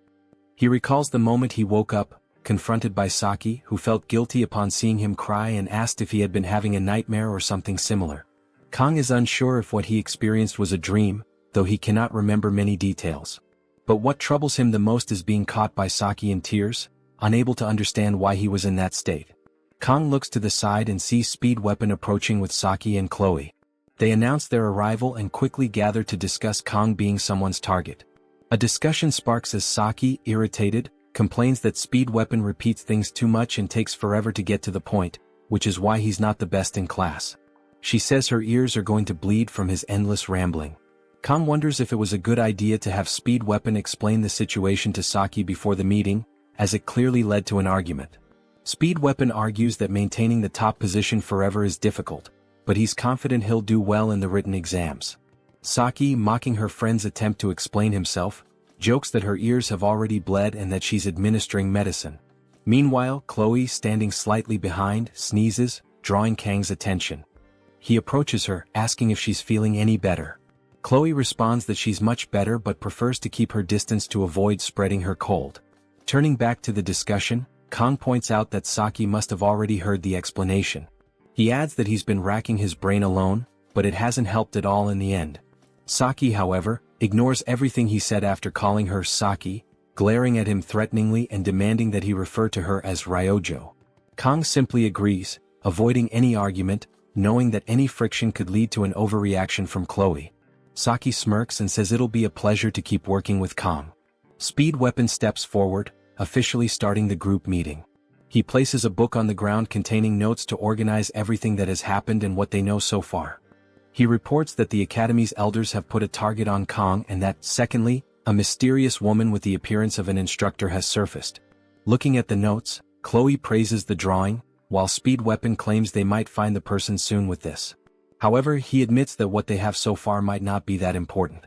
He recalls the moment he woke up, confronted by Saki, who felt guilty upon seeing him cry and asked if he had been having a nightmare or something similar. Kang is unsure if what he experienced was a dream, though he cannot remember many details. But what troubles him the most is being caught by Saki in tears, unable to understand why he was in that state. Kang looks to the side and sees Speed Weapon approaching with Saki and Chloe. They announce their arrival and quickly gather to discuss Kang being someone's target. A discussion sparks as Saki, irritated, complains that Speed Weapon repeats things too much and takes forever to get to the point, which is why he's not the best in class. She says her ears are going to bleed from his endless rambling. Kang wonders if it was a good idea to have Speed Weapon explain the situation to Saki before the meeting, as it clearly led to an argument. Speed Weapon argues that maintaining the top position forever is difficult, but he's confident he'll do well in the written exams. Saki, mocking her friend's attempt to explain himself, jokes that her ears have already bled and that she's administering medicine. Meanwhile, Chloe, standing slightly behind, sneezes, drawing Kang's attention. He approaches her, asking if she's feeling any better. Chloe responds that she's much better but prefers to keep her distance to avoid spreading her cold. Turning back to the discussion, Kang points out that Saki must have already heard the explanation. He adds that he's been racking his brain alone, but it hasn't helped at all in the end. Saki, however, ignores everything he said after calling her Saki, glaring at him threateningly and demanding that he refer to her as Ryojo. Kang simply agrees, avoiding any argument, knowing that any friction could lead to an overreaction from Chloe. Saki smirks and says it'll be a pleasure to keep working with Kang. Speed Weapon steps forward, officially starting the group meeting. He places a book on the ground containing notes to organize everything that has happened and what they know so far. He reports that the Academy's elders have put a target on Kang and that, secondly, a mysterious woman with the appearance of an instructor has surfaced. Looking at the notes, Chloe praises the drawing, while Speed Weapon claims they might find the person soon with this. However, he admits that what they have so far might not be that important.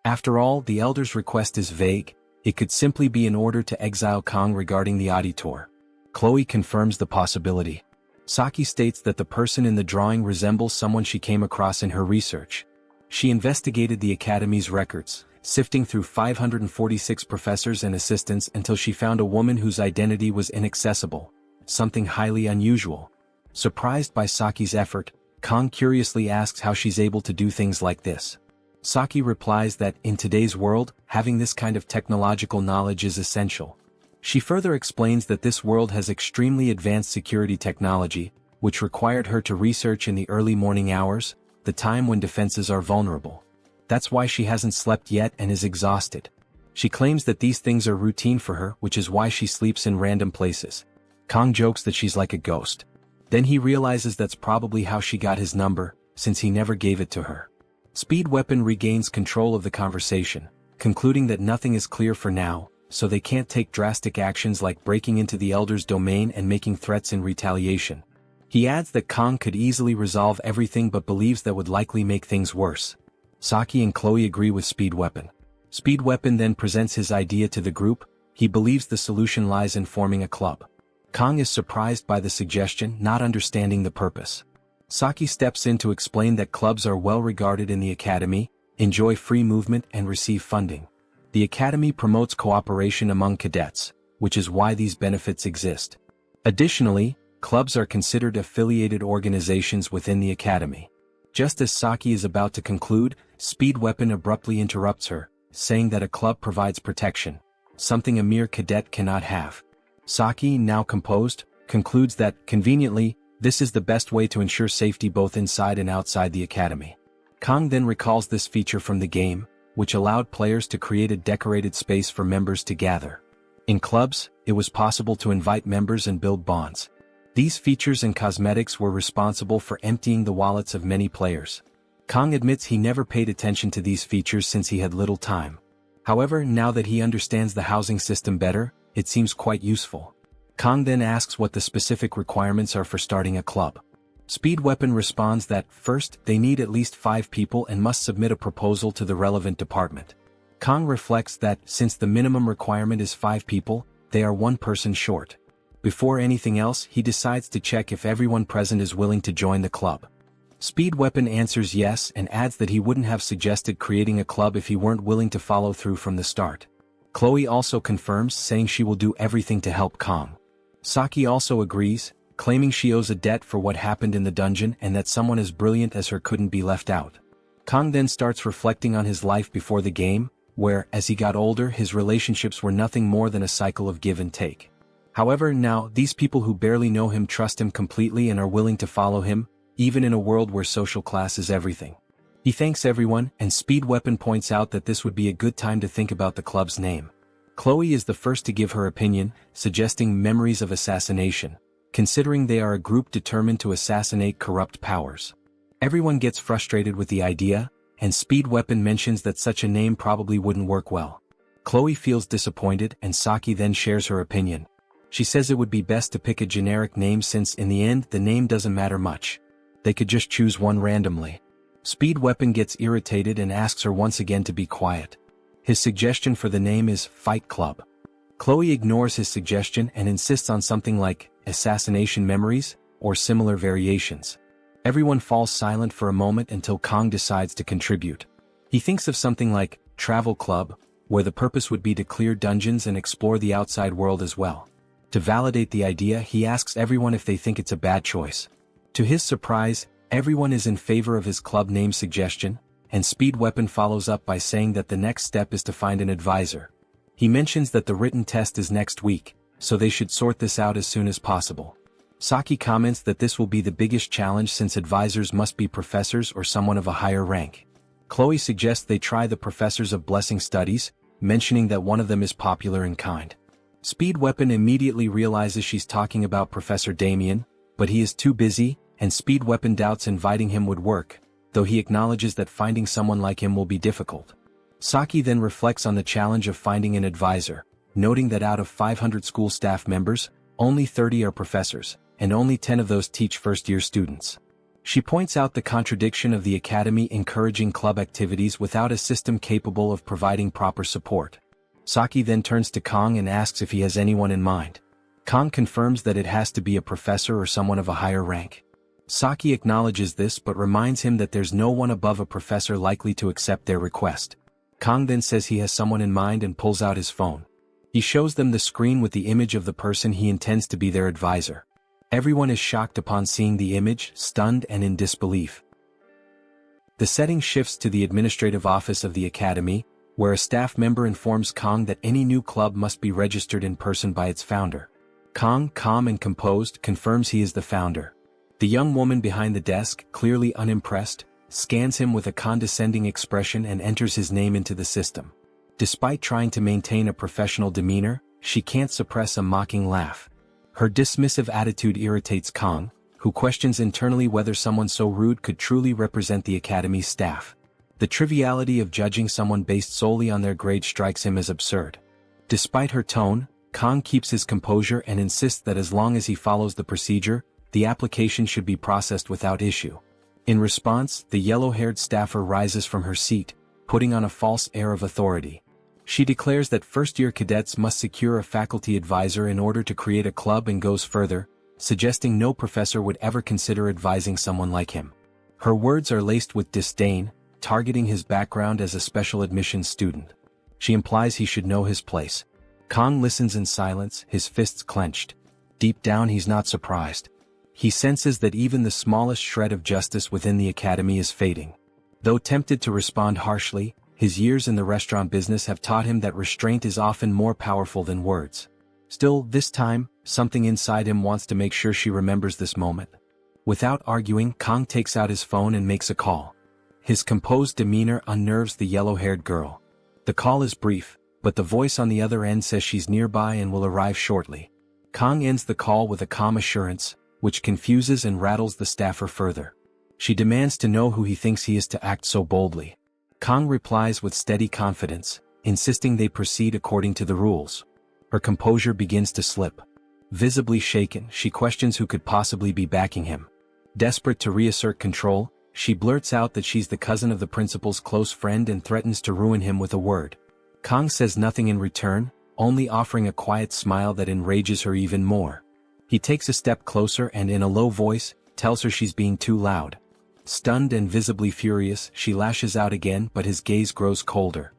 After all, the elders' request is vague. It could simply be an order to exile Kang regarding the auditor. Chloe confirms the possibility. Saki states that the person in the drawing resembles someone she came across in her research. She investigated the Academy's records, sifting through 546 professors and assistants until she found a woman whose identity was inaccessible, something highly unusual. Surprised by Saki's effort, Kang curiously asks how she's able to do things like this. Saki replies that, in today's world, having this kind of technological knowledge is essential. She further explains that this world has extremely advanced security technology, which required her to research in the early morning hours, the time when defenses are vulnerable. That's why she hasn't slept yet and is exhausted. She claims that these things are routine for her, which is why she sleeps in random places. Kang jokes that she's like a ghost. Then he realizes that's probably how she got his number, since he never gave it to her. Speed Weapon regains control of the conversation, concluding that nothing is clear for now, so they can't take drastic actions like breaking into the Elder's domain and making threats in retaliation. He adds that Kang could easily resolve everything but believes that would likely make things worse. Saki and Chloe agree with Speed Weapon. Speed Weapon then presents his idea to the group. He believes the solution lies in forming a club. Kang is surprised by the suggestion, not understanding the purpose. Saki steps in to explain that clubs are well regarded in the academy, enjoy free movement and receive funding. The academy promotes cooperation among cadets, which is why these benefits exist. Additionally, clubs are considered affiliated organizations within the academy. Just as Saki is about to conclude, Speed Weapon abruptly interrupts her, saying that a club provides protection, something a mere cadet cannot have. Saki, now composed, concludes that, conveniently, this is the best way to ensure safety both inside and outside the academy. Kang then recalls this feature from the game, which allowed players to create a decorated space for members to gather. In clubs, it was possible to invite members and build bonds. These features and cosmetics were responsible for emptying the wallets of many players. Kang admits he never paid attention to these features since he had little time. However, now that he understands the housing system better, it seems quite useful. Kang then asks what the specific requirements are for starting a club. Speed Weapon responds that, first, they need at least 5 people and must submit a proposal to the relevant department. Kang reflects that, since the minimum requirement is 5 people, they are 1 person short. Before anything else, he decides to check if everyone present is willing to join the club. Speed Weapon answers yes and adds that he wouldn't have suggested creating a club if he weren't willing to follow through from the start. Chloe also confirms, saying she will do everything to help Kang. Saki also agrees, claiming she owes a debt for what happened in the dungeon and that someone as brilliant as her couldn't be left out. Kang then starts reflecting on his life before the game, where, as he got older, his relationships were nothing more than a cycle of give and take. However, now, these people who barely know him trust him completely and are willing to follow him, even in a world where social class is everything. He thanks everyone, and Speed Weapon points out that this would be a good time to think about the club's name. Chloe is the first to give her opinion, suggesting Memories of Assassination, considering they are a group determined to assassinate corrupt powers. Everyone gets frustrated with the idea, and Speed Weapon mentions that such a name probably wouldn't work well. Chloe feels disappointed and Saki then shares her opinion. She says it would be best to pick a generic name since in the end the name doesn't matter much. They could just choose one randomly. Speed Weapon gets irritated and asks her once again to be quiet. His suggestion for the name is Fight Club. Chloe ignores his suggestion and insists on something like Assassination Memories or similar variations. Everyone falls silent for a moment until Kang decides to contribute. He thinks of something like Travel Club, where the purpose would be to clear dungeons and explore the outside world as well. To validate the idea, he asks everyone if they think it's a bad choice. To his surprise, everyone is in favor of his club name suggestion, and Speed Weapon follows up by saying that the next step is to find an advisor. He mentions that the written test is next week, so they should sort this out as soon as possible. Saki comments that this will be the biggest challenge since advisors must be professors or someone of a higher rank. Chloe suggests they try the professors of blessing studies, mentioning that one of them is popular in kind. Speed Weapon immediately realizes she's talking about Professor Damien, but he is too busy, and Speed Weapon doubts inviting him would work, though he acknowledges that finding someone like him will be difficult. Saki then reflects on the challenge of finding an advisor, noting that out of 500 school staff members, only 30 are professors, and only 10 of those teach first-year students. She points out the contradiction of the academy encouraging club activities without a system capable of providing proper support. Saki then turns to Kang and asks if he has anyone in mind. Kang confirms that it has to be a professor or someone of a higher rank. Saki acknowledges this but reminds him that there's no one above a professor likely to accept their request. Kang then says he has someone in mind and pulls out his phone. He shows them the screen with the image of the person he intends to be their advisor. Everyone is shocked upon seeing the image, stunned and in disbelief. The setting shifts to the administrative office of the academy, where a staff member informs Kang that any new club must be registered in person by its founder. Kang, calm and composed, confirms he is the founder. The young woman behind the desk, clearly unimpressed, scans him with a condescending expression and enters his name into the system. Despite trying to maintain a professional demeanor, she can't suppress a mocking laugh. Her dismissive attitude irritates Kang, who questions internally whether someone so rude could truly represent the academy's staff. The triviality of judging someone based solely on their grade strikes him as absurd. Despite her tone, Kang keeps his composure and insists that as long as he follows the procedure, the application should be processed without issue. In response, the yellow-haired staffer rises from her seat, putting on a false air of authority. She declares that first-year cadets must secure a faculty advisor in order to create a club and goes further, suggesting no professor would ever consider advising someone like him. Her words are laced with disdain, targeting his background as a special admissions student. She implies he should know his place. Kang listens in silence, his fists clenched. Deep down he's not surprised. He senses that even the smallest shred of justice within the academy is fading. Though tempted to respond harshly, his years in the restaurant business have taught him that restraint is often more powerful than words. Still, this time, something inside him wants to make sure she remembers this moment. Without arguing, Kang takes out his phone and makes a call. His composed demeanor unnerves the yellow-haired girl. The call is brief, but the voice on the other end says she's nearby and will arrive shortly. Kang ends the call with a calm assurance, which confuses and rattles the staffer further. She demands to know who he thinks he is to act so boldly. Kang replies with steady confidence, insisting they proceed according to the rules. Her composure begins to slip. Visibly shaken, she questions who could possibly be backing him. Desperate to reassert control, she blurts out that she's the cousin of the principal's close friend and threatens to ruin him with a word. Kang says nothing in return, only offering a quiet smile that enrages her even more. He takes a step closer and in a low voice, tells her she's being too loud. Stunned and visibly furious, she lashes out again, but his gaze grows colder.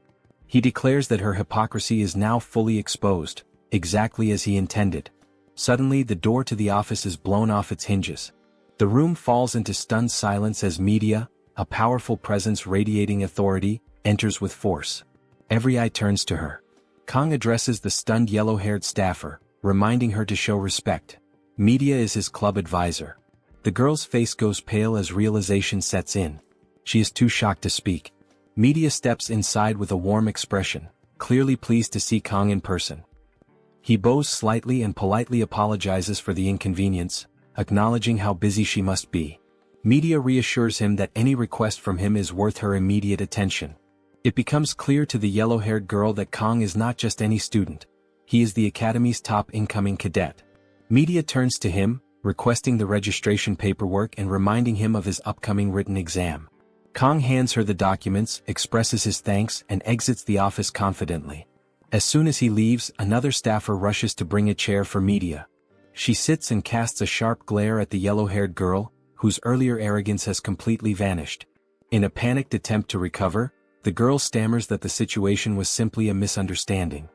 He declares that her hypocrisy is now fully exposed, exactly as he intended. Suddenly the door to the office is blown off its hinges. The room falls into stunned silence as Media, a powerful presence radiating authority, enters with force. Every eye turns to her. Kang addresses the stunned yellow-haired staffer, reminding her to show respect. Media is his club advisor. The girl's face goes pale as realization sets in. She is too shocked to speak. Media steps inside with a warm expression, clearly pleased to see Kang in person. He bows slightly and politely apologizes for the inconvenience, acknowledging how busy she must be. Media reassures him that any request from him is worth her immediate attention. It becomes clear to the yellow-haired girl that Kang is not just any student. He is the academy's top incoming cadet. Media turns to him, requesting the registration paperwork and reminding him of his upcoming written exam. Kang hands her the documents, expresses his thanks, and exits the office confidently. As soon as he leaves, another staffer rushes to bring a chair for Media. She sits and casts a sharp glare at the yellow-haired girl, whose earlier arrogance has completely vanished. In a panicked attempt to recover, the girl stammers that the situation was simply a misunderstanding.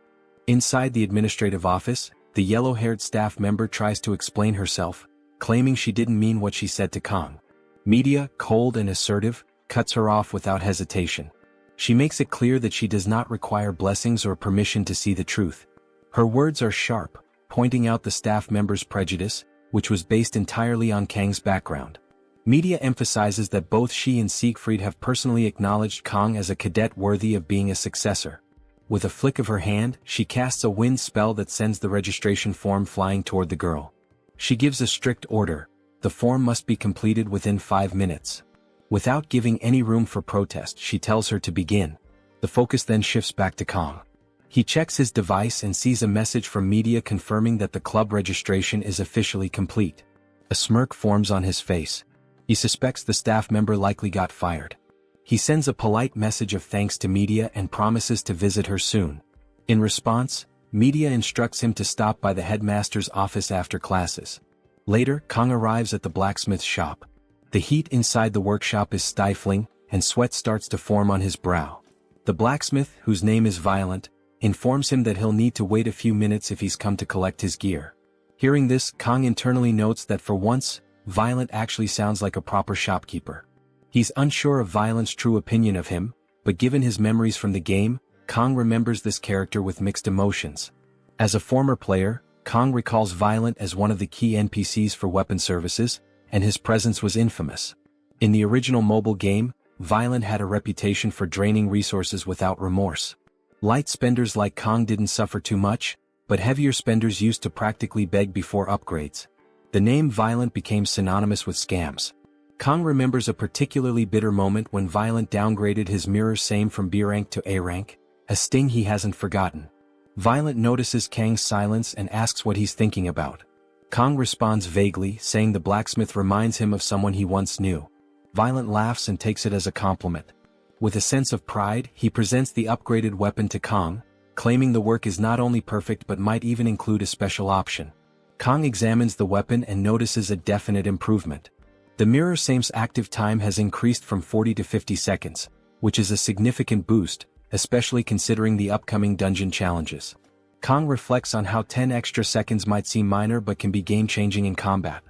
Inside the administrative office, the yellow-haired staff member tries to explain herself, claiming she didn't mean what she said to Kang. Media, cold and assertive, cuts her off without hesitation. She makes it clear that she does not require blessings or permission to see the truth. Her words are sharp, pointing out the staff member's prejudice, which was based entirely on Kang's background. Media emphasizes that both she and Siegfried have personally acknowledged Kang as a cadet worthy of being a successor. With a flick of her hand, she casts a wind spell that sends the registration form flying toward the girl. She gives a strict order: the form must be completed within 5 minutes. Without giving any room for protest, she tells her to begin. The focus then shifts back to Kang. He checks his device and sees a message from Media confirming that the club registration is officially complete. A smirk forms on his face. He suspects the staff member likely got fired. He sends a polite message of thanks to Media and promises to visit her soon. In response, Media instructs him to stop by the headmaster's office after classes. Later, Kang arrives at the blacksmith's shop. The heat inside the workshop is stifling, and sweat starts to form on his brow. The blacksmith, whose name is Violent, informs him that he'll need to wait a few minutes if he's come to collect his gear. Hearing this, Kang internally notes that for once, Violent actually sounds like a proper shopkeeper. He's unsure of Violent's true opinion of him, but given his memories from the game, Kang remembers this character with mixed emotions. As a former player, Kang recalls Violent as one of the key NPCs for weapon services, and his presence was infamous. In the original mobile game, Violent had a reputation for draining resources without remorse. Light spenders like Kang didn't suffer too much, but heavier spenders used to practically beg before upgrades. The name Violent became synonymous with scams. Kang remembers a particularly bitter moment when Violent downgraded his mirror same from B rank to A rank, a sting he hasn't forgotten. Violet notices Kang's silence and asks what he's thinking about. Kang responds vaguely, saying the blacksmith reminds him of someone he once knew. Violet laughs and takes it as a compliment. With a sense of pride, he presents the upgraded weapon to Kang, claiming the work is not only perfect but might even include a special option. Kang examines the weapon and notices a definite improvement. The mirror same's active time has increased from 40 to 50 seconds, which is a significant boost, especially considering the upcoming dungeon challenges. Kang reflects on how 10 extra seconds might seem minor but can be game-changing in combat.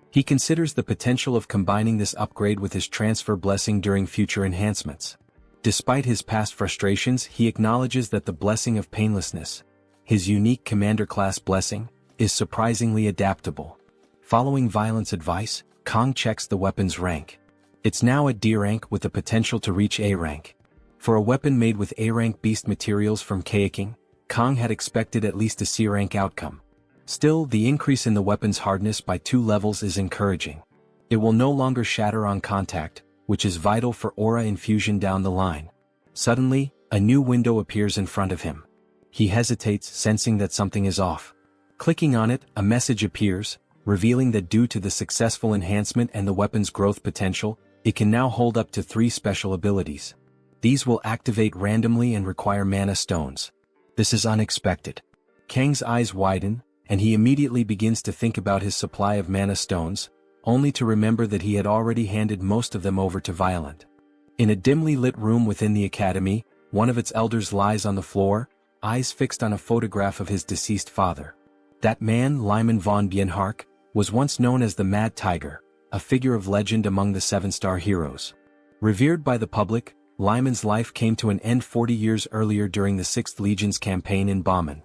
He considers the potential of combining this upgrade with his transfer blessing during future enhancements. Despite his past frustrations, he acknowledges that the blessing of painlessness, his unique commander-class blessing, is surprisingly adaptable. Following Violet's advice, Kang checks the weapon's rank. It's now at D rank with the potential to reach A rank. For a weapon made with A rank beast materials from Kayaking, Kang had expected at least a C rank outcome. Still, the increase in the weapon's hardness by 2 levels is encouraging. It will no longer shatter on contact, which is vital for aura infusion down the line. Suddenly, a new window appears in front of him. He hesitates, sensing that something is off. Clicking on it, a message appears, revealing that due to the successful enhancement and the weapon's growth potential, it can now hold up to 3 special abilities. These will activate randomly and require mana stones. This is unexpected. Kang's eyes widen, and he immediately begins to think about his supply of mana stones, only to remember that he had already handed most of them over to Violet. In a dimly lit room within the academy, one of its elders lies on the floor, eyes fixed on a photograph of his deceased father. That man, Lyman von Bienhark, was once known as the Mad Tiger, a figure of legend among the 7-star heroes. Revered by the public, Lyman's life came to an end 40 years earlier during the 6th Legion's campaign in Bauman.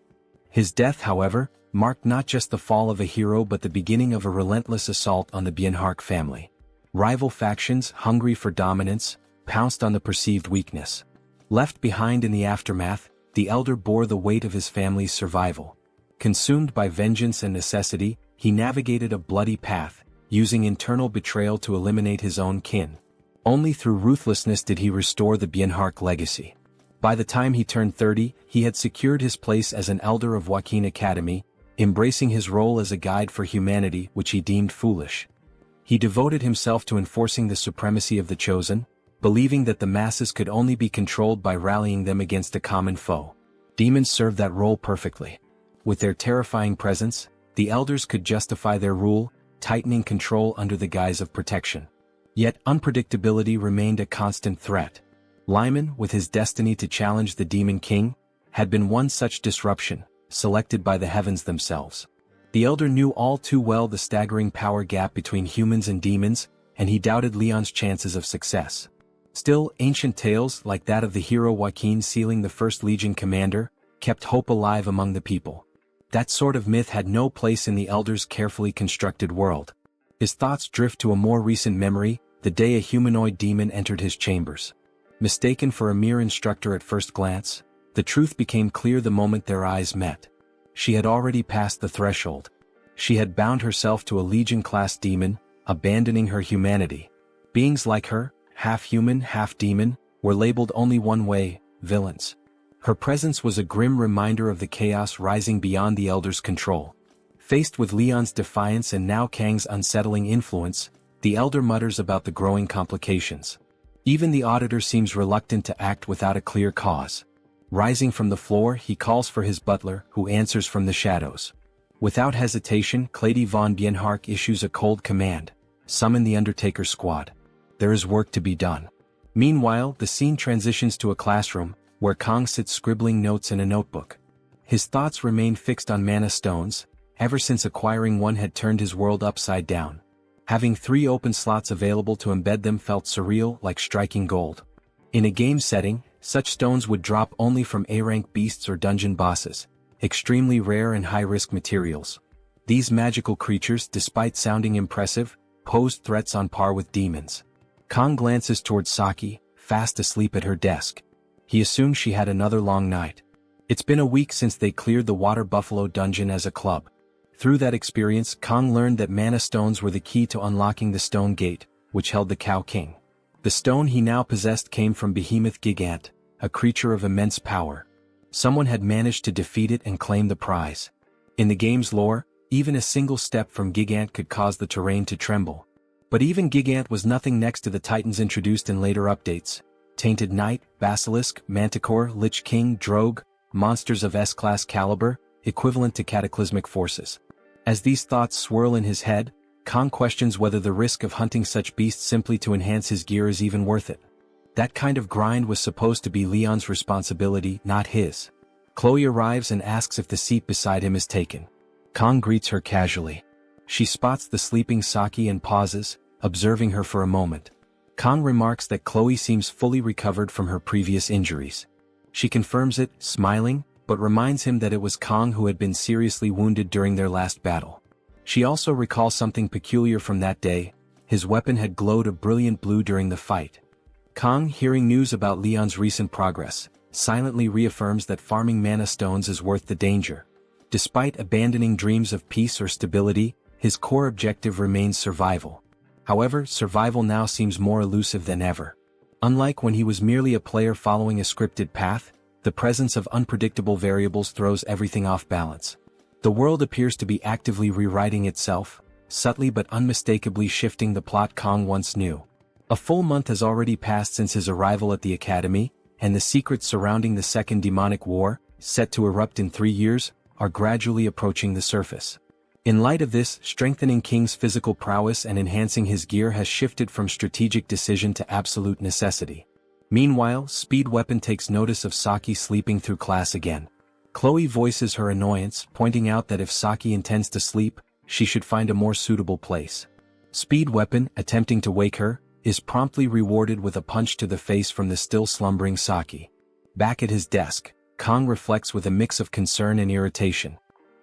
His death, however, marked not just the fall of a hero but the beginning of a relentless assault on the Bienhark family. Rival factions, hungry for dominance, pounced on the perceived weakness. Left behind in the aftermath, the elder bore the weight of his family's survival. Consumed by vengeance and necessity, he navigated a bloody path, using internal betrayal to eliminate his own kin. Only through ruthlessness did he restore the Bienhark legacy. By the time he turned 30, he had secured his place as an elder of Joaquin Academy, embracing his role as a guide for humanity which he deemed foolish. He devoted himself to enforcing the supremacy of the chosen, believing that the masses could only be controlled by rallying them against a common foe. Demons served that role perfectly. With their terrifying presence, the elders could justify their rule, tightening control under the guise of protection. Yet unpredictability remained a constant threat. Lyman, with his destiny to challenge the Demon King, had been one such disruption, selected by the heavens themselves. The elder knew all too well the staggering power gap between humans and demons, and he doubted Leon's chances of success. Still, ancient tales, like that of the hero Joaquin sealing the 1st Legion commander, kept hope alive among the people. That sort of myth had no place in the elder's carefully constructed world. His thoughts drift to a more recent memory, the day a humanoid demon entered his chambers. Mistaken for a mere instructor at first glance, the truth became clear the moment their eyes met. She had already passed the threshold. She had bound herself to a Legion-class demon, abandoning her humanity. Beings like her, half human, half demon, were labeled only one way: villains. Her presence was a grim reminder of the chaos rising beyond the Elder's control. Faced with Leon's defiance and now Kang's unsettling influence, the Elder mutters about the growing complications. Even the Auditor seems reluctant to act without a clear cause. Rising from the floor, he calls for his butler, who answers from the shadows. Without hesitation, Clady von Bienhark issues a cold command: summon the Undertaker squad. There is work to be done. Meanwhile, the scene transitions to a classroom, where Kang sits scribbling notes in a notebook. His thoughts remain fixed on mana stones. Ever since acquiring one had turned his world upside down. Having 3 open slots available to embed them felt surreal, like striking gold. In a game setting, such stones would drop only from A-rank beasts or dungeon bosses, extremely rare and high-risk materials. These magical creatures, despite sounding impressive, posed threats on par with demons. Kang glances towards Saki, fast asleep at her desk. He assumed she had another long night. It's been a week since they cleared the Water Buffalo dungeon as a club. Through that experience, Kang learned that mana stones were the key to unlocking the Stone Gate, which held the Cow King. The stone he now possessed came from Behemoth Gigant, a creature of immense power. Someone had managed to defeat it and claim the prize. In the game's lore, even a single step from Gigant could cause the terrain to tremble. But even Gigant was nothing next to the titans introduced in later updates. Tainted Knight, Basilisk, Manticore, Lich King, Drogue, monsters of S-class caliber, equivalent to cataclysmic forces. As these thoughts swirl in his head, Kang questions whether the risk of hunting such beasts simply to enhance his gear is even worth it. That kind of grind was supposed to be Leon's responsibility, not his. Chloe arrives and asks if the seat beside him is taken. Kang greets her casually. She spots the sleeping Saki and pauses, observing her for a moment. Kang remarks that Chloe seems fully recovered from her previous injuries. She confirms it, smiling, but reminds him that it was Kang who had been seriously wounded during their last battle. She also recalls something peculiar from that day. His weapon had glowed a brilliant blue during the fight. Kang, hearing news about Leon's recent progress, silently reaffirms that farming mana stones is worth the danger. Despite abandoning dreams of peace or stability, his core objective remains survival. However, survival now seems more elusive than ever. Unlike when he was merely a player following a scripted path, the presence of unpredictable variables throws everything off balance. The world appears to be actively rewriting itself, subtly but unmistakably shifting the plot Kang once knew. A full month has already passed since his arrival at the academy, and the secrets surrounding the Second Demonic War, set to erupt in 3 years, are gradually approaching the surface. In light of this, strengthening King's physical prowess and enhancing his gear has shifted from strategic decision to absolute necessity. Meanwhile, Speed Weapon takes notice of Saki sleeping through class again. Chloe voices her annoyance, pointing out that if Saki intends to sleep, she should find a more suitable place. Speed Weapon, attempting to wake her, is promptly rewarded with a punch to the face from the still slumbering Saki. Back at his desk, Kang reflects with a mix of concern and irritation.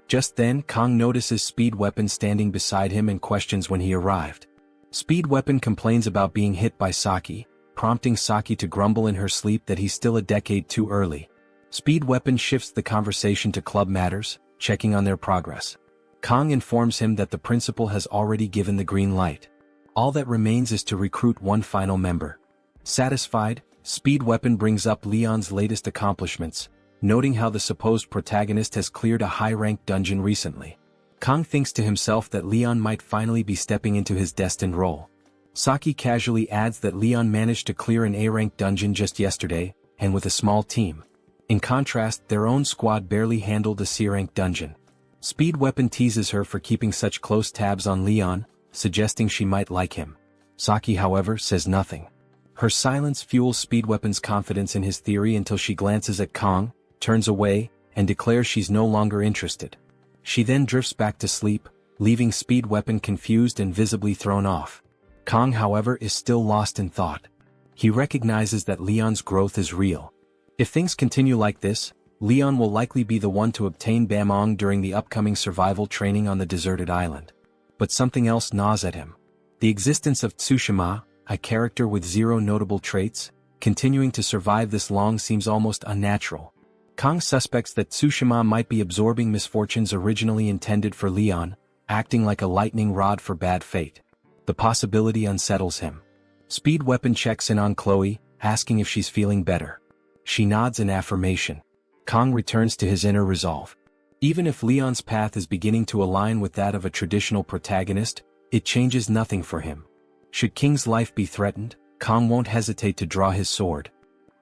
Just then, Kang notices Speed Weapon standing beside him and questions when he arrived. Speed Weapon complains about being hit by Saki, prompting Saki to grumble in her sleep that he's still a decade too early. Speed Weapon shifts the conversation to club matters, checking on their progress. Kang informs him that the principal has already given the green light. All that remains is to recruit one final member. Satisfied, Speed Weapon brings up Leon's latest accomplishments, noting how the supposed protagonist has cleared a high-ranked dungeon recently. Kang thinks to himself that Leon might finally be stepping into his destined role. Saki casually adds that Leon managed to clear an A-ranked dungeon just yesterday, and with a small team. In contrast, their own squad barely handled a C-ranked dungeon. Speed Weapon teases her for keeping such close tabs on Leon, suggesting she might like him. Saki, however, says nothing. Her silence fuels Speed Weapon's confidence in his theory until she glances at Kang, turns away, and declares she's no longer interested. She then drifts back to sleep, leaving Speed Weapon confused and visibly thrown off. Kang, however, is still lost in thought. He recognizes that Leon's growth is real. If things continue like this, Leon will likely be the one to obtain Bamong during the upcoming survival training on the deserted island. But something else gnaws at him. The existence of Tsushima, a character with 0 notable traits, continuing to survive this long seems almost unnatural. Kang suspects that Tsushima might be absorbing misfortunes originally intended for Leon, acting like a lightning rod for bad fate. The possibility unsettles him. Speed Weapon checks in on Chloe, asking if she's feeling better. She nods in affirmation. Kang returns to his inner resolve. Even if Leon's path is beginning to align with that of a traditional protagonist, it changes nothing for him. Should King's life be threatened, Kang won't hesitate to draw his sword.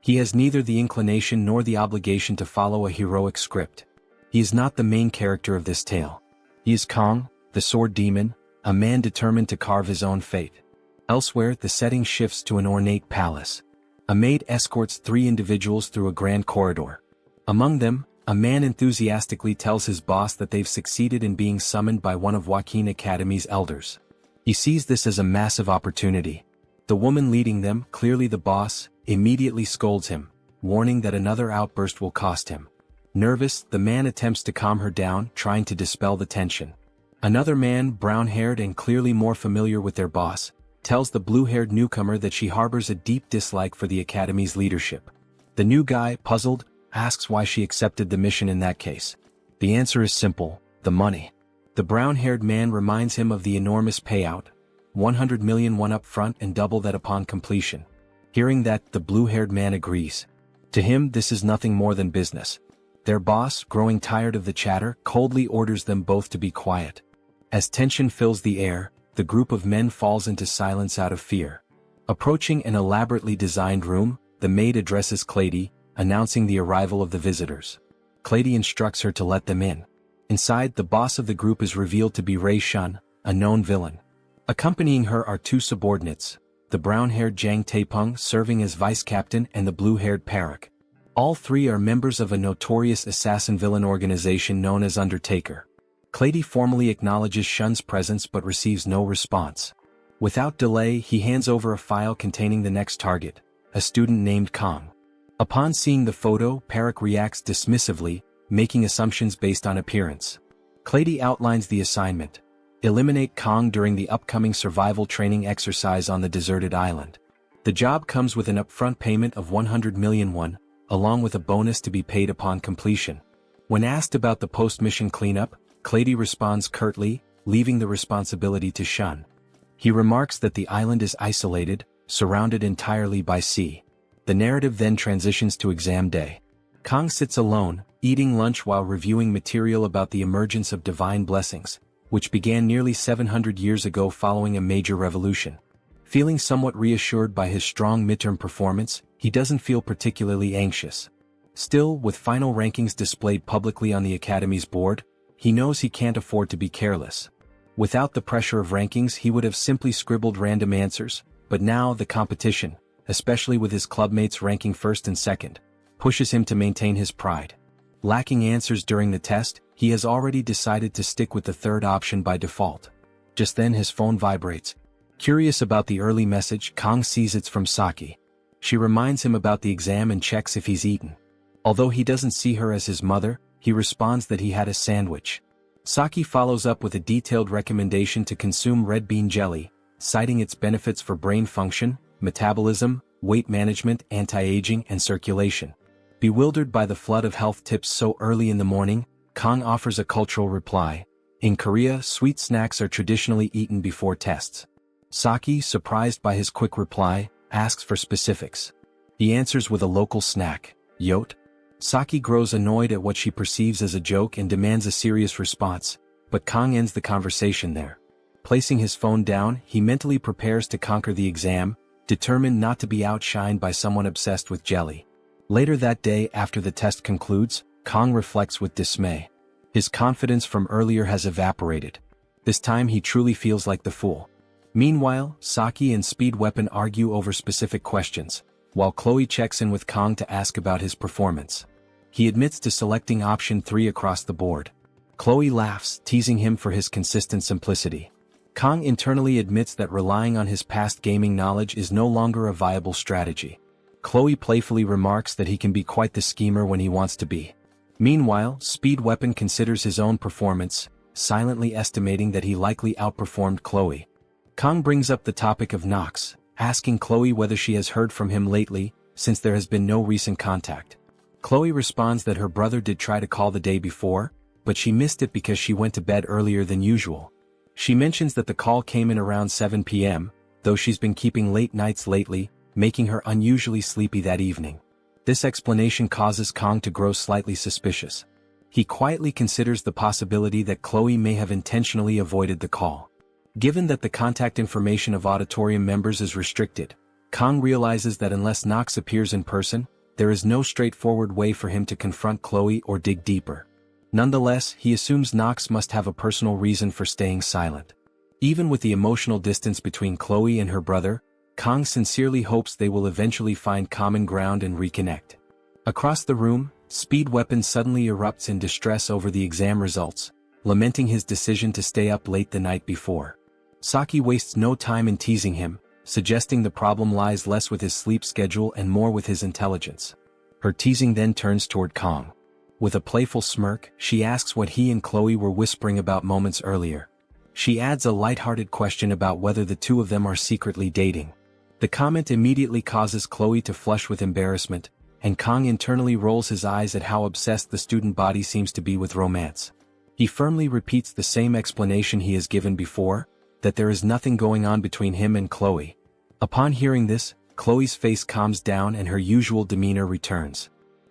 He has neither the inclination nor the obligation to follow a heroic script. He is not the main character of this tale. He is Kang, the sword demon, a man determined to carve his own fate. Elsewhere, the setting shifts to an ornate palace. A maid escorts 3 individuals through a grand corridor. Among them, a man enthusiastically tells his boss that they've succeeded in being summoned by one of Joaquin Academy's elders. He sees this as a massive opportunity. The woman leading them, clearly the boss, immediately scolds him, warning that another outburst will cost him. Nervous, the man attempts to calm her down, trying to dispel the tension. Another man, brown-haired and clearly more familiar with their boss, tells the blue-haired newcomer that she harbors a deep dislike for the Academy's leadership. The new guy, puzzled, asks why she accepted the mission in that case. The answer is simple: the money. The brown-haired man reminds him of the enormous payout, 100 million won up front and double that upon completion. Hearing that, the blue-haired man agrees. To him, this is nothing more than business. Their boss, growing tired of the chatter, coldly orders them both to be quiet. As tension fills the air, the group of men falls into silence out of fear. Approaching an elaborately designed room, the maid addresses Clady, announcing the arrival of the visitors. Clady instructs her to let them in. Inside, the boss of the group is revealed to be Rei Shun, a known villain. Accompanying her are two subordinates, the brown-haired Jang Taepeng serving as vice-captain and the blue-haired Parak. All three are members of a notorious assassin-villain organization known as Undertaker. Clady formally acknowledges Shun's presence but receives no response. Without delay, he hands over a file containing the next target, a student named Kong. Upon seeing the photo, Parak reacts dismissively, making assumptions based on appearance. Clady outlines the assignment: eliminate Kong during the upcoming survival training exercise on the deserted island. The job comes with an upfront payment of 100 million won, along with a bonus to be paid upon completion. When asked about the post-mission cleanup, Clady responds curtly, leaving the responsibility to Shun. He remarks that the island is isolated, surrounded entirely by sea. The narrative then transitions to exam day. Kong sits alone, eating lunch while reviewing material about the emergence of divine blessings, which began nearly 700 years ago following a major revolution. Feeling somewhat reassured by his strong midterm performance, he doesn't feel particularly anxious. Still, with final rankings displayed publicly on the Academy's board, he knows he can't afford to be careless. Without the pressure of rankings, he would have simply scribbled random answers, but now the competition, especially with his clubmates ranking first and second, pushes him to maintain his pride. Lacking answers during the test, he has already decided to stick with the third option by default. Just then his phone vibrates. Curious about the early message, Kong sees it's from Saki. She reminds him about the exam and checks if he's eaten. Although he doesn't see her as his mother, he responds that he had a sandwich. Saki follows up with a detailed recommendation to consume red bean jelly, citing its benefits for brain function, metabolism, weight management, anti-aging, and circulation. Bewildered by the flood of health tips so early in the morning, Kong offers a cultural reply. In Korea, sweet snacks are traditionally eaten before tests. Saki, surprised by his quick reply, asks for specifics. He answers with a local snack, yote. Saki grows annoyed at what she perceives as a joke and demands a serious response, but Kong ends the conversation there. Placing his phone down, he mentally prepares to conquer the exam, determined not to be outshined by someone obsessed with jelly. Later that day, after the test concludes, Kong reflects with dismay. His confidence from earlier has evaporated. This time he truly feels like the fool. Meanwhile, Saki and Speed Weapon argue over specific questions, while Chloe checks in with Kong to ask about his performance. He admits to selecting option 3 across the board. Chloe laughs, teasing him for his consistent simplicity. Kong internally admits that relying on his past gaming knowledge is no longer a viable strategy. Chloe playfully remarks that he can be quite the schemer when he wants to be. Meanwhile, Speed Weapon considers his own performance, silently estimating that he likely outperformed Chloe. Kong brings up the topic of Nox, asking Chloe whether she has heard from him lately, since there has been no recent contact. Chloe responds that her brother did try to call the day before, but she missed it because she went to bed earlier than usual. She mentions that the call came in around 7 p.m., though she's been keeping late nights lately, making her unusually sleepy that evening. This explanation causes Kong to grow slightly suspicious. He quietly considers the possibility that Chloe may have intentionally avoided the call. Given that the contact information of auditorium members is restricted, Kong realizes that unless Nox appears in person, there is no straightforward way for him to confront Chloe or dig deeper. Nonetheless, he assumes Nox must have a personal reason for staying silent. Even with the emotional distance between Chloe and her brother, Kong sincerely hopes they will eventually find common ground and reconnect. Across the room, Speed Weapon suddenly erupts in distress over the exam results, lamenting his decision to stay up late the night before. Saki wastes no time in teasing him, suggesting the problem lies less with his sleep schedule and more with his intelligence. Her teasing then turns toward Kong. With a playful smirk, she asks what he and Chloe were whispering about moments earlier. She adds a lighthearted question about whether the two of them are secretly dating. The comment immediately causes Chloe to flush with embarrassment, and Kong internally rolls his eyes at how obsessed the student body seems to be with romance. He firmly repeats the same explanation he has given before, that there is nothing going on between him and Chloe. Upon hearing this, Chloe's face calms down and her usual demeanor returns.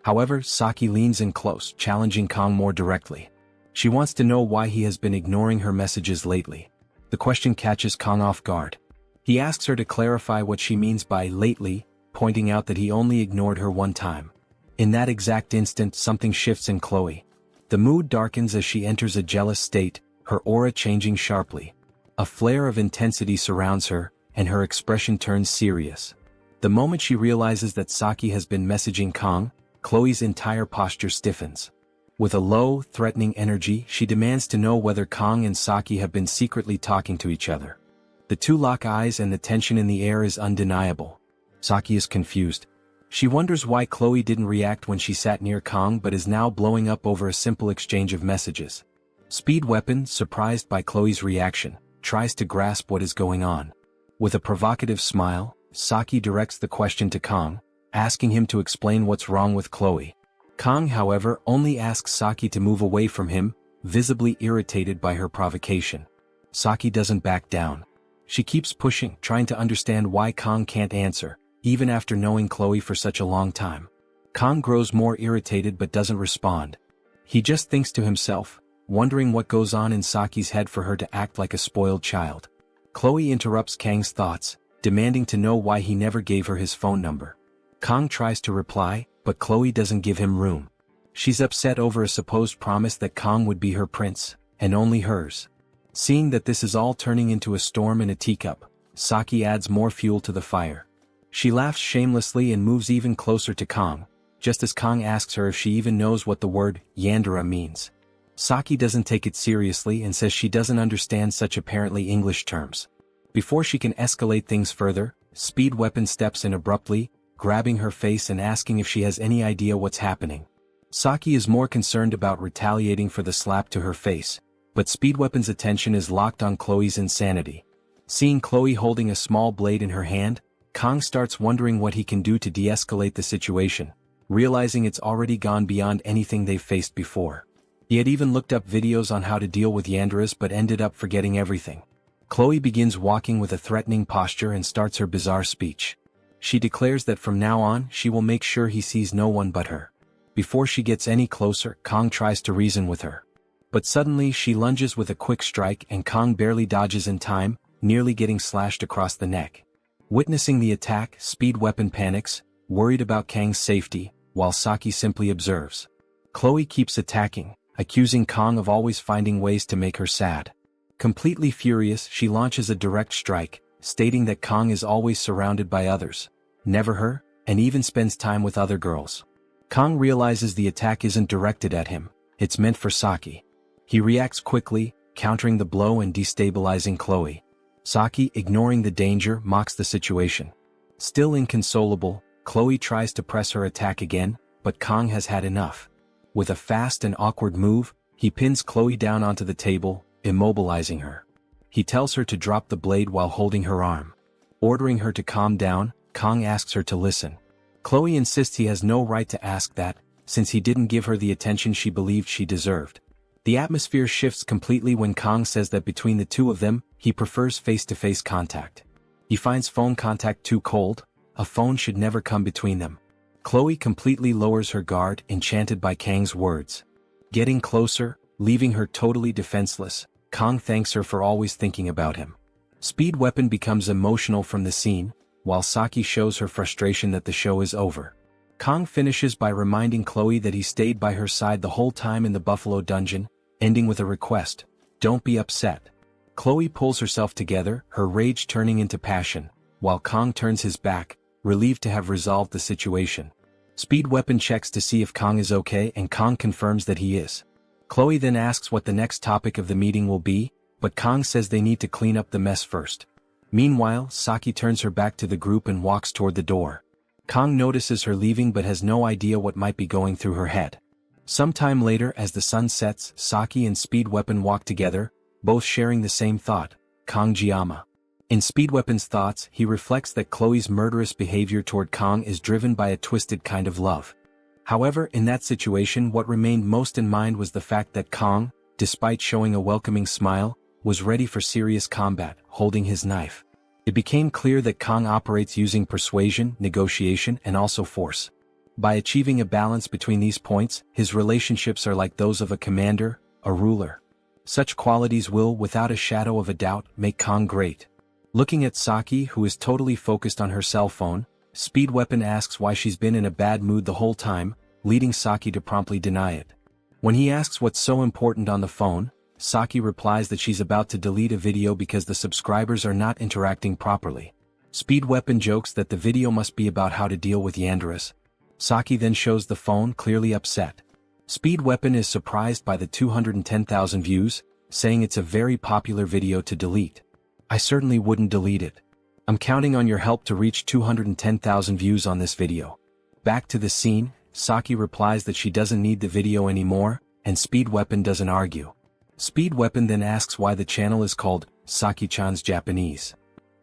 However, Saki leans in close, challenging Kang more directly. She wants to know why he has been ignoring her messages lately. The question catches Kang off guard. He asks her to clarify what she means by lately, pointing out that he only ignored her one time. In that exact instant, something shifts in Chloe. The mood darkens as she enters a jealous state, her aura changing sharply. A flare of intensity surrounds her, and her expression turns serious. The moment she realizes that Saki has been messaging Kang, Chloe's entire posture stiffens. With a low, threatening energy, she demands to know whether Kang and Saki have been secretly talking to each other. The two lock eyes and the tension in the air is undeniable. Saki is confused. She wonders why Chloe didn't react when she sat near Kang but is now blowing up over a simple exchange of messages. Speed Weapon, surprised by Chloe's reaction, tries to grasp what is going on. With a provocative smile, Saki directs the question to Kang, asking him to explain what's wrong with Chloe. Kang, however, only asks Saki to move away from him, visibly irritated by her provocation. Saki doesn't back down. She keeps pushing, trying to understand why Kang can't answer, even after knowing Chloe for such a long time. Kang grows more irritated but doesn't respond. He just thinks to himself, wondering what goes on in Saki's head for her to act like a spoiled child. Chloe interrupts Kang's thoughts, demanding to know why he never gave her his phone number. Kang tries to reply, but Chloe doesn't give him room. She's upset over a supposed promise that Kang would be her prince, and only hers. Seeing that this is all turning into a storm in a teacup, Saki adds more fuel to the fire. She laughs shamelessly and moves even closer to Kang, just as Kang asks her if she even knows what the word Yandere means. Saki doesn't take it seriously and says she doesn't understand such apparently English terms. Before she can escalate things further, Speed Weapon steps in abruptly, grabbing her face and asking if she has any idea what's happening. Saki is more concerned about retaliating for the slap to her face, but Speed Weapon's attention is locked on Chloe's insanity. Seeing Chloe holding a small blade in her hand, Kang starts wondering what he can do to de-escalate the situation, realizing it's already gone beyond anything they've faced before. He had even looked up videos on how to deal with Yanderes but ended up forgetting everything. Chloe begins walking with a threatening posture and starts her bizarre speech. She declares that from now on she will make sure he sees no one but her. Before she gets any closer, Kang tries to reason with her. But suddenly she lunges with a quick strike and Kang barely dodges in time, nearly getting slashed across the neck. Witnessing the attack, Speed Weapon panics, worried about Kang's safety, while Saki simply observes. Chloe keeps attacking, accusing Kang of always finding ways to make her sad. Completely furious, she launches a direct strike, stating that Kang is always surrounded by others, never her, and even spends time with other girls. Kang realizes the attack isn't directed at him, it's meant for Saki. He reacts quickly, countering the blow and destabilizing Chloe. Saki, ignoring the danger, mocks the situation. Still inconsolable, Chloe tries to press her attack again, but Kang has had enough. With a fast and awkward move, he pins Chloe down onto the table, immobilizing her. He tells her to drop the blade while holding her arm. Ordering her to calm down, Kang asks her to listen. Chloe insists he has no right to ask that, since he didn't give her the attention she believed she deserved. The atmosphere shifts completely when Kang says that between the two of them, he prefers face-to-face contact. He finds phone contact too cold, a phone should never come between them. Chloe completely lowers her guard, enchanted by Kang's words. Getting closer, leaving her totally defenseless, Kang thanks her for always thinking about him. Speed Weapon becomes emotional from the scene, while Saki shows her frustration that the show is over. Kang finishes by reminding Chloe that he stayed by her side the whole time in the Buffalo Dungeon, ending with a request, "Don't be upset." Chloe pulls herself together, her rage turning into passion, while Kang turns his back, relieved to have resolved the situation. Speed Weapon checks to see if Kang is okay and Kang confirms that he is. Chloe then asks what the next topic of the meeting will be, but Kang says they need to clean up the mess first. Meanwhile, Saki turns her back to the group and walks toward the door. Kang notices her leaving but has no idea what might be going through her head. Sometime later, as the sun sets, Saki and Speed Weapon walk together, both sharing the same thought, Kang Jiyama. In Speed Weapon's thoughts, he reflects that Chloe's murderous behavior toward Kang is driven by a twisted kind of love. However, in that situation what remained most in mind was the fact that Kang, despite showing a welcoming smile, was ready for serious combat, holding his knife. It became clear that Kang operates using persuasion, negotiation, and also force. By achieving a balance between these points, his relationships are like those of a commander, a ruler. Such qualities will, without a shadow of a doubt, make Kang great. Looking at Saki, who is totally focused on her cell phone, Speed Weapon asks why she's been in a bad mood the whole time, leading Saki to promptly deny it. When he asks what's so important on the phone, Saki replies that she's about to delete a video because the subscribers are not interacting properly. Speed Weapon jokes that the video must be about how to deal with Yanderas. Saki then shows the phone, clearly upset. Speed Weapon is surprised by the 210,000 views, saying it's a very popular video to delete. I certainly wouldn't delete it. I'm counting on your help to reach 210,000 views on this video. Back to the scene, Saki replies that she doesn't need the video anymore, and Speed Weapon doesn't argue. Speed Weapon then asks why the channel is called Saki-chan's Japanese.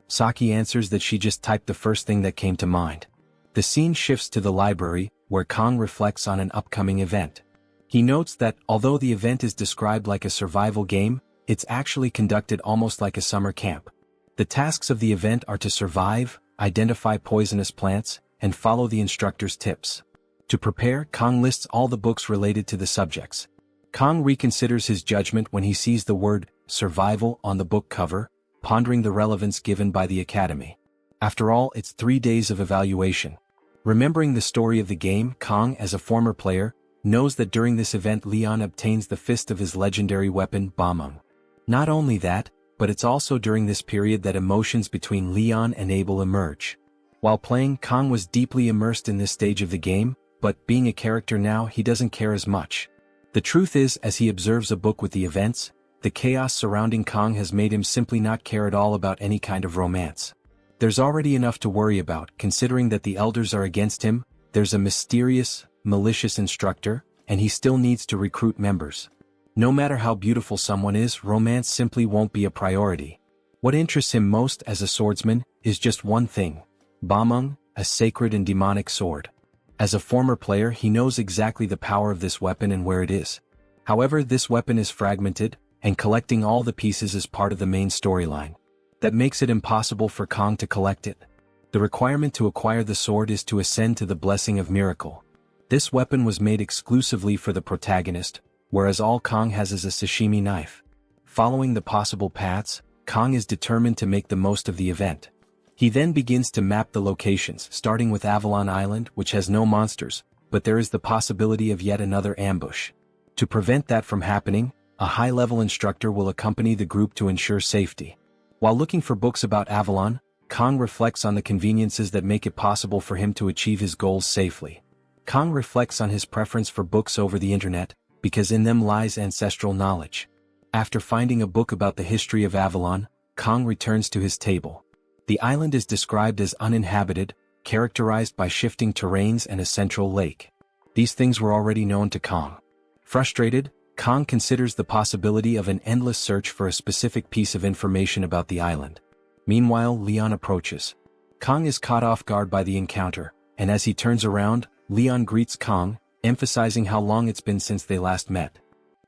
Saki answers that she just typed the first thing that came to mind. The scene shifts to the library, where Kang reflects on an upcoming event. He notes that, although the event is described like a survival game, it's actually conducted almost like a summer camp. The tasks of the event are to survive, identify poisonous plants, and follow the instructor's tips. To prepare, Kang lists all the books related to the subjects. Kang reconsiders his judgment when he sees the word survival on the book cover, pondering the relevance given by the academy. After all, it's 3 days of evaluation. Remembering the story of the game, Kang, as a former player, knows that during this event Leon obtains the fist of his legendary weapon, Bamung. Not only that, but it's also during this period that emotions between Leon and Abel emerge. While playing, Kang was deeply immersed in this stage of the game, but being a character now, he doesn't care as much. The truth is, as he observes a book with the events, the chaos surrounding Kang has made him simply not care at all about any kind of romance. There's already enough to worry about, considering that the elders are against him, there's a mysterious, malicious instructor, and he still needs to recruit members. No matter how beautiful someone is, romance simply won't be a priority. What interests him most as a swordsman is just one thing: Bamung, a sacred and demonic sword. As a former player, he knows exactly the power of this weapon and where it is. However, this weapon is fragmented, and collecting all the pieces is part of the main storyline. That makes it impossible for Kang to collect it. The requirement to acquire the sword is to ascend to the Blessing of Miracle. This weapon was made exclusively for the protagonist, whereas all Kang has is a sashimi knife. Following the possible paths, Kang is determined to make the most of the event. He then begins to map the locations, starting with Avalon Island, which has no monsters, but there is the possibility of yet another ambush. To prevent that from happening, a high-level instructor will accompany the group to ensure safety. While looking for books about Avalon, Kang reflects on the conveniences that make it possible for him to achieve his goals safely. Kang reflects on his preference for books over the internet, because in them lies ancestral knowledge. After finding a book about the history of Avalon, Kang returns to his table. The island is described as uninhabited, characterized by shifting terrains and a central lake. These things were already known to Kang. Frustrated, Kang considers the possibility of an endless search for a specific piece of information about the island. Meanwhile, Leon approaches. Kang is caught off guard by the encounter, and as he turns around, Leon greets Kang, emphasizing how long it's been since they last met.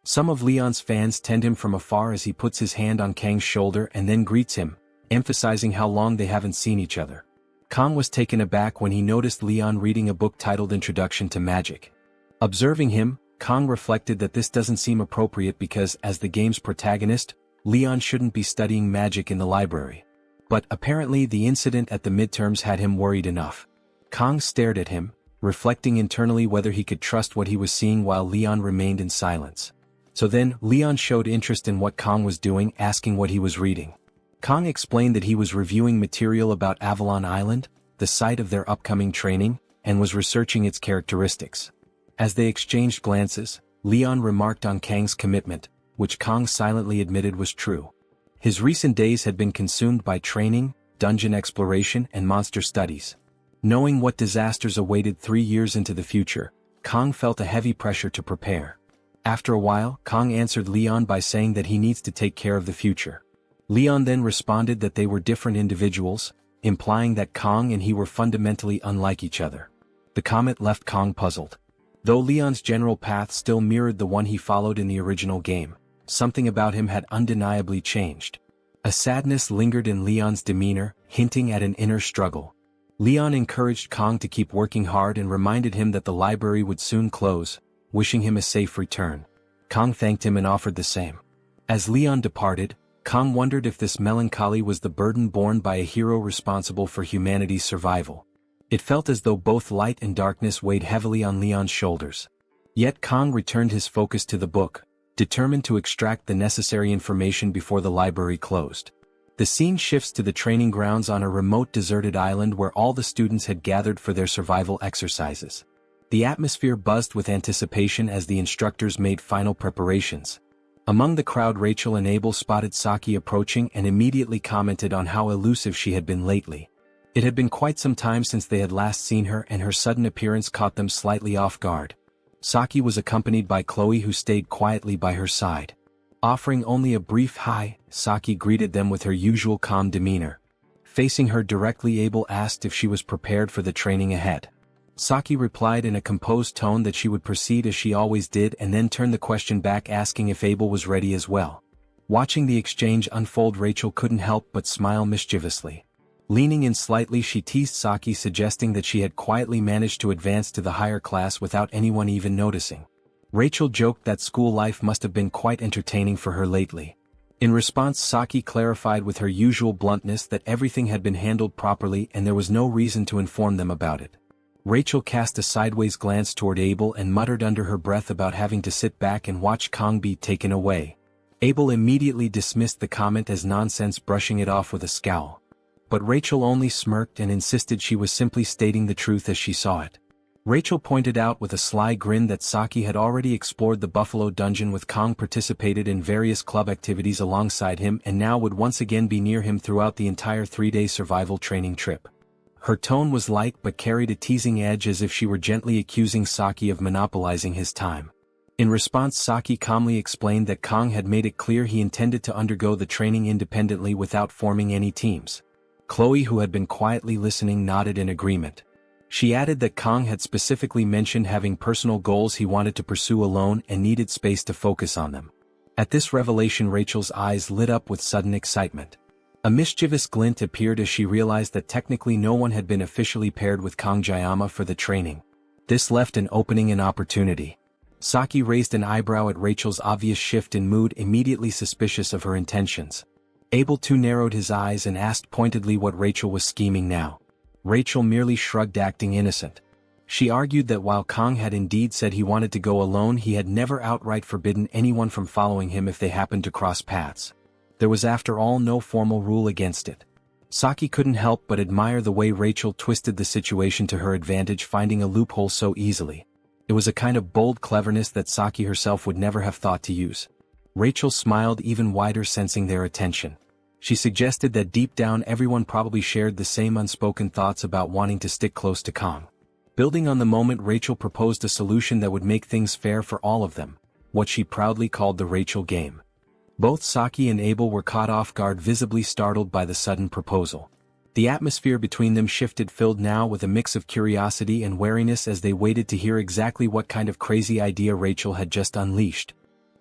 Some of Leon's fans tend him from afar as he puts his hand on Kang's shoulder and then greets him, emphasizing how long they haven't seen each other. Kang was taken aback when he noticed Leon reading a book titled Introduction to Magic. Observing him, Kang reflected that this doesn't seem appropriate because, as the game's protagonist, Leon shouldn't be studying magic in the library. But apparently the incident at the midterms had him worried enough. Kang stared at him, reflecting internally whether he could trust what he was seeing while Leon remained in silence. So then, Leon showed interest in what Kang was doing, asking what he was reading. Kang explained that he was reviewing material about Avalon Island, the site of their upcoming training, and was researching its characteristics. As they exchanged glances, Leon remarked on Kang's commitment, which Kang silently admitted was true. His recent days had been consumed by training, dungeon exploration, and monster studies. Knowing what disasters awaited 3 years into the future, Kang felt a heavy pressure to prepare. After a while, Kang answered Leon by saying that he needs to take care of the future. Leon then responded that they were different individuals, implying that Kang and he were fundamentally unlike each other. The comment left Kang puzzled. Though Leon's general path still mirrored the one he followed in the original game, something about him had undeniably changed. A sadness lingered in Leon's demeanor, hinting at an inner struggle. Leon encouraged Kong to keep working hard and reminded him that the library would soon close, wishing him a safe return. Kong thanked him and offered the same. As Leon departed, Kong wondered if this melancholy was the burden borne by a hero responsible for humanity's survival. It felt as though both light and darkness weighed heavily on Leon's shoulders. Yet Kong returned his focus to the book, determined to extract the necessary information before the library closed. The scene shifts to the training grounds on a remote deserted island where all the students had gathered for their survival exercises. The atmosphere buzzed with anticipation as the instructors made final preparations. Among the crowd, Rachel and Abel spotted Saki approaching and immediately commented on how elusive she had been lately. It had been quite some time since they had last seen her, and her sudden appearance caught them slightly off guard. Saki was accompanied by Chloe, who stayed quietly by her side. Offering only a brief hi, Saki greeted them with her usual calm demeanor. Facing her directly, Abel asked if she was prepared for the training ahead. Saki replied in a composed tone that she would proceed as she always did, and then turned the question back, asking if Abel was ready as well. Watching the exchange unfold, Rachel couldn't help but smile mischievously. Leaning in slightly, she teased Saki, suggesting that she had quietly managed to advance to the higher class without anyone even noticing. Rachel joked that school life must have been quite entertaining for her lately. In response, Saki clarified with her usual bluntness that everything had been handled properly and there was no reason to inform them about it. Rachel cast a sideways glance toward Abel and muttered under her breath about having to sit back and watch Kong be taken away. Abel immediately dismissed the comment as nonsense, brushing it off with a scowl. But Rachel only smirked and insisted she was simply stating the truth as she saw it. Rachel pointed out with a sly grin that Saki had already explored the Buffalo Dungeon with Kong, participated in various club activities alongside him, and now would once again be near him throughout the entire 3-day survival training trip. Her tone was light but carried a teasing edge, as if she were gently accusing Saki of monopolizing his time. In response, Saki calmly explained that Kong had made it clear he intended to undergo the training independently without forming any teams. Chloe, who had been quietly listening, nodded in agreement. She added that Kong had specifically mentioned having personal goals he wanted to pursue alone and needed space to focus on them. At this revelation, Rachel's eyes lit up with sudden excitement. A mischievous glint appeared as she realized that technically no one had been officially paired with Kong Jayama for the training. This left an opening and opportunity. Saki raised an eyebrow at Rachel's obvious shift in mood, immediately suspicious of her intentions. Abel too narrowed his eyes and asked pointedly what Rachel was scheming now. Rachel merely shrugged, acting innocent. She argued that while Kong had indeed said he wanted to go alone, he had never outright forbidden anyone from following him if they happened to cross paths. There was, after all, no formal rule against it. Saki couldn't help but admire the way Rachel twisted the situation to her advantage, finding a loophole so easily. It was a kind of bold cleverness that Saki herself would never have thought to use. Rachel smiled even wider, sensing their attention. She suggested that deep down everyone probably shared the same unspoken thoughts about wanting to stick close to Kong. Building on the moment, Rachel proposed a solution that would make things fair for all of them, what she proudly called the Rachel game. Both Saki and Abel were caught off guard, visibly startled by the sudden proposal. The atmosphere between them shifted, filled now with a mix of curiosity and wariness as they waited to hear exactly what kind of crazy idea Rachel had just unleashed.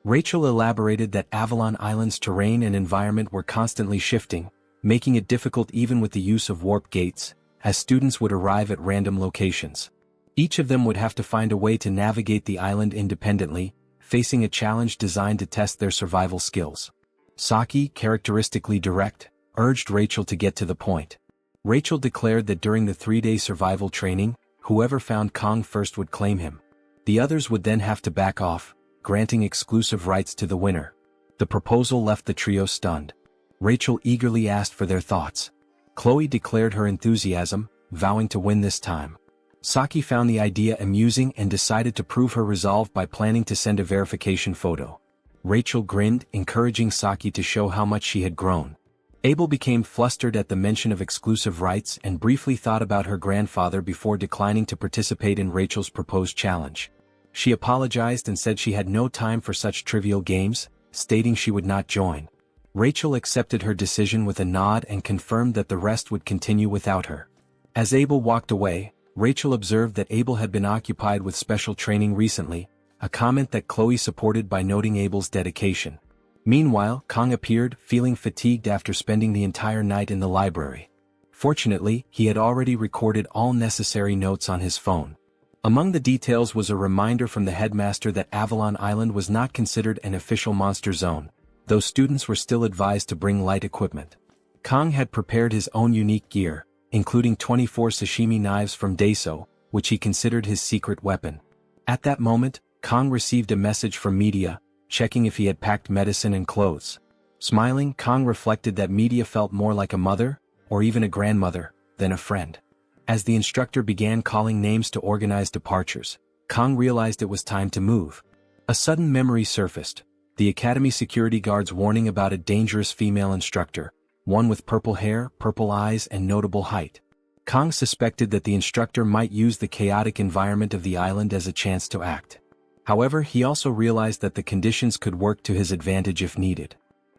Rachel elaborated that Avalon Island's terrain and environment were constantly shifting, making it difficult even with the use of warp gates, as students would arrive at random locations. Each of them would have to find a way to navigate the island independently, facing a challenge designed to test their survival skills. Saki, characteristically direct, urged Rachel to get to the point. Rachel declared that during the 3-day survival training, whoever found Kong first would claim him. The others would then have to back off, granting exclusive rights to the winner. The proposal left the trio stunned. Rachel eagerly asked for their thoughts. Chloe declared her enthusiasm, vowing to win this time. Saki found the idea amusing and decided to prove her resolve by planning to send a verification photo. Rachel grinned, encouraging Saki to show how much she had grown. Abel became flustered at the mention of exclusive rights and briefly thought about her grandfather before declining to participate in Rachel's proposed challenge. She apologized and said she had no time for such trivial games, stating she would not join. Rachel accepted her decision with a nod and confirmed that the rest would continue without her. As Abel walked away, Rachel observed that Abel had been occupied with special training recently, a comment that Chloe supported by noting Abel's dedication. Meanwhile, Kong appeared, feeling fatigued after spending the entire night in the library. Fortunately, he had already recorded all necessary notes on his phone. Among the details was a reminder from the headmaster that Avalon Island was not considered an official monster zone, though students were still advised to bring light equipment. Kang had prepared his own unique gear, including 24 sashimi knives from Daiso, which he considered his secret weapon. At that moment, Kang received a message from Media, checking if he had packed medicine and clothes. Smiling, Kang reflected that Media felt more like a mother, or even a grandmother, than a friend. As the instructor began calling names to organize departures, Kang realized it was time to move. A sudden memory surfaced, the academy security guard's warning about a dangerous female instructor, one with purple hair, purple eyes, and notable height. Kang suspected that the instructor might use the chaotic environment of the island as a chance to act. However, he also realized that the conditions could work to his advantage if needed.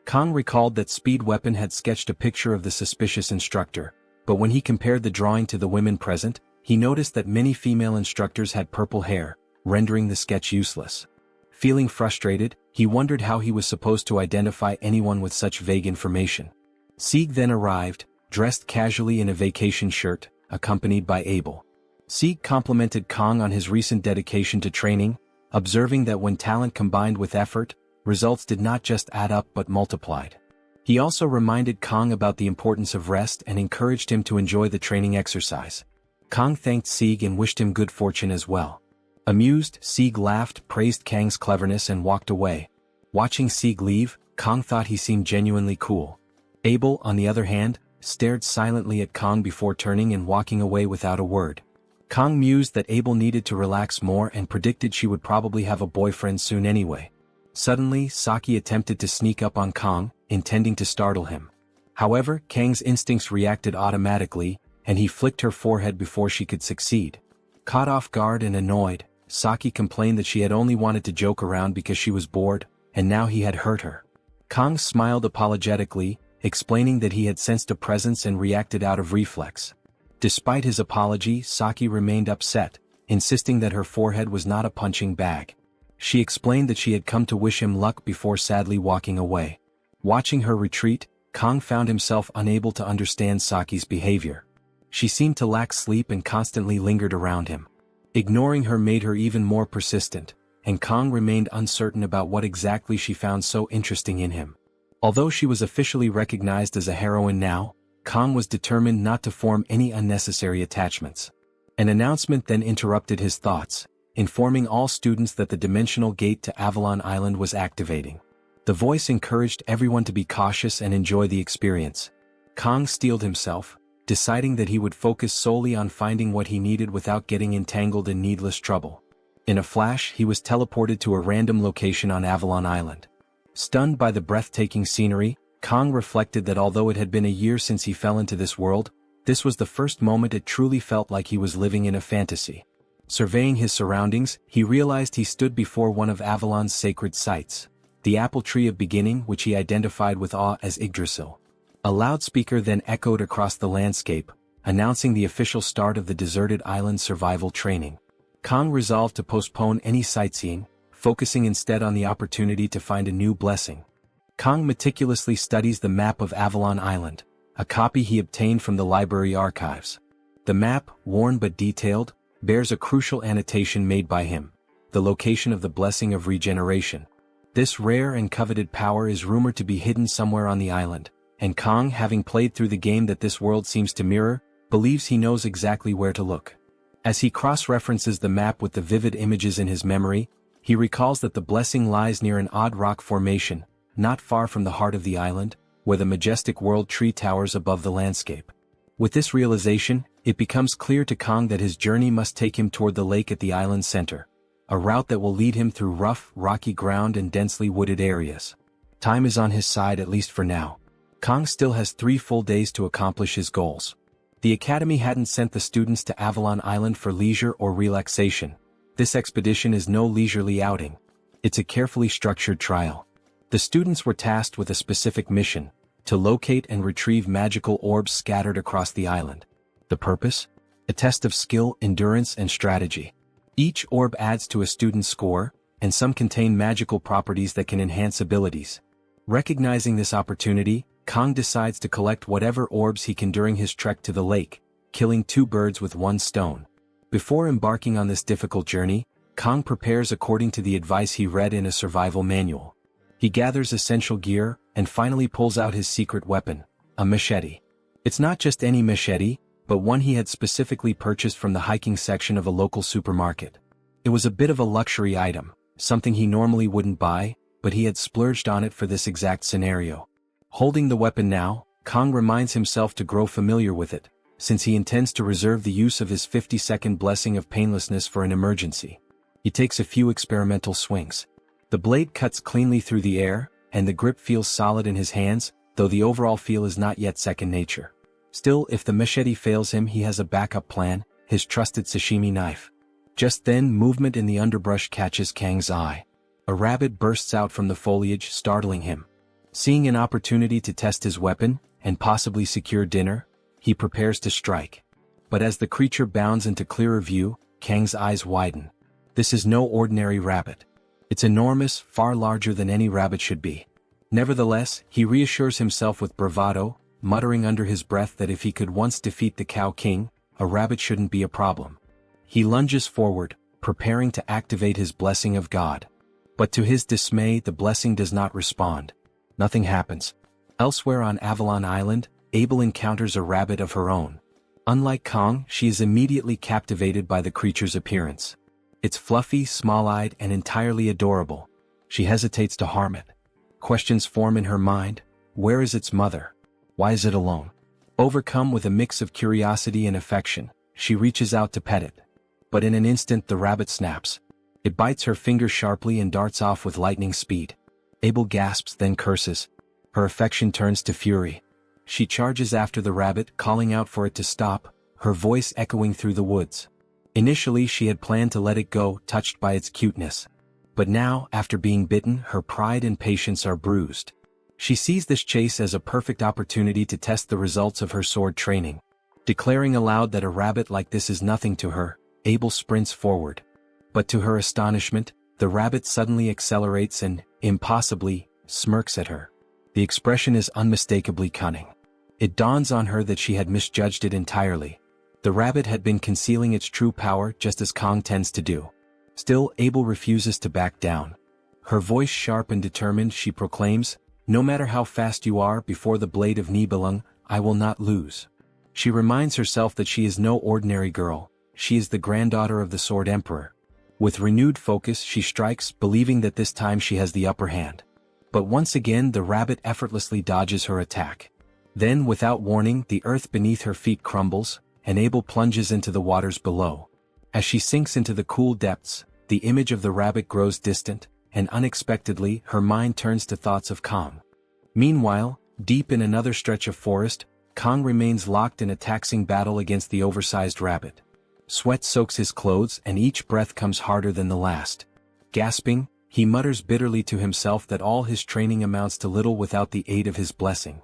Kang recalled that Speed Weapon had sketched a picture of the suspicious instructor, but when he compared the drawing to the women present, he noticed that many female instructors had purple hair, rendering the sketch useless. Feeling frustrated, he wondered how he was supposed to identify anyone with such vague information. Sieg then arrived, dressed casually in a vacation shirt, accompanied by Abel. Sieg complimented Kang on his recent dedication to training, observing that when talent combined with effort, results did not just add up but multiplied. He also reminded Kang about the importance of rest and encouraged him to enjoy the training exercise. Kang thanked Sieg and wished him good fortune as well. Amused, Sieg laughed, praised Kang's cleverness and walked away. Watching Sieg leave, Kang thought he seemed genuinely cool. Abel, on the other hand, stared silently at Kang before turning and walking away without a word. Kang mused that Abel needed to relax more and predicted she would probably have a boyfriend soon anyway. Suddenly, Saki attempted to sneak up on Kang, intending to startle him. However, Kang's instincts reacted automatically, and he flicked her forehead before she could succeed. Caught off guard and annoyed, Saki complained that she had only wanted to joke around because she was bored, and now he had hurt her. Kang smiled apologetically, explaining that he had sensed a presence and reacted out of reflex. Despite his apology, Saki remained upset, insisting that her forehead was not a punching bag. She explained that she had come to wish him luck before sadly walking away. Watching her retreat, Kang found himself unable to understand Saki's behavior. She seemed to lack sleep and constantly lingered around him. Ignoring her made her even more persistent, and Kang remained uncertain about what exactly she found so interesting in him. Although she was officially recognized as a heroine now, Kang was determined not to form any unnecessary attachments. An announcement then interrupted his thoughts, informing all students that the dimensional gate to Avalon Island was activating. The voice encouraged everyone to be cautious and enjoy the experience. Kang steeled himself, deciding that he would focus solely on finding what he needed without getting entangled in needless trouble. In a flash, he was teleported to a random location on Avalon Island. Stunned by the breathtaking scenery, Kang reflected that although it had been a year since he fell into this world, this was the first moment it truly felt like he was living in a fantasy. Surveying his surroundings, he realized he stood before one of Avalon's sacred sites, the apple tree of beginning, which he identified with awe as Yggdrasil. A loudspeaker then echoed across the landscape, announcing the official start of the deserted island survival training. Kang resolved to postpone any sightseeing, focusing instead on the opportunity to find a new blessing. Kang meticulously studies the map of Avalon Island, a copy he obtained from the library archives. The map, worn but detailed, bears a crucial annotation made by him: the location of the blessing of regeneration. This rare and coveted power is rumored to be hidden somewhere on the island, and Kang, having played through the game that this world seems to mirror, believes he knows exactly where to look. As he cross-references the map with the vivid images in his memory, he recalls that the blessing lies near an odd rock formation, not far from the heart of the island, where the majestic world tree towers above the landscape. With this realization, it becomes clear to Kang that his journey must take him toward the lake at the island's center, a route that will lead him through rough, rocky ground and densely wooded areas. Time is on his side, at least for now. Kang still has 3 full days to accomplish his goals. The academy hadn't sent the students to Avalon Island for leisure or relaxation. This expedition is no leisurely outing. It's a carefully structured trial. The students were tasked with a specific mission: to locate and retrieve magical orbs scattered across the island. The purpose? A test of skill, endurance, and strategy. Each orb adds to a student's score, and some contain magical properties that can enhance abilities. Recognizing this opportunity, Kang decides to collect whatever orbs he can during his trek to the lake, killing 2 birds with 1 stone. Before embarking on this difficult journey, Kang prepares according to the advice he read in a survival manual. He gathers essential gear, and finally pulls out his secret weapon, a machete. It's not just any machete, but one he had specifically purchased from the hiking section of a local supermarket. It was a bit of a luxury item, something he normally wouldn't buy, but he had splurged on it for this exact scenario. Holding the weapon now, Kang reminds himself to grow familiar with it, since he intends to reserve the use of his 50-second blessing of painlessness for an emergency. He takes a few experimental swings. The blade cuts cleanly through the air, and the grip feels solid in his hands, though the overall feel is not yet second nature. Still, if the machete fails him, he has a backup plan, his trusted sashimi knife. Just then, movement in the underbrush catches Kang's eye. A rabbit bursts out from the foliage, startling him. Seeing an opportunity to test his weapon, and possibly secure dinner, he prepares to strike. But as the creature bounds into clearer view, Kang's eyes widen. This is no ordinary rabbit. It's enormous, far larger than any rabbit should be. Nevertheless, he reassures himself with bravado, muttering under his breath that if he could once defeat the Cow King, a rabbit shouldn't be a problem. He lunges forward, preparing to activate his blessing of God. But to his dismay, the blessing does not respond. Nothing happens. Elsewhere on Avalon Island, Abel encounters a rabbit of her own. Unlike Kang, she is immediately captivated by the creature's appearance. It's fluffy, small-eyed, and entirely adorable. She hesitates to harm it. Questions form in her mind. Where is its mother? Why is it alone? Overcome with a mix of curiosity and affection, she reaches out to pet it. But in an instant the rabbit snaps. It bites her finger sharply and darts off with lightning speed. Abel gasps, then curses. Her affection turns to fury. She charges after the rabbit, calling out for it to stop, her voice echoing through the woods. Initially she had planned to let it go, touched by its cuteness. But now, after being bitten, her pride and patience are bruised. She sees this chase as a perfect opportunity to test the results of her sword training. Declaring aloud that a rabbit like this is nothing to her, Abel sprints forward. But to her astonishment, the rabbit suddenly accelerates and, impossibly, smirks at her. The expression is unmistakably cunning. It dawns on her that she had misjudged it entirely. The rabbit had been concealing its true power just as Kang tends to do. Still, Abel refuses to back down. Her voice sharp and determined, she proclaims, "No matter how fast you are, before the blade of Nibelung, I will not lose." She reminds herself that she is no ordinary girl, she is the granddaughter of the Sword Emperor. With renewed focus she strikes, believing that this time she has the upper hand. But once again the rabbit effortlessly dodges her attack. Then, without warning, the earth beneath her feet crumbles, and Abel plunges into the waters below. As she sinks into the cool depths, the image of the rabbit grows distant, and unexpectedly her mind turns to thoughts of Kang. Meanwhile, deep in another stretch of forest, Kang remains locked in a taxing battle against the oversized rabbit. Sweat soaks his clothes and each breath comes harder than the last. Gasping, he mutters bitterly to himself that all his training amounts to little without the aid of his blessing.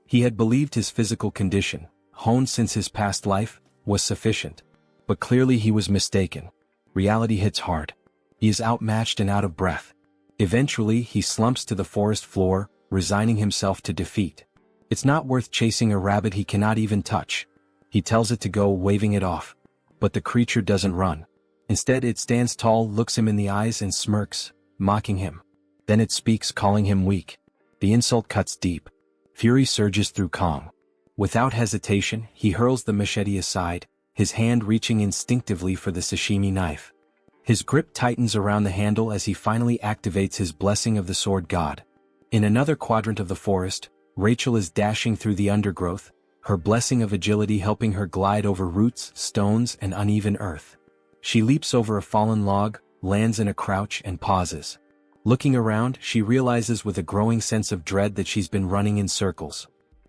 He had believed his physical condition, honed since his past life, was sufficient. But clearly he was mistaken. Reality hits hard. He is outmatched and out of breath. Eventually he slumps to the forest floor, resigning himself to defeat. It's not worth chasing a rabbit he cannot even touch. He tells it to go, waving it off. But the creature doesn't run. Instead it stands tall, looks him in the eyes and smirks, mocking him. Then it speaks, calling him weak. The insult cuts deep. Fury surges through Kang. Without hesitation, he hurls the machete aside, his hand reaching instinctively for the sashimi knife. His grip tightens around the handle as he finally activates his blessing of the sword god. In another quadrant of the forest, Rachel is dashing through the undergrowth, her blessing of agility helping her glide over roots, stones, and uneven earth. She leaps over a fallen log, lands in a crouch, and pauses. Looking around, she realizes with a growing sense of dread that she's been running in circles.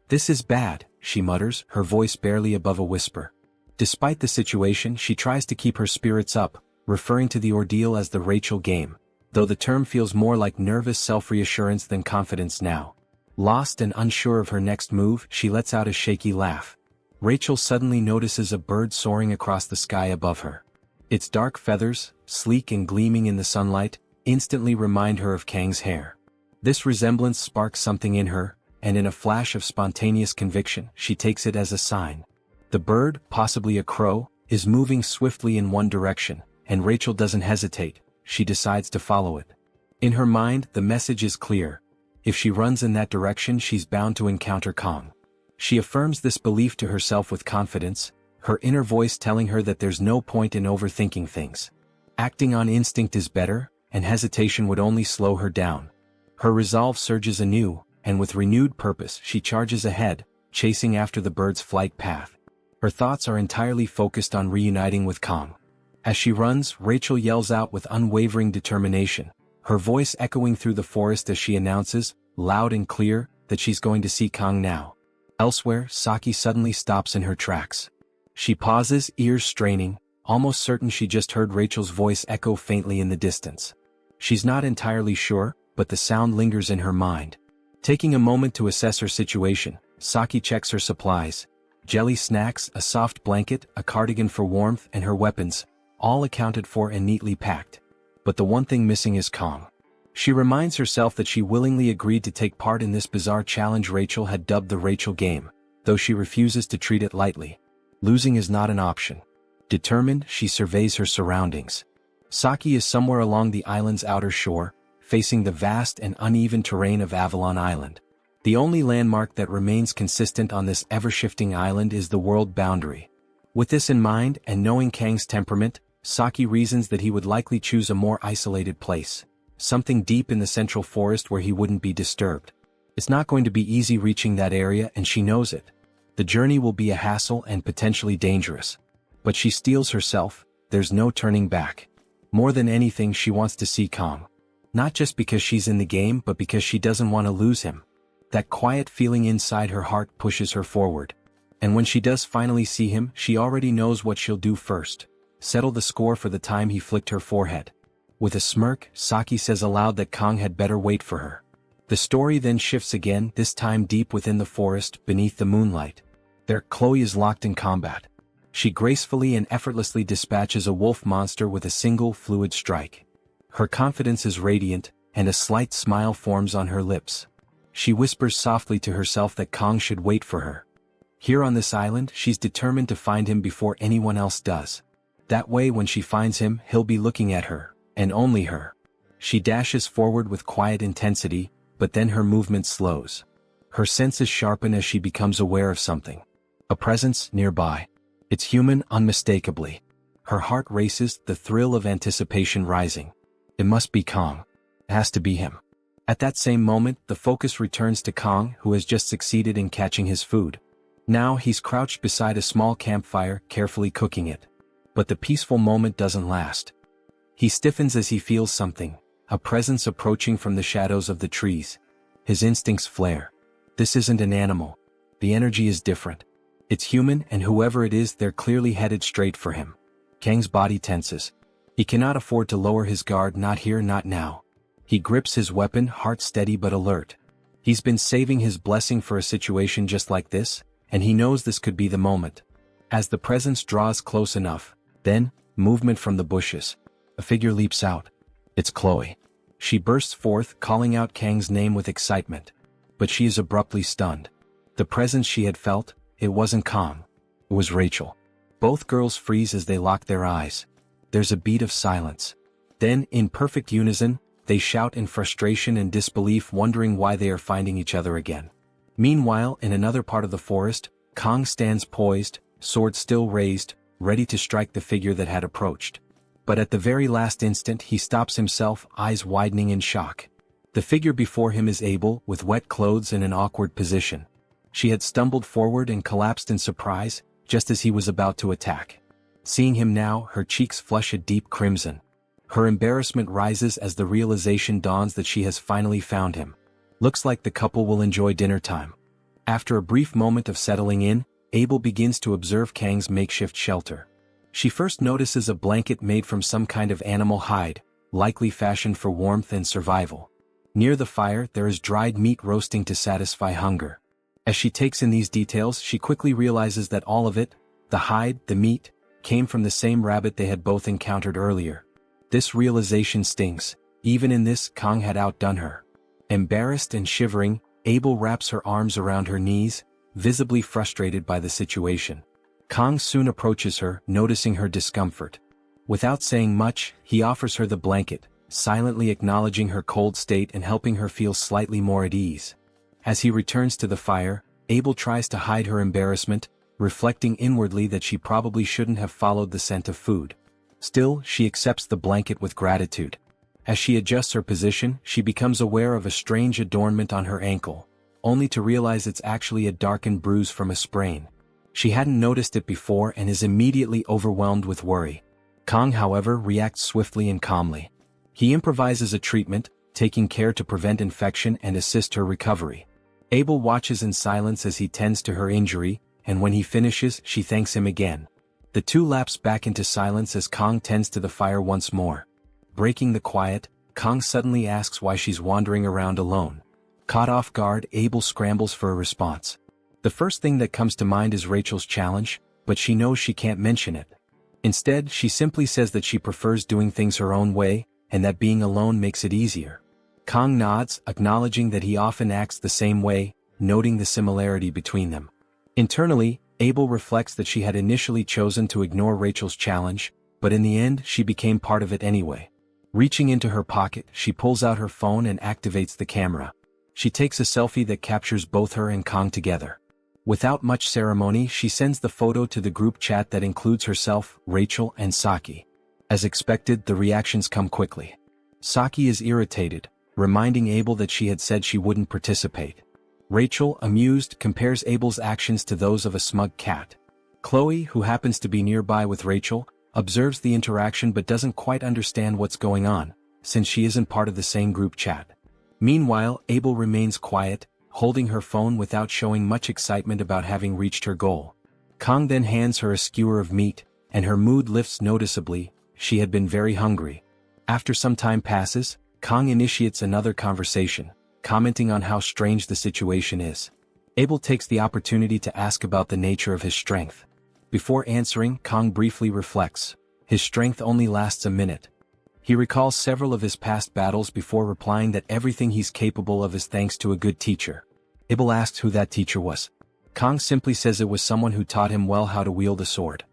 "This is bad," she mutters, her voice barely above a whisper. Despite the situation, she tries to keep her spirits up, referring to the ordeal as the Rachel game, though the term feels more like nervous self-reassurance than confidence now. Lost and unsure of her next move, she lets out a shaky laugh. Rachel suddenly notices a bird soaring across the sky above her. Its dark feathers, sleek and gleaming in the sunlight, instantly remind her of Kang's hair. This resemblance sparks something in her, and in a flash of spontaneous conviction, she takes it as a sign. The bird, possibly a crow, is moving swiftly in one direction, and Rachel doesn't hesitate, she decides to follow it. In her mind, the message is clear. If she runs in that direction, she's bound to encounter Kong. She affirms this belief to herself with confidence, her inner voice telling her that there's no point in overthinking things. Acting on instinct is better, and hesitation would only slow her down. Her resolve surges anew, and with renewed purpose she charges ahead, chasing after the bird's flight path. Her thoughts are entirely focused on reuniting with Kong. As she runs, Rachel yells out with unwavering determination, her voice echoing through the forest as she announces, loud and clear, that she's going to see Kong now. Elsewhere, Saki suddenly stops in her tracks. She pauses, ears straining, almost certain she just heard Rachel's voice echo faintly in the distance. She's not entirely sure, but the sound lingers in her mind. Taking a moment to assess her situation, Saki checks her supplies. Jelly snacks, a soft blanket, a cardigan for warmth, and her weapons, all accounted for and neatly packed. But the one thing missing is Kong. She reminds herself that she willingly agreed to take part in this bizarre challenge Rachel had dubbed the Rachel game, though she refuses to treat it lightly. Losing is not an option. Determined, she surveys her surroundings. Saki is somewhere along the island's outer shore, facing the vast and uneven terrain of Avalon Island. The only landmark that remains consistent on this ever-shifting island is the world boundary. With this in mind, and knowing Kang's temperament, Saki reasons that he would likely choose a more isolated place, something deep in the central forest where he wouldn't be disturbed. It's not going to be easy reaching that area, and she knows it. The journey will be a hassle and potentially dangerous. But she steels herself, there's no turning back. More than anything, she wants to see Kong. Not just because she's in the game, but because she doesn't want to lose him. That quiet feeling inside her heart pushes her forward. And when she does finally see him, she already knows what she'll do first. Settle the score for the time he flicked her forehead. With a smirk, Saki says aloud that Kong had better wait for her. The story then shifts again, this time deep within the forest, beneath the moonlight. There, Chloe is locked in combat. She gracefully and effortlessly dispatches a wolf monster with a single fluid strike. Her confidence is radiant, and a slight smile forms on her lips. She whispers softly to herself that Kong should wait for her. Here on this island, she's determined to find him before anyone else does. That way, when she finds him, he'll be looking at her, and only her. She dashes forward with quiet intensity, but then her movement slows. Her senses sharpen as she becomes aware of something. A presence nearby. It's human, unmistakably. Her heart races, the thrill of anticipation rising. It must be Kong. It has to be him. At that same moment, the focus returns to Kong, who has just succeeded in catching his food. Now he's crouched beside a small campfire, carefully cooking it. But the peaceful moment doesn't last. He stiffens as he feels something, a presence approaching from the shadows of the trees. His instincts flare. This isn't an animal. The energy is different. It's human, and whoever it is, they're clearly headed straight for him. Kang's body tenses. He cannot afford to lower his guard, not here, not now. He grips his weapon, heart steady but alert. He's been saving his blessing for a situation just like this, and he knows this could be the moment. As the presence draws close enough, then, movement from the bushes. A figure leaps out. It's Chloe. She bursts forth, calling out Kang's name with excitement. But she is abruptly stunned. The presence she had felt, it wasn't Kong. It was Rachel. Both girls freeze as they lock their eyes. There's a beat of silence. Then, in perfect unison, they shout in frustration and disbelief, wondering why they are finding each other again. Meanwhile, in another part of the forest, Kong stands poised, sword still raised, ready to strike the figure that had approached. But at the very last instant he stops himself, eyes widening in shock. The figure before him is Abel, with wet clothes in an awkward position. She had stumbled forward and collapsed in surprise, just as he was about to attack. Seeing him now, her cheeks flush a deep crimson. Her embarrassment rises as the realization dawns that she has finally found him. Looks like the couple will enjoy dinner time. After a brief moment of settling in, Abel begins to observe Kang's makeshift shelter. She first notices a blanket made from some kind of animal hide, likely fashioned for warmth and survival. Near the fire, there is dried meat roasting to satisfy hunger. As she takes in these details, she quickly realizes that all of it, the hide, the meat, came from the same rabbit they had both encountered earlier. This realization stings. Even in this, Kong had outdone her. Embarrassed and shivering, Abel wraps her arms around her knees, visibly frustrated by the situation. Kang soon approaches her, noticing her discomfort. Without saying much, he offers her the blanket, silently acknowledging her cold state and helping her feel slightly more at ease. As he returns to the fire, Abel tries to hide her embarrassment, reflecting inwardly that she probably shouldn't have followed the scent of food. Still, she accepts the blanket with gratitude. As she adjusts her position, she becomes aware of a strange adornment on her ankle, only to realize it's actually a darkened bruise from a sprain. She hadn't noticed it before and is immediately overwhelmed with worry. Kang, however, reacts swiftly and calmly. He improvises a treatment, taking care to prevent infection and assist her recovery. Abel watches in silence as he tends to her injury, and when he finishes, she thanks him again. The two lapse back into silence as Kang tends to the fire once more. Breaking the quiet, Kang suddenly asks why she's wandering around alone. Caught off guard, Abel scrambles for a response. The first thing that comes to mind is Rachel's challenge, but she knows she can't mention it. Instead, she simply says that she prefers doing things her own way, and that being alone makes it easier. Kang nods, acknowledging that he often acts the same way, noting the similarity between them. Internally, Abel reflects that she had initially chosen to ignore Rachel's challenge, but in the end she became part of it anyway. Reaching into her pocket, she pulls out her phone and activates the camera. She takes a selfie that captures both her and Kang together. Without much ceremony, she sends the photo to the group chat that includes herself, Rachel, and Saki. As expected, the reactions come quickly. Saki is irritated, reminding Abel that she had said she wouldn't participate. Rachel, amused, compares Abel's actions to those of a smug cat. Chloe, who happens to be nearby with Rachel, observes the interaction but doesn't quite understand what's going on, since she isn't part of the same group chat. Meanwhile, Abel remains quiet, holding her phone without showing much excitement about having reached her goal. Kang then hands her a skewer of meat, and her mood lifts noticeably. She had been very hungry. After some time passes, Kang initiates another conversation, commenting on how strange the situation is. Abel takes the opportunity to ask about the nature of his strength. Before answering, Kang briefly reflects. His strength only lasts a minute. He recalls several of his past battles before replying that everything he's capable of is thanks to a good teacher. Abel asks who that teacher was. Kang simply says it was someone who taught him well how to wield a sword.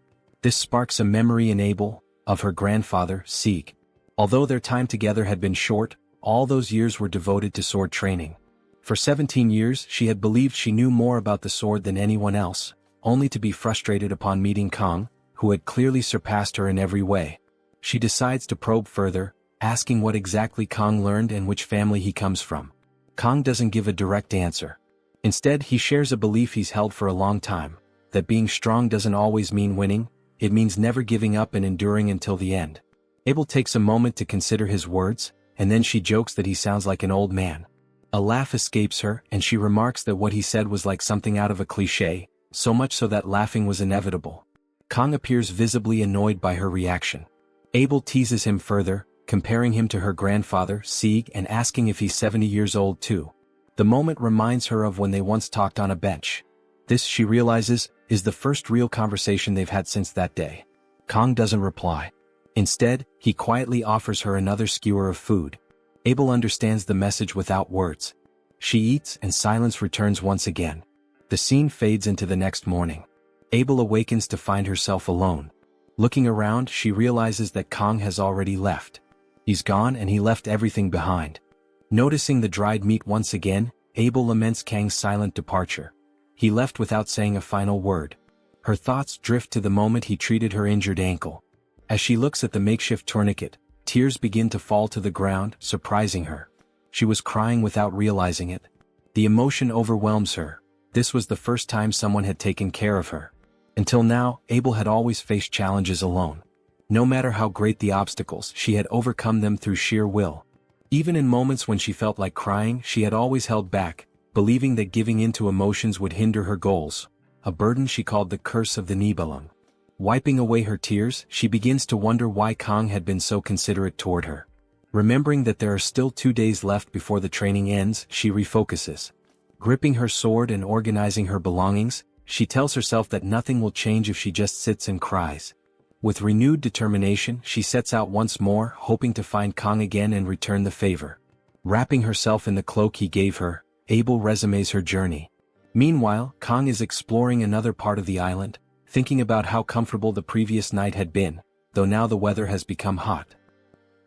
This sparks a memory in Abel of her grandfather, Sieg. Although their time together had been short, all those years were devoted to sword training. For 17 years, she had believed she knew more about the sword than anyone else, only to be frustrated upon meeting Kang, who had clearly surpassed her in every way. She decides to probe further, asking what exactly Kang learned and which family he comes from. Kang doesn't give a direct answer. Instead, he shares a belief he's held for a long time, that being strong doesn't always mean winning, it means never giving up and enduring until the end. Abel takes a moment to consider his words, and then she jokes that he sounds like an old man. A laugh escapes her, and she remarks that what he said was like something out of a cliché, so much so that laughing was inevitable. Kang appears visibly annoyed by her reaction. Abel teases him further, comparing him to her grandfather, Sieg, and asking if he's 70 years old too. The moment reminds her of when they once talked on a bench. This, she realizes, is the first real conversation they've had since that day. Kang doesn't reply. Instead, he quietly offers her another skewer of food. Abel understands the message without words. She eats and silence returns once again. The scene fades into the next morning. Abel awakens to find herself alone. Looking around, she realizes that Kang has already left. He's gone and he left everything behind. Noticing the dried meat once again, Abel laments Kang's silent departure. He left without saying a final word. Her thoughts drift to the moment he treated her injured ankle. As she looks at the makeshift tourniquet, tears begin to fall to the ground, surprising her. She was crying without realizing it. The emotion overwhelms her. This was the first time someone had taken care of her. Until now, Abel had always faced challenges alone. No matter how great the obstacles, she had overcome them through sheer will. Even in moments when she felt like crying, she had always held back, believing that giving in to emotions would hinder her goals, a burden she called the curse of the Nibelung. Wiping away her tears, she begins to wonder why Kang had been so considerate toward her. Remembering that there are still 2 days left before the training ends, she refocuses. Gripping her sword and organizing her belongings, she tells herself that nothing will change if she just sits and cries. With renewed determination, she sets out once more, hoping to find Kang again and return the favor. Wrapping herself in the cloak he gave her, Abel resumes her journey. Meanwhile, Kang is exploring another part of the island, thinking about how comfortable the previous night had been, though now the weather has become hot.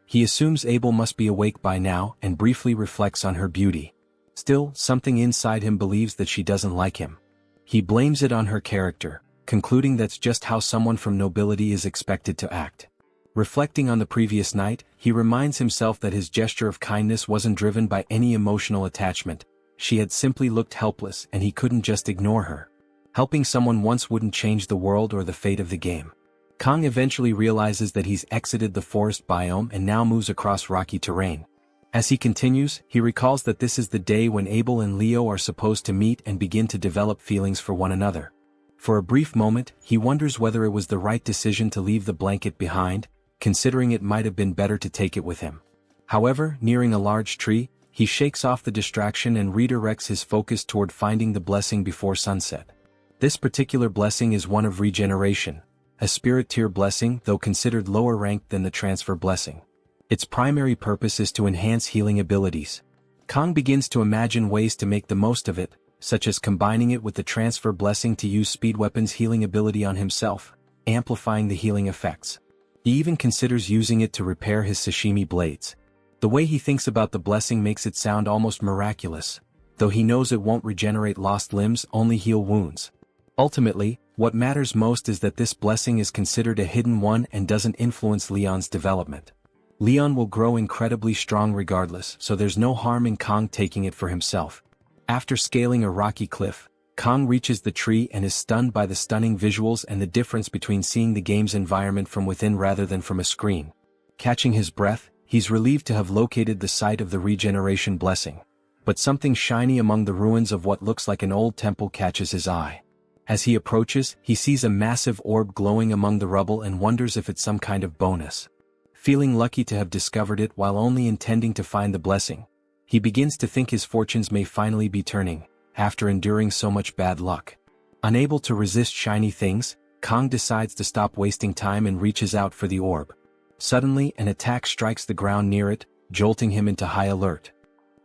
He assumes Abel must be awake by now and briefly reflects on her beauty. Still, something inside him believes that she doesn't like him. He blames it on her character, concluding that's just how someone from nobility is expected to act. Reflecting on the previous night, he reminds himself that his gesture of kindness wasn't driven by any emotional attachment. She had simply looked helpless and he couldn't just ignore her. Helping someone once wouldn't change the world or the fate of the game. Kang eventually realizes that he's exited the forest biome and now moves across rocky terrain. As he continues, he recalls that this is the day when Abel and Leo are supposed to meet and begin to develop feelings for one another. For a brief moment, he wonders whether it was the right decision to leave the blanket behind, considering it might have been better to take it with him. However, nearing a large tree, he shakes off the distraction and redirects his focus toward finding the blessing before sunset. This particular blessing is one of regeneration, a spirit tier blessing though considered lower ranked than the transfer blessing. Its primary purpose is to enhance healing abilities. Kang begins to imagine ways to make the most of it, such as combining it with the transfer blessing to use speed weapons healing ability on himself, amplifying the healing effects. He even considers using it to repair his sashimi blades. The way he thinks about the blessing makes it sound almost miraculous, though he knows it won't regenerate lost limbs, only heal wounds. Ultimately, what matters most is that this blessing is considered a hidden one and doesn't influence Leon's development. Leon will grow incredibly strong regardless, so there's no harm in Kang taking it for himself. After scaling a rocky cliff, Kang reaches the tree and is stunned by the stunning visuals and the difference between seeing the game's environment from within rather than from a screen. Catching his breath, he's relieved to have located the site of the regeneration blessing. But something shiny among the ruins of what looks like an old temple catches his eye. As he approaches, he sees a massive orb glowing among the rubble and wonders if it's some kind of bonus. Feeling lucky to have discovered it while only intending to find the blessing, he begins to think his fortunes may finally be turning, after enduring so much bad luck. Unable to resist shiny things, Kang decides to stop wasting time and reaches out for the orb. Suddenly, an attack strikes the ground near it, jolting him into high alert.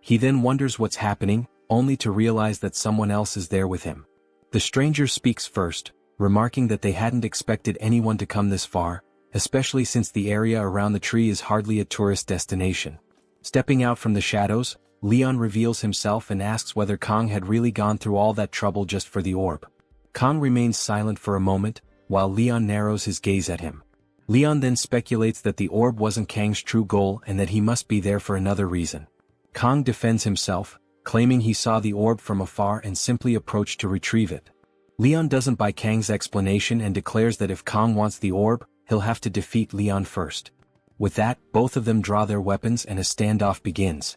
He then wonders what's happening, only to realize that someone else is there with him. The stranger speaks first, remarking that they hadn't expected anyone to come this far, especially since the area around the tree is hardly a tourist destination. Stepping out from the shadows, Leon reveals himself and asks whether Kang had really gone through all that trouble just for the orb. Kang remains silent for a moment, while Leon narrows his gaze at him. Leon then speculates that the orb wasn't Kang's true goal and that he must be there for another reason. Kang defends himself, claiming he saw the orb from afar and simply approached to retrieve it. Leon doesn't buy Kang's explanation and declares that if Kang wants the orb, he'll have to defeat Leon first. With that, both of them draw their weapons and a standoff begins.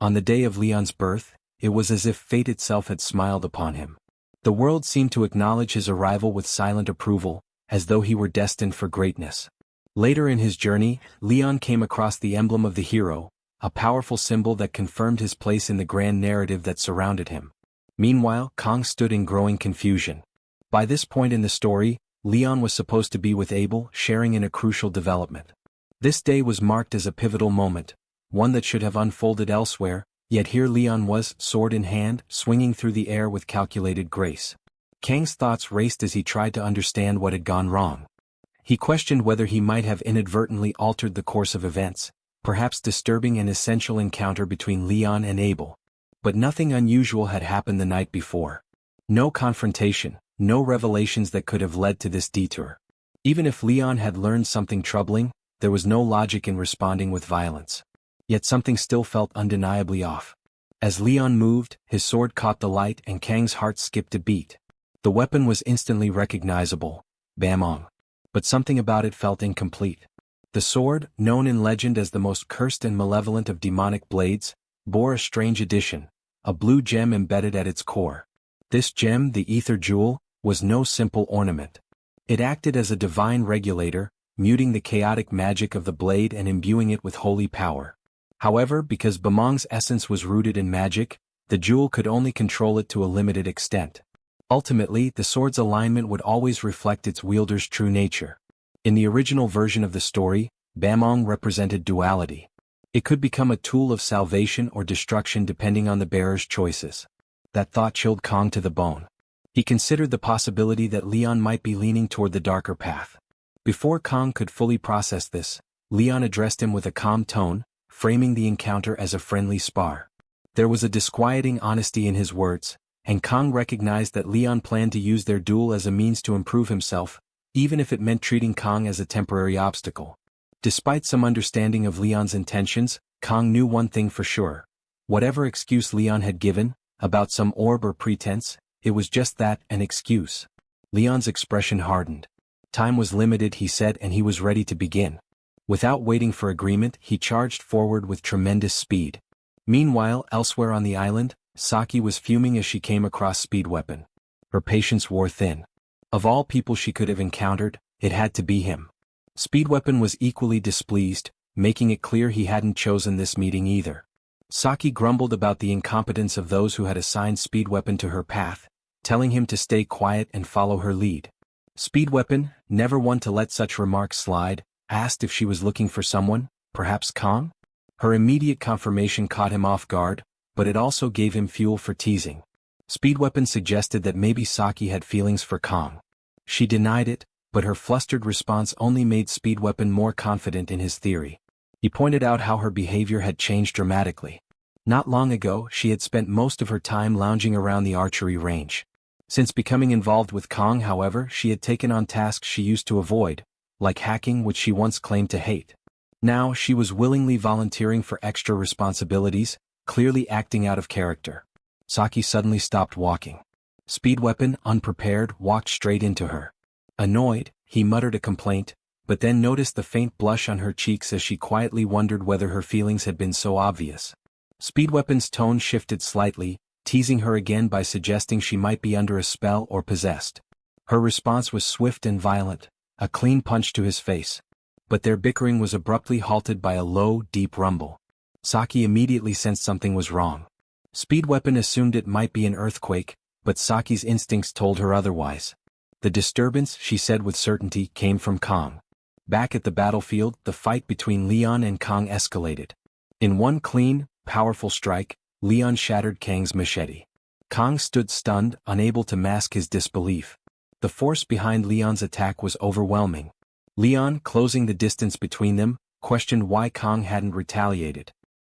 On the day of Leon's birth, it was as if fate itself had smiled upon him. The world seemed to acknowledge his arrival with silent approval, as though he were destined for greatness. Later in his journey, Leon came across the emblem of the hero, a powerful symbol that confirmed his place in the grand narrative that surrounded him. Meanwhile, Kang stood in growing confusion. By this point in the story, Leon was supposed to be with Abel, sharing in a crucial development. This day was marked as a pivotal moment, one that should have unfolded elsewhere, yet here Leon was, sword in hand, swinging through the air with calculated grace. Kang's thoughts raced as he tried to understand what had gone wrong. He questioned whether he might have inadvertently altered the course of events, perhaps disturbing an essential encounter between Leon and Abel. But nothing unusual had happened the night before. No confrontation, no revelations that could have led to this detour. Even if Leon had learned something troubling, there was no logic in responding with violence. Yet something still felt undeniably off. As Leon moved, his sword caught the light and Kang's heart skipped a beat. The weapon was instantly recognizable, Bamong. But something about it felt incomplete. The sword, known in legend as the most cursed and malevolent of demonic blades, bore a strange addition, a blue gem embedded at its core. This gem, the ether jewel, was no simple ornament. It acted as a divine regulator, muting the chaotic magic of the blade and imbuing it with holy power. However, because Bamong's essence was rooted in magic, the jewel could only control it to a limited extent. Ultimately, the sword's alignment would always reflect its wielder's true nature. In the original version of the story, Bamong represented duality. It could become a tool of salvation or destruction depending on the bearer's choices. That thought chilled Kong to the bone. He considered the possibility that Leon might be leaning toward the darker path. Before Kong could fully process this, Leon addressed him with a calm tone, framing the encounter as a friendly spar. There was a disquieting honesty in his words, and Kong recognized that Leon planned to use their duel as a means to improve himself, even if it meant treating Kong as a temporary obstacle. Despite some understanding of Leon's intentions, Kong knew one thing for sure. Whatever excuse Leon had given, about some orb or pretense, it was just that, an excuse. Leon's expression hardened. Time was limited, he said, and he was ready to begin. Without waiting for agreement, he charged forward with tremendous speed. Meanwhile, elsewhere on the island, Saki was fuming as she came across Speed Weapon. Her patience wore thin. Of all people she could have encountered, it had to be him. Speed Weapon was equally displeased, making it clear he hadn't chosen this meeting either. Saki grumbled about the incompetence of those who had assigned Speed Weapon to her path, telling him to stay quiet and follow her lead. Speed Weapon, never one to let such remarks slide, asked if she was looking for someone, perhaps Kong? Her immediate confirmation caught him off guard, but it also gave him fuel for teasing. Speed Weapon suggested that maybe Saki had feelings for Kong. She denied it, but her flustered response only made Speed Weapon more confident in his theory. He pointed out how her behavior had changed dramatically. Not long ago, she had spent most of her time lounging around the archery range. Since becoming involved with Kong, however, she had taken on tasks she used to avoid, like hacking, which she once claimed to hate. Now, she was willingly volunteering for extra responsibilities, clearly acting out of character. Saki suddenly stopped walking. Speed Weapon, unprepared, walked straight into her. Annoyed, he muttered a complaint, but then noticed the faint blush on her cheeks as she quietly wondered whether her feelings had been so obvious. Speed Weapon's tone shifted slightly, teasing her again by suggesting she might be under a spell or possessed. Her response was swift and violent, a clean punch to his face. But their bickering was abruptly halted by a low, deep rumble. Saki immediately sensed something was wrong. Speed Weapon assumed it might be an earthquake, but Saki's instincts told her otherwise. The disturbance, she said with certainty, came from Kong. Back at the battlefield, the fight between Leon and Kong escalated. In one clean, powerful strike, Leon shattered Kang's machete. Kong stood stunned, unable to mask his disbelief. The force behind Leon's attack was overwhelming. Leon, closing the distance between them, questioned why Kong hadn't retaliated.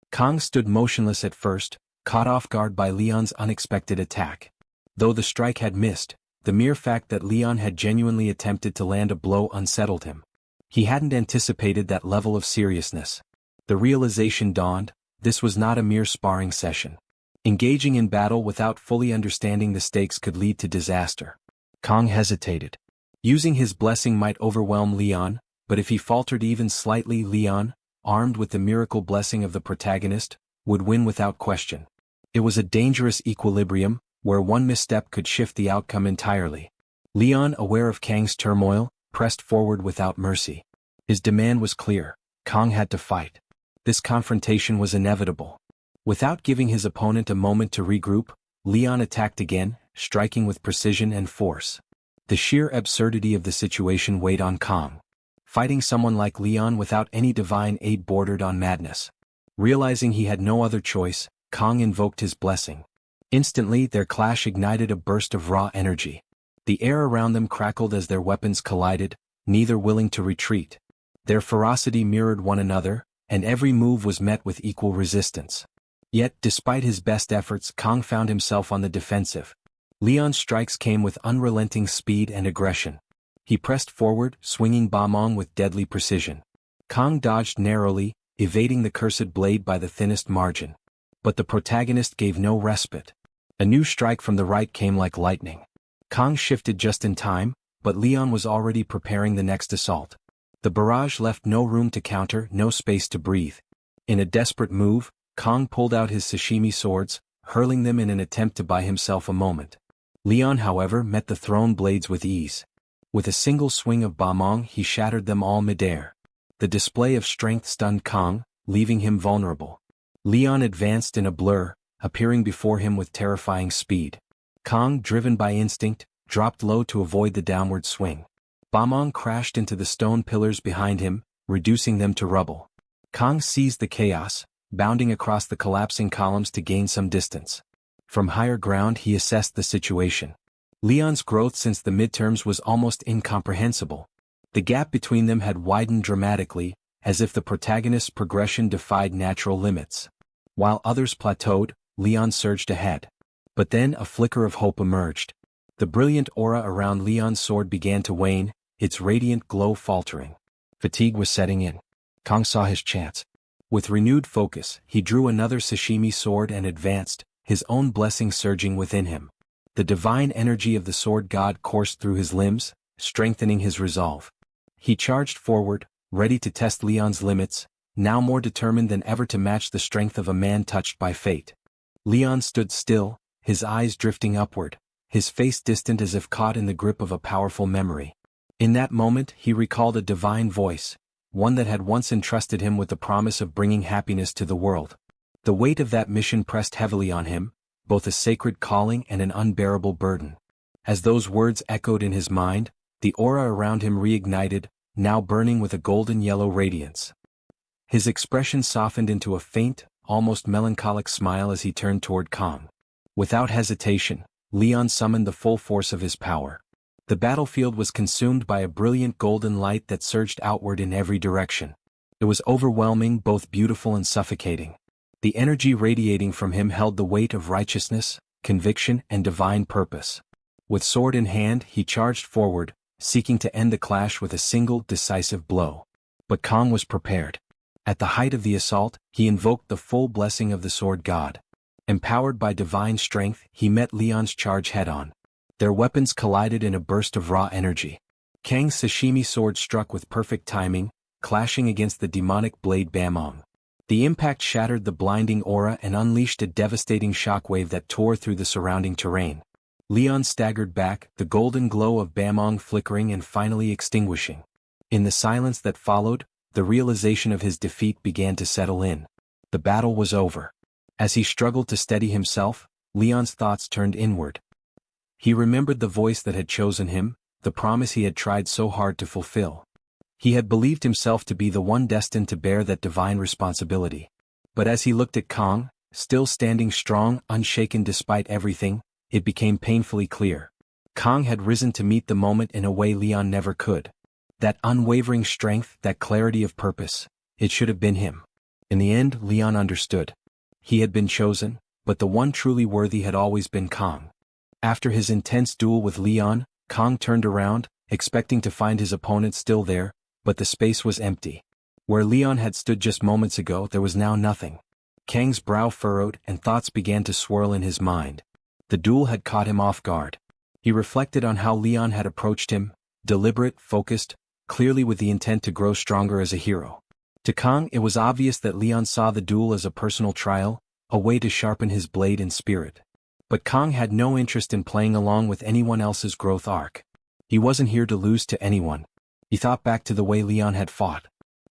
Kong stood motionless at first, caught off guard by Leon's unexpected attack. Though the strike had missed, the mere fact that Leon had genuinely attempted to land a blow unsettled him. He hadn't anticipated that level of seriousness. The realization dawned, this was not a mere sparring session. Engaging in battle without fully understanding the stakes could lead to disaster. Kong hesitated. Using his blessing might overwhelm Leon, but if he faltered even slightly, Leon, armed with the miracle blessing of the protagonist, would win without question. It was a dangerous equilibrium, where one misstep could shift the outcome entirely. Leon, aware of Kang's turmoil, pressed forward without mercy. His demand was clear. Kong had to fight. This confrontation was inevitable. Without giving his opponent a moment to regroup, Leon attacked again, striking with precision and force. The sheer absurdity of the situation weighed on Kong. Fighting someone like Leon without any divine aid bordered on madness. Realizing he had no other choice, Kong invoked his blessing. Instantly, their clash ignited a burst of raw energy. The air around them crackled as their weapons collided, neither willing to retreat. Their ferocity mirrored one another, and every move was met with equal resistance. Yet, despite his best efforts, Kong found himself on the defensive. Leon's strikes came with unrelenting speed and aggression. He pressed forward, swinging Bamong with deadly precision. Kong dodged narrowly, evading the cursed blade by the thinnest margin. But the protagonist gave no respite. A new strike from the right came like lightning. Kong shifted just in time, but Leon was already preparing the next assault. The barrage left no room to counter, no space to breathe. In a desperate move, Kong pulled out his sashimi swords, hurling them in an attempt to buy himself a moment. Leon, however, met the thrown blades with ease. With a single swing of Bamong, he shattered them all midair. The display of strength stunned Kong, leaving him vulnerable. Leon advanced in a blur, appearing before him with terrifying speed. Kong, driven by instinct, dropped low to avoid the downward swing. Bamong crashed into the stone pillars behind him, reducing them to rubble. Kang seized the chaos, bounding across the collapsing columns to gain some distance. From higher ground he assessed the situation. Leon's growth since the midterms was almost incomprehensible. The gap between them had widened dramatically, as if the protagonist's progression defied natural limits. While others plateaued, Leon surged ahead. But then a flicker of hope emerged. The brilliant aura around Leon's sword began to wane, its radiant glow faltering. Fatigue was setting in. Kang saw his chance. With renewed focus, he drew another sashimi sword and advanced, his own blessing surging within him. The divine energy of the sword god coursed through his limbs, strengthening his resolve. He charged forward, ready to test Leon's limits, now more determined than ever to match the strength of a man touched by fate. Leon stood still, his eyes drifting upward, his face distant as if caught in the grip of a powerful memory. In that moment he recalled a divine voice, one that had once entrusted him with the promise of bringing happiness to the world. The weight of that mission pressed heavily on him, both a sacred calling and an unbearable burden. As those words echoed in his mind, the aura around him reignited, now burning with a golden yellow radiance. His expression softened into a faint, almost melancholic smile as he turned toward Kang. Without hesitation, Leon summoned the full force of his power. The battlefield was consumed by a brilliant golden light that surged outward in every direction. It was overwhelming, both beautiful and suffocating. The energy radiating from him held the weight of righteousness, conviction, and divine purpose. With sword in hand, he charged forward, seeking to end the clash with a single, decisive blow. But Kang was prepared. At the height of the assault, he invoked the full blessing of the sword god. Empowered by divine strength, he met Leon's charge head-on. Their weapons collided in a burst of raw energy. Kang's sashimi sword struck with perfect timing, clashing against the demonic blade Bamong. The impact shattered the blinding aura and unleashed a devastating shockwave that tore through the surrounding terrain. Leon staggered back, the golden glow of Bamong flickering and finally extinguishing. In the silence that followed, the realization of his defeat began to settle in. The battle was over. As he struggled to steady himself, Leon's thoughts turned inward. He remembered the voice that had chosen him, the promise he had tried so hard to fulfill. He had believed himself to be the one destined to bear that divine responsibility. But as he looked at Kang, still standing strong, unshaken despite everything, it became painfully clear. Kang had risen to meet the moment in a way Leon never could. That unwavering strength, that clarity of purpose, it should have been him. In the end, Leon understood. He had been chosen, but the one truly worthy had always been Kang. After his intense duel with Leon, Kang turned around, expecting to find his opponent still there, but the space was empty. Where Leon had stood just moments ago, there was now nothing. Kang's brow furrowed and thoughts began to swirl in his mind. The duel had caught him off guard. He reflected on how Leon had approached him, deliberate, focused, clearly with the intent to grow stronger as a hero. To Kang, it was obvious that Leon saw the duel as a personal trial, a way to sharpen his blade and spirit. But Kang had no interest in playing along with anyone else's growth arc. He wasn't here to lose to anyone. He thought back to the way Leon had fought.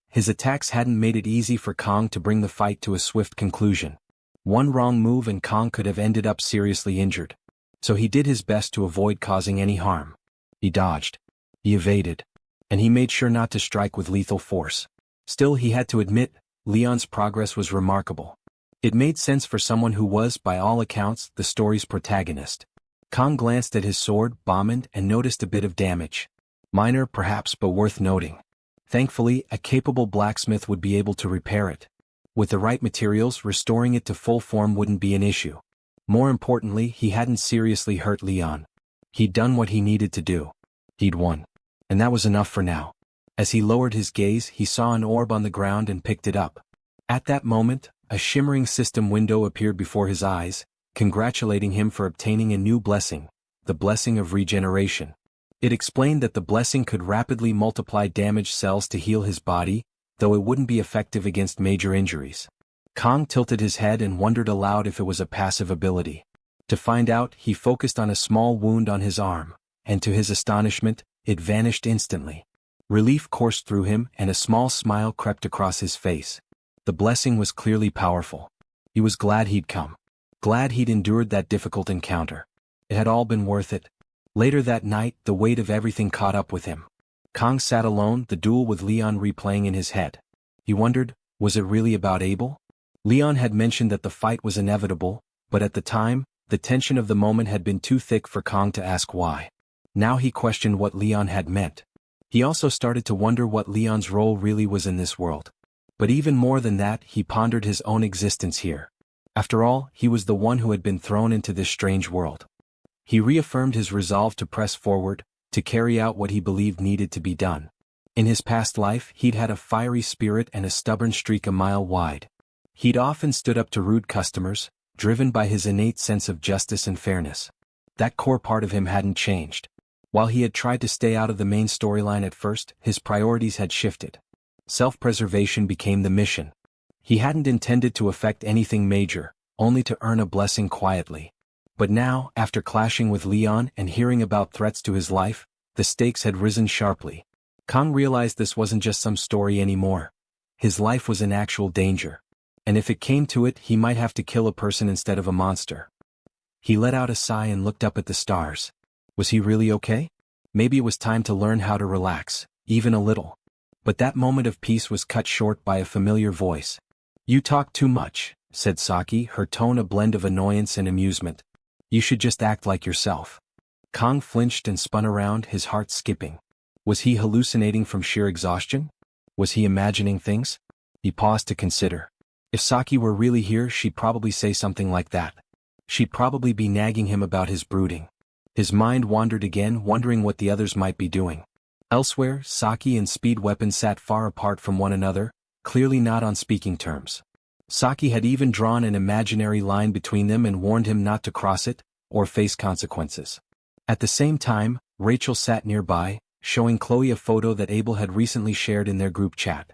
His attacks hadn't made it easy for Kang to bring the fight to a swift conclusion. One wrong move and Kang could have ended up seriously injured. So he did his best to avoid causing any harm. He dodged. He evaded. And he made sure not to strike with lethal force. Still, he had to admit, Leon's progress was remarkable. It made sense for someone who was, by all accounts, the story's protagonist. Kang glanced at his sword, bombed, and noticed a bit of damage. Minor, perhaps, but worth noting. Thankfully, a capable blacksmith would be able to repair it. With the right materials, restoring it to full form wouldn't be an issue. More importantly, he hadn't seriously hurt Leon. He'd done what he needed to do. He'd won. And that was enough for now. As he lowered his gaze, he saw an orb on the ground and picked it up. At that moment, a shimmering system window appeared before his eyes, congratulating him for obtaining a new blessing, the blessing of regeneration. It explained that the blessing could rapidly multiply damaged cells to heal his body, though it wouldn't be effective against major injuries. Kang tilted his head and wondered aloud if it was a passive ability. To find out, he focused on a small wound on his arm, and to his astonishment, it vanished instantly. Relief coursed through him and a small smile crept across his face. The blessing was clearly powerful. He was glad he'd come. Glad he'd endured that difficult encounter. It had all been worth it. Later that night, the weight of everything caught up with him. Kang sat alone, the duel with Leon replaying in his head. He wondered, Was it really about Abel? Leon had mentioned that the fight was inevitable, but at the time, the tension of the moment had been too thick for Kang to ask why. Now he questioned what Leon had meant. He also started to wonder what Leon's role really was in this world. But even more than that, he pondered his own existence here. After all, he was the one who had been thrown into this strange world. He reaffirmed his resolve to press forward, to carry out what he believed needed to be done. In his past life, he'd had a fiery spirit and a stubborn streak a mile wide. He'd often stood up to rude customers, driven by his innate sense of justice and fairness. That core part of him hadn't changed. While he had tried to stay out of the main storyline at first, his priorities had shifted. Self-preservation became the mission. He hadn't intended to affect anything major, only to earn a blessing quietly. But now, after clashing with Leon and hearing about threats to his life, the stakes had risen sharply. Kang realized this wasn't just some story anymore. His life was in actual danger. And if it came to it, he might have to kill a person instead of a monster. He let out a sigh and looked up at the stars. Was he really okay? Maybe it was time to learn how to relax, even a little. But that moment of peace was cut short by a familiar voice. "You talk too much," said Saki, her tone a blend of annoyance and amusement. "You should just act like yourself." Kang flinched and spun around, his heart skipping. Was he hallucinating from sheer exhaustion? Was he imagining things? He paused to consider. If Saki were really here, she'd probably say something like that. She'd probably be nagging him about his brooding. His mind wandered again, wondering what the others might be doing. Elsewhere, Saki and Speed Weapon sat far apart from one another, clearly not on speaking terms. Saki had even drawn an imaginary line between them and warned him not to cross it, or face consequences. At the same time, Rachel sat nearby, showing Chloe a photo that Abel had recently shared in their group chat.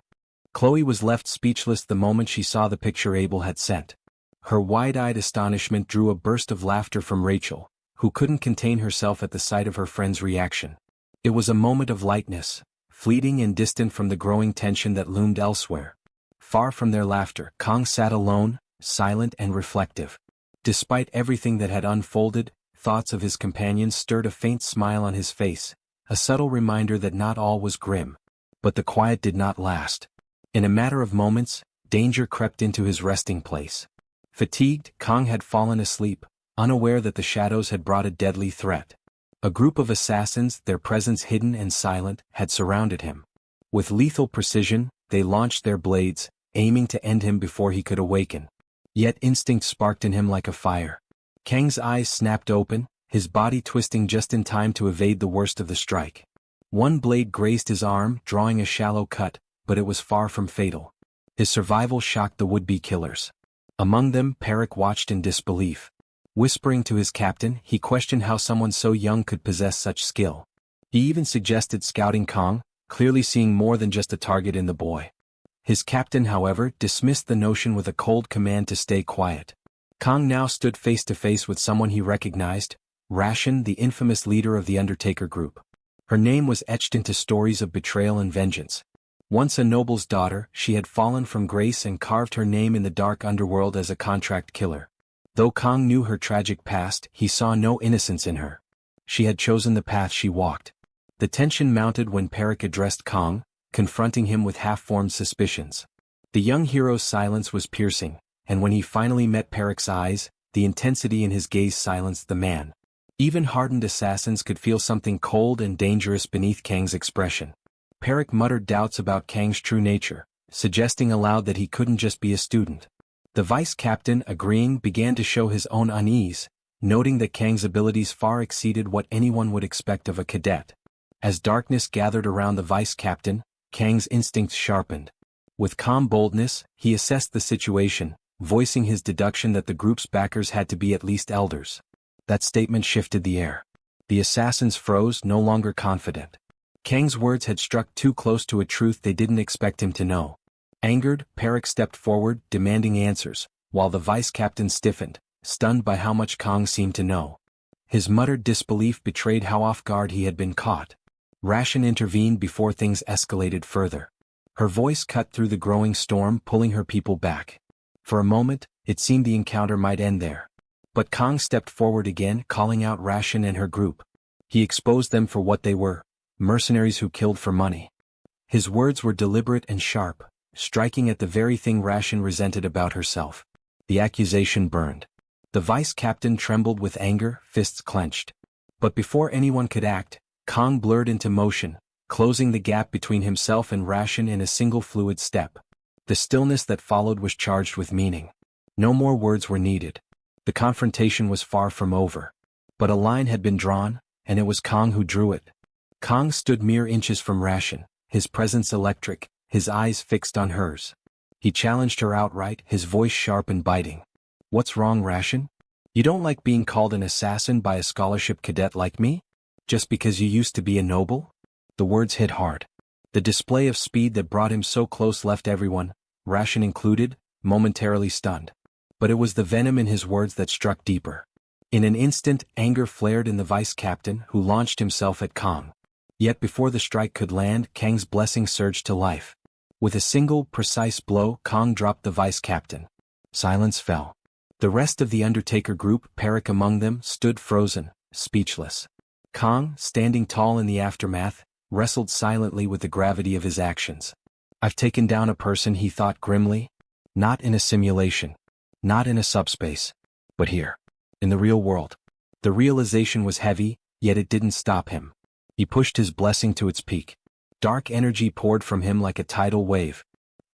Chloe was left speechless the moment she saw the picture Abel had sent. Her wide-eyed astonishment drew a burst of laughter from Rachel, who couldn't contain herself at the sight of her friend's reaction. It was a moment of lightness, fleeting and distant from the growing tension that loomed elsewhere. Far from their laughter, Kang sat alone, silent and reflective. Despite everything that had unfolded, thoughts of his companions stirred a faint smile on his face, a subtle reminder that not all was grim. But the quiet did not last. In a matter of moments, danger crept into his resting place. Fatigued, Kang had fallen asleep, unaware that the shadows had brought a deadly threat. A group of assassins, their presence hidden and silent, had surrounded him. With lethal precision, they launched their blades, aiming to end him before he could awaken. Yet instinct sparked in him like a fire. Kang's eyes snapped open, his body twisting just in time to evade the worst of the strike. One blade grazed his arm, drawing a shallow cut, but it was far from fatal. His survival shocked the would-be killers. Among them, Perek watched in disbelief. Whispering to his captain, he questioned how someone so young could possess such skill. He even suggested scouting Kang, clearly seeing more than just a target in the boy. His captain, however, dismissed the notion with a cold command to stay quiet. Kang now stood face to face with someone he recognized, Ration, the infamous leader of the Undertaker group. Her name was etched into stories of betrayal and vengeance. Once a noble's daughter, she had fallen from grace and carved her name in the dark underworld as a contract killer. Though Kang knew her tragic past, he saw no innocence in her. She had chosen the path she walked. The tension mounted when Perek addressed Kang, confronting him with half-formed suspicions. The young hero's silence was piercing, and when he finally met Perek's eyes, the intensity in his gaze silenced the man. Even hardened assassins could feel something cold and dangerous beneath Kang's expression. Perek muttered doubts about Kang's true nature, suggesting aloud that he couldn't just be a student. The vice-captain, agreeing, began to show his own unease, noting that Kang's abilities far exceeded what anyone would expect of a cadet. As darkness gathered around the vice-captain, Kang's instincts sharpened. With calm boldness, he assessed the situation, voicing his deduction that the group's backers had to be at least elders. That statement shifted the air. The assassins froze, no longer confident. Kang's words had struck too close to a truth they didn't expect him to know. Angered, Perek stepped forward, demanding answers, while the vice-captain stiffened, stunned by how much Kang seemed to know. His muttered disbelief betrayed how off guard he had been caught. Ration intervened before things escalated further. Her voice cut through the growing storm, pulling her people back. For a moment, it seemed the encounter might end there. But Kang stepped forward again, calling out Ration and her group. He exposed them for what they were, mercenaries who killed for money. His words were deliberate and sharp, striking at the very thing Ration resented about herself. The accusation burned. The vice captain trembled with anger, fists clenched. But before anyone could act, Kong blurred into motion, closing the gap between himself and Ration in a single fluid step. The stillness that followed was charged with meaning. No more words were needed. The confrontation was far from over. But a line had been drawn, and it was Kong who drew it. Kong stood mere inches from Ration, his presence electric, his eyes fixed on hers. He challenged her outright, his voice sharp and biting. "What's wrong, Ration? You don't like being called an assassin by a scholarship cadet like me? Just because you used to be a noble?" The words hit hard. The display of speed that brought him so close left everyone, Ration included, momentarily stunned. But it was the venom in his words that struck deeper. In an instant, anger flared in the vice captain, who launched himself at Kong. Yet before the strike could land, Kang's blessing surged to life. With a single, precise blow, Kong dropped the vice captain. Silence fell. The rest of the Undertaker group, Perik among them, stood frozen, speechless. Kong, standing tall in the aftermath, wrestled silently with the gravity of his actions. "I've taken down a person," he thought grimly. "Not in a simulation. Not in a subspace. But here. In the real world." The realization was heavy, yet it didn't stop him. He pushed his blessing to its peak. Dark energy poured from him like a tidal wave.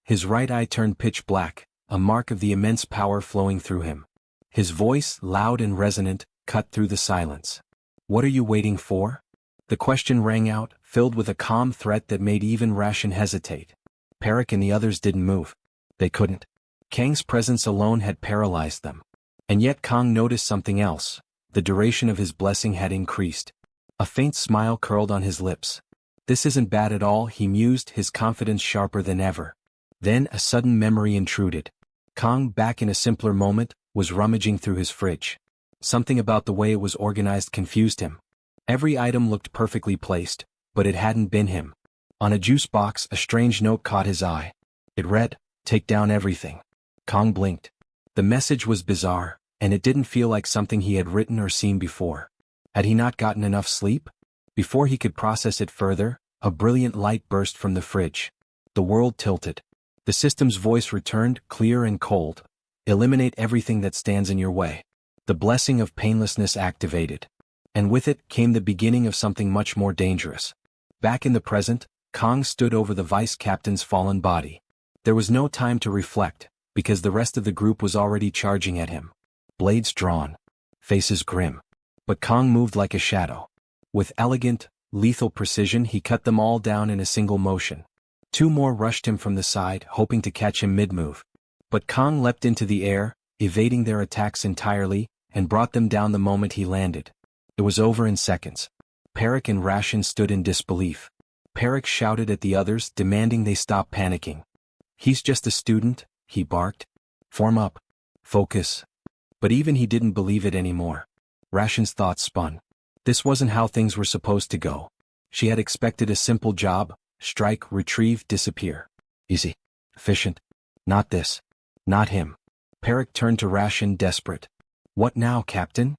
His right eye turned pitch black, a mark of the immense power flowing through him. His voice, loud and resonant, cut through the silence. "What are you waiting for?" The question rang out, filled with a calm threat that made even Ration hesitate. Perik and the others didn't move. They couldn't. Kang's presence alone had paralyzed them. And yet Kong noticed something else. The duration of his blessing had increased. A faint smile curled on his lips. "This isn't bad at all," he mused, his confidence sharper than ever. Then a sudden memory intruded. Kong, back in a simpler moment, was rummaging through his fridge. Something about the way it was organized confused him. Every item looked perfectly placed, but it hadn't been him. On a juice box, a strange note caught his eye. It read, "Take down everything." Kong blinked. The message was bizarre, and it didn't feel like something he had written or seen before. Had he not gotten enough sleep? Before he could process it further, a brilliant light burst from the fridge. The world tilted. The system's voice returned, clear and cold. "Eliminate everything that stands in your way." The blessing of painlessness activated. And with it came the beginning of something much more dangerous. Back in the present, Kong stood over the vice captain's fallen body. There was no time to reflect, because the rest of the group was already charging at him. Blades drawn. Faces grim. But Kong moved like a shadow. With elegant, lethal precision he cut them all down in a single motion. Two more rushed him from the side, hoping to catch him mid-move. But Kong leapt into the air, evading their attacks entirely, and brought them down the moment he landed. It was over in seconds. Perik and Ration stood in disbelief. Perik shouted at the others, demanding they stop panicking. "He's just a student," he barked. "Form up. Focus." But even he didn't believe it anymore. Ration's thoughts spun. This wasn't how things were supposed to go. She had expected a simple job: strike, retrieve, disappear. Easy. Efficient. Not this. Not him. Perik turned to Ration, desperate. "What now, Captain?"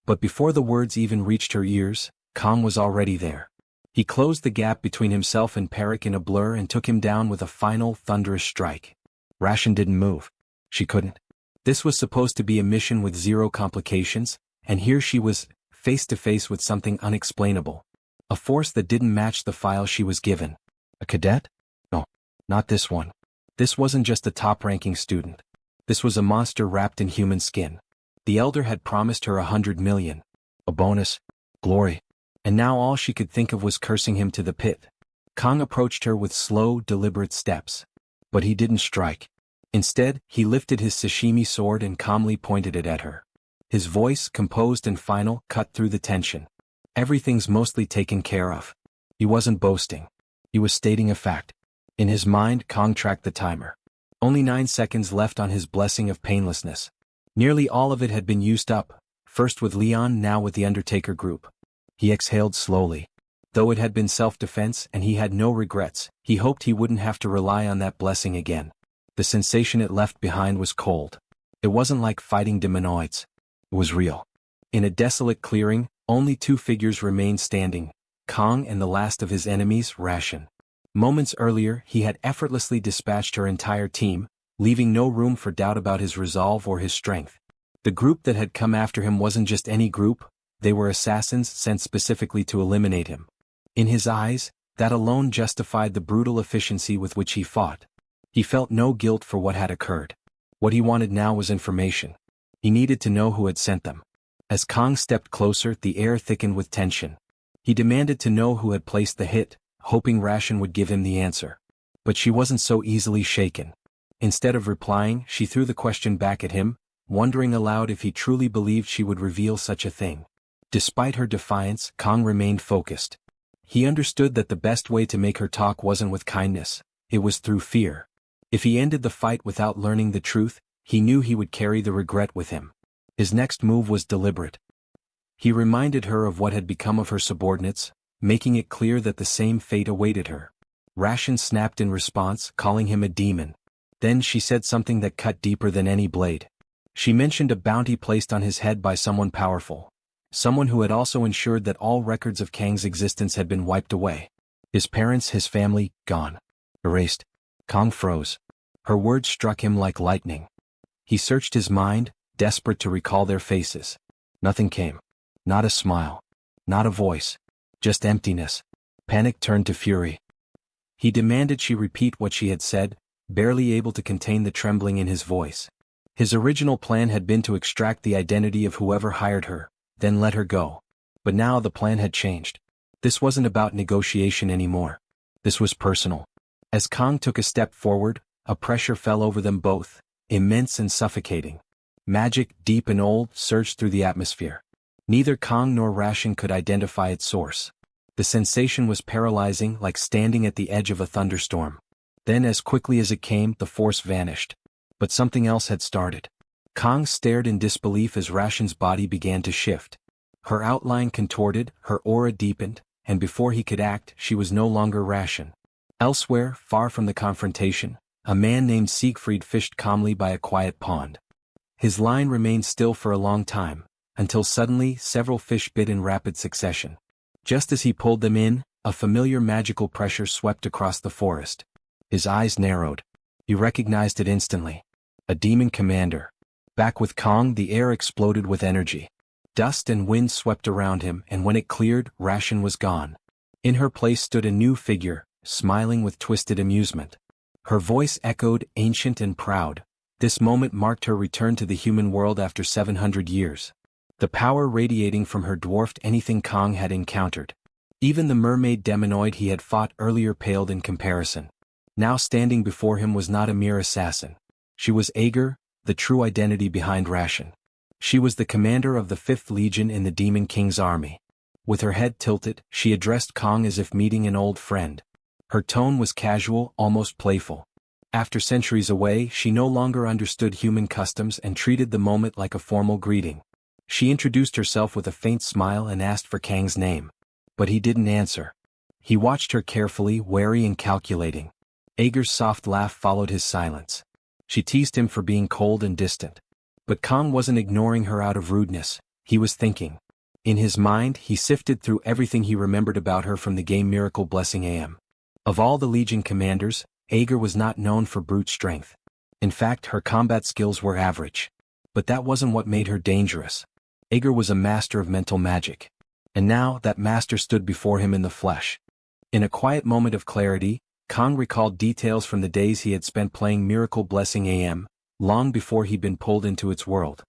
But before the words even reached her ears, Kong was already there. He closed the gap between himself and Perik in a blur and took him down with a final, thunderous strike. Ration didn't move. She couldn't. This was supposed to be a mission with zero complications, and here she was, face to face with something unexplainable. A force that didn't match the file she was given. A cadet? No, not this one. This wasn't just a top-ranking student. This was a monster wrapped in human skin. The Elder had promised her 100 million. A bonus. Glory. And now all she could think of was cursing him to the pit. Kong approached her with slow, deliberate steps. But he didn't strike. Instead, he lifted his sashimi sword and calmly pointed it at her. His voice, composed and final, cut through the tension. "Everything's mostly taken care of." He wasn't boasting. He was stating a fact. In his mind, Kong tracked the timer. Only 9 seconds left on his blessing of painlessness. Nearly all of it had been used up, first with Leon, now with the Undertaker group. He exhaled slowly. Though it had been self-defense and he had no regrets, he hoped he wouldn't have to rely on that blessing again. The sensation it left behind was cold. It wasn't like fighting demonoids. It was real. In a desolate clearing, only two figures remained standing, Kong and the last of his enemies, Ration. Moments earlier, he had effortlessly dispatched her entire team, leaving no room for doubt about his resolve or his strength. The group that had come after him wasn't just any group, they were assassins sent specifically to eliminate him. In his eyes, that alone justified the brutal efficiency with which he fought. He felt no guilt for what had occurred. What he wanted now was information. He needed to know who had sent them. As Kang stepped closer, the air thickened with tension. He demanded to know who had placed the hit, hoping Ration would give him the answer. But she wasn't so easily shaken. Instead of replying, she threw the question back at him, wondering aloud if he truly believed she would reveal such a thing. Despite her defiance, Kang remained focused. He understood that the best way to make her talk wasn't with kindness, it was through fear. If he ended the fight without learning the truth, he knew he would carry the regret with him. His next move was deliberate. He reminded her of what had become of her subordinates, making it clear that the same fate awaited her. Ration snapped in response, calling him a demon. Then she said something that cut deeper than any blade. She mentioned a bounty placed on his head by someone powerful. Someone who had also ensured that all records of Kang's existence had been wiped away. His parents, his family, gone. Erased. Kang froze. Her words struck him like lightning. He searched his mind, desperate to recall their faces. Nothing came. Not a smile. Not a voice. Just emptiness. Panic turned to fury. He demanded she repeat what she had said, barely able to contain the trembling in his voice. His original plan had been to extract the identity of whoever hired her, then let her go. But now the plan had changed. This wasn't about negotiation anymore. This was personal. As Kang took a step forward, a pressure fell over them both, immense and suffocating. Magic, deep and old, surged through the atmosphere. Neither Kang nor Ration could identify its source. The sensation was paralyzing, like standing at the edge of a thunderstorm. Then, as quickly as it came, the force vanished. But something else had started. Kang stared in disbelief as Ration's body began to shift. Her outline contorted, her aura deepened, and before he could act, she was no longer Ration. Elsewhere, far from the confrontation, a man named Siegfried fished calmly by a quiet pond. His line remained still for a long time, until suddenly several fish bit in rapid succession. Just as he pulled them in, a familiar magical pressure swept across the forest. His eyes narrowed. He recognized it instantly. A demon commander. Back with Kang, the air exploded with energy. Dust and wind swept around him, and when it cleared, Ration was gone. In her place stood a new figure, smiling with twisted amusement. Her voice echoed, ancient and proud. This moment marked her return to the human world after 700 years. The power radiating from her dwarfed anything Kang had encountered. Even the mermaid demonoid he had fought earlier paled in comparison. Now standing before him was not a mere assassin. She was Ager, the true identity behind Ration. She was the commander of the 5th Legion in the Demon King's army. With her head tilted, she addressed Kang as if meeting an old friend. Her tone was casual, almost playful. After centuries away, she no longer understood human customs and treated the moment like a formal greeting. She introduced herself with a faint smile and asked for Kang's name. But he didn't answer. He watched her carefully, wary and calculating. Ager's soft laugh followed his silence. She teased him for being cold and distant. But Kang wasn't ignoring her out of rudeness, he was thinking. In his mind, he sifted through everything he remembered about her from the game Miracle Blessing AM. Of all the Legion commanders, Ager was not known for brute strength. In fact, her combat skills were average. But that wasn't what made her dangerous. Ager was a master of mental magic. And now, that master stood before him in the flesh. In a quiet moment of clarity, Kang recalled details from the days he had spent playing Miracle Blessing AM, long before he'd been pulled into its world.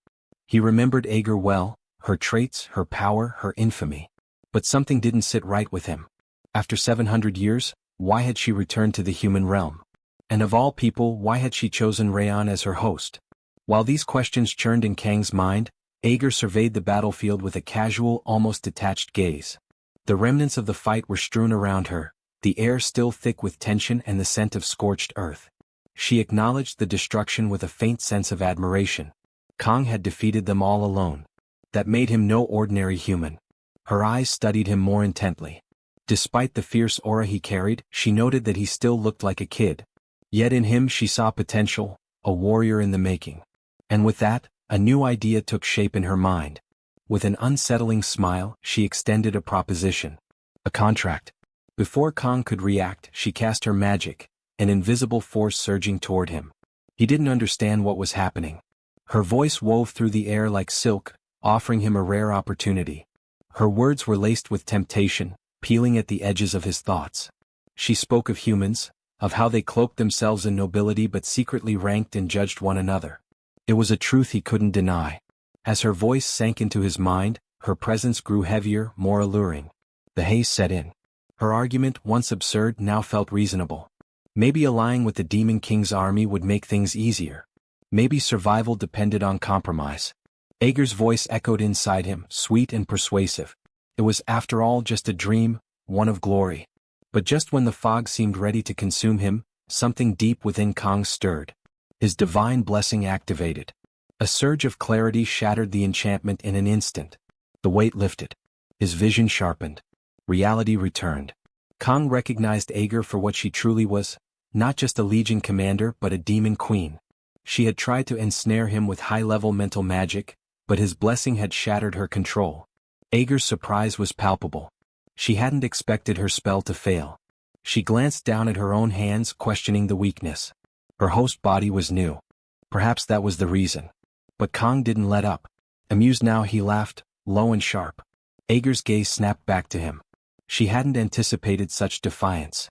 He remembered Ager well, her traits, her power, her infamy. But something didn't sit right with him. After 700 years, why had she returned to the human realm? And of all people, why had she chosen Rayon as her host? While these questions churned in Kang's mind, Ager surveyed the battlefield with a casual, almost detached gaze. The remnants of the fight were strewn around her, the air still thick with tension and the scent of scorched earth. She acknowledged the destruction with a faint sense of admiration. Kang had defeated them all alone. That made him no ordinary human. Her eyes studied him more intently. Despite the fierce aura he carried, she noted that he still looked like a kid. Yet in him she saw potential, a warrior in the making. And with that, a new idea took shape in her mind. With an unsettling smile, she extended a proposition. A contract. Before Kong could react, she cast her magic, an invisible force surging toward him. He didn't understand what was happening. Her voice wove through the air like silk, offering him a rare opportunity. Her words were laced with temptation, peeling at the edges of his thoughts. She spoke of humans, of how they cloaked themselves in nobility but secretly ranked and judged one another. It was a truth he couldn't deny. As her voice sank into his mind, her presence grew heavier, more alluring. The haze set in. Her argument, once absurd, now felt reasonable. Maybe allying with the Demon King's army would make things easier. Maybe survival depended on compromise. Aeger's voice echoed inside him, sweet and persuasive. It was, after all, just a dream, one of glory. But just when the fog seemed ready to consume him, something deep within Kong stirred. His divine blessing activated. A surge of clarity shattered the enchantment in an instant. The weight lifted. His vision sharpened. Reality returned. Kong recognized Aeger for what she truly was, not just a legion commander but a demon queen. She had tried to ensnare him with high-level mental magic, but his blessing had shattered her control. Aeger's surprise was palpable. She hadn't expected her spell to fail. She glanced down at her own hands, questioning the weakness. Her host body was new. Perhaps that was the reason. But Kong didn't let up. Amused now, he laughed, low and sharp. Aeger's gaze snapped back to him. She hadn't anticipated such defiance.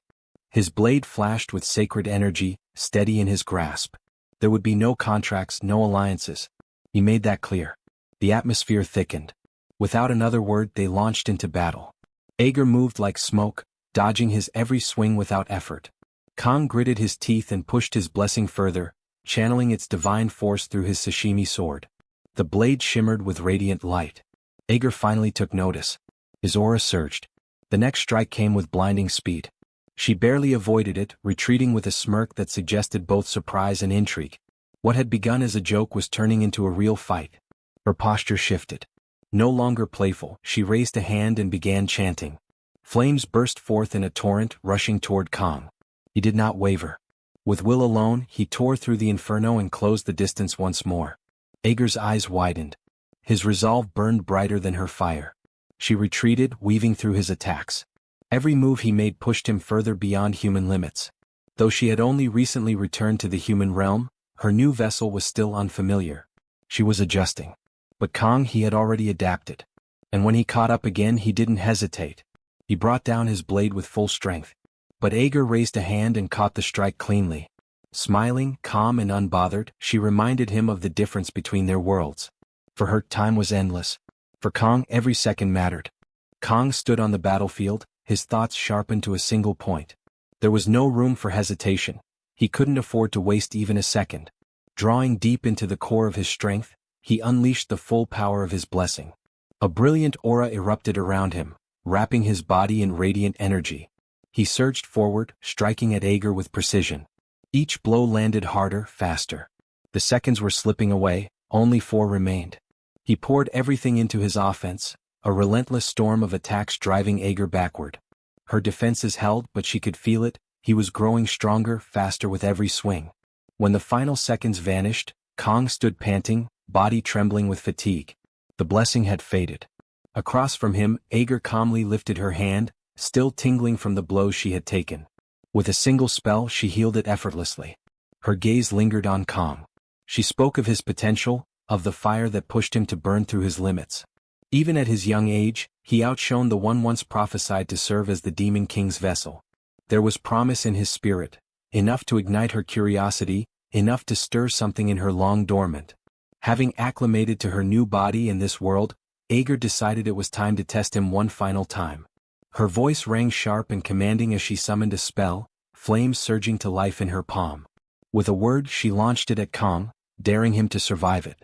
His blade flashed with sacred energy, steady in his grasp. There would be no contracts, no alliances. He made that clear. The atmosphere thickened. Without another word, they launched into battle. Aeger moved like smoke, dodging his every swing without effort. Kong gritted his teeth and pushed his blessing further, channeling its divine force through his sashimi sword. The blade shimmered with radiant light. Aeger finally took notice. His aura surged. The next strike came with blinding speed. She barely avoided it, retreating with a smirk that suggested both surprise and intrigue. What had begun as a joke was turning into a real fight. Her posture shifted. No longer playful, she raised a hand and began chanting. Flames burst forth in a torrent, rushing toward Kong. He did not waver. With will alone, he tore through the inferno and closed the distance once more. Aeger's eyes widened. His resolve burned brighter than her fire. She retreated, weaving through his attacks. Every move he made pushed him further beyond human limits. Though she had only recently returned to the human realm, her new vessel was still unfamiliar. She was adjusting. But Kong, he had already adapted. And when he caught up again, he didn't hesitate. He brought down his blade with full strength. But Aeger raised a hand and caught the strike cleanly. Smiling, calm and unbothered, she reminded him of the difference between their worlds. For her, time was endless. For Kong, every second mattered. Kong stood on the battlefield, his thoughts sharpened to a single point. There was no room for hesitation. He couldn't afford to waste even a second. Drawing deep into the core of his strength, he unleashed the full power of his blessing. A brilliant aura erupted around him, wrapping his body in radiant energy. He surged forward, striking at Aeger with precision. Each blow landed harder, faster. The seconds were slipping away, only 4 remained. He poured everything into his offense, a relentless storm of attacks driving Aeger backward. Her defenses held, but she could feel it. He was growing stronger, faster with every swing. When the final seconds vanished, Kong stood panting, body trembling with fatigue. The blessing had faded. Across from him, Aeger calmly lifted her hand, still tingling from the blows she had taken. With a single spell, she healed it effortlessly. Her gaze lingered on Kong. She spoke of his potential, of the fire that pushed him to burn through his limits. Even at his young age, he outshone the one once prophesied to serve as the Demon King's vessel. There was promise in his spirit, enough to ignite her curiosity, enough to stir something in her long dormant. Having acclimated to her new body in this world, Aeger decided it was time to test him one final time. Her voice rang sharp and commanding as she summoned a spell, flames surging to life in her palm. With a word, she launched it at Kong, daring him to survive it.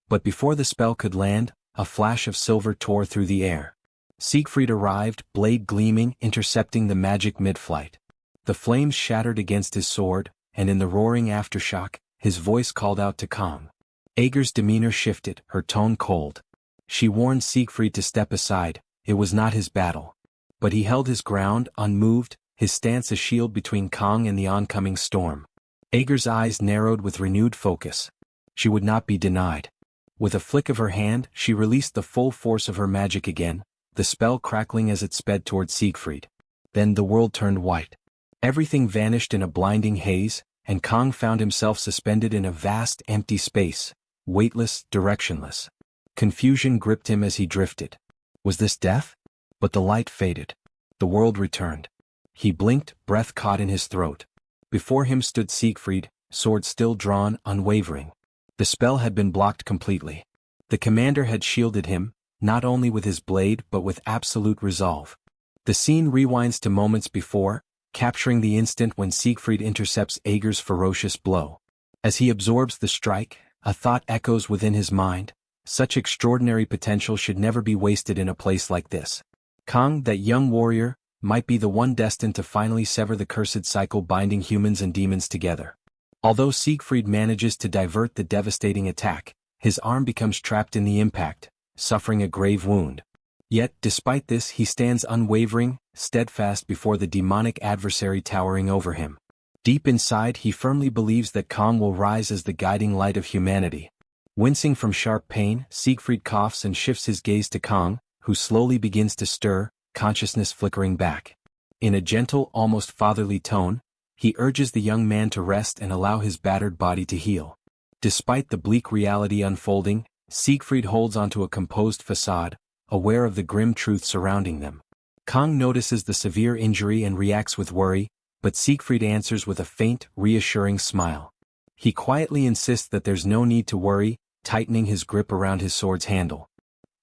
But before the spell could land, a flash of silver tore through the air. Siegfried arrived, blade gleaming, intercepting the magic mid-flight. The flames shattered against his sword, and in the roaring aftershock, his voice called out to Kong. Aeger's demeanor shifted, her tone cold. She warned Siegfried to step aside. It was not his battle. But he held his ground, unmoved, his stance a shield between Kong and the oncoming storm. Aeger's eyes narrowed with renewed focus. She would not be denied. With a flick of her hand, she released the full force of her magic again, the spell crackling as it sped toward Siegfried. Then the world turned white. Everything vanished in a blinding haze, and Kang found himself suspended in a vast empty space, weightless, directionless. Confusion gripped him as he drifted. Was this death? But the light faded. The world returned. He blinked, breath caught in his throat. Before him stood Siegfried, sword still drawn, unwavering. The spell had been blocked completely. The commander had shielded him, not only with his blade but with absolute resolve. The scene rewinds to moments before, capturing the instant when Siegfried intercepts Ager's ferocious blow. As he absorbs the strike, a thought echoes within his mind: such extraordinary potential should never be wasted in a place like this. Kang, that young warrior, might be the one destined to finally sever the cursed cycle binding humans and demons together. Although Siegfried manages to divert the devastating attack, his arm becomes trapped in the impact, suffering a grave wound. Yet, despite this, he stands unwavering, steadfast before the demonic adversary towering over him. Deep inside, he firmly believes that Kang will rise as the guiding light of humanity. Wincing from sharp pain, Siegfried coughs and shifts his gaze to Kang, who slowly begins to stir, consciousness flickering back. In a gentle, almost fatherly tone, he urges the young man to rest and allow his battered body to heal. Despite the bleak reality unfolding, Siegfried holds onto a composed facade, aware of the grim truth surrounding them. Kang notices the severe injury and reacts with worry, but Siegfried answers with a faint, reassuring smile. He quietly insists that there's no need to worry, tightening his grip around his sword's handle.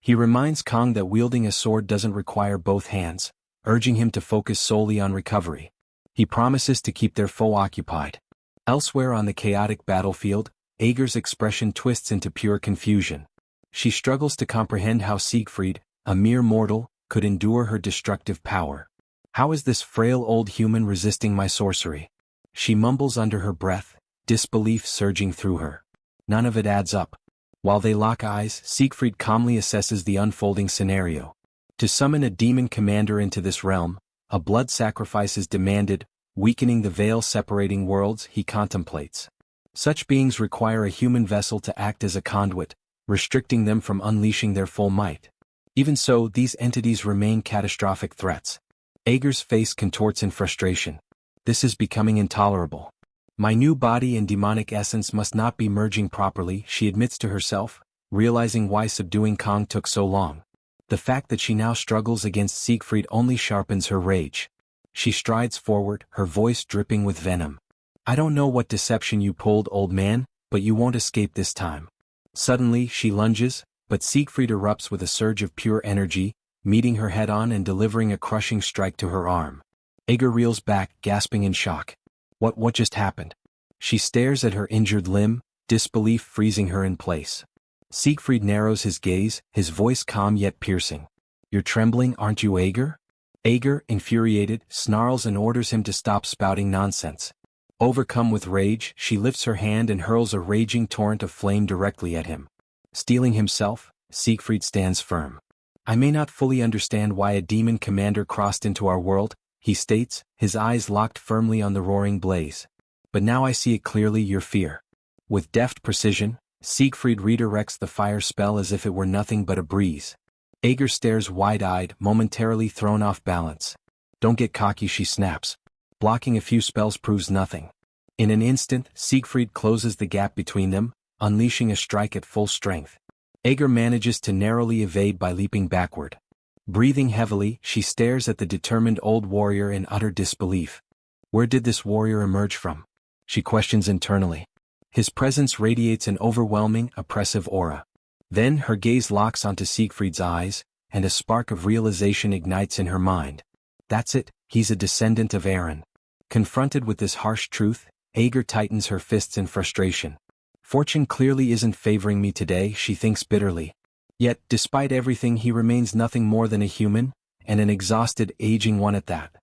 He reminds Kang that wielding a sword doesn't require both hands, urging him to focus solely on recovery. He promises to keep their foe occupied. Elsewhere on the chaotic battlefield, Ager's expression twists into pure confusion. She struggles to comprehend how Siegfried, a mere mortal, could endure her destructive power. How is this frail old human resisting my sorcery? She mumbles under her breath, disbelief surging through her. None of it adds up. While they lock eyes, Siegfried calmly assesses the unfolding scenario. To summon a demon commander into this realm, a blood sacrifice is demanded, weakening the veil separating worlds he contemplates. Such beings require a human vessel to act as a conduit, restricting them from unleashing their full might. Even so, these entities remain catastrophic threats. Ager's face contorts in frustration. This is becoming intolerable. My new body and demonic essence must not be merging properly, she admits to herself, realizing why subduing Kang took so long. The fact that she now struggles against Siegfried only sharpens her rage. She strides forward, her voice dripping with venom. I don't know what deception you pulled, old man, but you won't escape this time. Suddenly, she lunges, but Siegfried erupts with a surge of pure energy, meeting her head-on and delivering a crushing strike to her arm. Ager reels back, gasping in shock. What just happened? She stares at her injured limb, disbelief freezing her in place. Siegfried narrows his gaze, his voice calm yet piercing. You're trembling, aren't you, Ager? Ager, infuriated, snarls and orders him to stop spouting nonsense. Overcome with rage, she lifts her hand and hurls a raging torrent of flame directly at him. Steeling himself, Siegfried stands firm. I may not fully understand why a demon commander crossed into our world, he states, his eyes locked firmly on the roaring blaze. But now I see it clearly, your fear. With deft precision, Siegfried redirects the fire spell as if it were nothing but a breeze. Ager stares wide-eyed, momentarily thrown off balance. Don't get cocky, she snaps. Blocking a few spells proves nothing. In an instant, Siegfried closes the gap between them, unleashing a strike at full strength. Ager manages to narrowly evade by leaping backward. Breathing heavily, she stares at the determined old warrior in utter disbelief. Where did this warrior emerge from? She questions internally. His presence radiates an overwhelming, oppressive aura. Then her gaze locks onto Siegfried's eyes, and a spark of realization ignites in her mind. That's it, he's a descendant of Eren. Confronted with this harsh truth, Ager tightens her fists in frustration. Fortune clearly isn't favoring me today, she thinks bitterly. Yet, despite everything, he remains nothing more than a human, and an exhausted, aging one at that.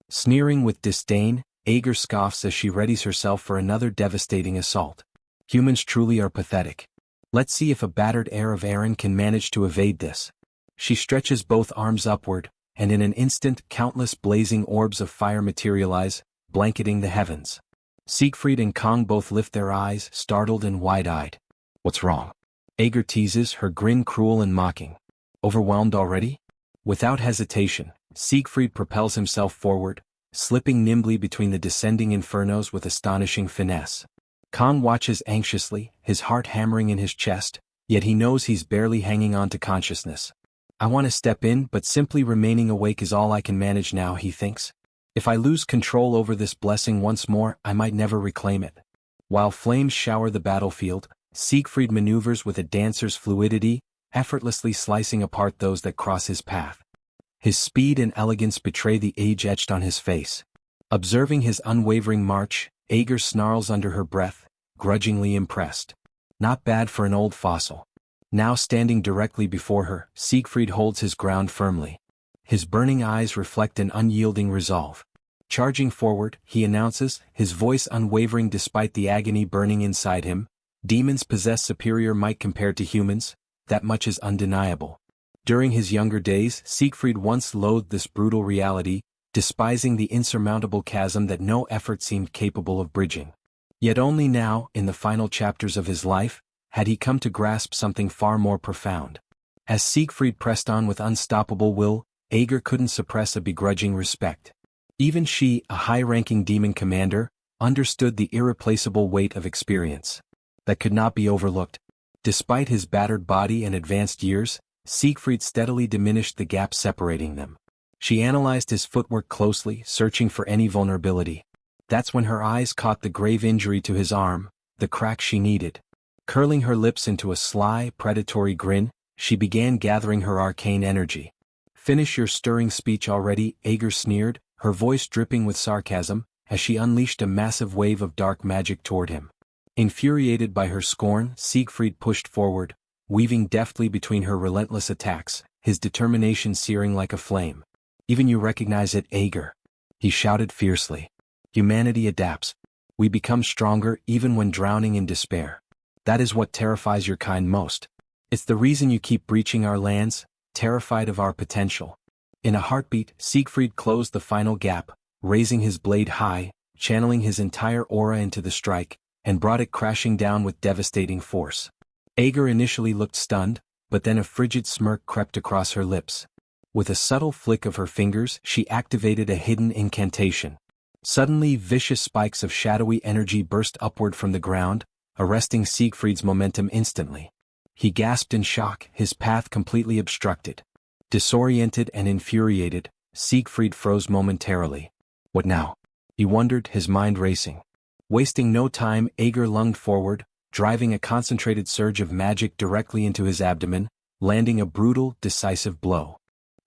Sneering with disdain, Ager scoffs as she readies herself for another devastating assault. Humans truly are pathetic. Let's see if a battered heir of Eren can manage to evade this. She stretches both arms upward, and in an instant countless blazing orbs of fire materialize, blanketing the heavens. Siegfried and Kang both lift their eyes, startled and wide-eyed. What's wrong? Ager teases, her grin cruel and mocking. Overwhelmed already? Without hesitation, Siegfried propels himself forward, slipping nimbly between the descending infernos with astonishing finesse. Kang watches anxiously, his heart hammering in his chest, yet he knows he's barely hanging on to consciousness. I want to step in, but simply remaining awake is all I can manage now, he thinks. If I lose control over this blessing once more, I might never reclaim it. While flames shower the battlefield, Siegfried maneuvers with a dancer's fluidity, effortlessly slicing apart those that cross his path. His speed and elegance betray the age etched on his face. Observing his unwavering march, Aeger snarls under her breath, grudgingly impressed. Not bad for an old fossil. Now standing directly before her, Siegfried holds his ground firmly. His burning eyes reflect an unyielding resolve. Charging forward, he announces, his voice unwavering despite the agony burning inside him, "Demons possess superior might compared to humans, that much is undeniable." During his younger days, Siegfried once loathed this brutal reality, despising the insurmountable chasm that no effort seemed capable of bridging. Yet only now, in the final chapters of his life, had he come to grasp something far more profound. As Siegfried pressed on with unstoppable will, Aeger couldn't suppress a begrudging respect. Even she, a high-ranking demon commander, understood the irreplaceable weight of experience that could not be overlooked. Despite his battered body and advanced years, Siegfried steadily diminished the gap separating them. She analyzed his footwork closely, searching for any vulnerability. That's when her eyes caught the grave injury to his arm, the crack she needed. Curling her lips into a sly, predatory grin, she began gathering her arcane energy. "Finish your stirring speech already," Aeger sneered, her voice dripping with sarcasm, as she unleashed a massive wave of dark magic toward him. Infuriated by her scorn, Siegfried pushed forward, weaving deftly between her relentless attacks, his determination searing like a flame. "Even you recognize it, Aeger," he shouted fiercely. "Humanity adapts. We become stronger even when drowning in despair. That is what terrifies your kind most. It's the reason you keep breaching our lands, terrified of our potential." In a heartbeat, Siegfried closed the final gap, raising his blade high, channeling his entire aura into the strike, and brought it crashing down with devastating force. Aeger initially looked stunned, but then a frigid smirk crept across her lips. With a subtle flick of her fingers, she activated a hidden incantation. Suddenly, vicious spikes of shadowy energy burst upward from the ground, arresting Siegfried's momentum instantly. He gasped in shock, his path completely obstructed. Disoriented and infuriated, Siegfried froze momentarily. What now? He wondered, his mind racing. Wasting no time, Aeger lunged forward, driving a concentrated surge of magic directly into his abdomen, landing a brutal, decisive blow.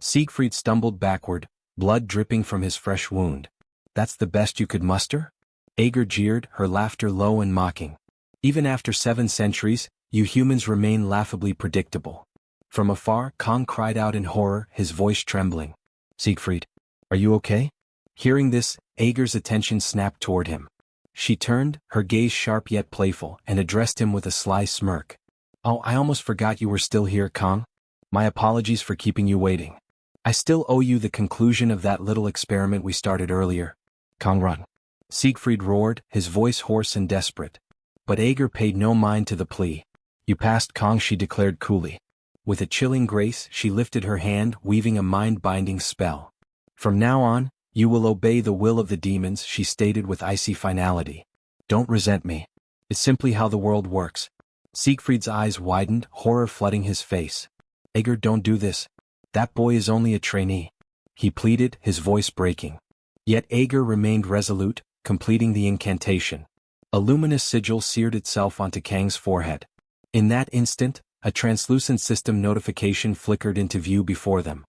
Siegfried stumbled backward, blood dripping from his fresh wound. "That's the best you could muster?" Aeger jeered, her laughter low and mocking. "Even after 7 centuries, you humans remain laughably predictable." From afar, Kang cried out in horror, his voice trembling. "Siegfried, are you okay?" Hearing this, Aeger's attention snapped toward him. She turned, her gaze sharp yet playful, and addressed him with a sly smirk. "Oh, I almost forgot you were still here, Kang. My apologies for keeping you waiting. I still owe you the conclusion of that little experiment we started earlier." "Kang, run!" Siegfried roared, his voice hoarse and desperate. But Aeger paid no mind to the plea. "You passed, Kang," she declared coolly. With a chilling grace, she lifted her hand, weaving a mind-binding spell. "From now on, you will obey the will of the demons," she stated with icy finality. "Don't resent me. It's simply how the world works." Siegfried's eyes widened, horror flooding his face. "Aeger, don't do this. That boy is only a trainee," he pleaded, his voice breaking. Yet Aeger remained resolute, completing the incantation. A luminous sigil seared itself onto Kang's forehead. In that instant, a translucent system notification flickered into view before them.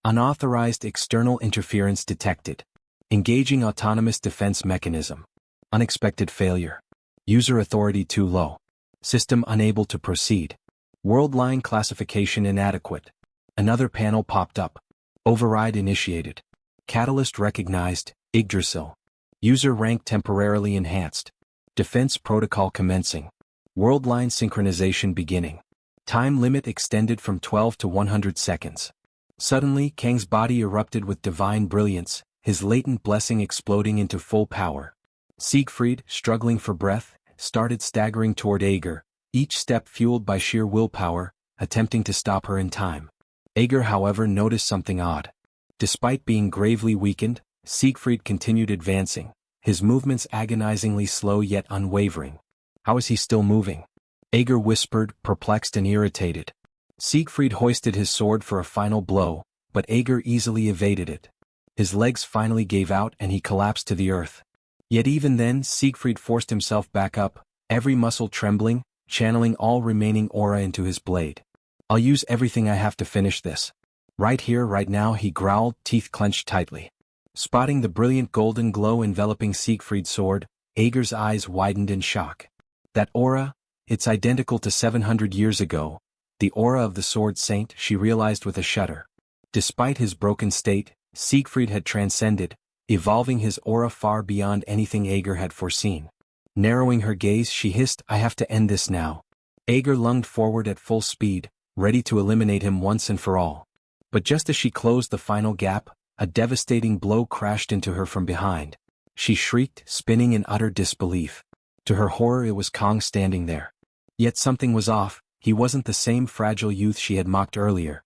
Unauthorized external interference detected. Engaging autonomous defense mechanism. Unexpected failure. User authority too low. System unable to proceed. World line classification inadequate. Another panel popped up. Override initiated. Catalyst recognized, Yggdrasil. User rank temporarily enhanced. Defense protocol commencing. World line synchronization beginning. Time limit extended from 12 to 100 seconds. Suddenly, Kang's body erupted with divine brilliance, his latent blessing exploding into full power. Siegfried, struggling for breath, started staggering toward Aeger, each step fueled by sheer willpower, attempting to stop her in time. Aeger, however, noticed something odd. Despite being gravely weakened, Siegfried continued advancing, his movements agonizingly slow yet unwavering. How is he still moving? Ager whispered, perplexed and irritated. Siegfried hoisted his sword for a final blow, but Ager easily evaded it. His legs finally gave out and he collapsed to the earth. Yet even then Siegfried forced himself back up, every muscle trembling, channeling all remaining aura into his blade. I'll use everything I have to finish this. Right here, right now, he growled, teeth clenched tightly. Spotting the brilliant golden glow enveloping Siegfried's sword, Ager's eyes widened in shock. That aura, it's identical to 700 years ago, the aura of the Sword Saint, she realized with a shudder. Despite his broken state, Siegfried had transcended, evolving his aura far beyond anything Ager had foreseen. Narrowing her gaze, she hissed, I have to end this now. Ager lunged forward at full speed, ready to eliminate him once and for all. But just as she closed the final gap, a devastating blow crashed into her from behind. She shrieked, spinning in utter disbelief. To her horror, it was Kong standing there. Yet something was off, he wasn't the same fragile youth she had mocked earlier.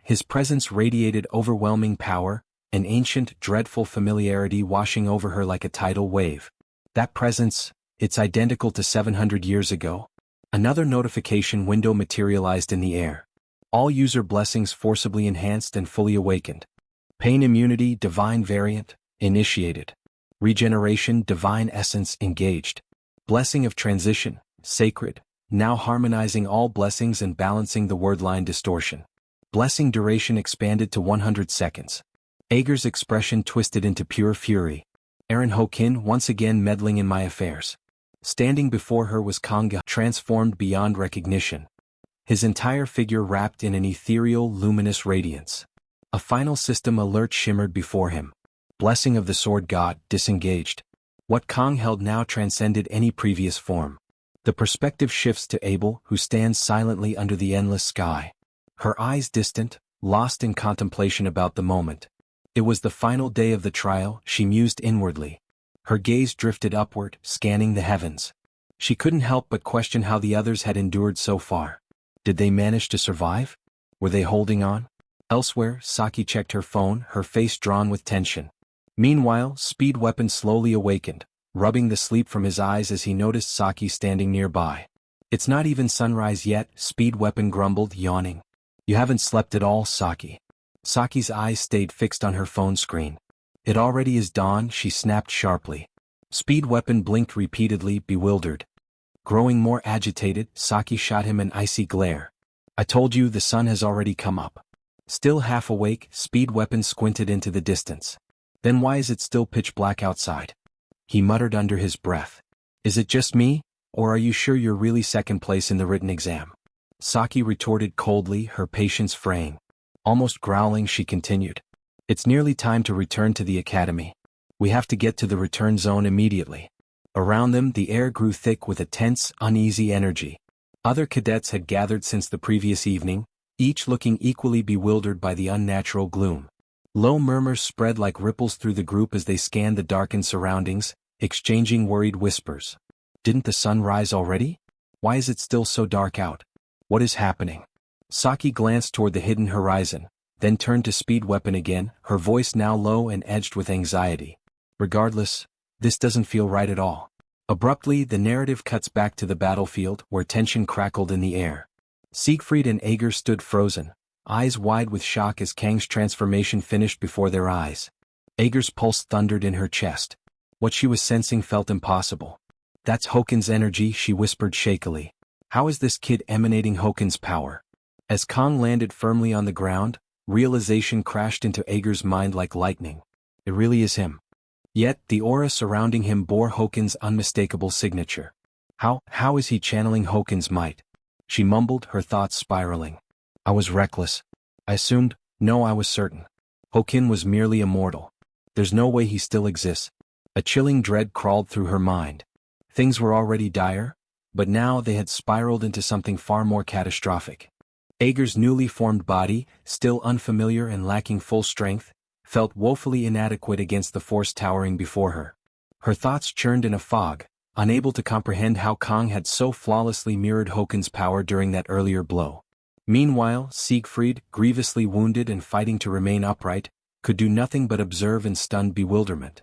His presence radiated overwhelming power, an ancient, dreadful familiarity washing over her like a tidal wave. That presence, it's identical to 700 years ago. Another notification window materialized in the air. All user blessings forcibly enhanced and fully awakened. Pain immunity, divine variant, initiated. Regeneration, divine essence, engaged. Blessing of transition, sacred, now harmonizing all blessings and balancing the wordline distortion. Blessing duration expanded to 100 seconds. Ager's expression twisted into pure fury. Aaron Hokin once again meddling in my affairs. Standing before her was Kanga, transformed beyond recognition. His entire figure wrapped in an ethereal, luminous radiance. A final system alert shimmered before him. Blessing of the Sword God, disengaged. What Kong held now transcended any previous form. The perspective shifts to Abel, who stands silently under the endless sky. Her eyes distant, lost in contemplation about the moment. It was the final day of the trial, she mused inwardly. Her gaze drifted upward, scanning the heavens. She couldn't help but question how the others had endured so far. Did they manage to survive? Were they holding on? Elsewhere, Saki checked her phone, her face drawn with tension. Meanwhile, Speed Weapon slowly awakened, rubbing the sleep from his eyes as he noticed Saki standing nearby. It's not even sunrise yet, Speed Weapon grumbled, yawning. You haven't slept at all, Saki. Saki's eyes stayed fixed on her phone screen. It already is dawn, she snapped sharply. Speed Weapon blinked repeatedly, bewildered. Growing more agitated, Saki shot him an icy glare. I told you the sun has already come up. Still half awake, Speed Weapon squinted into the distance. Then why is it still pitch black outside? He muttered under his breath. Is it just me, or are you sure you're really second place in the written exam? Saki retorted coldly, her patience fraying. Almost growling, she continued. It's nearly time to return to the academy. We have to get to the return zone immediately. Around them, the air grew thick with a tense, uneasy energy. Other cadets had gathered since the previous evening, each looking equally bewildered by the unnatural gloom. Low murmurs spread like ripples through the group as they scanned the darkened surroundings, exchanging worried whispers. Didn't the sun rise already? Why is it still so dark out? What is happening? Saki glanced toward the hidden horizon, then turned to Speed Weapon again, her voice now low and edged with anxiety. Regardless, this doesn't feel right at all. Abruptly, the narrative cuts back to the battlefield, where tension crackled in the air. Siegfried and Ager stood frozen, eyes wide with shock as Kang's transformation finished before their eyes. Ager's pulse thundered in her chest. What she was sensing felt impossible. That's Hokin's energy, she whispered shakily. How is this kid emanating Hokin's power? As Kang landed firmly on the ground, realization crashed into Ager's mind like lightning. It really is him. Yet, the aura surrounding him bore Hokin's unmistakable signature. How is he channeling Hokin's might? She mumbled, her thoughts spiraling. I was reckless. I assumed, no, I was certain. Hokin was merely a mortal. There's no way he still exists. A chilling dread crawled through her mind. Things were already dire, but now they had spiraled into something far more catastrophic. Ager's newly formed body, still unfamiliar and lacking full strength, felt woefully inadequate against the force towering before her. Her thoughts churned in a fog, unable to comprehend how Kang had so flawlessly mirrored Hokin's power during that earlier blow. Meanwhile, Siegfried, grievously wounded and fighting to remain upright, could do nothing but observe in stunned bewilderment.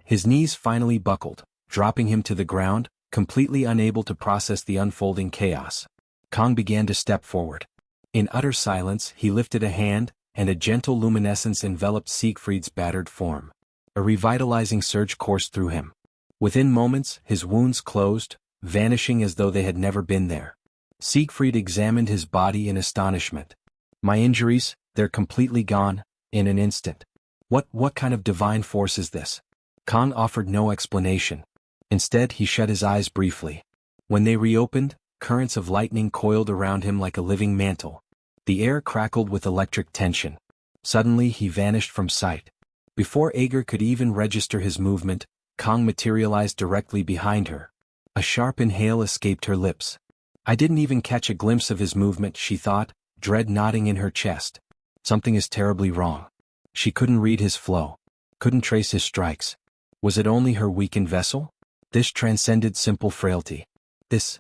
His knees finally buckled, dropping him to the ground, completely unable to process the unfolding chaos. Kang began to step forward. In utter silence, he lifted a hand, and a gentle luminescence enveloped Siegfried's battered form. A revitalizing surge coursed through him. Within moments, his wounds closed, vanishing as though they had never been there. Siegfried examined his body in astonishment. My injuries, they're completely gone, in an instant. What kind of divine force is this? Kang offered no explanation. Instead, he shut his eyes briefly. When they reopened, currents of lightning coiled around him like a living mantle. The air crackled with electric tension. Suddenly, he vanished from sight. Before Ager could even register his movement, Kang materialized directly behind her. A sharp inhale escaped her lips. I didn't even catch a glimpse of his movement, she thought, dread knotting in her chest. Something is terribly wrong. She couldn't read his flow. Couldn't trace his strikes. Was it only her weakened vessel? This transcended simple frailty. This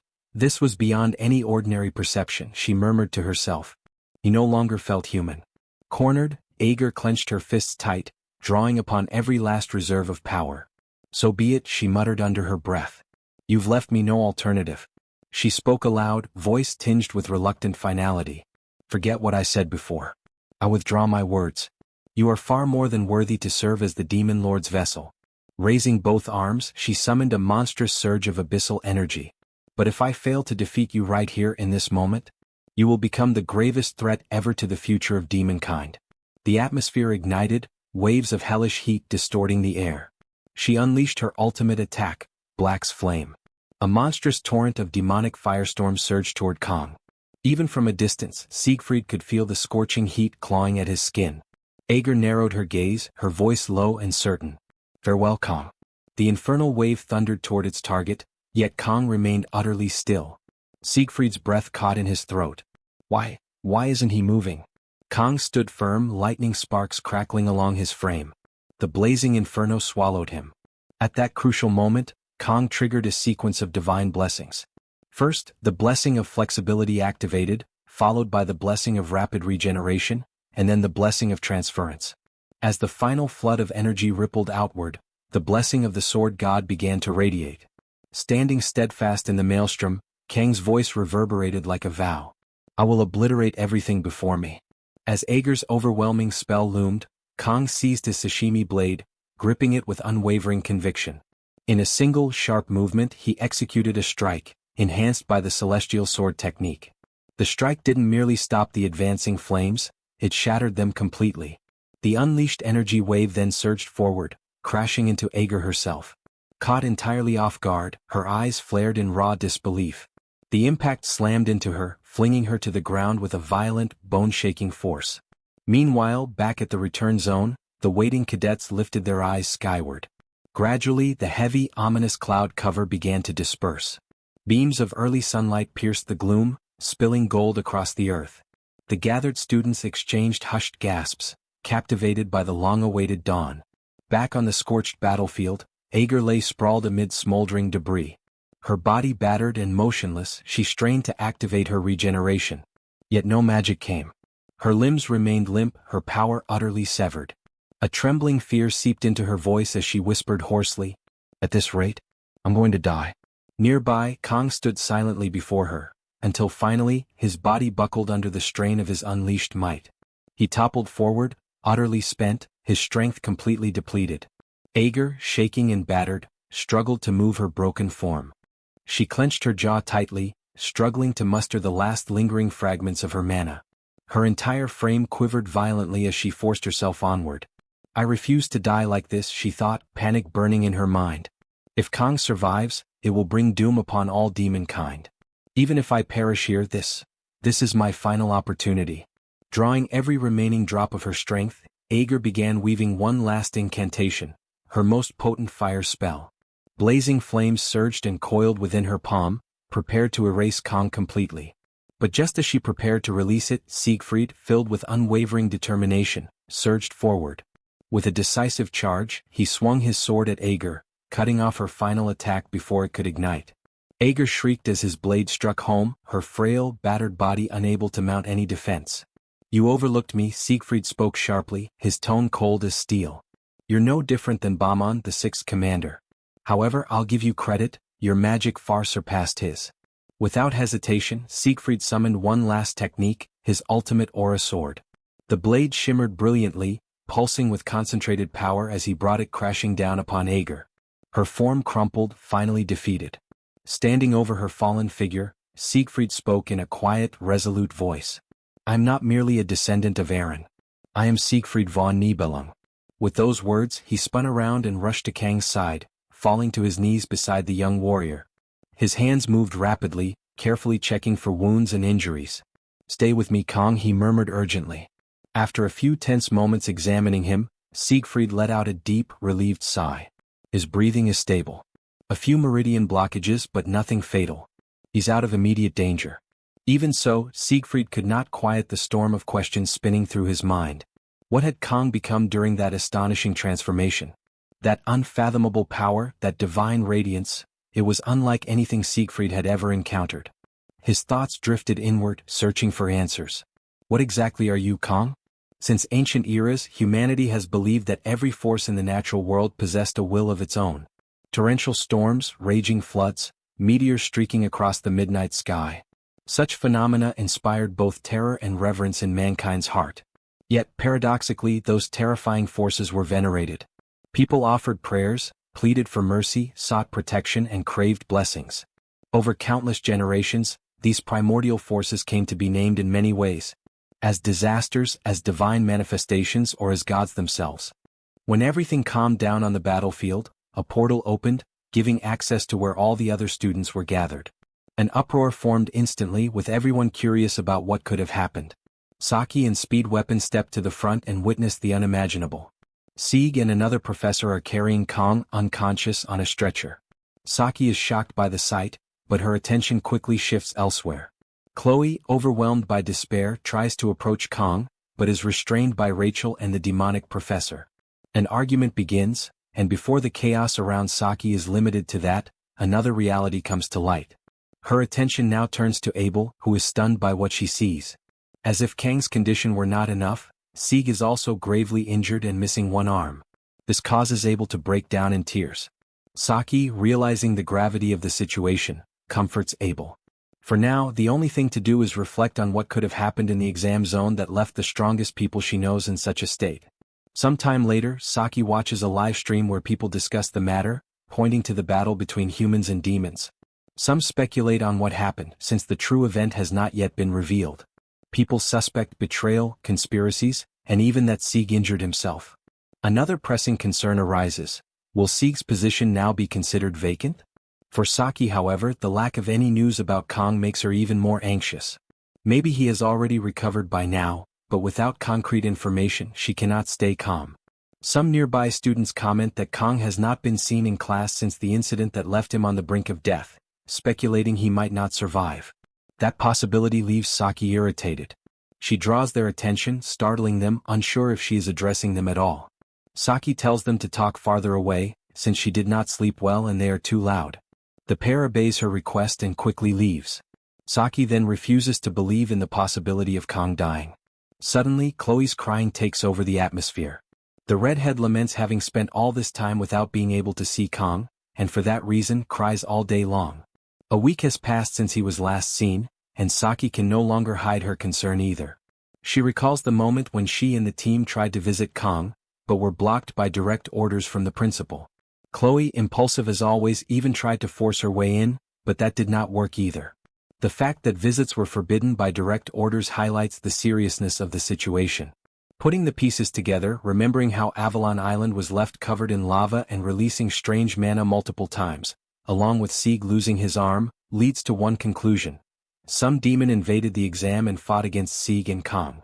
was beyond any ordinary perception, she murmured to herself. He no longer felt human. Cornered, Ager clenched her fists tight, drawing upon every last reserve of power. So be it, she muttered under her breath. You've left me no alternative. She spoke aloud, voice tinged with reluctant finality. Forget what I said before. I withdraw my words. You are far more than worthy to serve as the Demon Lord's vessel. Raising both arms, she summoned a monstrous surge of abyssal energy. But if I fail to defeat you right here in this moment, you will become the gravest threat ever to the future of demonkind. The atmosphere ignited, waves of hellish heat distorting the air. She unleashed her ultimate attack, Black's Flame. A monstrous torrent of demonic firestorms surged toward Kang. Even from a distance, Siegfried could feel the scorching heat clawing at his skin. Ager narrowed her gaze, her voice low and certain. Farewell, Kang. The infernal wave thundered toward its target, yet Kang remained utterly still. Siegfried's breath caught in his throat. Why isn't he moving? Kang stood firm, lightning sparks crackling along his frame. The blazing inferno swallowed him. At that crucial moment, Kang triggered a sequence of divine blessings. First, the blessing of flexibility activated, followed by the blessing of rapid regeneration, and then the blessing of transference. As the final flood of energy rippled outward, the blessing of the sword god began to radiate. Standing steadfast in the maelstrom, Kang's voice reverberated like a vow. I will obliterate everything before me. As Ager's overwhelming spell loomed, Kang seized his sashimi blade, gripping it with unwavering conviction. In a single, sharp movement, he executed a strike, enhanced by the celestial sword technique. The strike didn't merely stop the advancing flames, it shattered them completely. The unleashed energy wave then surged forward, crashing into Ager herself. Caught entirely off guard, her eyes flared in raw disbelief. The impact slammed into her, flinging her to the ground with a violent, bone-shaking force. Meanwhile, back at the return zone, the waiting cadets lifted their eyes skyward. Gradually, the heavy, ominous cloud cover began to disperse. Beams of early sunlight pierced the gloom, spilling gold across the earth. The gathered students exchanged hushed gasps, captivated by the long-awaited dawn. Back on the scorched battlefield, Ager lay sprawled amid smoldering debris. Her body battered and motionless, she strained to activate her regeneration. Yet no magic came. Her limbs remained limp, her power utterly severed. A trembling fear seeped into her voice as she whispered hoarsely, "At this rate, I'm going to die." Nearby, Kang stood silently before her, until finally, his body buckled under the strain of his unleashed might. He toppled forward, utterly spent, his strength completely depleted. Ager, shaking and battered, struggled to move her broken form. She clenched her jaw tightly, struggling to muster the last lingering fragments of her mana. Her entire frame quivered violently as she forced herself onward. I refuse to die like this, she thought, panic burning in her mind. If Kang survives, it will bring doom upon all demonkind. Even if I perish here, this is my final opportunity. Drawing every remaining drop of her strength, Ager began weaving one last incantation, her most potent fire spell. Blazing flames surged and coiled within her palm, prepared to erase Kang completely. But just as she prepared to release it, Siegfried, filled with unwavering determination, surged forward. With a decisive charge, he swung his sword at Ager, cutting off her final attack before it could ignite. Ager shrieked as his blade struck home, her frail, battered body unable to mount any defense. You overlooked me, Siegfried spoke sharply, his tone cold as steel. You're no different than Bamon, the sixth commander. However, I'll give you credit, your magic far surpassed his. Without hesitation, Siegfried summoned one last technique, his ultimate aura sword. The blade shimmered brilliantly, pulsing with concentrated power as he brought it crashing down upon Ager. Her form crumpled, finally defeated. Standing over her fallen figure, Siegfried spoke in a quiet, resolute voice. I'm not merely a descendant of Eren. I am Siegfried von Nibelung. With those words, he spun around and rushed to Kang's side, falling to his knees beside the young warrior. His hands moved rapidly, carefully checking for wounds and injuries. Stay with me, Kang, he murmured urgently. After a few tense moments examining him, Siegfried let out a deep, relieved sigh. His breathing is stable. A few meridian blockages but nothing fatal. He's out of immediate danger. Even so, Siegfried could not quiet the storm of questions spinning through his mind. What had Kang become during that astonishing transformation? That unfathomable power, that divine radiance, it was unlike anything Siegfried had ever encountered. His thoughts drifted inward, searching for answers. What exactly are you, Kang? Since ancient eras, humanity has believed that every force in the natural world possessed a will of its own. Torrential storms, raging floods, meteors streaking across the midnight sky. Such phenomena inspired both terror and reverence in mankind's heart. Yet, paradoxically, those terrifying forces were venerated. People offered prayers, pleaded for mercy, sought protection, and craved blessings. Over countless generations, these primordial forces came to be named in many ways. As disasters, as divine manifestations, or as gods themselves. When everything calmed down on the battlefield, a portal opened, giving access to where all the other students were gathered. An uproar formed instantly, with everyone curious about what could have happened. Saki and Speed Weapon stepped to the front and witnessed the unimaginable. Sieg and another professor are carrying Kang, unconscious, on a stretcher. Saki is shocked by the sight, but her attention quickly shifts elsewhere. Chloe, overwhelmed by despair, tries to approach Kang, but is restrained by Rachel and the demonic professor. An argument begins, and before the chaos around Saki is limited to that, another reality comes to light. Her attention now turns to Abel, who is stunned by what she sees. As if Kang's condition were not enough, Sieg is also gravely injured and missing one arm. This causes Abel to break down in tears. Saki, realizing the gravity of the situation, comforts Abel. For now, the only thing to do is reflect on what could have happened in the exam zone that left the strongest people she knows in such a state. Sometime later, Saki watches a live stream where people discuss the matter, pointing to the battle between humans and demons. Some speculate on what happened, since the true event has not yet been revealed. People suspect betrayal, conspiracies, and even that Sieg injured himself. Another pressing concern arises. Will Sieg's position now be considered vacant? For Saki, however, the lack of any news about Kang makes her even more anxious. Maybe he has already recovered by now, but without concrete information, she cannot stay calm. Some nearby students comment that Kang has not been seen in class since the incident that left him on the brink of death, speculating he might not survive. That possibility leaves Saki irritated. She draws their attention, startling them, unsure if she is addressing them at all. Saki tells them to talk farther away, since she did not sleep well and they are too loud. The pair obeys her request and quickly leaves. Saki then refuses to believe in the possibility of Kang dying. Suddenly, Chloe's crying takes over the atmosphere. The redhead laments having spent all this time without being able to see Kang, and for that reason cries all day long. A week has passed since he was last seen, and Saki can no longer hide her concern either. She recalls the moment when she and the team tried to visit Kang, but were blocked by direct orders from the principal. Chloe, impulsive as always, even tried to force her way in, but that did not work either. The fact that visits were forbidden by direct orders highlights the seriousness of the situation. Putting the pieces together, remembering how Avalon Island was left covered in lava and releasing strange mana multiple times, along with Sieg losing his arm, leads to one conclusion. Some demon invaded the exam and fought against Sieg and Kang.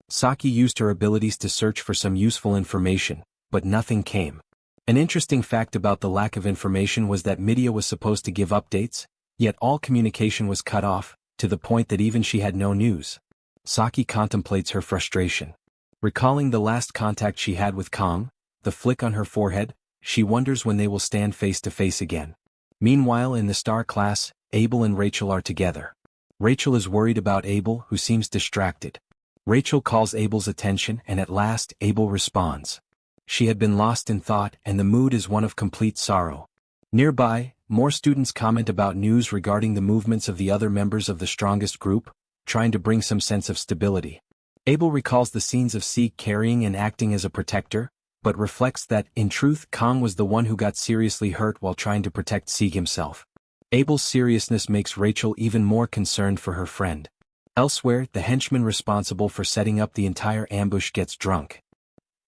Saki used her abilities to search for some useful information, but nothing came. An interesting fact about the lack of information was that Midea was supposed to give updates, yet all communication was cut off, to the point that even she had no news. Saki contemplates her frustration. Recalling the last contact she had with Kang, the flick on her forehead, she wonders when they will stand face to face again. Meanwhile, in the star class, Abel and Rachel are together. Rachel is worried about Abel, who seems distracted. Rachel calls Abel's attention and at last Abel responds. She had been lost in thought and the mood is one of complete sorrow. Nearby, more students comment about news regarding the movements of the other members of the strongest group, trying to bring some sense of stability. Abel recalls the scenes of Sieg carrying and acting as a protector, but reflects that, in truth, Kang was the one who got seriously hurt while trying to protect Sieg himself. Abel's seriousness makes Rachel even more concerned for her friend. Elsewhere, the henchman responsible for setting up the entire ambush gets drunk.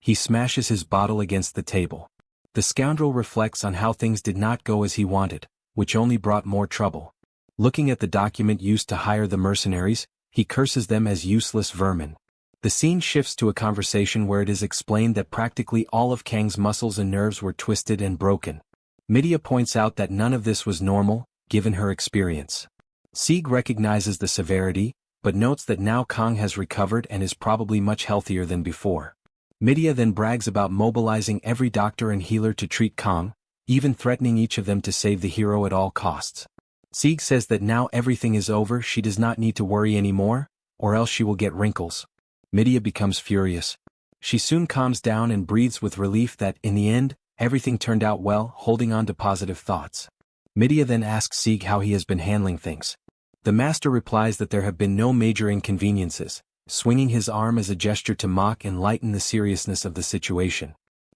He smashes his bottle against the table. The scoundrel reflects on how things did not go as he wanted, which only brought more trouble. Looking at the document used to hire the mercenaries, he curses them as useless vermin. The scene shifts to a conversation where it is explained that practically all of Kang's muscles and nerves were twisted and broken. Midia points out that none of this was normal, given her experience. Sieg recognizes the severity, but notes that now Kang has recovered and is probably much healthier than before. Midia then brags about mobilizing every doctor and healer to treat Kang, even threatening each of them to save the hero at all costs. Sieg says that now everything is over, she does not need to worry anymore, or else she will get wrinkles. Midia becomes furious. She soon calms down and breathes with relief that, in the end, everything turned out well, holding on to positive thoughts. Midia then asks Sieg how he has been handling things. The master replies that there have been no major inconveniences, swinging his arm as a gesture to mock and lighten the seriousness of the situation.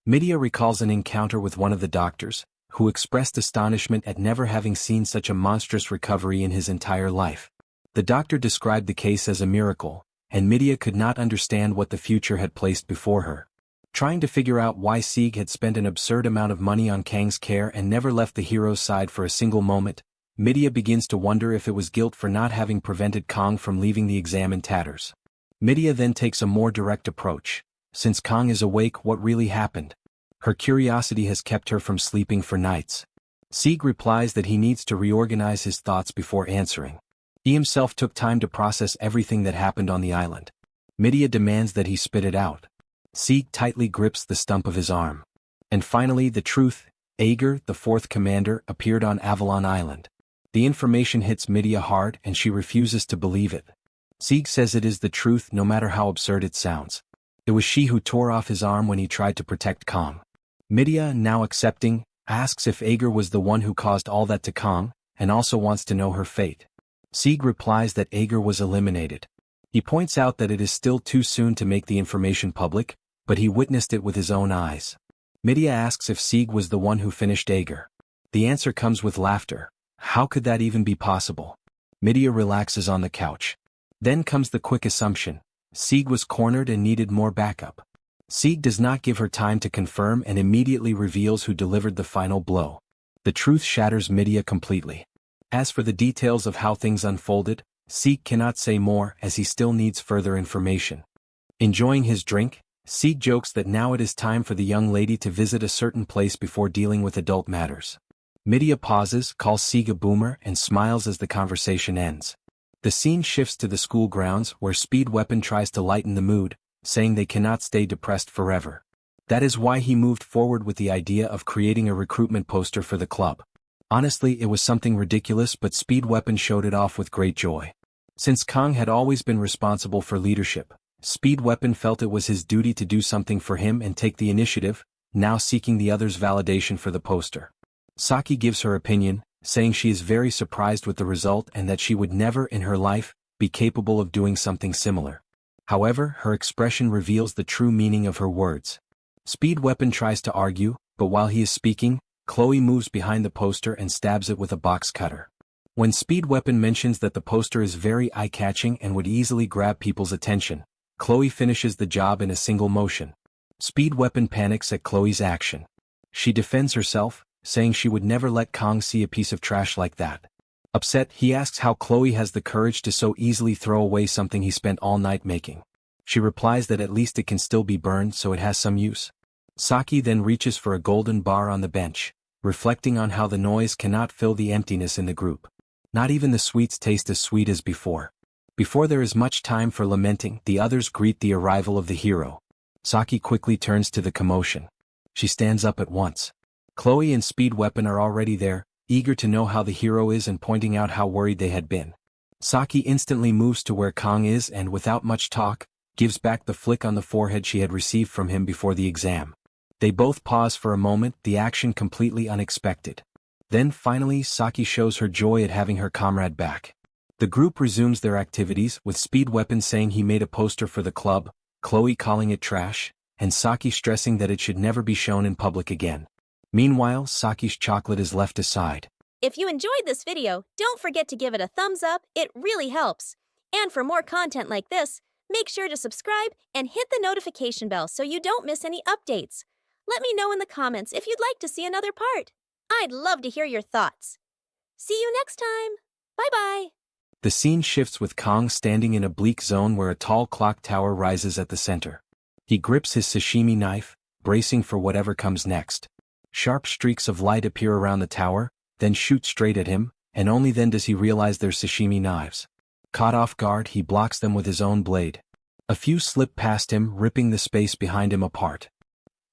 Midia recalls an encounter with one of the doctors, who expressed astonishment at never having seen such a monstrous recovery in his entire life. The doctor described the case as a miracle, and Midia could not understand what the future had placed before her. Trying to figure out why Sieg had spent an absurd amount of money on Kang's care and never left the hero's side for a single moment, Midia begins to wonder if it was guilt for not having prevented Kang from leaving the exam in tatters. Midia then takes a more direct approach. Since Kang is awake, what really happened? Her curiosity has kept her from sleeping for nights. Sieg replies that he needs to reorganize his thoughts before answering. He himself took time to process everything that happened on the island. Midia demands that he spit it out. Sieg tightly grips the stump of his arm. And finally, the truth: Ager, the fourth commander, appeared on Avalon Island. The information hits Midia hard and she refuses to believe it. Sieg says it is the truth no matter how absurd it sounds. It was she who tore off his arm when he tried to protect Kang. Midia, now accepting, asks if Ager was the one who caused all that to Kang, and also wants to know her fate. Sieg replies that Ager was eliminated. He points out that it is still too soon to make the information public, but he witnessed it with his own eyes. Midia asks if Sieg was the one who finished Ager. The answer comes with laughter. How could that even be possible? Midia relaxes on the couch. Then comes the quick assumption: Sieg was cornered and needed more backup. Sieg does not give her time to confirm and immediately reveals who delivered the final blow. The truth shatters Midia completely. As for the details of how things unfolded, Sieg cannot say more as he still needs further information. Enjoying his drink, Sieg jokes that now it is time for the young lady to visit a certain place before dealing with adult matters. Midia pauses, calls Sieg a boomer, and smiles as the conversation ends. The scene shifts to the school grounds where Speed Weapon tries to lighten the mood, saying they cannot stay depressed forever. That is why he moved forward with the idea of creating a recruitment poster for the club. Honestly, it was something ridiculous, but Speed Weapon showed it off with great joy. Since Kang had always been responsible for leadership, Speed Weapon felt it was his duty to do something for him and take the initiative, now seeking the others' validation for the poster. Saki gives her opinion, saying she is very surprised with the result and that she would never in her life be capable of doing something similar. However, her expression reveals the true meaning of her words. Speed Weapon tries to argue, but while he is speaking, Chloe moves behind the poster and stabs it with a box cutter. When Speed Weapon mentions that the poster is very eye-catching and would easily grab people's attention, Chloe finishes the job in a single motion. Speed Weapon panics at Chloe's action. She defends herself, saying she would never let Kang see a piece of trash like that. Upset, he asks how Chloe has the courage to so easily throw away something he spent all night making. She replies that at least it can still be burned, so it has some use. Saki then reaches for a golden bar on the bench, reflecting on how the noise cannot fill the emptiness in the group. Not even the sweets taste as sweet as before. Before there is much time for lamenting, the others greet the arrival of the hero. Saki quickly turns to the commotion. She stands up at once. Chloe and Speed Weapon are already there, eager to know how the hero is and pointing out how worried they had been. Saki instantly moves to where Kang is and without much talk, gives back the flick on the forehead she had received from him before the exam. They both pause for a moment, the action completely unexpected. Then finally Saki shows her joy at having her comrade back. The group resumes their activities, with Speed Weapon saying he made a poster for the club, Chloe calling it trash, and Saki stressing that it should never be shown in public again. Meanwhile, Saki's chocolate is left aside. If you enjoyed this video, don't forget to give it a thumbs up, it really helps. And for more content like this, make sure to subscribe and hit the notification bell so you don't miss any updates. Let me know in the comments if you'd like to see another part. I'd love to hear your thoughts. See you next time. Bye-bye. The scene shifts with Kong standing in a bleak zone where a tall clock tower rises at the center. He grips his sashimi knife, bracing for whatever comes next. Sharp streaks of light appear around the tower, then shoot straight at him, and only then does he realize they're sashimi knives. Caught off guard, he blocks them with his own blade. A few slip past him, ripping the space behind him apart.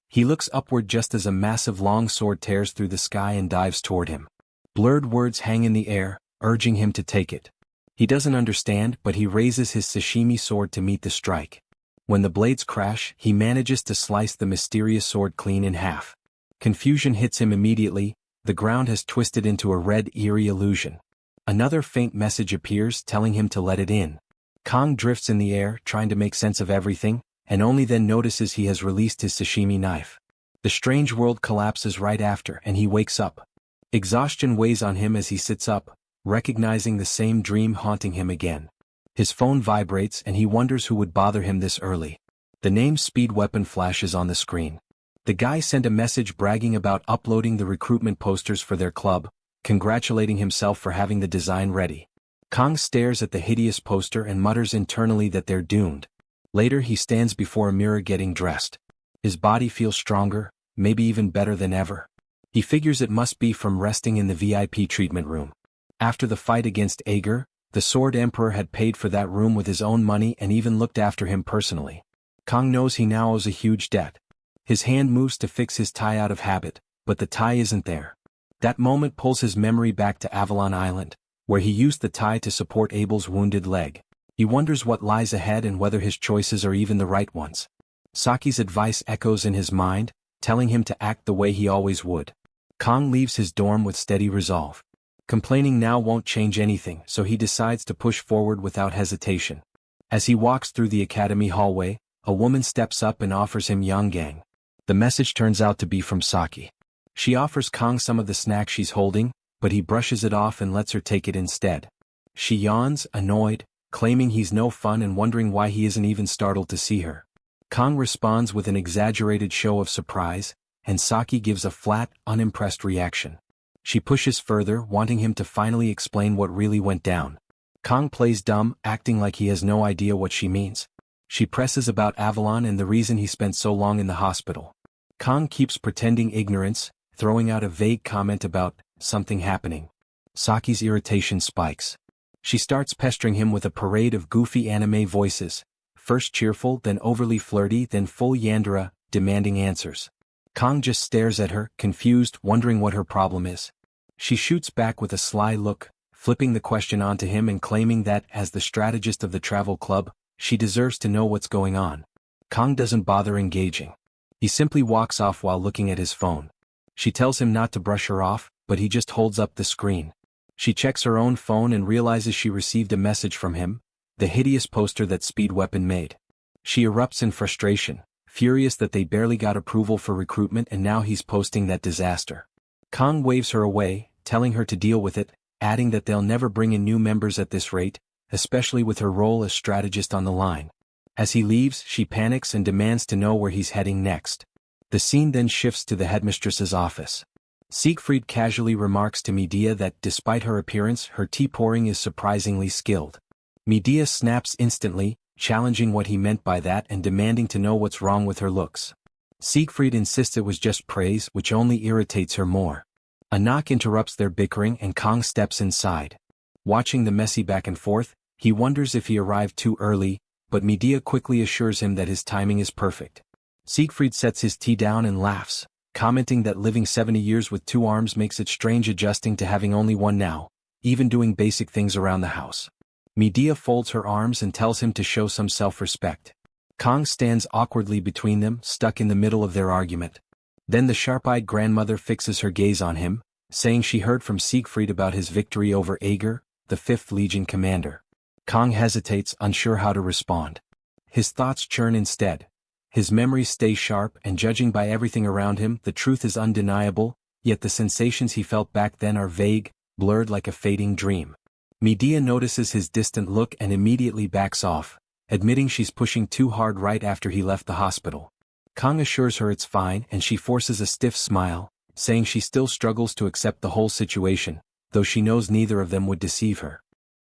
He looks upward just as a massive long sword tears through the sky and dives toward him. Blurred words hang in the air, urging him to take it. He doesn't understand, but he raises his sashimi sword to meet the strike. When the blades crash, he manages to slice the mysterious sword clean in half. Confusion hits him immediately. The ground has twisted into a red, eerie illusion. Another faint message appears, telling him to let it in. Kong drifts in the air, trying to make sense of everything, and only then notices he has released his sashimi knife. The strange world collapses right after, and he wakes up. Exhaustion weighs on him as he sits up, recognizing the same dream haunting him again. His phone vibrates and he wonders who would bother him this early. The name Speed Weapon flashes on the screen. The guy sent a message bragging about uploading the recruitment posters for their club, congratulating himself for having the design ready. Kong stares at the hideous poster and mutters internally that they're doomed. Later he stands before a mirror getting dressed. His body feels stronger, maybe even better than ever. He figures it must be from resting in the VIP treatment room. After the fight against Ager, the Sword Emperor had paid for that room with his own money and even looked after him personally. Kong knows he now owes a huge debt. His hand moves to fix his tie out of habit, but the tie isn't there. That moment pulls his memory back to Avalon Island, where he used the tie to support Abel's wounded leg. He wonders what lies ahead and whether his choices are even the right ones. Saki's advice echoes in his mind, telling him to act the way he always would. Kong leaves his dorm with steady resolve. Complaining now won't change anything, so he decides to push forward without hesitation. As he walks through the academy hallway, a woman steps up and offers him Yongang. The message turns out to be from Saki. She offers Kong some of the snack she's holding, but he brushes it off and lets her take it instead. She yawns, annoyed, claiming he's no fun and wondering why he isn't even startled to see her. Kong responds with an exaggerated show of surprise, and Saki gives a flat, unimpressed reaction. She pushes further, wanting him to finally explain what really went down. Kong plays dumb, acting like he has no idea what she means. She presses about Avalon and the reason he spent so long in the hospital. Kong keeps pretending ignorance, throwing out a vague comment about something happening. Saki's irritation spikes. She starts pestering him with a parade of goofy anime voices, first cheerful, then overly flirty, then full Yandere, demanding answers. Kong just stares at her, confused, wondering what her problem is. She shoots back with a sly look, flipping the question onto him and claiming that, as the strategist of the travel club, she deserves to know what's going on. Kong doesn't bother engaging. He simply walks off while looking at his phone. She tells him not to brush her off, but he just holds up the screen. She checks her own phone and realizes she received a message from him, the hideous poster that Speed Weapon made. She erupts in frustration, furious that they barely got approval for recruitment and now he's posting that disaster. Kong waves her away, telling her to deal with it, adding that they'll never bring in new members at this rate, especially with her role as strategist on the line. As he leaves, she panics and demands to know where he's heading next. The scene then shifts to the headmistress's office. Siegfried casually remarks to Medea that despite her appearance, her tea pouring is surprisingly skilled. Medea snaps instantly, challenging what he meant by that and demanding to know what's wrong with her looks. Siegfried insists it was just praise, which only irritates her more. A knock interrupts their bickering and Kong steps inside. Watching the messy back and forth, he wonders if he arrived too early, but Medea quickly assures him that his timing is perfect. Siegfried sets his tea down and laughs, commenting that living 70 years with 2 arms makes it strange adjusting to having only one now, even doing basic things around the house. Medea folds her arms and tells him to show some self-respect. Kong stands awkwardly between them, stuck in the middle of their argument. Then the sharp-eyed grandmother fixes her gaze on him, saying she heard from Siegfried about his victory over Ager, the 5th Legion commander. Kong hesitates, unsure how to respond. His thoughts churn instead. His memories stay sharp, and judging by everything around him, the truth is undeniable, yet the sensations he felt back then are vague, blurred like a fading dream. Medea notices his distant look and immediately backs off, admitting she's pushing too hard right after he left the hospital. Kong assures her it's fine and she forces a stiff smile, saying she still struggles to accept the whole situation, though she knows neither of them would deceive her.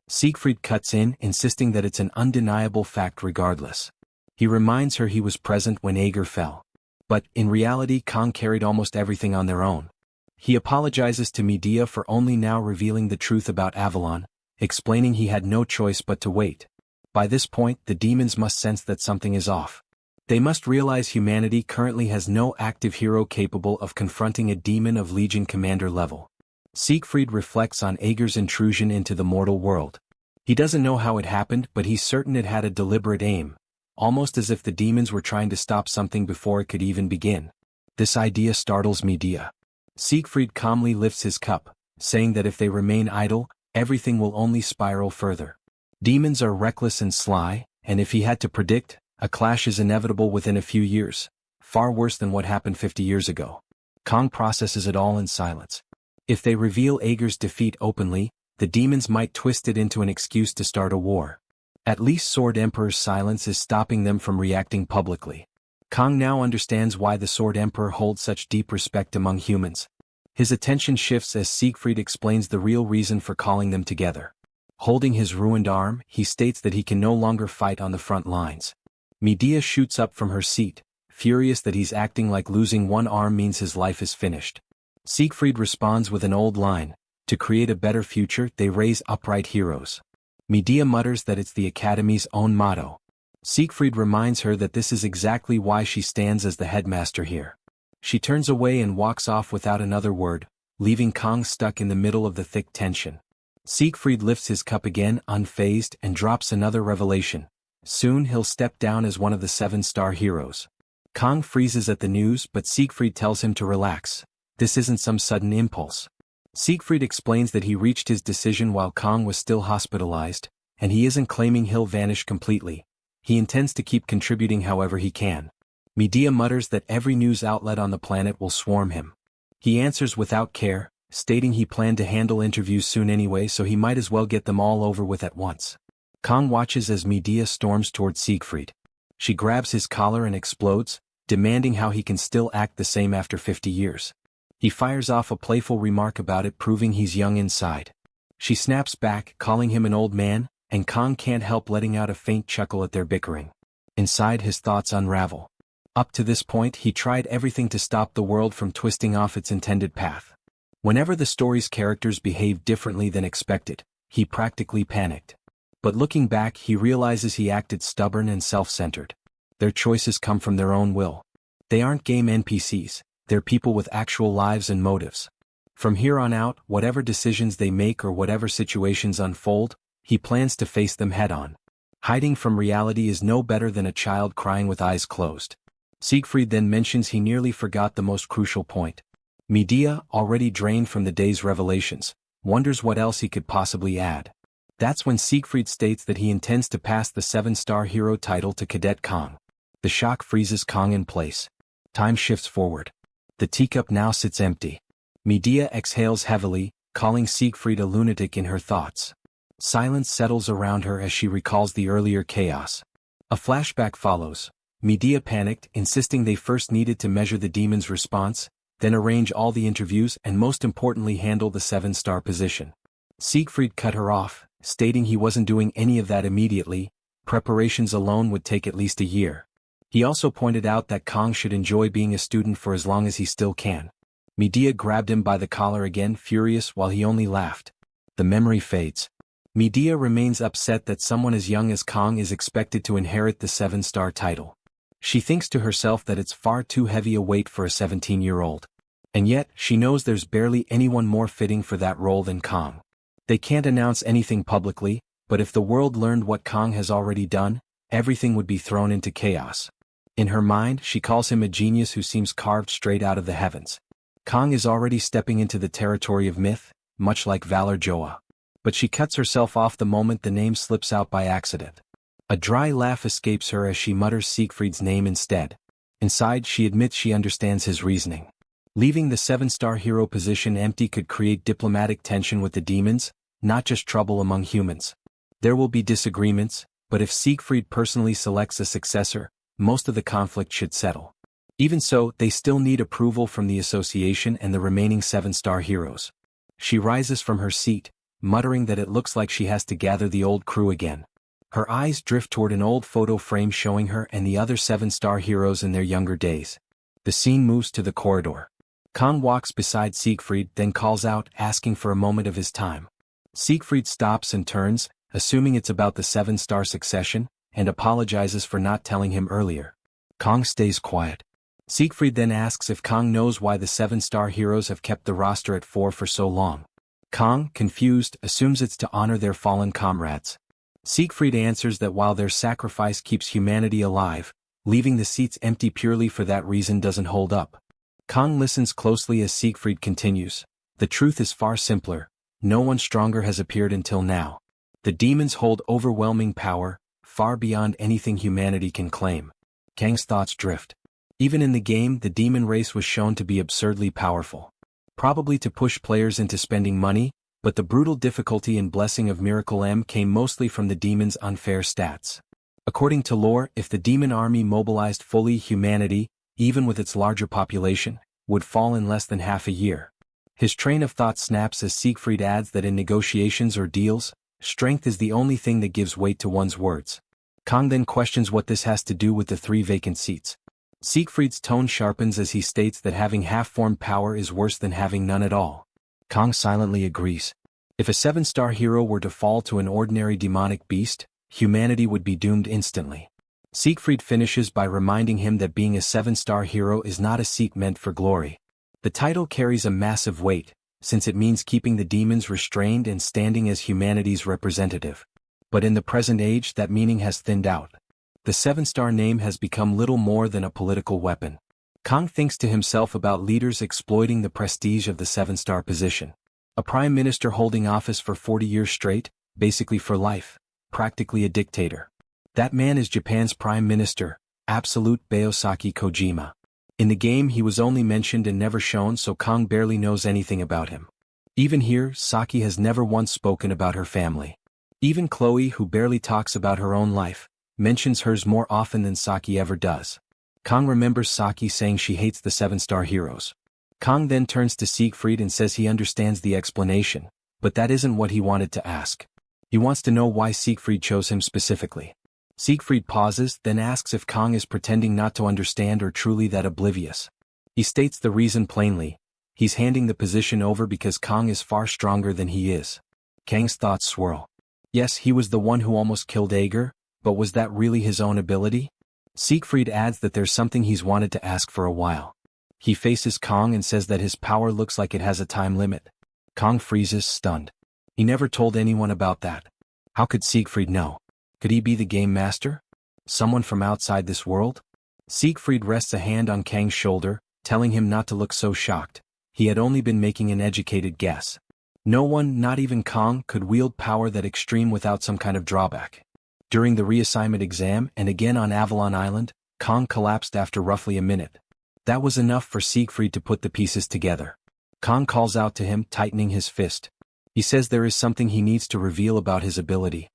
Siegfried cuts in, insisting that it's an undeniable fact regardless. He reminds her he was present when Ager fell. But, in reality, Kong carried almost everything on their own. He apologizes to Medea for only now revealing the truth about Avalon, explaining he had no choice but to wait. By this point, the demons must sense that something is off. They must realize humanity currently has no active hero capable of confronting a demon of Legion commander level. Siegfried reflects on Ager's intrusion into the mortal world. He doesn't know how it happened, but he's certain it had a deliberate aim, almost as if the demons were trying to stop something before it could even begin. This idea startles Medea. Siegfried calmly lifts his cup, saying that if they remain idle, everything will only spiral further. Demons are reckless and sly, and if he had to predict, a clash is inevitable within a few years, far worse than what happened 50 years ago. Kong processes it all in silence. If they reveal Ager's defeat openly, the demons might twist it into an excuse to start a war. At least Sword Emperor's silence is stopping them from reacting publicly. Kong now understands why the Sword Emperor holds such deep respect among humans. His attention shifts as Siegfried explains the real reason for calling them together. Holding his ruined arm, he states that he can no longer fight on the front lines. Medea shoots up from her seat, furious that he's acting like losing one arm means his life is finished. Siegfried responds with an old line, "To create a better future, they raise upright heroes." Medea mutters that it's the Academy's own motto. Siegfried reminds her that this is exactly why she stands as the headmaster here. She turns away and walks off without another word, leaving Kong stuck in the middle of the thick tension. Siegfried lifts his cup again, unfazed, and drops another revelation. Soon he'll step down as one of the 7-star heroes. Kong freezes at the news, but Siegfried tells him to relax. This isn't some sudden impulse. Siegfried explains that he reached his decision while Kong was still hospitalized, and he isn't claiming he'll vanish completely. He intends to keep contributing however he can. Medea mutters that every news outlet on the planet will swarm him. He answers without care, stating he planned to handle interviews soon anyway, so he might as well get them all over with at once. Kong watches as Medea storms toward Siegfried. She grabs his collar and explodes, demanding how he can still act the same after 50 years. He fires off a playful remark about it, proving he's young inside. She snaps back, calling him an old man, and Kong can't help letting out a faint chuckle at their bickering. Inside, his thoughts unravel. Up to this point, he tried everything to stop the world from twisting off its intended path. Whenever the story's characters behaved differently than expected, he practically panicked. But looking back, he realizes he acted stubborn and self-centered. Their choices come from their own will. They aren't game NPCs. They're people with actual lives and motives. From here on out, whatever decisions they make or whatever situations unfold, he plans to face them head-on. Hiding from reality is no better than a child crying with eyes closed. Siegfried then mentions he nearly forgot the most crucial point. Medea, already drained from the day's revelations, wonders what else he could possibly add. That's when Siegfried states that he intends to pass the 7-star hero title to Cadet Kong. The shock freezes Kong in place. Time shifts forward. The teacup now sits empty. Medea exhales heavily, calling Siegfried a lunatic in her thoughts. Silence settles around her as she recalls the earlier chaos. A flashback follows. Medea panicked, insisting they first needed to measure the demon's response, then arrange all the interviews and most importantly handle the 7-star position. Siegfried cut her off, stating he wasn't doing any of that immediately. Preparations alone would take at least a year. He also pointed out that Kong should enjoy being a student for as long as he still can. Medea grabbed him by the collar again, furious, while he only laughed. The memory fades. Medea remains upset that someone as young as Kong is expected to inherit the 7-star title. She thinks to herself that it's far too heavy a weight for a 17-year-old. And yet, she knows there's barely anyone more fitting for that role than Kong. They can't announce anything publicly, but if the world learned what Kong has already done, everything would be thrown into chaos. In her mind, she calls him a genius who seems carved straight out of the heavens. Kang is already stepping into the territory of myth, much like Valor Joa. But she cuts herself off the moment the name slips out by accident. A dry laugh escapes her as she mutters Siegfried's name instead. Inside, she admits she understands his reasoning. Leaving the 7-star hero position empty could create diplomatic tension with the demons, not just trouble among humans. There will be disagreements, but if Siegfried personally selects a successor, most of the conflict should settle. Even so, they still need approval from the association and the remaining 7-star heroes. She rises from her seat, muttering that it looks like she has to gather the old crew again. Her eyes drift toward an old photo frame showing her and the other 7-star heroes in their younger days. The scene moves to the corridor. Kang walks beside Siegfried, then calls out, asking for a moment of his time. Siegfried stops and turns, assuming it's about the 7-star succession, and apologizes for not telling him earlier. Kang stays quiet. Siegfried then asks if Kang knows why the 7-star heroes have kept the roster at 4 for so long. Kang, confused, assumes it's to honor their fallen comrades. Siegfried answers that while their sacrifice keeps humanity alive, leaving the seats empty purely for that reason doesn't hold up. Kang listens closely as Siegfried continues. The truth is far simpler. No one stronger has appeared until now. The demons hold overwhelming power, far beyond anything humanity can claim. Kang's thoughts drift. Even in the game, the demon race was shown to be absurdly powerful. Probably to push players into spending money, but the brutal difficulty and blessing of Miracle M came mostly from the demon's unfair stats. According to lore, if the demon army mobilized fully, humanity, even with its larger population, would fall in less than half a year. His train of thought snaps as Siegfried adds that in negotiations or deals, strength is the only thing that gives weight to one's words. Kang then questions what this has to do with the 3 vacant seats. Siegfried's tone sharpens as he states that having half-formed power is worse than having none at all. Kang silently agrees. If a 7-star hero were to fall to an ordinary demonic beast, humanity would be doomed instantly. Siegfried finishes by reminding him that being a 7-star hero is not a seat meant for glory. The title carries a massive weight, since it means keeping the demons restrained and standing as humanity's representative. But in the present age, that meaning has thinned out. The 7-star name has become little more than a political weapon. Kang thinks to himself about leaders exploiting the prestige of the 7-star position. A prime minister holding office for 40 years straight, basically for life, practically a dictator. That man is Japan's prime minister, Absolute Bayosaki Kojima. In the game he was only mentioned and never shown, so Kang barely knows anything about him. Even here, Saki has never once spoken about her family. Even Chloe, who barely talks about her own life, mentions hers more often than Saki ever does. Kang remembers Saki saying she hates the 7-star heroes. Kang then turns to Siegfried and says he understands the explanation, but that isn't what he wanted to ask. He wants to know why Siegfried chose him specifically. Siegfried pauses, then asks if Kang is pretending not to understand or truly that oblivious. He states the reason plainly. He's handing the position over because Kang is far stronger than he is. Kang's thoughts swirl. Yes, he was the one who almost killed Ager, but was that really his own ability? Siegfried adds that there's something he's wanted to ask for a while. He faces Kang and says that his power looks like it has a time limit. Kang freezes, stunned. He never told anyone about that. How could Siegfried know? Could he be the game master? Someone from outside this world? Siegfried rests a hand on Kang's shoulder, telling him not to look so shocked. He had only been making an educated guess. No one, not even Kang, could wield power that extreme without some kind of drawback. During the reassignment exam and again on Avalon Island, Kang collapsed after roughly a minute. That was enough for Siegfried to put the pieces together. Kang calls out to him, tightening his fist. He says there is something he needs to reveal about his ability.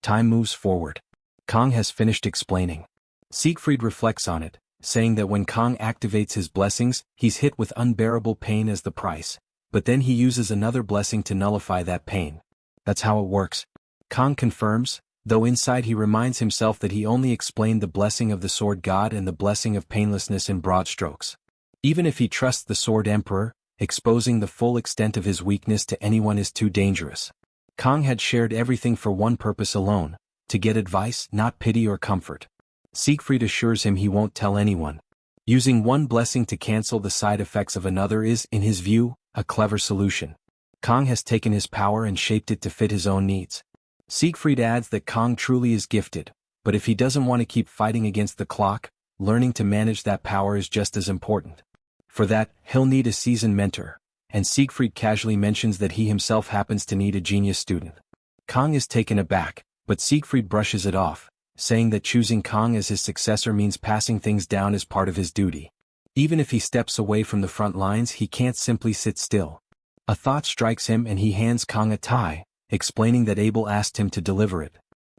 Time moves forward. Kang has finished explaining. Siegfried reflects on it, saying that when Kang activates his blessings, he's hit with unbearable pain as the price, but then he uses another blessing to nullify that pain. That's how it works. Kang confirms, though inside he reminds himself that he only explained the blessing of the Sword God and the blessing of painlessness in broad strokes. Even if he trusts the Sword Emperor, exposing the full extent of his weakness to anyone is too dangerous. Kang had shared everything for one purpose alone, to get advice, not pity or comfort. Siegfried assures him he won't tell anyone. Using one blessing to cancel the side effects of another is, in his view, a clever solution. Kang has taken his power and shaped it to fit his own needs. Siegfried adds that Kang truly is gifted, but if he doesn't want to keep fighting against the clock, learning to manage that power is just as important. For that, he'll need a seasoned mentor, and Siegfried casually mentions that he himself happens to need a genius student. Kang is taken aback, but Siegfried brushes it off, saying that choosing Kang as his successor means passing things down as part of his duty. Even if he steps away from the front lines, he can't simply sit still. A thought strikes him and he hands Kang a tie, explaining that Abel asked him to deliver it.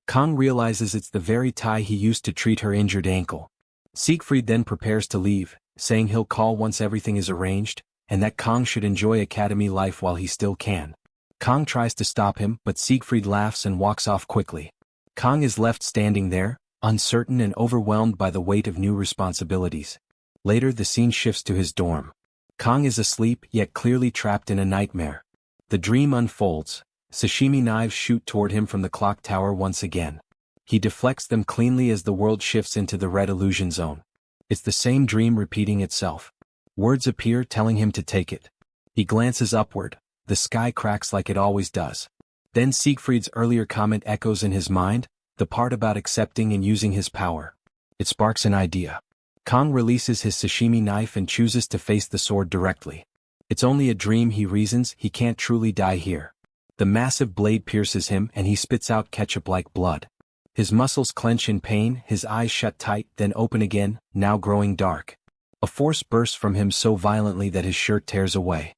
Kang realizes it's the very tie he used to treat her injured ankle. Siegfried then prepares to leave, saying he'll call once everything is arranged, and that Kang should enjoy academy life while he still can. Kang tries to stop him, but Siegfried laughs and walks off quickly. Kang is left standing there, uncertain and overwhelmed by the weight of new responsibilities. Later the scene shifts to his dorm. Kang is asleep yet clearly trapped in a nightmare. The dream unfolds. Sashimi knives shoot toward him from the clock tower once again. He deflects them cleanly as the world shifts into the red illusion zone. It's the same dream repeating itself. Words appear telling him to take it. He glances upward. The sky cracks like it always does. Then Siegfried's earlier comment echoes in his mind, the part about accepting and using his power. It sparks an idea. Kang releases his sashimi knife and chooses to face the sword directly. It's only a dream, he reasons, he can't truly die here. The massive blade pierces him and he spits out ketchup-like blood. His muscles clench in pain, his eyes shut tight, then open again, now growing dark. A force bursts from him so violently that his shirt tears away.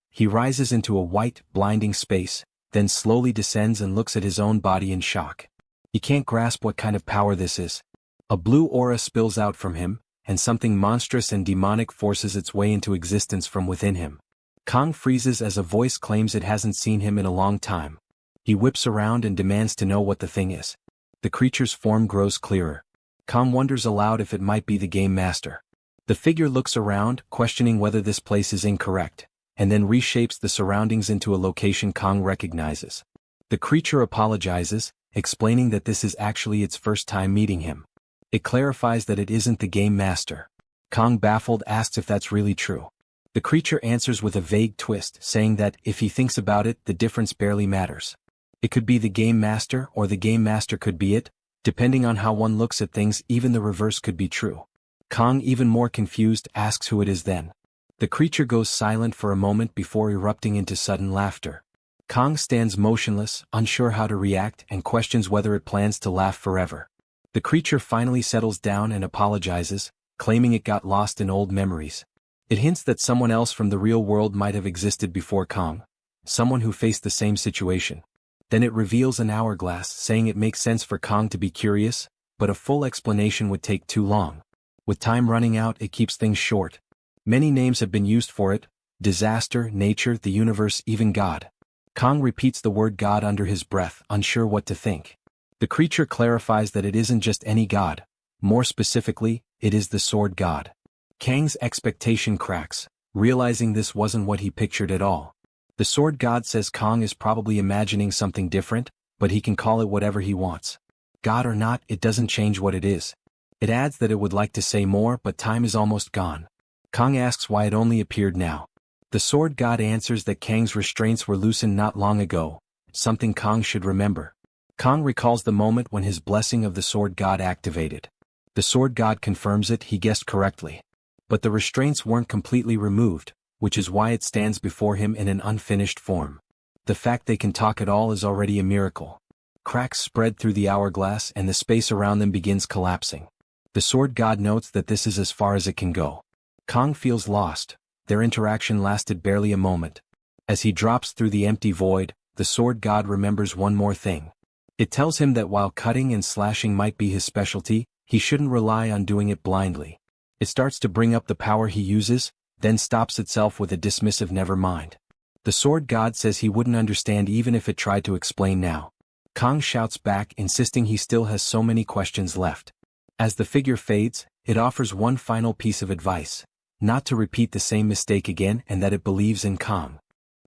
He rises into a white, blinding space, then slowly descends and looks at his own body in shock. He can't grasp what kind of power this is. A blue aura spills out from him, and something monstrous and demonic forces its way into existence from within him. Kang freezes as a voice claims it hasn't seen him in a long time. He whips around and demands to know what the thing is. The creature's form grows clearer. Kang wonders aloud if it might be the game master. The figure looks around, questioning whether this place is incorrect, and then reshapes the surroundings into a location Kang recognizes. The creature apologizes, explaining that this is actually its first time meeting him. It clarifies that it isn't the game master. Kang, baffled, asks if that's really true. The creature answers with a vague twist, saying that, if he thinks about it, the difference barely matters. It could be the game master, or the game master could be it. Depending on how one looks at things, even the reverse could be true. Kang, even more confused, asks who it is then. The creature goes silent for a moment before erupting into sudden laughter. Kang stands motionless, unsure how to react, and questions whether it plans to laugh forever. The creature finally settles down and apologizes, claiming it got lost in old memories. It hints that someone else from the real world might have existed before Kang, someone who faced the same situation. Then it reveals an hourglass, saying it makes sense for Kang to be curious, but a full explanation would take too long. With time running out, it keeps things short. Many names have been used for it: disaster, nature, the universe, even God. Kang repeats the word God under his breath, unsure what to think. The creature clarifies that it isn't just any god. More specifically, it is the sword god. Kang's expectation cracks, realizing this wasn't what he pictured at all. The sword god says Kang is probably imagining something different, but he can call it whatever he wants. God or not, it doesn't change what it is. It adds that it would like to say more, but time is almost gone. Kang asks why it only appeared now. The sword god answers that Kang's restraints were loosened not long ago, something Kang should remember. Kang recalls the moment when his blessing of the sword god activated. The sword god confirms it, he guessed correctly. But the restraints weren't completely removed, which is why it stands before him in an unfinished form. The fact they can talk at all is already a miracle. Cracks spread through the hourglass and the space around them begins collapsing. The sword god notes that this is as far as it can go. Kang feels lost. Their interaction lasted barely a moment. As he drops through the empty void, the sword god remembers one more thing. It tells him that while cutting and slashing might be his specialty, he shouldn't rely on doing it blindly. It starts to bring up the power he uses, then stops itself with a dismissive never mind. The sword god says he wouldn't understand even if it tried to explain now. Kang shouts back, insisting he still has so many questions left. As the figure fades, it offers one final piece of advice: not to repeat the same mistake again, and that it believes in Kang.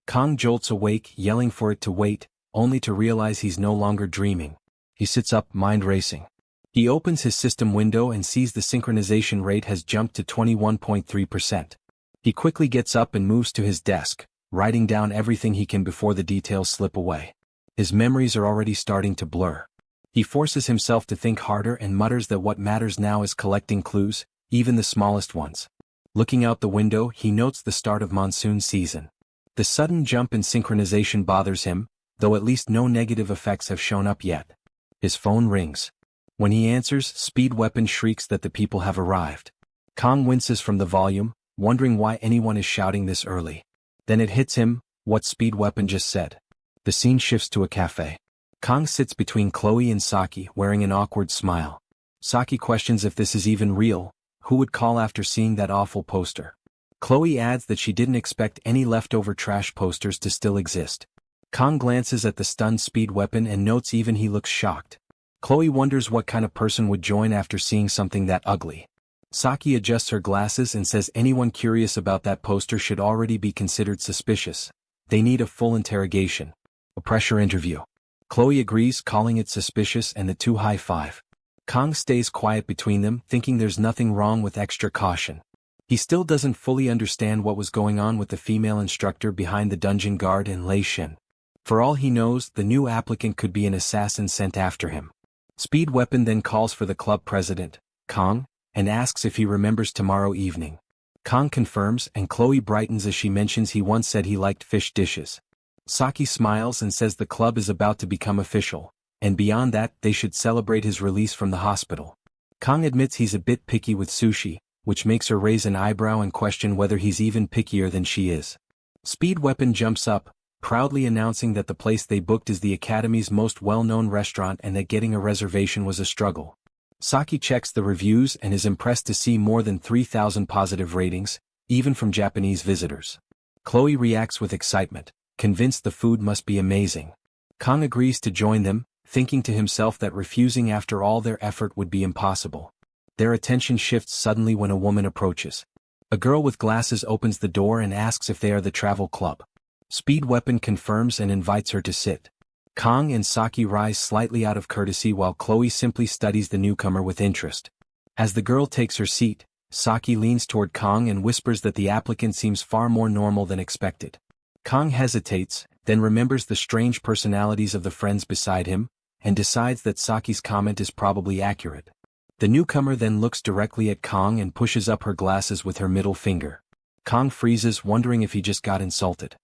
Kang jolts awake, yelling for it to wait, only to realize he's no longer dreaming. He sits up, mind racing. He opens his system window and sees the synchronization rate has jumped to 21.3%. He quickly gets up and moves to his desk, writing down everything he can before the details slip away. His memories are already starting to blur. He forces himself to think harder and mutters that what matters now is collecting clues, even the smallest ones. Looking out the window, he notes the start of monsoon season. The sudden jump in synchronization bothers him, though at least no negative effects have shown up yet. His phone rings. When he answers, Speed Weapon shrieks that the people have arrived. Kong winces from the volume, wondering why anyone is shouting this early. Then it hits him, what Speed Weapon just said. The scene shifts to a cafe. Kong sits between Chloe and Saki, wearing an awkward smile. Saki questions if this is even real, who would call after seeing that awful poster. Chloe adds that she didn't expect any leftover trash posters to still exist. Kong glances at the stunned Speed Weapon and notes even he looks shocked. Chloe wonders what kind of person would join after seeing something that ugly. Saki adjusts her glasses and says anyone curious about that poster should already be considered suspicious. They need a full interrogation. A pressure interview. Chloe agrees, calling it suspicious, and the two high-five. Kong stays quiet between them, thinking there's nothing wrong with extra caution. He still doesn't fully understand what was going on with the female instructor behind the dungeon guard and Lei Shin. For all he knows, the new applicant could be an assassin sent after him. Speed Weapon then calls for the club president, Kong, and asks if he remembers tomorrow evening. Kong confirms, and Chloe brightens as she mentions he once said he liked fish dishes. Saki smiles and says the club is about to become official, and beyond that they should celebrate his release from the hospital. Kong admits he's a bit picky with sushi, which makes her raise an eyebrow and question whether he's even pickier than she is. Speed Weapon jumps up, proudly announcing that the place they booked is the Academy's most well-known restaurant and that getting a reservation was a struggle. Saki checks the reviews and is impressed to see more than 3,000 positive ratings, even from Japanese visitors. Chloe reacts with excitement, convinced the food must be amazing. Kong agrees to join them, thinking to himself that refusing after all their effort would be impossible. Their attention shifts suddenly when a woman approaches. A girl with glasses opens the door and asks if they are the travel club. Speed Weapon confirms and invites her to sit. Kong and Saki rise slightly out of courtesy while Chloe simply studies the newcomer with interest. As the girl takes her seat, Saki leans toward Kong and whispers that the applicant seems far more normal than expected. Kong hesitates, then remembers the strange personalities of the friends beside him, and decides that Saki's comment is probably accurate. The newcomer then looks directly at Kong and pushes up her glasses with her middle finger. Kong freezes, wondering if he just got insulted.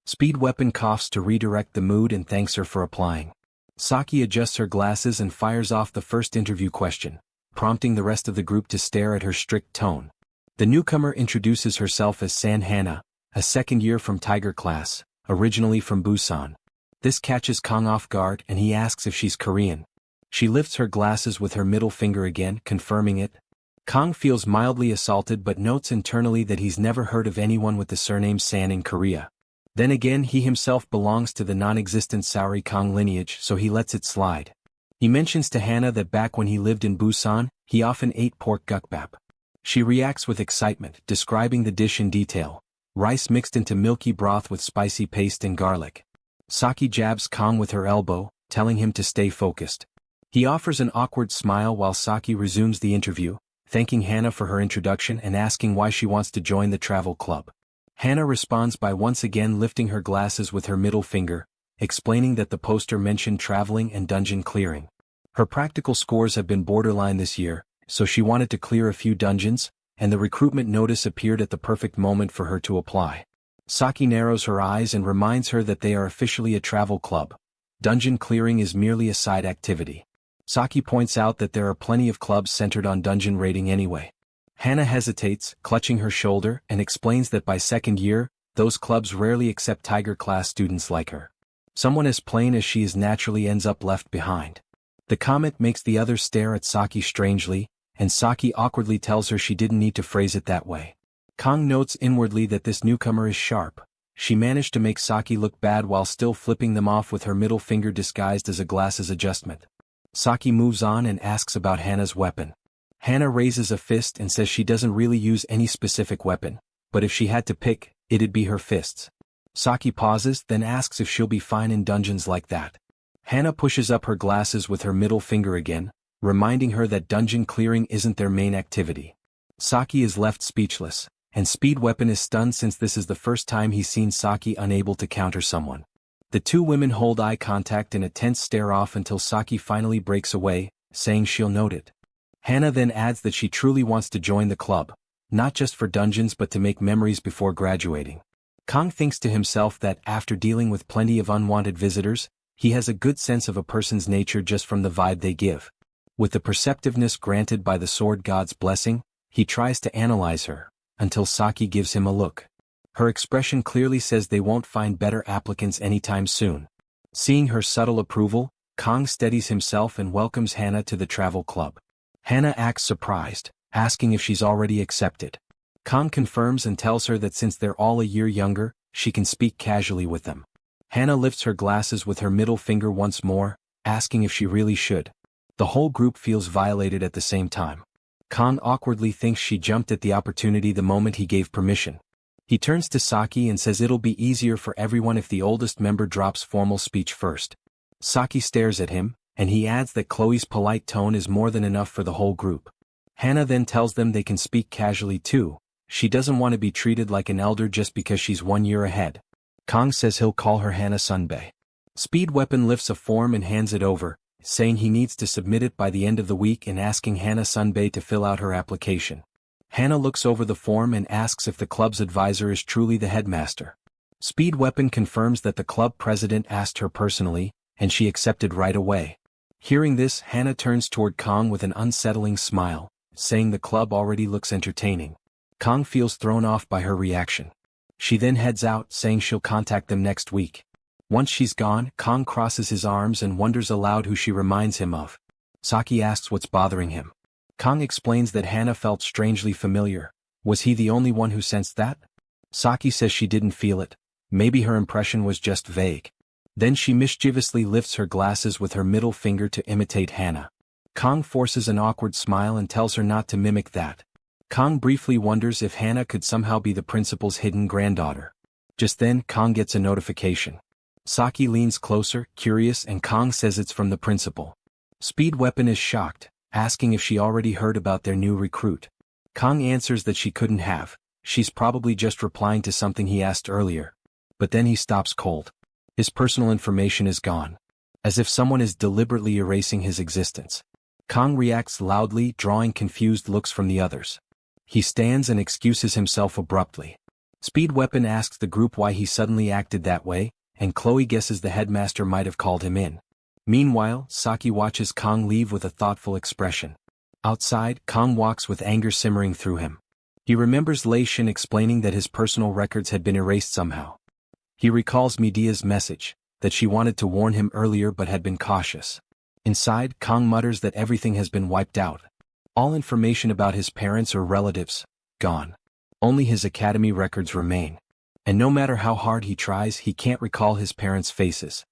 Speed Weapon coughs to redirect the mood and thanks her for applying. Saki adjusts her glasses and fires off the first interview question, prompting the rest of the group to stare at her strict tone. The newcomer introduces herself as San Hana, a second year from Tiger class, originally from Busan. This catches Kong off guard and he asks if she's Korean. She lifts her glasses with her middle finger again, confirming it. Kong feels mildly assaulted but notes internally that he's never heard of anyone with the surname San in Korea. Then again, he himself belongs to the non-existent Saori Kong lineage, so he lets it slide. He mentions to Hana that back when he lived in Busan, he often ate pork gukbap. She reacts with excitement, describing the dish in detail. Rice mixed into milky broth with spicy paste and garlic. Saki jabs Kong with her elbow, telling him to stay focused. He offers an awkward smile while Saki resumes the interview, thanking Hana for her introduction and asking why she wants to join the travel club. Hana responds by once again lifting her glasses with her middle finger, explaining that the poster mentioned traveling and dungeon clearing. Her practical scores have been borderline this year, so she wanted to clear a few dungeons, and the recruitment notice appeared at the perfect moment for her to apply. Saki narrows her eyes and reminds her that they are officially a travel club. Dungeon clearing is merely a side activity. Saki points out that there are plenty of clubs centered on dungeon raiding anyway. Hana hesitates, clutching her shoulder, and explains that by second year, those clubs rarely accept Tiger class students like her. Someone as plain as she is naturally ends up left behind. The comment makes the others stare at Saki strangely, and Saki awkwardly tells her she didn't need to phrase it that way. Kong notes inwardly that this newcomer is sharp. She managed to make Saki look bad while still flipping them off with her middle finger disguised as a glasses adjustment. Saki moves on and asks about Hana's weapon. Hana raises a fist and says she doesn't really use any specific weapon, but if she had to pick, it'd be her fists. Saki pauses, then asks if she'll be fine in dungeons like that. Hana pushes up her glasses with her middle finger again, reminding her that dungeon clearing isn't their main activity. Saki is left speechless, and Speed Weapon is stunned since this is the first time he's seen Saki unable to counter someone. The two women hold eye contact in a tense stare-off until Saki finally breaks away, saying she'll note it. Hana then adds that she truly wants to join the club, not just for dungeons but to make memories before graduating. Kang thinks to himself that after dealing with plenty of unwanted visitors, he has a good sense of a person's nature just from the vibe they give. With the perceptiveness granted by the sword god's blessing, he tries to analyze her, until Saki gives him a look. Her expression clearly says they won't find better applicants anytime soon. Seeing her subtle approval, Kang steadies himself and welcomes Hana to the travel club. Hana acts surprised, asking if she's already accepted. Kang confirms and tells her that since they're all a year younger, she can speak casually with them. Hana lifts her glasses with her middle finger once more, asking if she really should. The whole group feels violated at the same time. Kang awkwardly thinks she jumped at the opportunity the moment he gave permission. He turns to Saki and says it'll be easier for everyone if the oldest member drops formal speech first. Saki stares at him, and he adds that Chloe's polite tone is more than enough for the whole group. Hana then tells them they can speak casually too. She doesn't want to be treated like an elder just because she's 1 year ahead. Kang says he'll call her Hana Sunbae. Speed Weapon lifts a form and hands it over, saying he needs to submit it by the end of the week and asking Hana Sunbae to fill out her application. Hana looks over the form and asks if the club's advisor is truly the headmaster. Speed Weapon confirms that the club president asked her personally, and she accepted right away. Hearing this, Hana turns toward Kang with an unsettling smile, saying the club already looks entertaining. Kang feels thrown off by her reaction. She then heads out, saying she'll contact them next week. Once she's gone, Kang crosses his arms and wonders aloud who she reminds him of. Saki asks what's bothering him. Kang explains that Hana felt strangely familiar. Was he the only one who sensed that? Saki says she didn't feel it. Maybe her impression was just vague. Then she mischievously lifts her glasses with her middle finger to imitate Hana. Kang forces an awkward smile and tells her not to mimic that. Kang briefly wonders if Hana could somehow be the principal's hidden granddaughter. Just then, Kang gets a notification. Saki leans closer, curious, and Kang says it's from the principal. Speed Weapon is shocked, asking if she already heard about their new recruit. Kang answers that she couldn't have. She's probably just replying to something he asked earlier. But then he stops cold. His personal information is gone. As if someone is deliberately erasing his existence. Kang reacts loudly, drawing confused looks from the others. He stands and excuses himself abruptly. Speed Weapon asks the group why he suddenly acted that way, and Chloe guesses the headmaster might have called him in. Meanwhile, Saki watches Kang leave with a thoughtful expression. Outside, Kang walks with anger simmering through him. He remembers Lei Shin explaining that his personal records had been erased somehow. He recalls Midia's message, that she wanted to warn him earlier but had been cautious. Inside, Kang mutters that everything has been wiped out. All information about his parents or relatives, gone. Only his academy records remain. And no matter how hard he tries, he can't recall his parents' faces.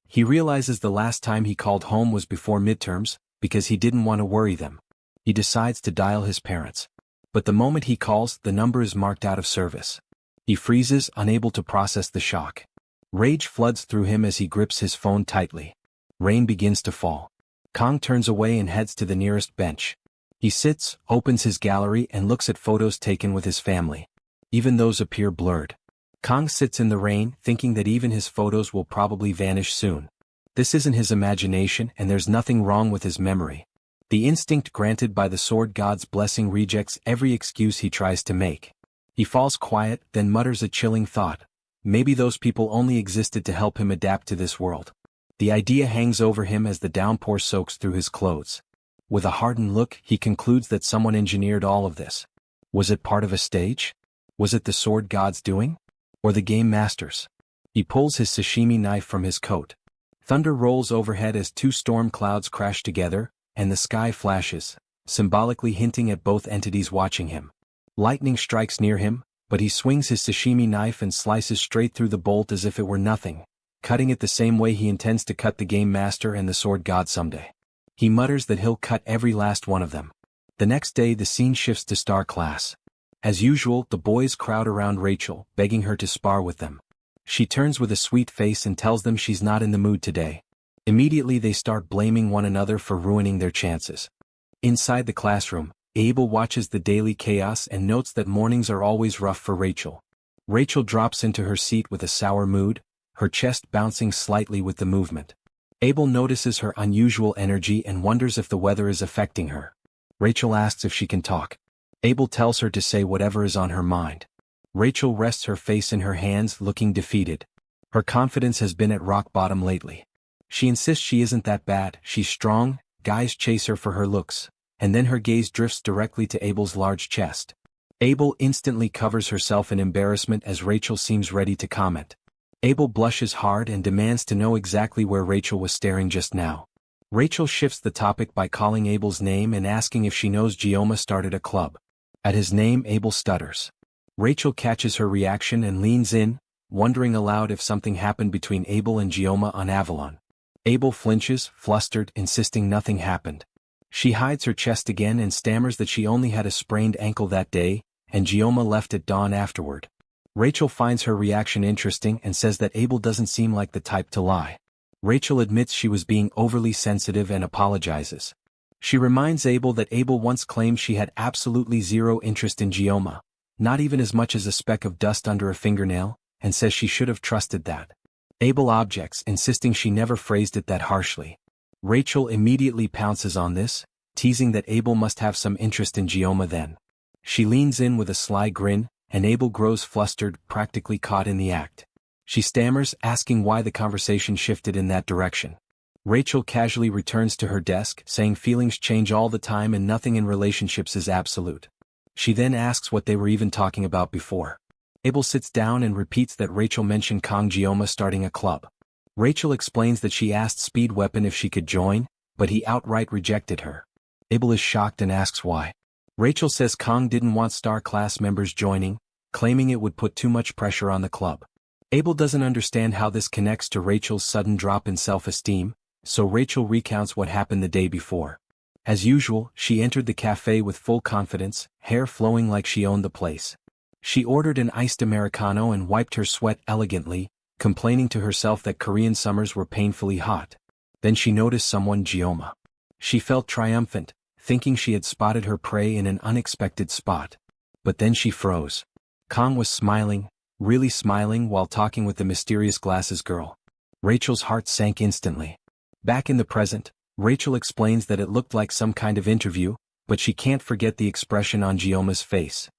He realizes the last time he called home was before midterms, because he didn't want to worry them. He decides to dial his parents. But the moment he calls, the number is marked out of service. He freezes, unable to process the shock. Rage floods through him as he grips his phone tightly. Rain begins to fall. Kang turns away and heads to the nearest bench. He sits, opens his gallery and looks at photos taken with his family. Even those appear blurred. Kang sits in the rain, thinking that even his photos will probably vanish soon. This isn't his imagination and there's nothing wrong with his memory. The instinct granted by the sword god's blessing rejects every excuse he tries to make. He falls quiet, then mutters a chilling thought. Maybe those people only existed to help him adapt to this world. The idea hangs over him as the downpour soaks through his clothes. With a hardened look, he concludes that someone engineered all of this. Was it part of a stage? Was it the sword god's doing? Or the game master's? He pulls his sashimi knife from his coat. Thunder rolls overhead as two storm clouds crash together, and the sky flashes, symbolically hinting at both entities watching him. Lightning strikes near him, but he swings his sashimi knife and slices straight through the bolt as if it were nothing, cutting it the same way he intends to cut the game master and the sword god someday. He mutters that he'll cut every last one of them. The next day the scene shifts to Star Class. As usual, the boys crowd around Rachel, begging her to spar with them. She turns with a sweet face and tells them she's not in the mood today. Immediately they start blaming one another for ruining their chances. Inside the classroom, Abel watches the daily chaos and notes that mornings are always rough for Rachel. Rachel drops into her seat with a sour mood, her chest bouncing slightly with the movement. Abel notices her unusual energy and wonders if the weather is affecting her. Rachel asks if she can talk. Abel tells her to say whatever is on her mind. Rachel rests her face in her hands, looking defeated. Her confidence has been at rock bottom lately. She insists she isn't that bad, she's strong, guys chase her for her looks, and then her gaze drifts directly to Abel's large chest. Abel instantly covers herself in embarrassment as Rachel seems ready to comment. Abel blushes hard and demands to know exactly where Rachel was staring just now. Rachel shifts the topic by calling Abel's name and asking if she knows Gioma started a club. At his name, Abel stutters. Rachel catches her reaction and leans in, wondering aloud if something happened between Abel and Gioma on Avalon. Abel flinches, flustered, insisting nothing happened. She hides her chest again and stammers that she only had a sprained ankle that day, and Gioma left at dawn afterward. Rachel finds her reaction interesting and says that Abel doesn't seem like the type to lie. Rachel admits she was being overly sensitive and apologizes. She reminds Abel that Abel once claimed she had absolutely zero interest in Gioma, not even as much as a speck of dust under a fingernail, and says she should have trusted that. Abel objects, insisting she never phrased it that harshly. Rachel immediately pounces on this, teasing that Abel must have some interest in Gioma then. She leans in with a sly grin, and Abel grows flustered, practically caught in the act. She stammers, asking why the conversation shifted in that direction. Rachel casually returns to her desk, saying feelings change all the time and nothing in relationships is absolute. She then asks what they were even talking about before. Abel sits down and repeats that Rachel mentioned Kong Gioma starting a club. Rachel explains that she asked Speed Weapon if she could join, but he outright rejected her. Abel is shocked and asks why. Rachel says Kong didn't want star class members joining, claiming it would put too much pressure on the club. Abel doesn't understand how this connects to Rachel's sudden drop in self-esteem, so Rachel recounts what happened the day before. As usual, she entered the cafe with full confidence, hair flowing like she owned the place. She ordered an iced Americano and wiped her sweat elegantly, complaining to herself that Korean summers were painfully hot. Then she noticed someone, Gioma. She felt triumphant, thinking she had spotted her prey in an unexpected spot. But then she froze. Kong was smiling, really smiling while talking with the mysterious glasses girl. Rachel's heart sank instantly. Back in the present, Rachel explains that it looked like some kind of interview, but she can't forget the expression on Gioma's face.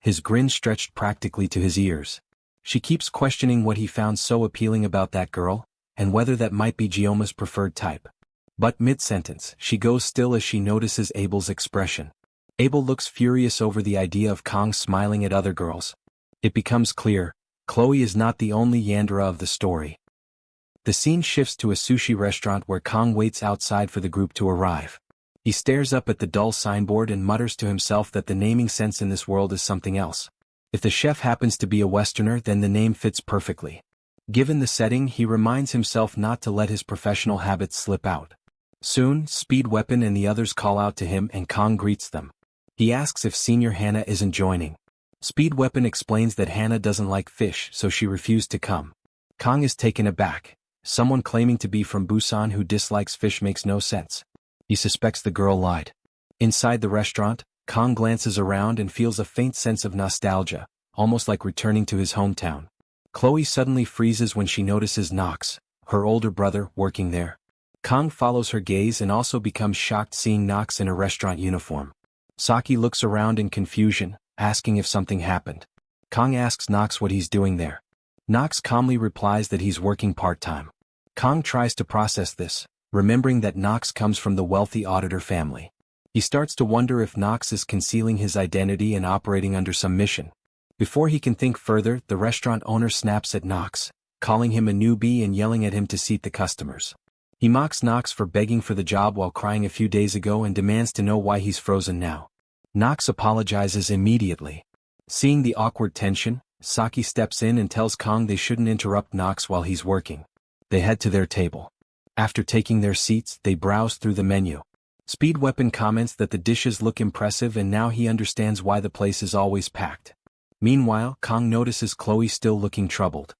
His grin stretched practically to his ears. She keeps questioning what he found so appealing about that girl, and whether that might be Gioma's preferred type. But mid-sentence, she goes still as she notices Abel's expression. Abel looks furious over the idea of Kong smiling at other girls. It becomes clear, Chloe is not the only Yandere of the story. The scene shifts to a sushi restaurant where Kong waits outside for the group to arrive. He stares up at the dull signboard and mutters to himself that the naming sense in this world is something else. If the chef happens to be a Westerner, then the name fits perfectly. Given the setting, he reminds himself not to let his professional habits slip out. Soon, Speed Weapon and the others call out to him and Kong greets them. He asks if Senior Hannah isn't joining. Speed Weapon explains that Hannah doesn't like fish, so she refused to come. Kong is taken aback. Someone claiming to be from Busan who dislikes fish makes no sense. He suspects the girl lied. Inside the restaurant, Kong glances around and feels a faint sense of nostalgia, almost like returning to his hometown. Chloe suddenly freezes when she notices Knox, her older brother, working there. Kong follows her gaze and also becomes shocked seeing Knox in a restaurant uniform. Saki looks around in confusion, asking if something happened. Kong asks Knox what he's doing there. Knox calmly replies that he's working part-time. Kong tries to process this, remembering that Knox comes from the wealthy auditor family. He starts to wonder if Knox is concealing his identity and operating under some mission. Before he can think further, the restaurant owner snaps at Knox, calling him a newbie and yelling at him to seat the customers. He mocks Knox for begging for the job while crying a few days ago and demands to know why he's frozen now. Knox apologizes immediately. Seeing the awkward tension, Saki steps in and tells Kong they shouldn't interrupt Knox while he's working. They head to their table. After taking their seats, they browse through the menu. Speed Weapon comments that the dishes look impressive and now he understands why the place is always packed. Meanwhile, Kong notices Chloe still looking troubled.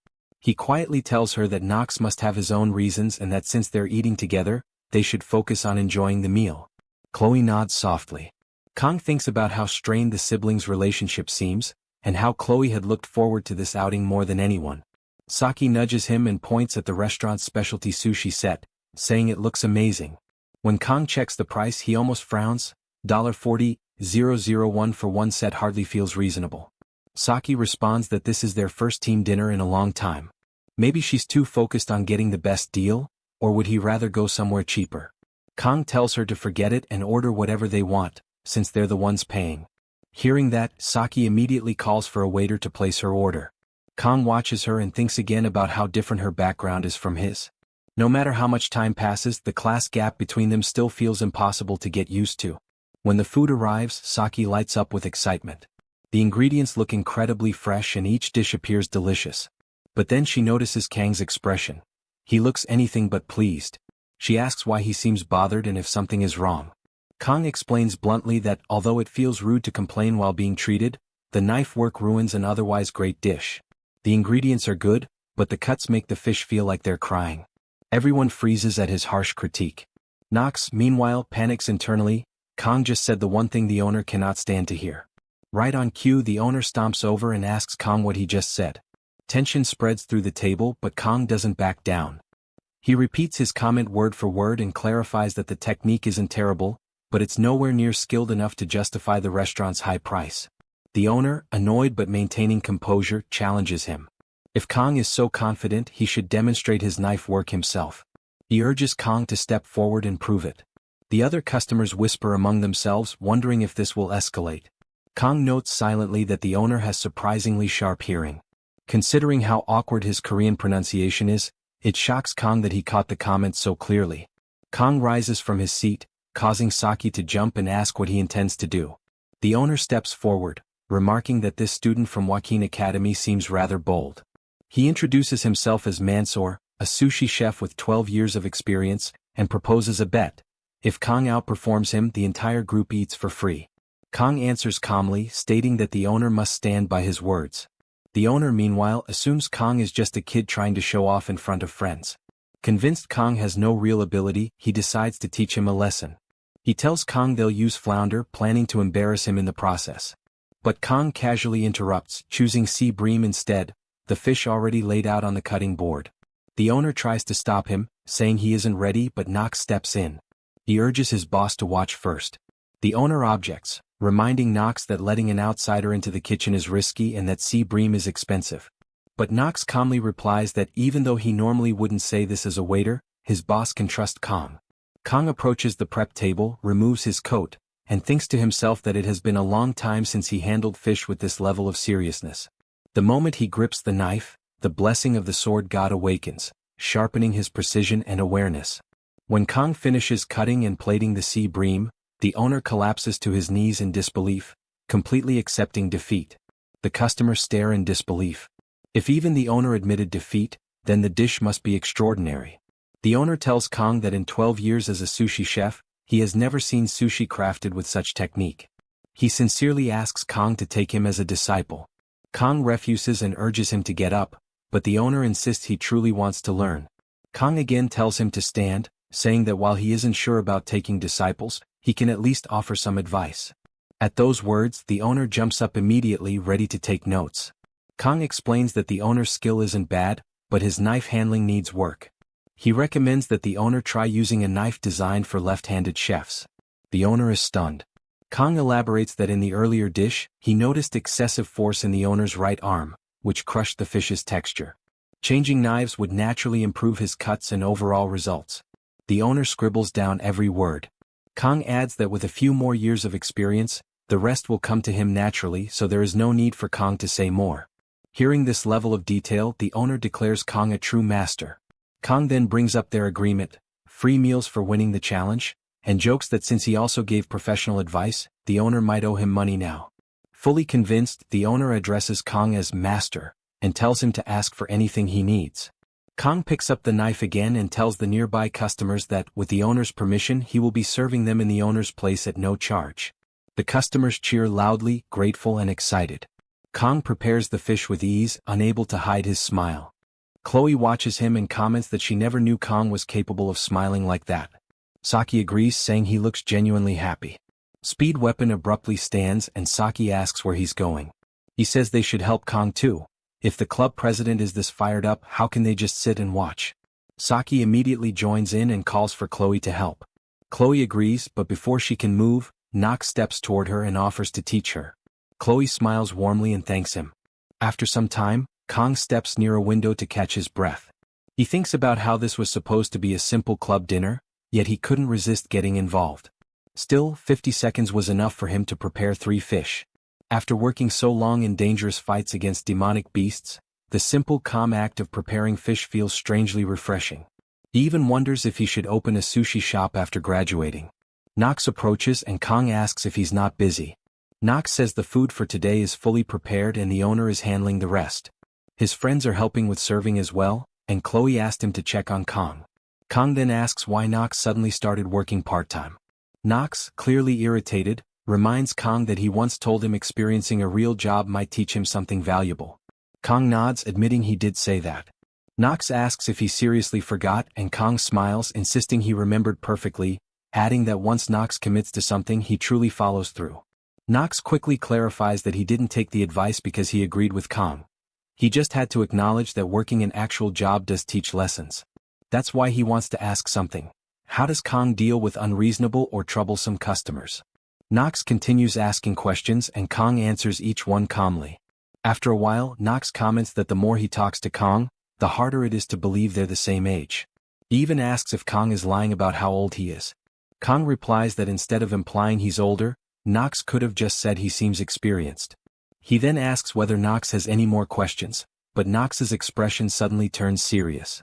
He quietly tells her that Knox must have his own reasons and that since they're eating together, they should focus on enjoying the meal. Chloe nods softly. Kong thinks about how strained the siblings' relationship seems, and how Chloe had looked forward to this outing more than anyone. Saki nudges him and points at the restaurant's specialty sushi set, saying it looks amazing. When Kong checks the price, he almost frowns. $40,001 for one set hardly feels reasonable. Saki responds that this is their first team dinner in a long time. Maybe she's too focused on getting the best deal, or would he rather go somewhere cheaper? Kong tells her to forget it and order whatever they want, since they're the ones paying. Hearing that, Saki immediately calls for a waiter to place her order. Kong watches her and thinks again about how different her background is from his. No matter how much time passes, the class gap between them still feels impossible to get used to. When the food arrives, Saki lights up with excitement. The ingredients look incredibly fresh and each dish appears delicious. But then she notices Kang's expression. He looks anything but pleased. She asks why he seems bothered and if something is wrong. Kang explains bluntly that although it feels rude to complain while being treated, the knife work ruins an otherwise great dish. The ingredients are good, but the cuts make the fish feel like they're crying. Everyone freezes at his harsh critique. Nox, meanwhile, panics internally. Kang just said the one thing the owner cannot stand to hear. Right on cue, the owner stomps over and asks Kang what he just said. Tension spreads through the table, but Kang doesn't back down. He repeats his comment word for word and clarifies that the technique isn't terrible, but it's nowhere near skilled enough to justify the restaurant's high price. The owner, annoyed but maintaining composure, challenges him. If Kang is so confident, he should demonstrate his knife work himself. He urges Kang to step forward and prove it. The other customers whisper among themselves, wondering if this will escalate. Kang notes silently that the owner has surprisingly sharp hearing. Considering how awkward his Korean pronunciation is, it shocks Kang that he caught the comment so clearly. Kang rises from his seat, causing Saki to jump and ask what he intends to do. The owner steps forward, remarking that this student from Joaquin Academy seems rather bold. He introduces himself as Mansoor, a sushi chef with 12 years of experience, and proposes a bet. If Kang outperforms him, the entire group eats for free. Kang answers calmly, stating that the owner must stand by his words. The owner, meanwhile, assumes Kang is just a kid trying to show off in front of friends. Convinced Kang has no real ability, he decides to teach him a lesson. He tells Kang they'll use flounder, planning to embarrass him in the process. But Kang casually interrupts, choosing sea bream instead, the fish already laid out on the cutting board. The owner tries to stop him, saying he isn't ready, but Nox steps in. He urges his boss to watch first. The owner objects, reminding Nox that letting an outsider into the kitchen is risky and that sea bream is expensive. But Nox calmly replies that even though he normally wouldn't say this as a waiter, his boss can trust Kang. Kang approaches the prep table, removes his coat, and thinks to himself that it has been a long time since he handled fish with this level of seriousness. The moment he grips the knife, the blessing of the sword god awakens, sharpening his precision and awareness. When Kang finishes cutting and plating the sea bream, the owner collapses to his knees in disbelief, completely accepting defeat. The customers stare in disbelief. If even the owner admitted defeat, then the dish must be extraordinary. The owner tells Kang that in 12 years as a sushi chef, he has never seen sushi crafted with such technique. He sincerely asks Kang to take him as a disciple. Kang refuses and urges him to get up, but the owner insists he truly wants to learn. Kang again tells him to stand, saying that while he isn't sure about taking disciples, he can at least offer some advice. At those words, the owner jumps up immediately, ready to take notes. Kang explains that the owner's skill isn't bad, but his knife handling needs work. He recommends that the owner try using a knife designed for left-handed chefs. The owner is stunned. Kang elaborates that in the earlier dish, he noticed excessive force in the owner's right arm, which crushed the fish's texture. Changing knives would naturally improve his cuts and overall results. The owner scribbles down every word. Kang adds that with a few more years of experience, the rest will come to him naturally, so there is no need for Kang to say more. Hearing this level of detail, the owner declares Kang a true master. Kang then brings up their agreement, free meals for winning the challenge, and jokes that since he also gave professional advice, the owner might owe him money now. Fully convinced, the owner addresses Kang as master, and tells him to ask for anything he needs. Kang picks up the knife again and tells the nearby customers that, with the owner's permission, he will be serving them in the owner's place at no charge. The customers cheer loudly, grateful and excited. Kang prepares the fish with ease, unable to hide his smile. Chloe watches him and comments that she never knew Kang was capable of smiling like that. Saki agrees, saying he looks genuinely happy. Speed Weapon abruptly stands and Saki asks where he's going. He says they should help Kang too. If the club president is this fired up, how can they just sit and watch? Saki immediately joins in and calls for Chloe to help. Chloe agrees, but before she can move, Nox steps toward her and offers to teach her. Chloe smiles warmly and thanks him. After some time, Kong steps near a window to catch his breath. He thinks about how this was supposed to be a simple club dinner, yet he couldn't resist getting involved. Still, 50 seconds was enough for him to prepare 3 fish. After working so long in dangerous fights against demonic beasts, the simple calm act of preparing fish feels strangely refreshing. He even wonders if he should open a sushi shop after graduating. Nox approaches and Kong asks if he's not busy. Nox says the food for today is fully prepared and the owner is handling the rest. His friends are helping with serving as well, and Chloe asked him to check on Kong. Kong then asks why Nox suddenly started working part-time. Nox, clearly irritated, reminds Kong that he once told him experiencing a real job might teach him something valuable. Kong nods, admitting he did say that. Nox asks if he seriously forgot and Kong smiles, insisting he remembered perfectly, adding that once Nox commits to something he truly follows through. Nox quickly clarifies that he didn't take the advice because he agreed with Kong. He just had to acknowledge that working an actual job does teach lessons. That's why he wants to ask something. How does Kong deal with unreasonable or troublesome customers? Nox continues asking questions and Kong answers each one calmly. After a while, Nox comments that the more he talks to Kong, the harder it is to believe they're the same age. He even asks if Kong is lying about how old he is. Kong replies that instead of implying he's older, Nox could have just said he seems experienced. He then asks whether Nox has any more questions, but Nox's expression suddenly turns serious.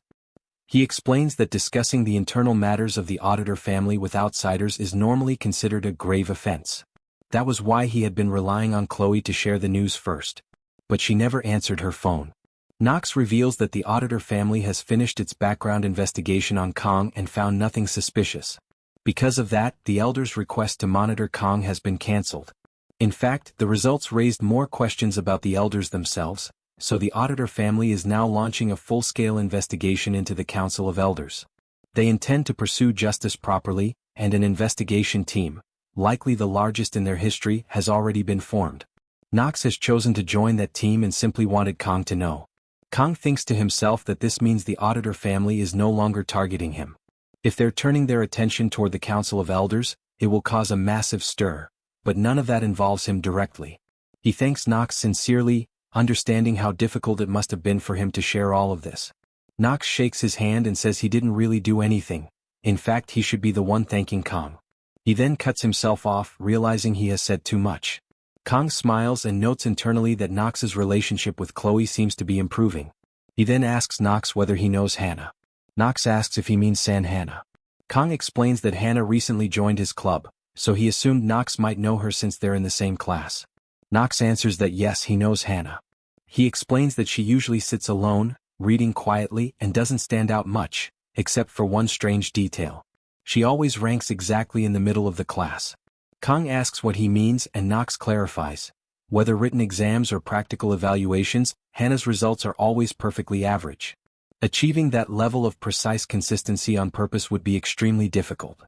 He explains that discussing the internal matters of the auditor family with outsiders is normally considered a grave offense. That was why he had been relying on Chloe to share the news first. But she never answered her phone. Nox reveals that the auditor family has finished its background investigation on Kong and found nothing suspicious. Because of that, the elders' request to monitor Kong has been cancelled. In fact, the results raised more questions about the elders themselves, so the auditor family is now launching a full-scale investigation into the Council of Elders. They intend to pursue justice properly, and an investigation team, likely the largest in their history, has already been formed. Nox has chosen to join that team and simply wanted Kong to know. Kong thinks to himself that this means the auditor family is no longer targeting him. If they're turning their attention toward the Council of Elders, it will cause a massive stir, but none of that involves him directly. He thanks Nox sincerely, understanding how difficult it must have been for him to share all of this. Nox shakes his hand and says he didn't really do anything. In fact, he should be the one thanking Kong. He then cuts himself off, realizing he has said too much. Kong smiles and notes internally that Nox's relationship with Chloe seems to be improving. He then asks Nox whether he knows Hannah. Nox asks if he means San Hannah. Kong explains that Hannah recently joined his club, so he assumed Nox might know her since they're in the same class. Nox answers that yes, he knows Hannah. He explains that she usually sits alone, reading quietly, and doesn't stand out much, except for one strange detail. She always ranks exactly in the middle of the class. Kong asks what he means and Nox clarifies. Whether written exams or practical evaluations, Hannah's results are always perfectly average. Achieving that level of precise consistency on purpose would be extremely difficult.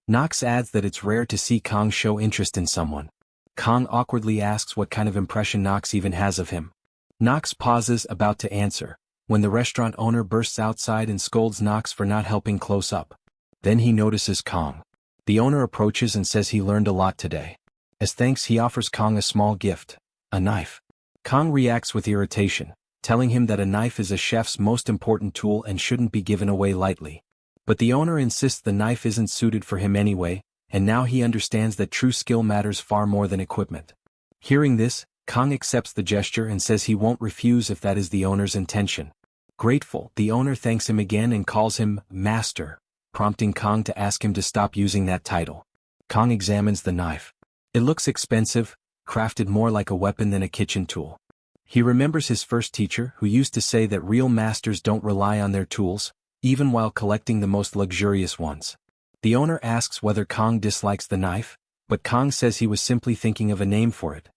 Nox adds that it's rare to see Kong show interest in someone. Kong awkwardly asks what kind of impression Nox even has of him. Nox pauses, about to answer, when the restaurant owner bursts outside and scolds Nox for not helping close up. Then he notices Kong. The owner approaches and says he learned a lot today. As thanks, he offers Kong a small gift, a knife. Kong reacts with irritation, telling him that a knife is a chef's most important tool and shouldn't be given away lightly. But the owner insists the knife isn't suited for him anyway, and now he understands that true skill matters far more than equipment. Hearing this, Kong accepts the gesture and says he won't refuse if that is the owner's intention. Grateful, the owner thanks him again and calls him Master, prompting Kong to ask him to stop using that title. Kong examines the knife. It looks expensive, crafted more like a weapon than a kitchen tool. He remembers his first teacher who used to say that real masters don't rely on their tools, even while collecting the most luxurious ones. The owner asks whether Kong dislikes the knife, but Kong says he was simply thinking of a name for it.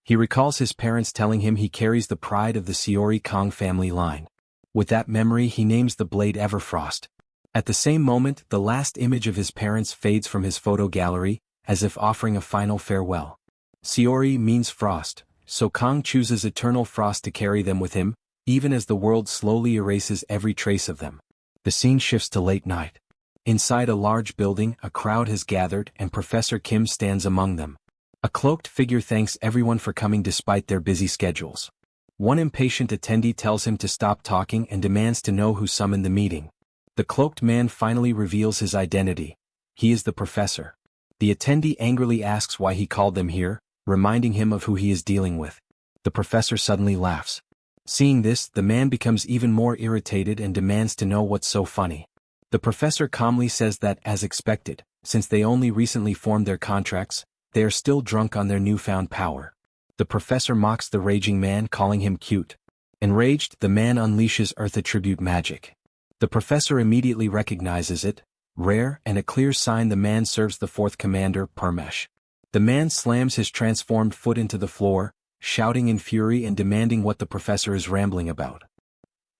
He recalls his parents telling him he carries the pride of the Shiori Kong family line. With that memory, he names the blade Everfrost. At the same moment, the last image of his parents fades from his photo gallery, as if offering a final farewell. Shiori means frost, so Kong chooses eternal frost to carry them with him, even as the world slowly erases every trace of them. The scene shifts to late night. Inside a large building, a crowd has gathered and Professor Kim stands among them. A cloaked figure thanks everyone for coming despite their busy schedules. One impatient attendee tells him to stop talking and demands to know who summoned the meeting. The cloaked man finally reveals his identity. He is the professor. The attendee angrily asks why he called them here, reminding him of who he is dealing with. The professor suddenly laughs. Seeing this, the man becomes even more irritated and demands to know what's so funny. The professor calmly says that, as expected, since they only recently formed their contracts, they are still drunk on their newfound power. The professor mocks the raging man, calling him cute. Enraged, the man unleashes Earth attribute magic. The professor immediately recognizes it, rare and a clear sign the man serves the fourth commander, Parmesh. The man slams his transformed foot into the floor, shouting in fury and demanding what the professor is rambling about.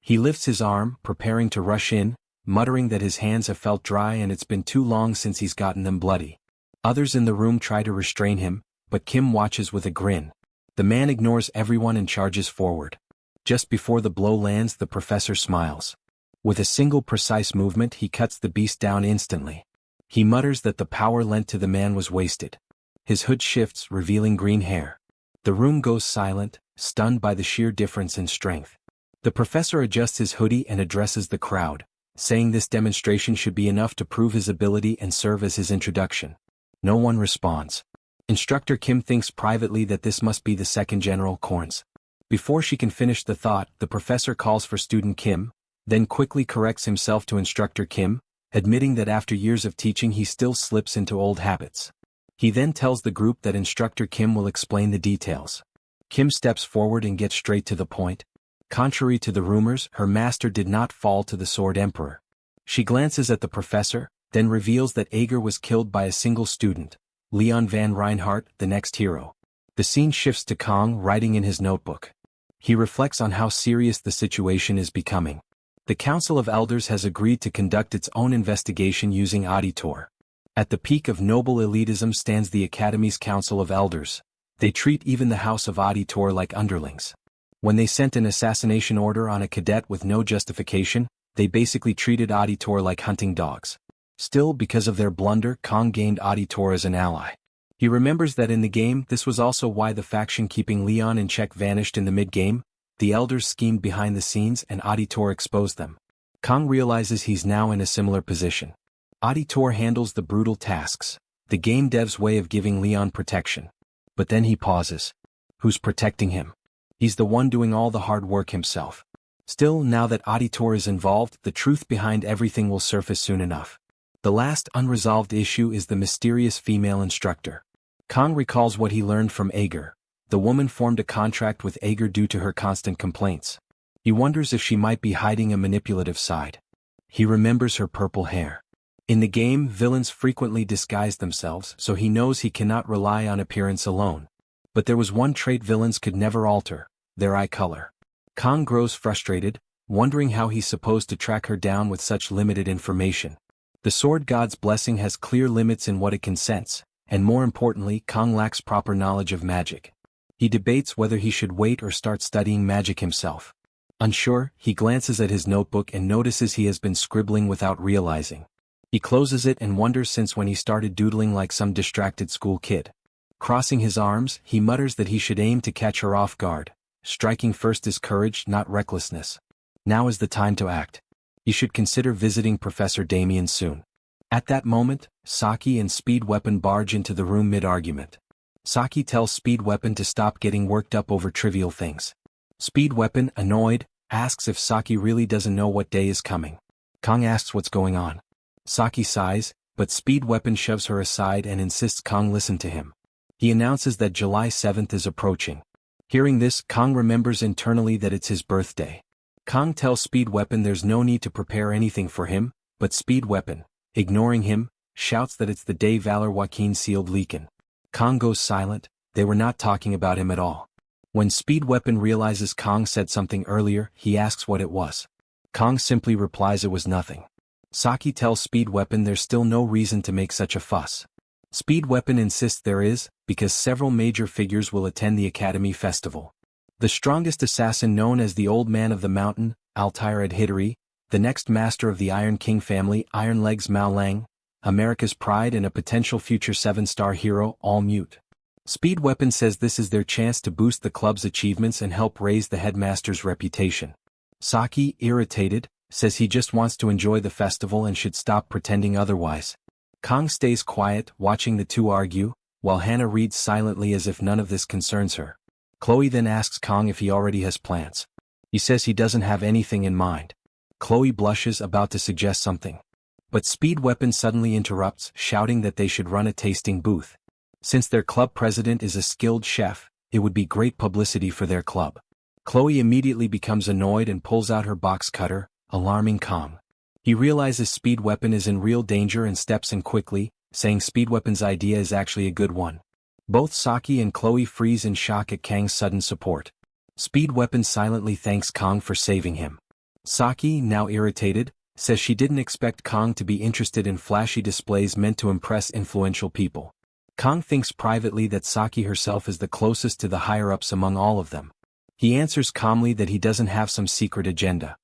He lifts his arm, preparing to rush in, muttering that his hands have felt dry and it's been too long since he's gotten them bloody. Others in the room try to restrain him, but Kim watches with a grin. The man ignores everyone and charges forward. Just before the blow lands, the professor smiles. With a single precise movement, he cuts the beast down instantly. He mutters that the power lent to the man was wasted. His hood shifts, revealing green hair. The room goes silent, stunned by the sheer difference in strength. The professor adjusts his hoodie and addresses the crowd, saying this demonstration should be enough to prove his ability and serve as his introduction. No one responds. Instructor Kim thinks privately that this must be the second General Korns. Before she can finish the thought, the professor calls for student Kim, then quickly corrects himself to Instructor Kim, admitting that after years of teaching he still slips into old habits. He then tells the group that Instructor Kim will explain the details. Kim steps forward and gets straight to the point. Contrary to the rumors, her master did not fall to the Sword Emperor. She glances at the professor, then reveals that Ager was killed by a single student, Leon van Reinhardt, the next hero. The scene shifts to Kong writing in his notebook. He reflects on how serious the situation is becoming. The Council of Elders has agreed to conduct its own investigation using Auditor. At the peak of noble elitism stands the Academy's Council of Elders. They treat even the House of Auditor like underlings. When they sent an assassination order on a cadet with no justification, they basically treated Auditor like hunting dogs. Still, because of their blunder, Kong gained Auditor as an ally. He remembers that in the game, this was also why the faction keeping Leon in check vanished in the mid-game. The Elders schemed behind the scenes and Auditor exposed them. Kong realizes he's now in a similar position. Auditor handles the brutal tasks, the game dev's way of giving Leon protection. But then he pauses. Who's protecting him? He's the one doing all the hard work himself. Still, now that Auditor is involved, the truth behind everything will surface soon enough. The last unresolved issue is the mysterious female instructor. Kong recalls what he learned from Ager. The woman formed a contract with Ager due to her constant complaints. He wonders if she might be hiding a manipulative side. He remembers her purple hair. In the game, villains frequently disguise themselves, so he knows he cannot rely on appearance alone. But there was one trait villains could never alter: their eye color. Kong grows frustrated, wondering how he's supposed to track her down with such limited information. The Sword God's blessing has clear limits in what it can sense, and more importantly, Kong lacks proper knowledge of magic. He debates whether he should wait or start studying magic himself. Unsure, he glances at his notebook and notices he has been scribbling without realizing. He closes it and wonders since when he started doodling like some distracted school kid. Crossing his arms, he mutters that he should aim to catch her off guard. Striking first is courage, not recklessness. Now is the time to act. He should consider visiting Professor Damien soon. At that moment, Saki and Speed Weapon barge into the room mid-argument. Saki tells Speed Weapon to stop getting worked up over trivial things. Speed Weapon, annoyed, asks if Saki really doesn't know what day is coming. Kong asks what's going on. Saki sighs, but Speed Weapon shoves her aside and insists Kong listen to him. He announces that July 7th is approaching. Hearing this, Kong remembers internally that it's his birthday. Kong tells Speed Weapon there's no need to prepare anything for him, but Speed Weapon, ignoring him, shouts that it's the day Valor Joaquin sealed Leakin. Kong goes silent. They were not talking about him at all. When Speed Weapon realizes Kong said something earlier, he asks what it was. Kong simply replies it was nothing. Saki tells Speed Weapon there's still no reason to make such a fuss. Speed Weapon insists there is, because several major figures will attend the Academy Festival. The strongest assassin known as the Old Man of the Mountain, Altair Hidari, the next master of the Iron King family, Iron Legs Mao Lang, America's pride and a potential future 7-star hero, all mute. Speed Weapon says this is their chance to boost the club's achievements and help raise the headmaster's reputation. Saki, irritated, says he just wants to enjoy the festival and should stop pretending otherwise. Kong stays quiet, watching the two argue, while Hannah reads silently as if none of this concerns her. Chloe then asks Kong if he already has plans. He says he doesn't have anything in mind. Chloe blushes, about to suggest something. But Speed Weapon suddenly interrupts, shouting that they should run a tasting booth. Since their club president is a skilled chef, it would be great publicity for their club. Chloe immediately becomes annoyed and pulls out her box cutter, alarming Kong. He realizes Speed Weapon is in real danger and steps in quickly, saying Speed Weapon's idea is actually a good one. Both Saki and Chloe freeze in shock at Kang's sudden support. Speed Weapon silently thanks Kong for saving him. Saki, now irritated, says she didn't expect Kong to be interested in flashy displays meant to impress influential people. Kong thinks privately that Saki herself is the closest to the higher-ups among all of them. He answers calmly that he doesn't have some secret agenda.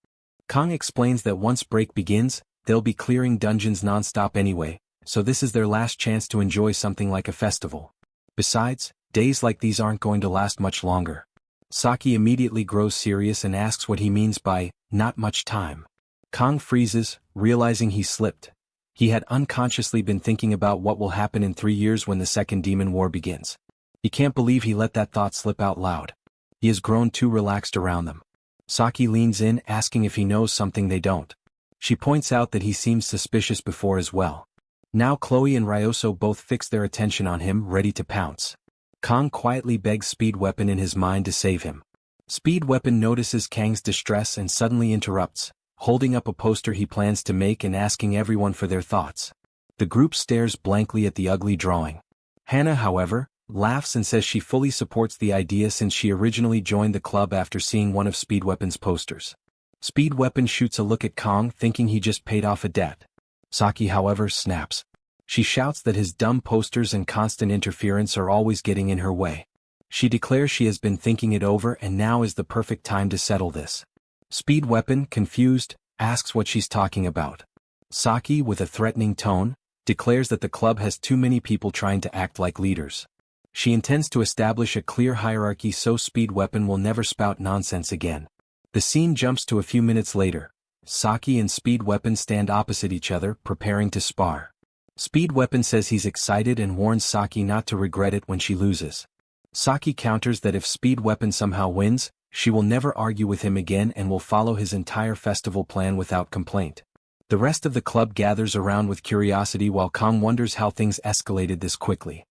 Kong explains that once break begins, they'll be clearing dungeons non-stop anyway, so this is their last chance to enjoy something like a festival. Besides, days like these aren't going to last much longer. Saki immediately grows serious and asks what he means by, not much time. Kong freezes, realizing he slipped. He had unconsciously been thinking about what will happen in 3 years when the Second Demon War begins. He can't believe he let that thought slip out loud. He has grown too relaxed around them. Saki leans in, asking if he knows something they don't. She points out that he seems suspicious before as well. Now Chloe and Ryoso both fix their attention on him, ready to pounce. Kong quietly begs Speed Weapon in his mind to save him. Speed Weapon notices Kang's distress and suddenly interrupts, holding up a poster he plans to make and asking everyone for their thoughts. The group stares blankly at the ugly drawing. Hannah, however, laughs and says she fully supports the idea since she originally joined the club after seeing one of Speed Weapon's posters. Speed Weapon shoots a look at Kong, thinking he just paid off a debt. Saki, however, snaps. She shouts that his dumb posters and constant interference are always getting in her way. She declares she has been thinking it over and now is the perfect time to settle this. Speed Weapon, confused, asks what she's talking about. Saki, with a threatening tone, declares that the club has too many people trying to act like leaders. She intends to establish a clear hierarchy so Speed Weapon will never spout nonsense again. The scene jumps to a few minutes later. Saki and Speed Weapon stand opposite each other, preparing to spar. Speed Weapon says he's excited and warns Saki not to regret it when she loses. Saki counters that if Speed Weapon somehow wins, she will never argue with him again and will follow his entire festival plan without complaint. The rest of the club gathers around with curiosity while Kong wonders how things escalated this quickly.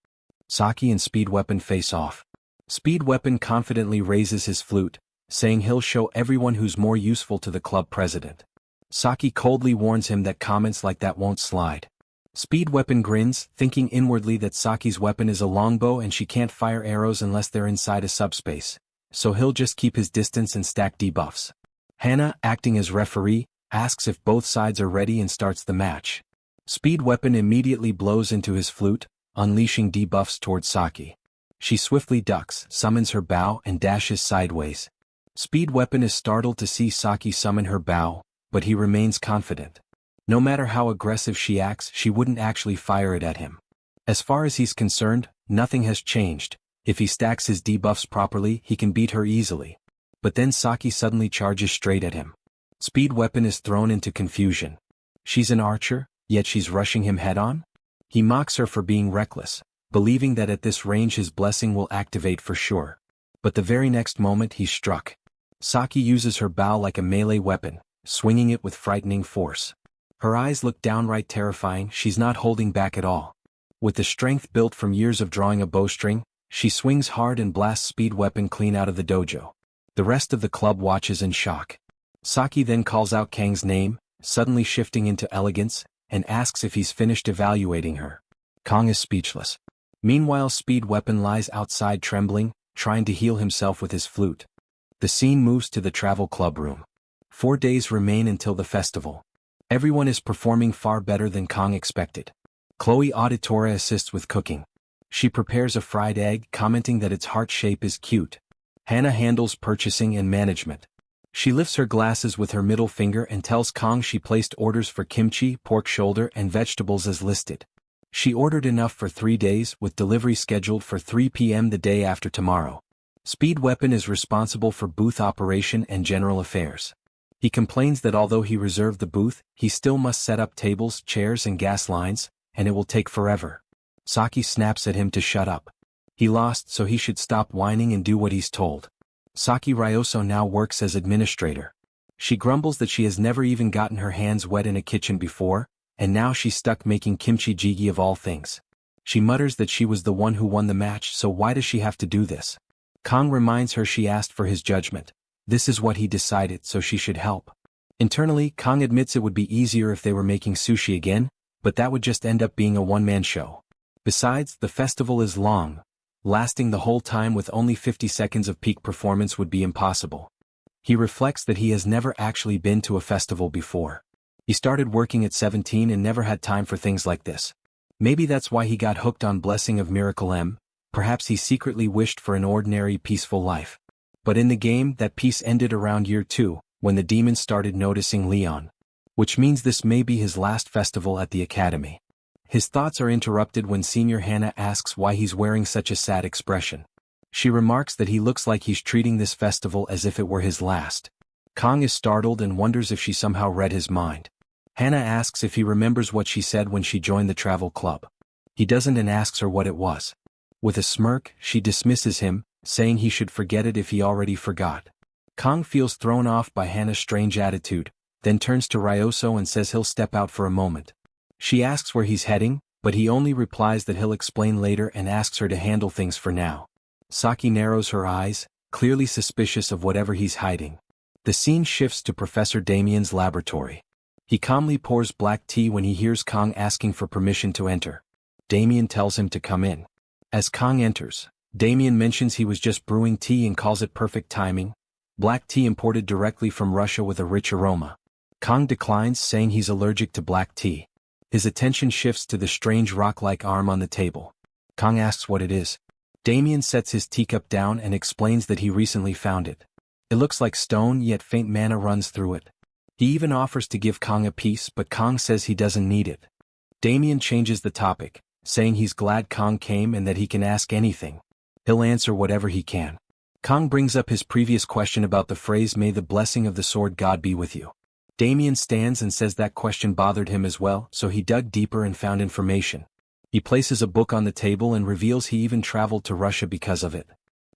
Saki and Speed Weapon face off. Speed Weapon confidently raises his flute, saying he'll show everyone who's more useful to the club president. Saki coldly warns him that comments like that won't slide. Speed Weapon grins, thinking inwardly that Saki's weapon is a longbow and she can't fire arrows unless they're inside a subspace, so he'll just keep his distance and stack debuffs. Hannah, acting as referee, asks if both sides are ready and starts the match. Speed Weapon immediately blows into his flute, unleashing debuffs towards Saki. She swiftly ducks, summons her bow and dashes sideways. Speed Weapon is startled to see Saki summon her bow, but he remains confident. No matter how aggressive she acts, she wouldn't actually fire it at him. As far as he's concerned, nothing has changed. If he stacks his debuffs properly, he can beat her easily. But then Saki suddenly charges straight at him. Speed Weapon is thrown into confusion. She's an archer, yet she's rushing him head-on? He mocks her for being reckless, believing that at this range his blessing will activate for sure. But the very next moment he's struck. Saki uses her bow like a melee weapon, swinging it with frightening force. Her eyes look downright terrifying, she's not holding back at all. With the strength built from years of drawing a bowstring, she swings hard and blasts Speed Weapon clean out of the dojo. The rest of the club watches in shock. Saki then calls out Kang's name, suddenly shifting into elegance, and asks if he's finished evaluating her. Kong is speechless. Meanwhile, Speed Weapon lies outside trembling, trying to heal himself with his flute. The scene moves to the travel club room. 4 days remain until the festival. Everyone is performing far better than Kong expected. Chloe Auditora assists with cooking. She prepares a fried egg, commenting that its heart shape is cute. Hana handles purchasing and management. She lifts her glasses with her middle finger and tells Kong she placed orders for kimchi, pork shoulder, and vegetables as listed. She ordered enough for 3 days, with delivery scheduled for 3 p.m. the day after tomorrow. Speed Weapon is responsible for booth operation and general affairs. He complains that although he reserved the booth, he still must set up tables, chairs, and gas lines, and it will take forever. Saki snaps at him to shut up. He lost, so he should stop whining and do what he's told. Saki Ryoso now works as administrator. She grumbles that she has never even gotten her hands wet in a kitchen before, and now she's stuck making kimchi jjigae of all things. She mutters that she was the one who won the match, so why does she have to do this? Kong reminds her she asked for his judgment. This is what he decided, so she should help. Internally, Kong admits it would be easier if they were making sushi again, but that would just end up being a one-man show. Besides, the festival is long. Lasting the whole time with only 50 seconds of peak performance would be impossible. He reflects that he has never actually been to a festival before. He started working at 17 and never had time for things like this. Maybe that's why he got hooked on Blessing of Miracle M. Perhaps he secretly wished for an ordinary, peaceful life. But in the game, that peace ended around year 2, when the demons started noticing Leon. Which means this may be his last festival at the academy. His thoughts are interrupted when Senior Hana asks why he's wearing such a sad expression. She remarks that he looks like he's treating this festival as if it were his last. Kong is startled and wonders if she somehow read his mind. Hana asks if he remembers what she said when she joined the travel club. He doesn't and asks her what it was. With a smirk, she dismisses him, saying he should forget it if he already forgot. Kong feels thrown off by Hana's strange attitude, then turns to Ryoso and says he'll step out for a moment. She asks where he's heading, but he only replies that he'll explain later and asks her to handle things for now. Saki narrows her eyes, clearly suspicious of whatever he's hiding. The scene shifts to Professor Damien's laboratory. He calmly pours black tea when he hears Kong asking for permission to enter. Damien tells him to come in. As Kong enters, Damien mentions he was just brewing tea and calls it perfect timing. Black tea imported directly from Russia with a rich aroma. Kong declines, saying he's allergic to black tea. His attention shifts to the strange rock-like arm on the table. Kong asks what it is. Damien sets his teacup down and explains that he recently found it. It looks like stone, yet faint mana runs through it. He even offers to give Kong a piece, but Kong says he doesn't need it. Damien changes the topic, saying he's glad Kong came and that he can ask anything. He'll answer whatever he can. Kong brings up his previous question about the phrase "May the blessing of the sword god be with you." Damien stands and says that question bothered him as well, so he dug deeper and found information. He places a book on the table and reveals he even traveled to Russia because of it.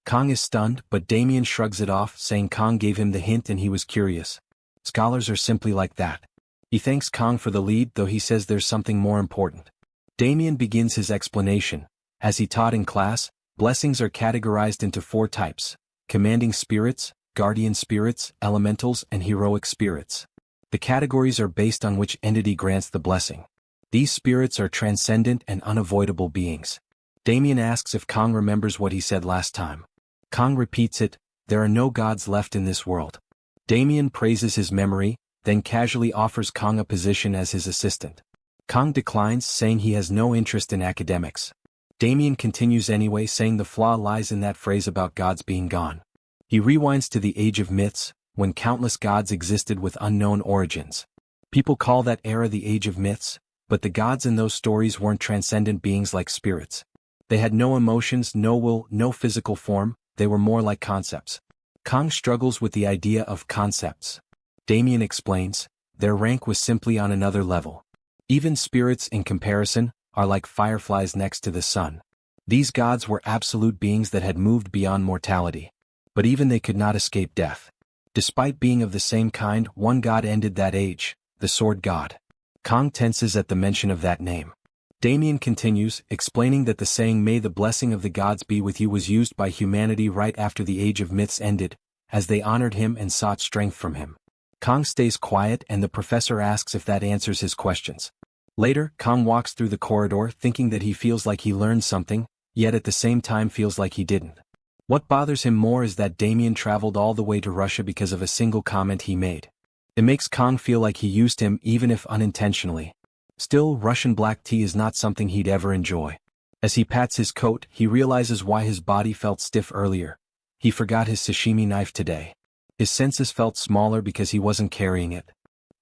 Kong is stunned, but Damien shrugs it off, saying Kong gave him the hint and he was curious. Scholars are simply like that. He thanks Kong for the lead, though he says there's something more important. Damien begins his explanation. As he taught in class, blessings are categorized into 4 types: commanding spirits, guardian spirits, elementals, and heroic spirits. The categories are based on which entity grants the blessing. These spirits are transcendent and unavoidable beings. Damien asks if Kong remembers what he said last time. Kong repeats it, "There are no gods left in this world." Damien praises his memory, then casually offers Kong a position as his assistant. Kong declines, saying he has no interest in academics. Damien continues anyway, saying the flaw lies in that phrase about gods being gone. He rewinds to the age of myths, when countless gods existed with unknown origins. People call that era the age of myths, but the gods in those stories weren't transcendent beings like spirits. They had no emotions, no will, no physical form, they were more like concepts. Kong struggles with the idea of concepts. Damien explains, their rank was simply on another level. Even spirits, in comparison, are like fireflies next to the sun. These gods were absolute beings that had moved beyond mortality. But even they could not escape death. Despite being of the same kind, one god ended that age, the sword god. Kong tenses at the mention of that name. Damien continues, explaining that the saying "May the blessing of the gods be with you" was used by humanity right after the age of myths ended, as they honored him and sought strength from him. Kong stays quiet and the professor asks if that answers his questions. Later, Kong walks through the corridor thinking that he feels like he learned something, yet at the same time feels like he didn't. What bothers him more is that Damien traveled all the way to Russia because of a single comment he made. It makes Kong feel like he used him even if unintentionally. Still, Russian black tea is not something he'd ever enjoy. As he pats his coat, he realizes why his body felt stiff earlier. He forgot his sashimi knife today. His senses felt smaller because he wasn't carrying it.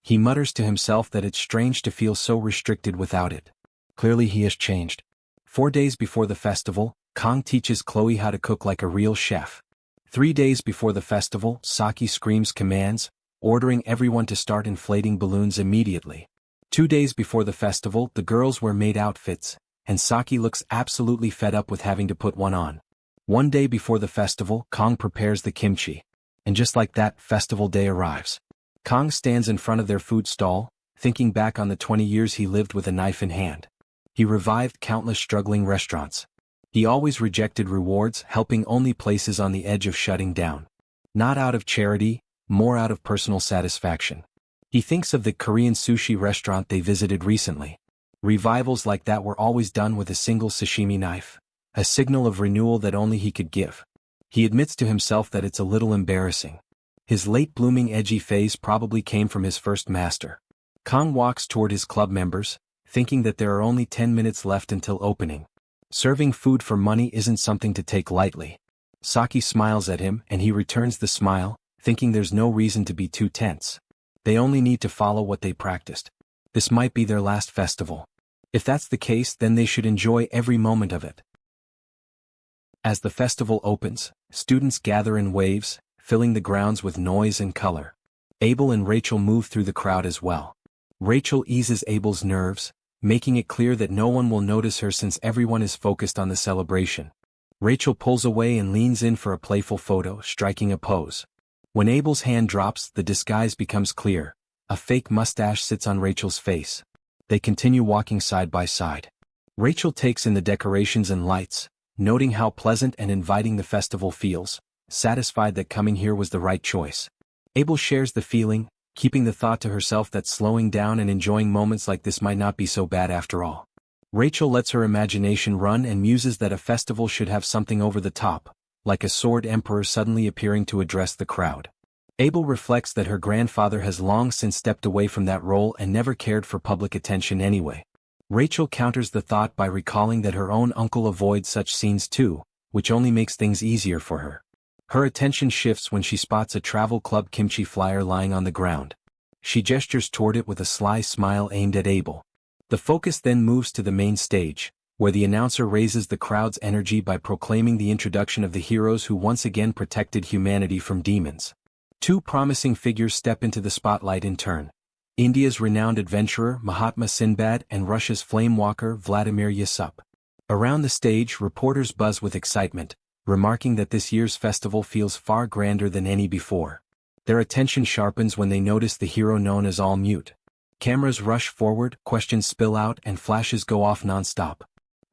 He mutters to himself that it's strange to feel so restricted without it. Clearly he has changed. 4 days before the festival, Kong teaches Chloe how to cook like a real chef. 3 days before the festival, Saki screams commands, ordering everyone to start inflating balloons immediately. 2 days before the festival, the girls wear maid outfits, and Saki looks absolutely fed up with having to put one on. 1 day before the festival, Kong prepares the kimchi. And just like that, festival day arrives. Kong stands in front of their food stall, thinking back on the 20 years he lived with a knife in hand. He revived countless struggling restaurants. He always rejected rewards, helping only places on the edge of shutting down. Not out of charity, more out of personal satisfaction. He thinks of the Korean sushi restaurant they visited recently. Revivals like that were always done with a single sashimi knife, a signal of renewal that only he could give. He admits to himself that it's a little embarrassing. His late-blooming edgy phase probably came from his first master. Kong walks toward his club members, thinking that there are only 10 minutes left until opening. Serving food for money isn't something to take lightly. Saki smiles at him and he returns the smile, thinking there's no reason to be too tense. They only need to follow what they practiced. This might be their last festival. If that's the case, then they should enjoy every moment of it. As the festival opens, students gather in waves, filling the grounds with noise and color. Abel and Rachel move through the crowd as well. Rachel eases Abel's nerves, making it clear that no one will notice her since everyone is focused on the celebration. Rachel pulls away and leans in for a playful photo, striking a pose. When Abel's hand drops, the disguise becomes clear. A fake mustache sits on Rachel's face. They continue walking side by side. Rachel takes in the decorations and lights, noting how pleasant and inviting the festival feels, satisfied that coming here was the right choice. Abel shares the feeling, keeping the thought to herself that slowing down and enjoying moments like this might not be so bad after all. Rachel lets her imagination run and muses that a festival should have something over the top, like a sword emperor suddenly appearing to address the crowd. Abel reflects that her grandfather has long since stepped away from that role and never cared for public attention anyway. Rachel counters the thought by recalling that her own uncle avoids such scenes too, which only makes things easier for her. Her attention shifts when she spots a travel club kimchi flyer lying on the ground. She gestures toward it with a sly smile aimed at Abel. The focus then moves to the main stage, where the announcer raises the crowd's energy by proclaiming the introduction of the heroes who once again protected humanity from demons. 2 promising figures step into the spotlight in turn. India's renowned adventurer Mahatma Sinbad and Russia's flamewalker Vladimir Yasup. Around the stage, reporters buzz with excitement, remarking that this year's festival feels far grander than any before. Their attention sharpens when they notice the hero known as All Mute. Cameras rush forward, questions spill out, and flashes go off non-stop.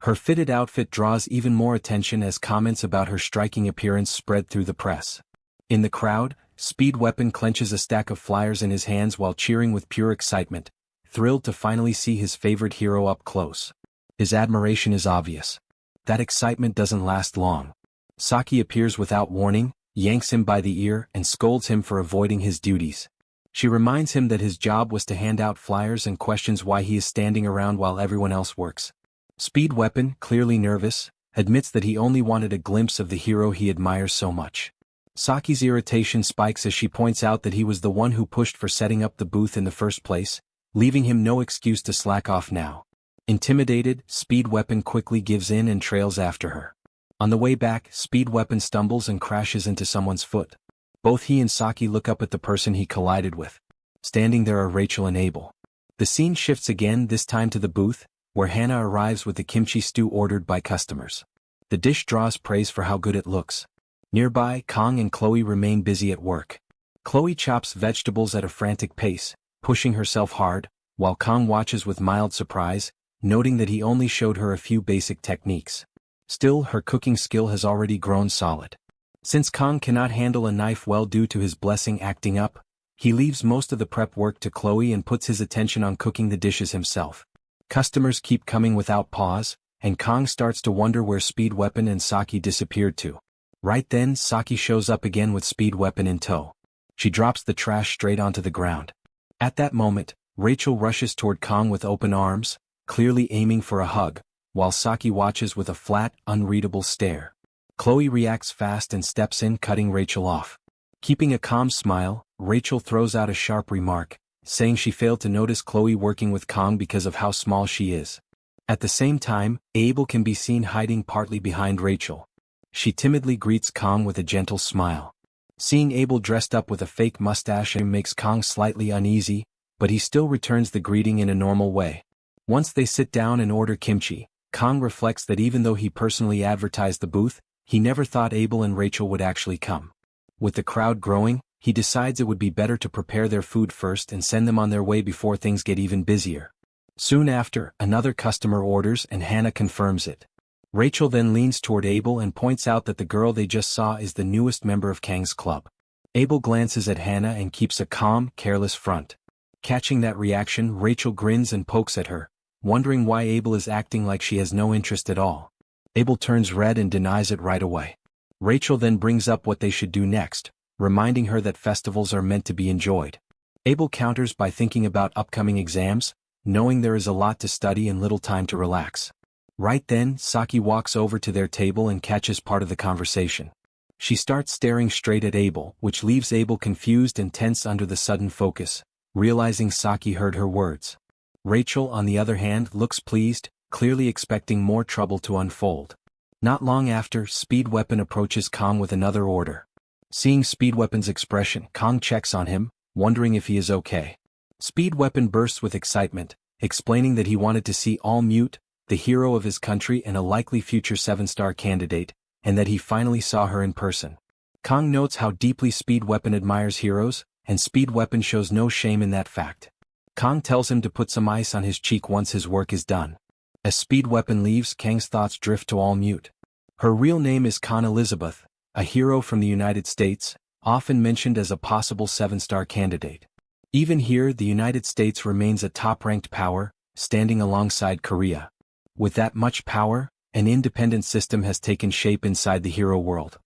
Her fitted outfit draws even more attention as comments about her striking appearance spread through the press. In the crowd, Speed Weapon clenches a stack of flyers in his hands while cheering with pure excitement, thrilled to finally see his favorite hero up close. His admiration is obvious. That excitement doesn't last long. Saki appears without warning, yanks him by the ear, and scolds him for avoiding his duties. She reminds him that his job was to hand out flyers and questions why he is standing around while everyone else works. Speed Weapon, clearly nervous, admits that he only wanted a glimpse of the hero he admires so much. Saki's irritation spikes as she points out that he was the one who pushed for setting up the booth in the first place, leaving him no excuse to slack off now. Intimidated, Speed Weapon quickly gives in and trails after her. On the way back, Speed Weapon stumbles and crashes into someone's foot. Both he and Saki look up at the person he collided with. Standing there are Rachel and Abel. The scene shifts again, this time to the booth, where Hannah arrives with the kimchi stew ordered by customers. The dish draws praise for how good it looks. Nearby, Kong and Chloe remain busy at work. Chloe chops vegetables at a frantic pace, pushing herself hard, while Kong watches with mild surprise, noting that he only showed her a few basic techniques. Still, her cooking skill has already grown solid. Since Kong cannot handle a knife well due to his blessing acting up, he leaves most of the prep work to Chloe and puts his attention on cooking the dishes himself. Customers keep coming without pause, and Kong starts to wonder where Speed Weapon and Saki disappeared to. Right then, Saki shows up again with Speed Weapon in tow. She drops the trash straight onto the ground. At that moment, Rachel rushes toward Kong with open arms, clearly aiming for a hug, while Saki watches with a flat, unreadable stare. Chloe reacts fast and steps in, cutting Rachel off. Keeping a calm smile, Rachel throws out a sharp remark, saying she failed to notice Chloe working with Kong because of how small she is. At the same time, Abel can be seen hiding partly behind Rachel. She timidly greets Kong with a gentle smile. Seeing Abel dressed up with a fake mustache makes Kong slightly uneasy, but he still returns the greeting in a normal way. Once they sit down and order kimchi, Kong reflects that even though he personally advertised the booth, he never thought Abel and Rachel would actually come. With the crowd growing, he decides it would be better to prepare their food first and send them on their way before things get even busier. Soon after, another customer orders and Hannah confirms it. Rachel then leans toward Abel and points out that the girl they just saw is the newest member of Kang's club. Abel glances at Hannah and keeps a calm, careless front. Catching that reaction, Rachel grins and pokes at her, wondering why Abel is acting like she has no interest at all. Abel turns red and denies it right away. Rachel then brings up what they should do next, reminding her that festivals are meant to be enjoyed. Abel counters by thinking about upcoming exams, knowing there is a lot to study and little time to relax. Right then, Saki walks over to their table and catches part of the conversation. She starts staring straight at Abel, which leaves Abel confused and tense under the sudden focus, realizing Saki heard her words. Rachel, on the other hand, looks pleased, clearly expecting more trouble to unfold. Not long after, Speed Weapon approaches Kong with another order. Seeing Speed Weapon's expression, Kong checks on him, wondering if he is okay. Speed Weapon bursts with excitement, explaining that he wanted to see All Mute, the hero of his country and a likely future 7-star candidate, and that he finally saw her in person. Kong notes how deeply Speed Weapon admires heroes, and Speed Weapon shows no shame in that fact. Kong tells him to put some ice on his cheek once his work is done. As Speed Weapon leaves, Kang's thoughts drift to All Mute. Her real name is Con Elizabeth, a hero from the United States, often mentioned as a possible 7-star candidate. Even here, the United States remains a top-ranked power, standing alongside Korea. With that much power, an independent system has taken shape inside the hero world.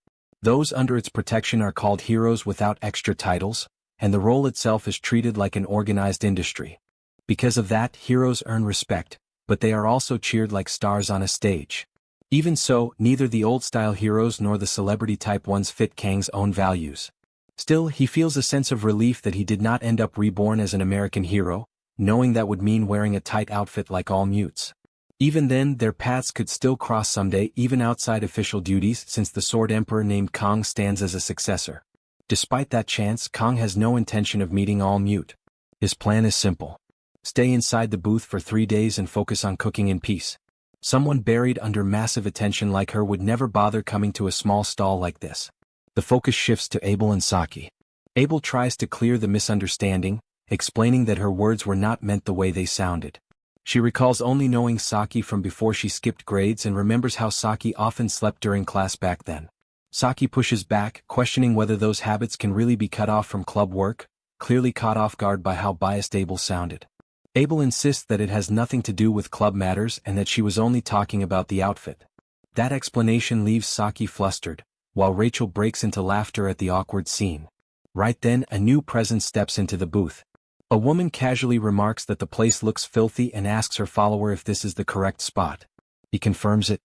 Those under its protection are called heroes without extra titles, and the role itself is treated like an organized industry. Because of that, heroes earn respect, but they are also cheered like stars on a stage. Even so, neither the old-style heroes nor the celebrity-type ones fit Kang's own values. Still, he feels a sense of relief that he did not end up reborn as an American hero, knowing that would mean wearing a tight outfit like All Mutes. Even then, their paths could still cross someday, even outside official duties, since the Sword Emperor named Kong stands as a successor. Despite that chance, Kong has no intention of meeting All Mute. His plan is simple. Stay inside the booth for 3 days and focus on cooking in peace. Someone buried under massive attention like her would never bother coming to a small stall like this. The focus shifts to Abel and Saki. Abel tries to clear the misunderstanding, explaining that her words were not meant the way they sounded. She recalls only knowing Saki from before she skipped grades and remembers how Saki often slept during class back then. Saki pushes back, questioning whether those habits can really be cut off from club work, clearly caught off guard by how biased Abel sounded. Abel insists that it has nothing to do with club matters and that she was only talking about the outfit. That explanation leaves Saki flustered, while Rachel breaks into laughter at the awkward scene. Right then, a new presence steps into the booth. A woman casually remarks that the place looks filthy and asks her follower if this is the correct spot. He confirms it.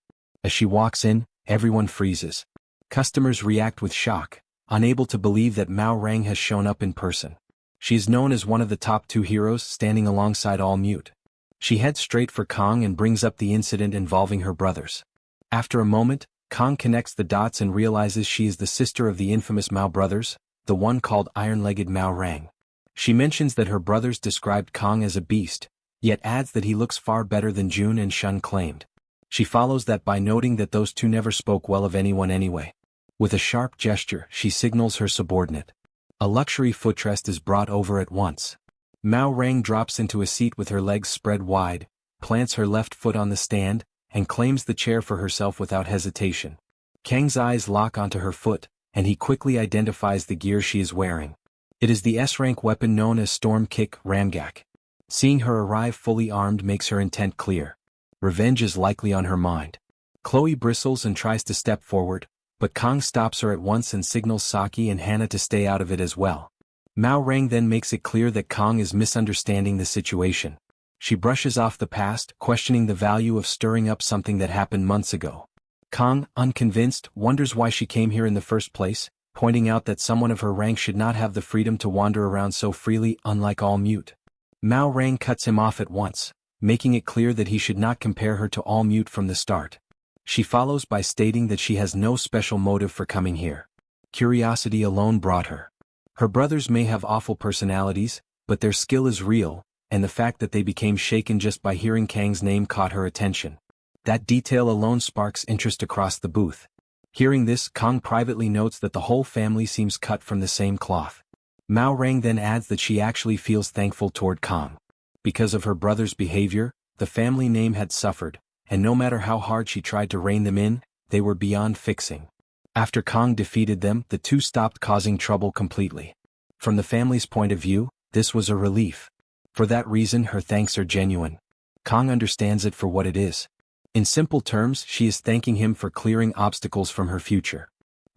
As she walks in, everyone freezes. Customers react with shock, unable to believe that Mao Rang has shown up in person. She is known as one of the top 2 heroes, standing alongside All Mute. She heads straight for Kong and brings up the incident involving her brothers. After a moment, Kong connects the dots and realizes she is the sister of the infamous Mao brothers, the one called Iron-Legged Mao Rang. She mentions that her brothers described Kong as a beast, yet adds that he looks far better than Jun and Shun claimed. She follows that by noting that those two never spoke well of anyone anyway. With a sharp gesture, she signals her subordinate. A luxury footrest is brought over at once. Mao Rang drops into a seat with her legs spread wide, plants her left foot on the stand, and claims the chair for herself without hesitation. Kang's eyes lock onto her foot, and he quickly identifies the gear she is wearing. It is the S-rank weapon known as Storm Kick Ramgak. Seeing her arrive fully armed makes her intent clear. Revenge is likely on her mind. Chloe bristles and tries to step forward, but Kong stops her at once and signals Saki and Hannah to stay out of it as well. Mao Rang then makes it clear that Kong is misunderstanding the situation. She brushes off the past, questioning the value of stirring up something that happened months ago. Kong, unconvinced, wonders why she came here in the first place, pointing out that someone of her rank should not have the freedom to wander around so freely, unlike all mute. Mao Rang cuts him off at once, making it clear that he should not compare her to all mute from the start. She follows by stating that she has no special motive for coming here. Curiosity alone brought her. Her brothers may have awful personalities, but their skill is real, and the fact that they became shaken just by hearing Kang's name caught her attention. That detail alone sparks interest across the booth. Hearing this, Kong privately notes that the whole family seems cut from the same cloth. Mao Rang then adds that she actually feels thankful toward Kong. Because of her brother's behavior, the family name had suffered, and no matter how hard she tried to rein them in, they were beyond fixing. After Kong defeated them, the two stopped causing trouble completely. From the family's point of view, this was a relief. For that reason, her thanks are genuine. Kong understands it for what it is. In simple terms, she is thanking him for clearing obstacles from her future.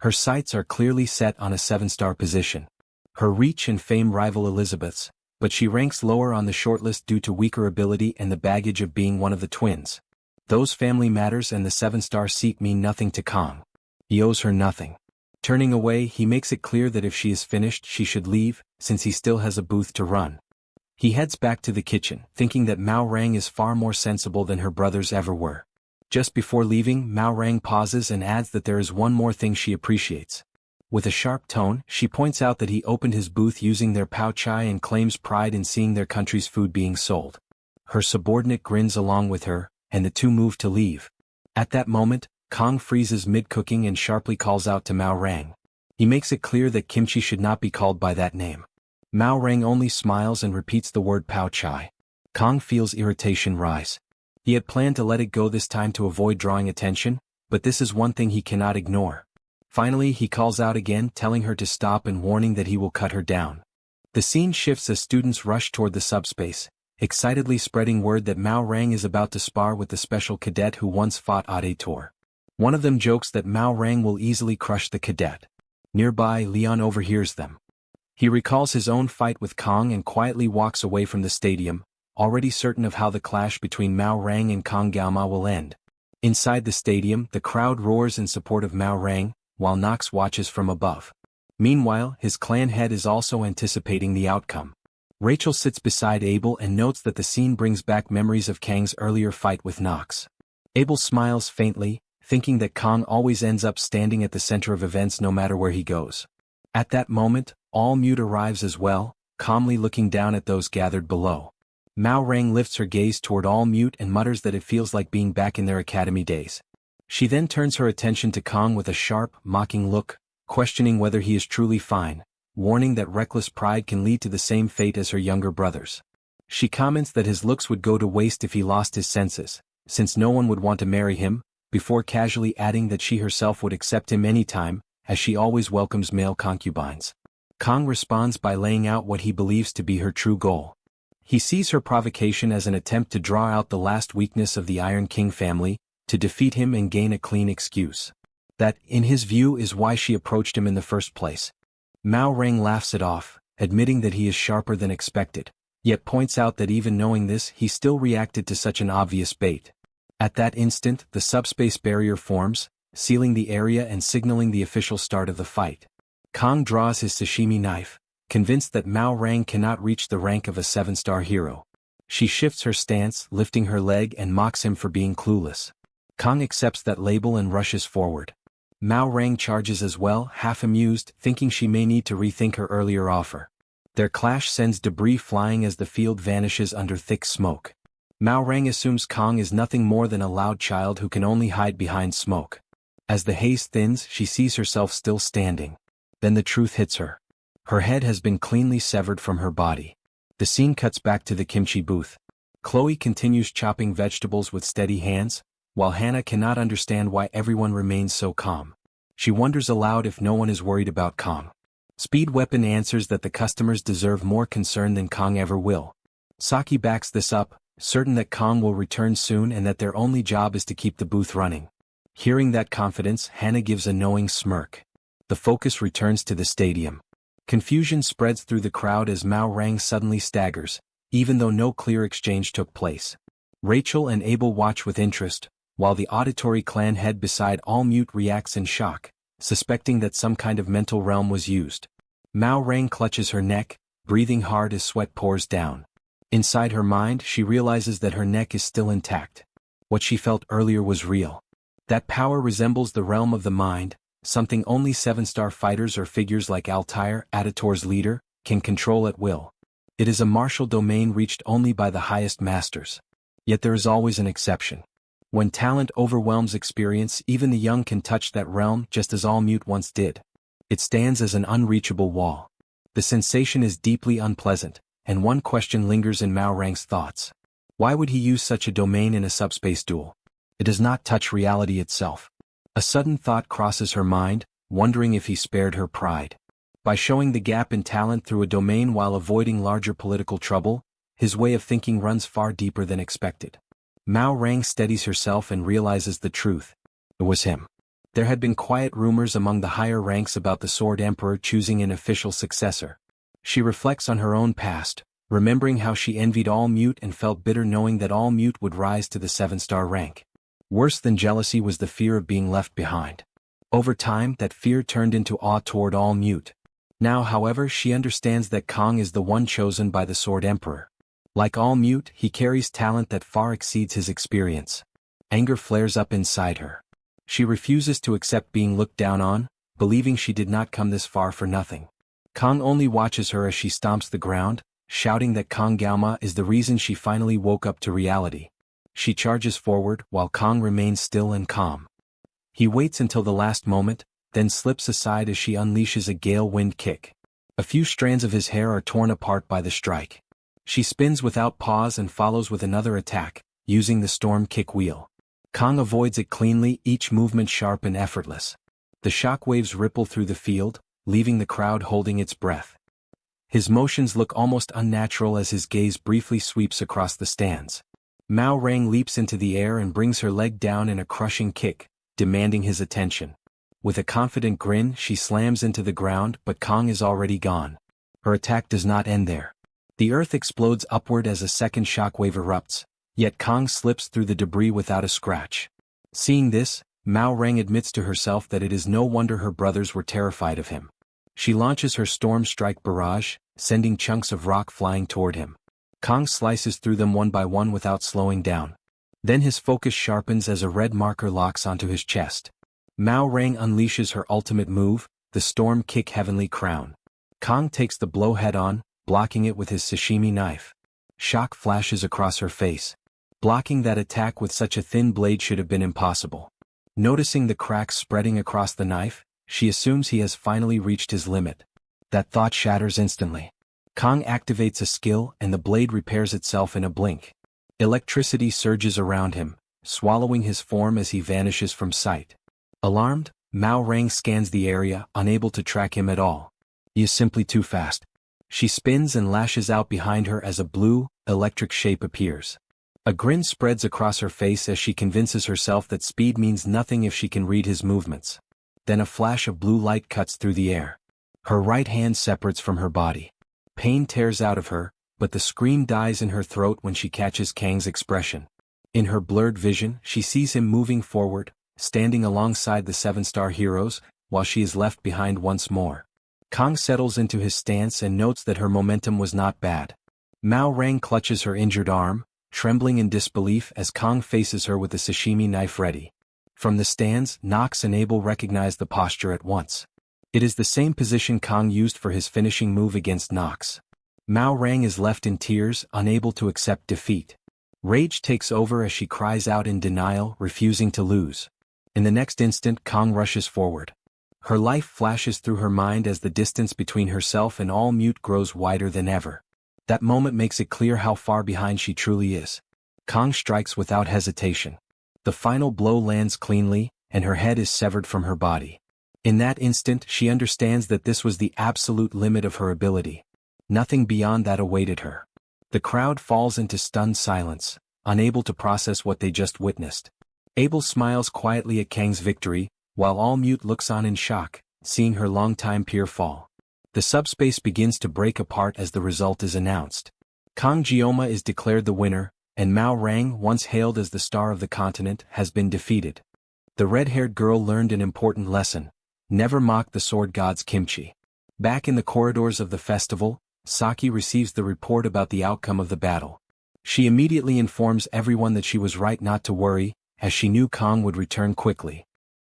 Her sights are clearly set on a 7-star position. Her reach and fame rival Elizabeth's, but she ranks lower on the shortlist due to weaker ability and the baggage of being one of the twins. Those family matters and the 7-star seat mean nothing to Kong. He owes her nothing. Turning away, he makes it clear that if she is finished, she should leave, since he still has a booth to run. He heads back to the kitchen, thinking that Mao Rang is far more sensible than her brothers ever were. Just before leaving, Mao Rang pauses and adds that there is one more thing she appreciates. With a sharp tone, she points out that he opened his booth using their pao chai and claims pride in seeing their country's food being sold. Her subordinate grins along with her, and the two move to leave. At that moment, Kong freezes mid-cooking and sharply calls out to Mao Rang. He makes it clear that kimchi should not be called by that name. Mao Rang only smiles and repeats the word pao chai. Kong feels irritation rise. He had planned to let it go this time to avoid drawing attention, but this is one thing he cannot ignore. Finally, he calls out again, telling her to stop and warning that he will cut her down. The scene shifts as students rush toward the subspace, excitedly spreading word that Mao Rang is about to spar with the special cadet who once fought Auditor. One of them jokes that Mao Rang will easily crush the cadet. Nearby, Leon overhears them. He recalls his own fight with Kong and quietly walks away from the stadium, already certain of how the clash between Mao Rang and Kong Gaoma will end. Inside the stadium, the crowd roars in support of Mao Rang, while Nox watches from above. Meanwhile, his clan head is also anticipating the outcome. Rachel sits beside Abel and notes that the scene brings back memories of Kang's earlier fight with Nox. Abel smiles faintly, thinking that Kong always ends up standing at the center of events no matter where he goes. At that moment, All Mute arrives as well, calmly looking down at those gathered below. Mao Rang lifts her gaze toward All Mute and mutters that it feels like being back in their academy days. She then turns her attention to Kong with a sharp, mocking look, questioning whether he is truly fine, warning that reckless pride can lead to the same fate as her younger brothers. She comments that his looks would go to waste if he lost his senses, since no one would want to marry him, before casually adding that she herself would accept him anytime, as she always welcomes male concubines. Kong responds by laying out what he believes to be her true goal. He sees her provocation as an attempt to draw out the last weakness of the Iron King family, to defeat him and gain a clean excuse. That, in his view, is why she approached him in the first place. Mao Rang laughs it off, admitting that he is sharper than expected, yet points out that even knowing this, he still reacted to such an obvious bait. At that instant, the subspace barrier forms, sealing the area and signaling the official start of the fight. Kong draws his sashimi knife, convinced that Mao Rang cannot reach the rank of a 7-star hero. She shifts her stance, lifting her leg and mocks him for being clueless. Kong accepts that label and rushes forward. Mao Rang charges as well, half amused, thinking she may need to rethink her earlier offer. Their clash sends debris flying as the field vanishes under thick smoke. Mao Rang assumes Kong is nothing more than a loud child who can only hide behind smoke. As the haze thins, she sees herself still standing. Then the truth hits her. Her head has been cleanly severed from her body. The scene cuts back to the kimchi booth. Chloe continues chopping vegetables with steady hands, while Hannah cannot understand why everyone remains so calm. She wonders aloud if no one is worried about Kong. Speed Weapon answers that the customers deserve more concern than Kong ever will. Saki backs this up, certain that Kong will return soon and that their only job is to keep the booth running. Hearing that confidence, Hannah gives a knowing smirk. The focus returns to the stadium. Confusion spreads through the crowd as Mao Rang suddenly staggers, even though no clear exchange took place. Rachel and Abel watch with interest, while the auditory clan head beside All Mute reacts in shock, suspecting that some kind of mental realm was used. Mao Rang clutches her neck, breathing hard as sweat pours down. Inside her mind, she realizes that her neck is still intact. What she felt earlier was real. That power resembles the realm of the mind, something only 7-star fighters or figures like Altair, Aditor's leader, can control at will. It is a martial domain reached only by the highest masters. Yet there is always an exception. When talent overwhelms experience, even the young can touch that realm just as All Mute once did. It stands as an unreachable wall. The sensation is deeply unpleasant, and one question lingers in Mao Rang's thoughts. Why would he use such a domain in a subspace duel? It does not touch reality itself. A sudden thought crosses her mind, wondering if he spared her pride. By showing the gap in talent through a domain while avoiding larger political trouble, his way of thinking runs far deeper than expected. Mao Rang steadies herself and realizes the truth. It was him. There had been quiet rumors among the higher ranks about the Sword Emperor choosing an official successor. She reflects on her own past, remembering how she envied All Mute and felt bitter knowing that All Mute would rise to the 7-star rank. Worse than jealousy was the fear of being left behind. Over time, that fear turned into awe toward All Mute. Now, however, she understands that Kong is the one chosen by the Sword Emperor. Like All Mute, he carries talent that far exceeds his experience. Anger flares up inside her. She refuses to accept being looked down on, believing she did not come this far for nothing. Kong only watches her as she stomps the ground, shouting that Kong Gaoma is the reason she finally woke up to reality. She charges forward while Kong remains still and calm. He waits until the last moment, then slips aside as she unleashes a gale wind kick. A few strands of his hair are torn apart by the strike. She spins without pause and follows with another attack, using the storm kick wheel. Kong avoids it cleanly, each movement sharp and effortless. The shockwaves ripple through the field, leaving the crowd holding its breath. His motions look almost unnatural as his gaze briefly sweeps across the stands. Mao Rang leaps into the air and brings her leg down in a crushing kick, demanding his attention. With a confident grin, she slams into the ground, but Kong is already gone. Her attack does not end there. The earth explodes upward as a second shockwave erupts, yet Kong slips through the debris without a scratch. Seeing this, Mao Rang admits to herself that it is no wonder her brothers were terrified of him. She launches her Storm Strike barrage, sending chunks of rock flying toward him. Kong slices through them one by one without slowing down. Then his focus sharpens as a red marker locks onto his chest. Mao Rang unleashes her ultimate move, the Storm Kick Heavenly Crown. Kong takes the blow head-on, blocking it with his sashimi knife. Shock flashes across her face. Blocking that attack with such a thin blade should have been impossible. Noticing the cracks spreading across the knife, she assumes he has finally reached his limit. That thought shatters instantly. Kong activates a skill and the blade repairs itself in a blink. Electricity surges around him, swallowing his form as he vanishes from sight. Alarmed, Mao Rang scans the area, unable to track him at all. He is simply too fast. She spins and lashes out behind her as a blue, electric shape appears. A grin spreads across her face as she convinces herself that speed means nothing if she can read his movements. Then a flash of blue light cuts through the air. Her right hand separates from her body. Pain tears out of her, but the scream dies in her throat when she catches Kang's expression. In her blurred vision, she sees him moving forward, standing alongside the 7-star heroes, while she is left behind once more. Kong settles into his stance and notes that her momentum was not bad. Mao Rang clutches her injured arm, trembling in disbelief as Kong faces her with the sashimi knife ready. From the stands, Nox and Abel recognize the posture at once. It is the same position Kong used for his finishing move against Nox. Mao Rang is left in tears, unable to accept defeat. Rage takes over as she cries out in denial, refusing to lose. In the next instant, Kong rushes forward. Her life flashes through her mind as the distance between herself and All Mute grows wider than ever. That moment makes it clear how far behind she truly is. Kong strikes without hesitation. The final blow lands cleanly, and her head is severed from her body. In that instant, she understands that this was the absolute limit of her ability. Nothing beyond that awaited her. The crowd falls into stunned silence, unable to process what they just witnessed. Abel smiles quietly at Kang's victory, while All Mute looks on in shock, seeing her longtime peer fall. The subspace begins to break apart as the result is announced. Kong Geoma is declared the winner, and Mao Rang, once hailed as the star of the continent, has been defeated. The red-haired girl learned an important lesson: never mock the sword god's kimchi. Back in the corridors of the festival, Saki receives the report about the outcome of the battle. She immediately informs everyone that she was right not to worry, as she knew Kong would return quickly.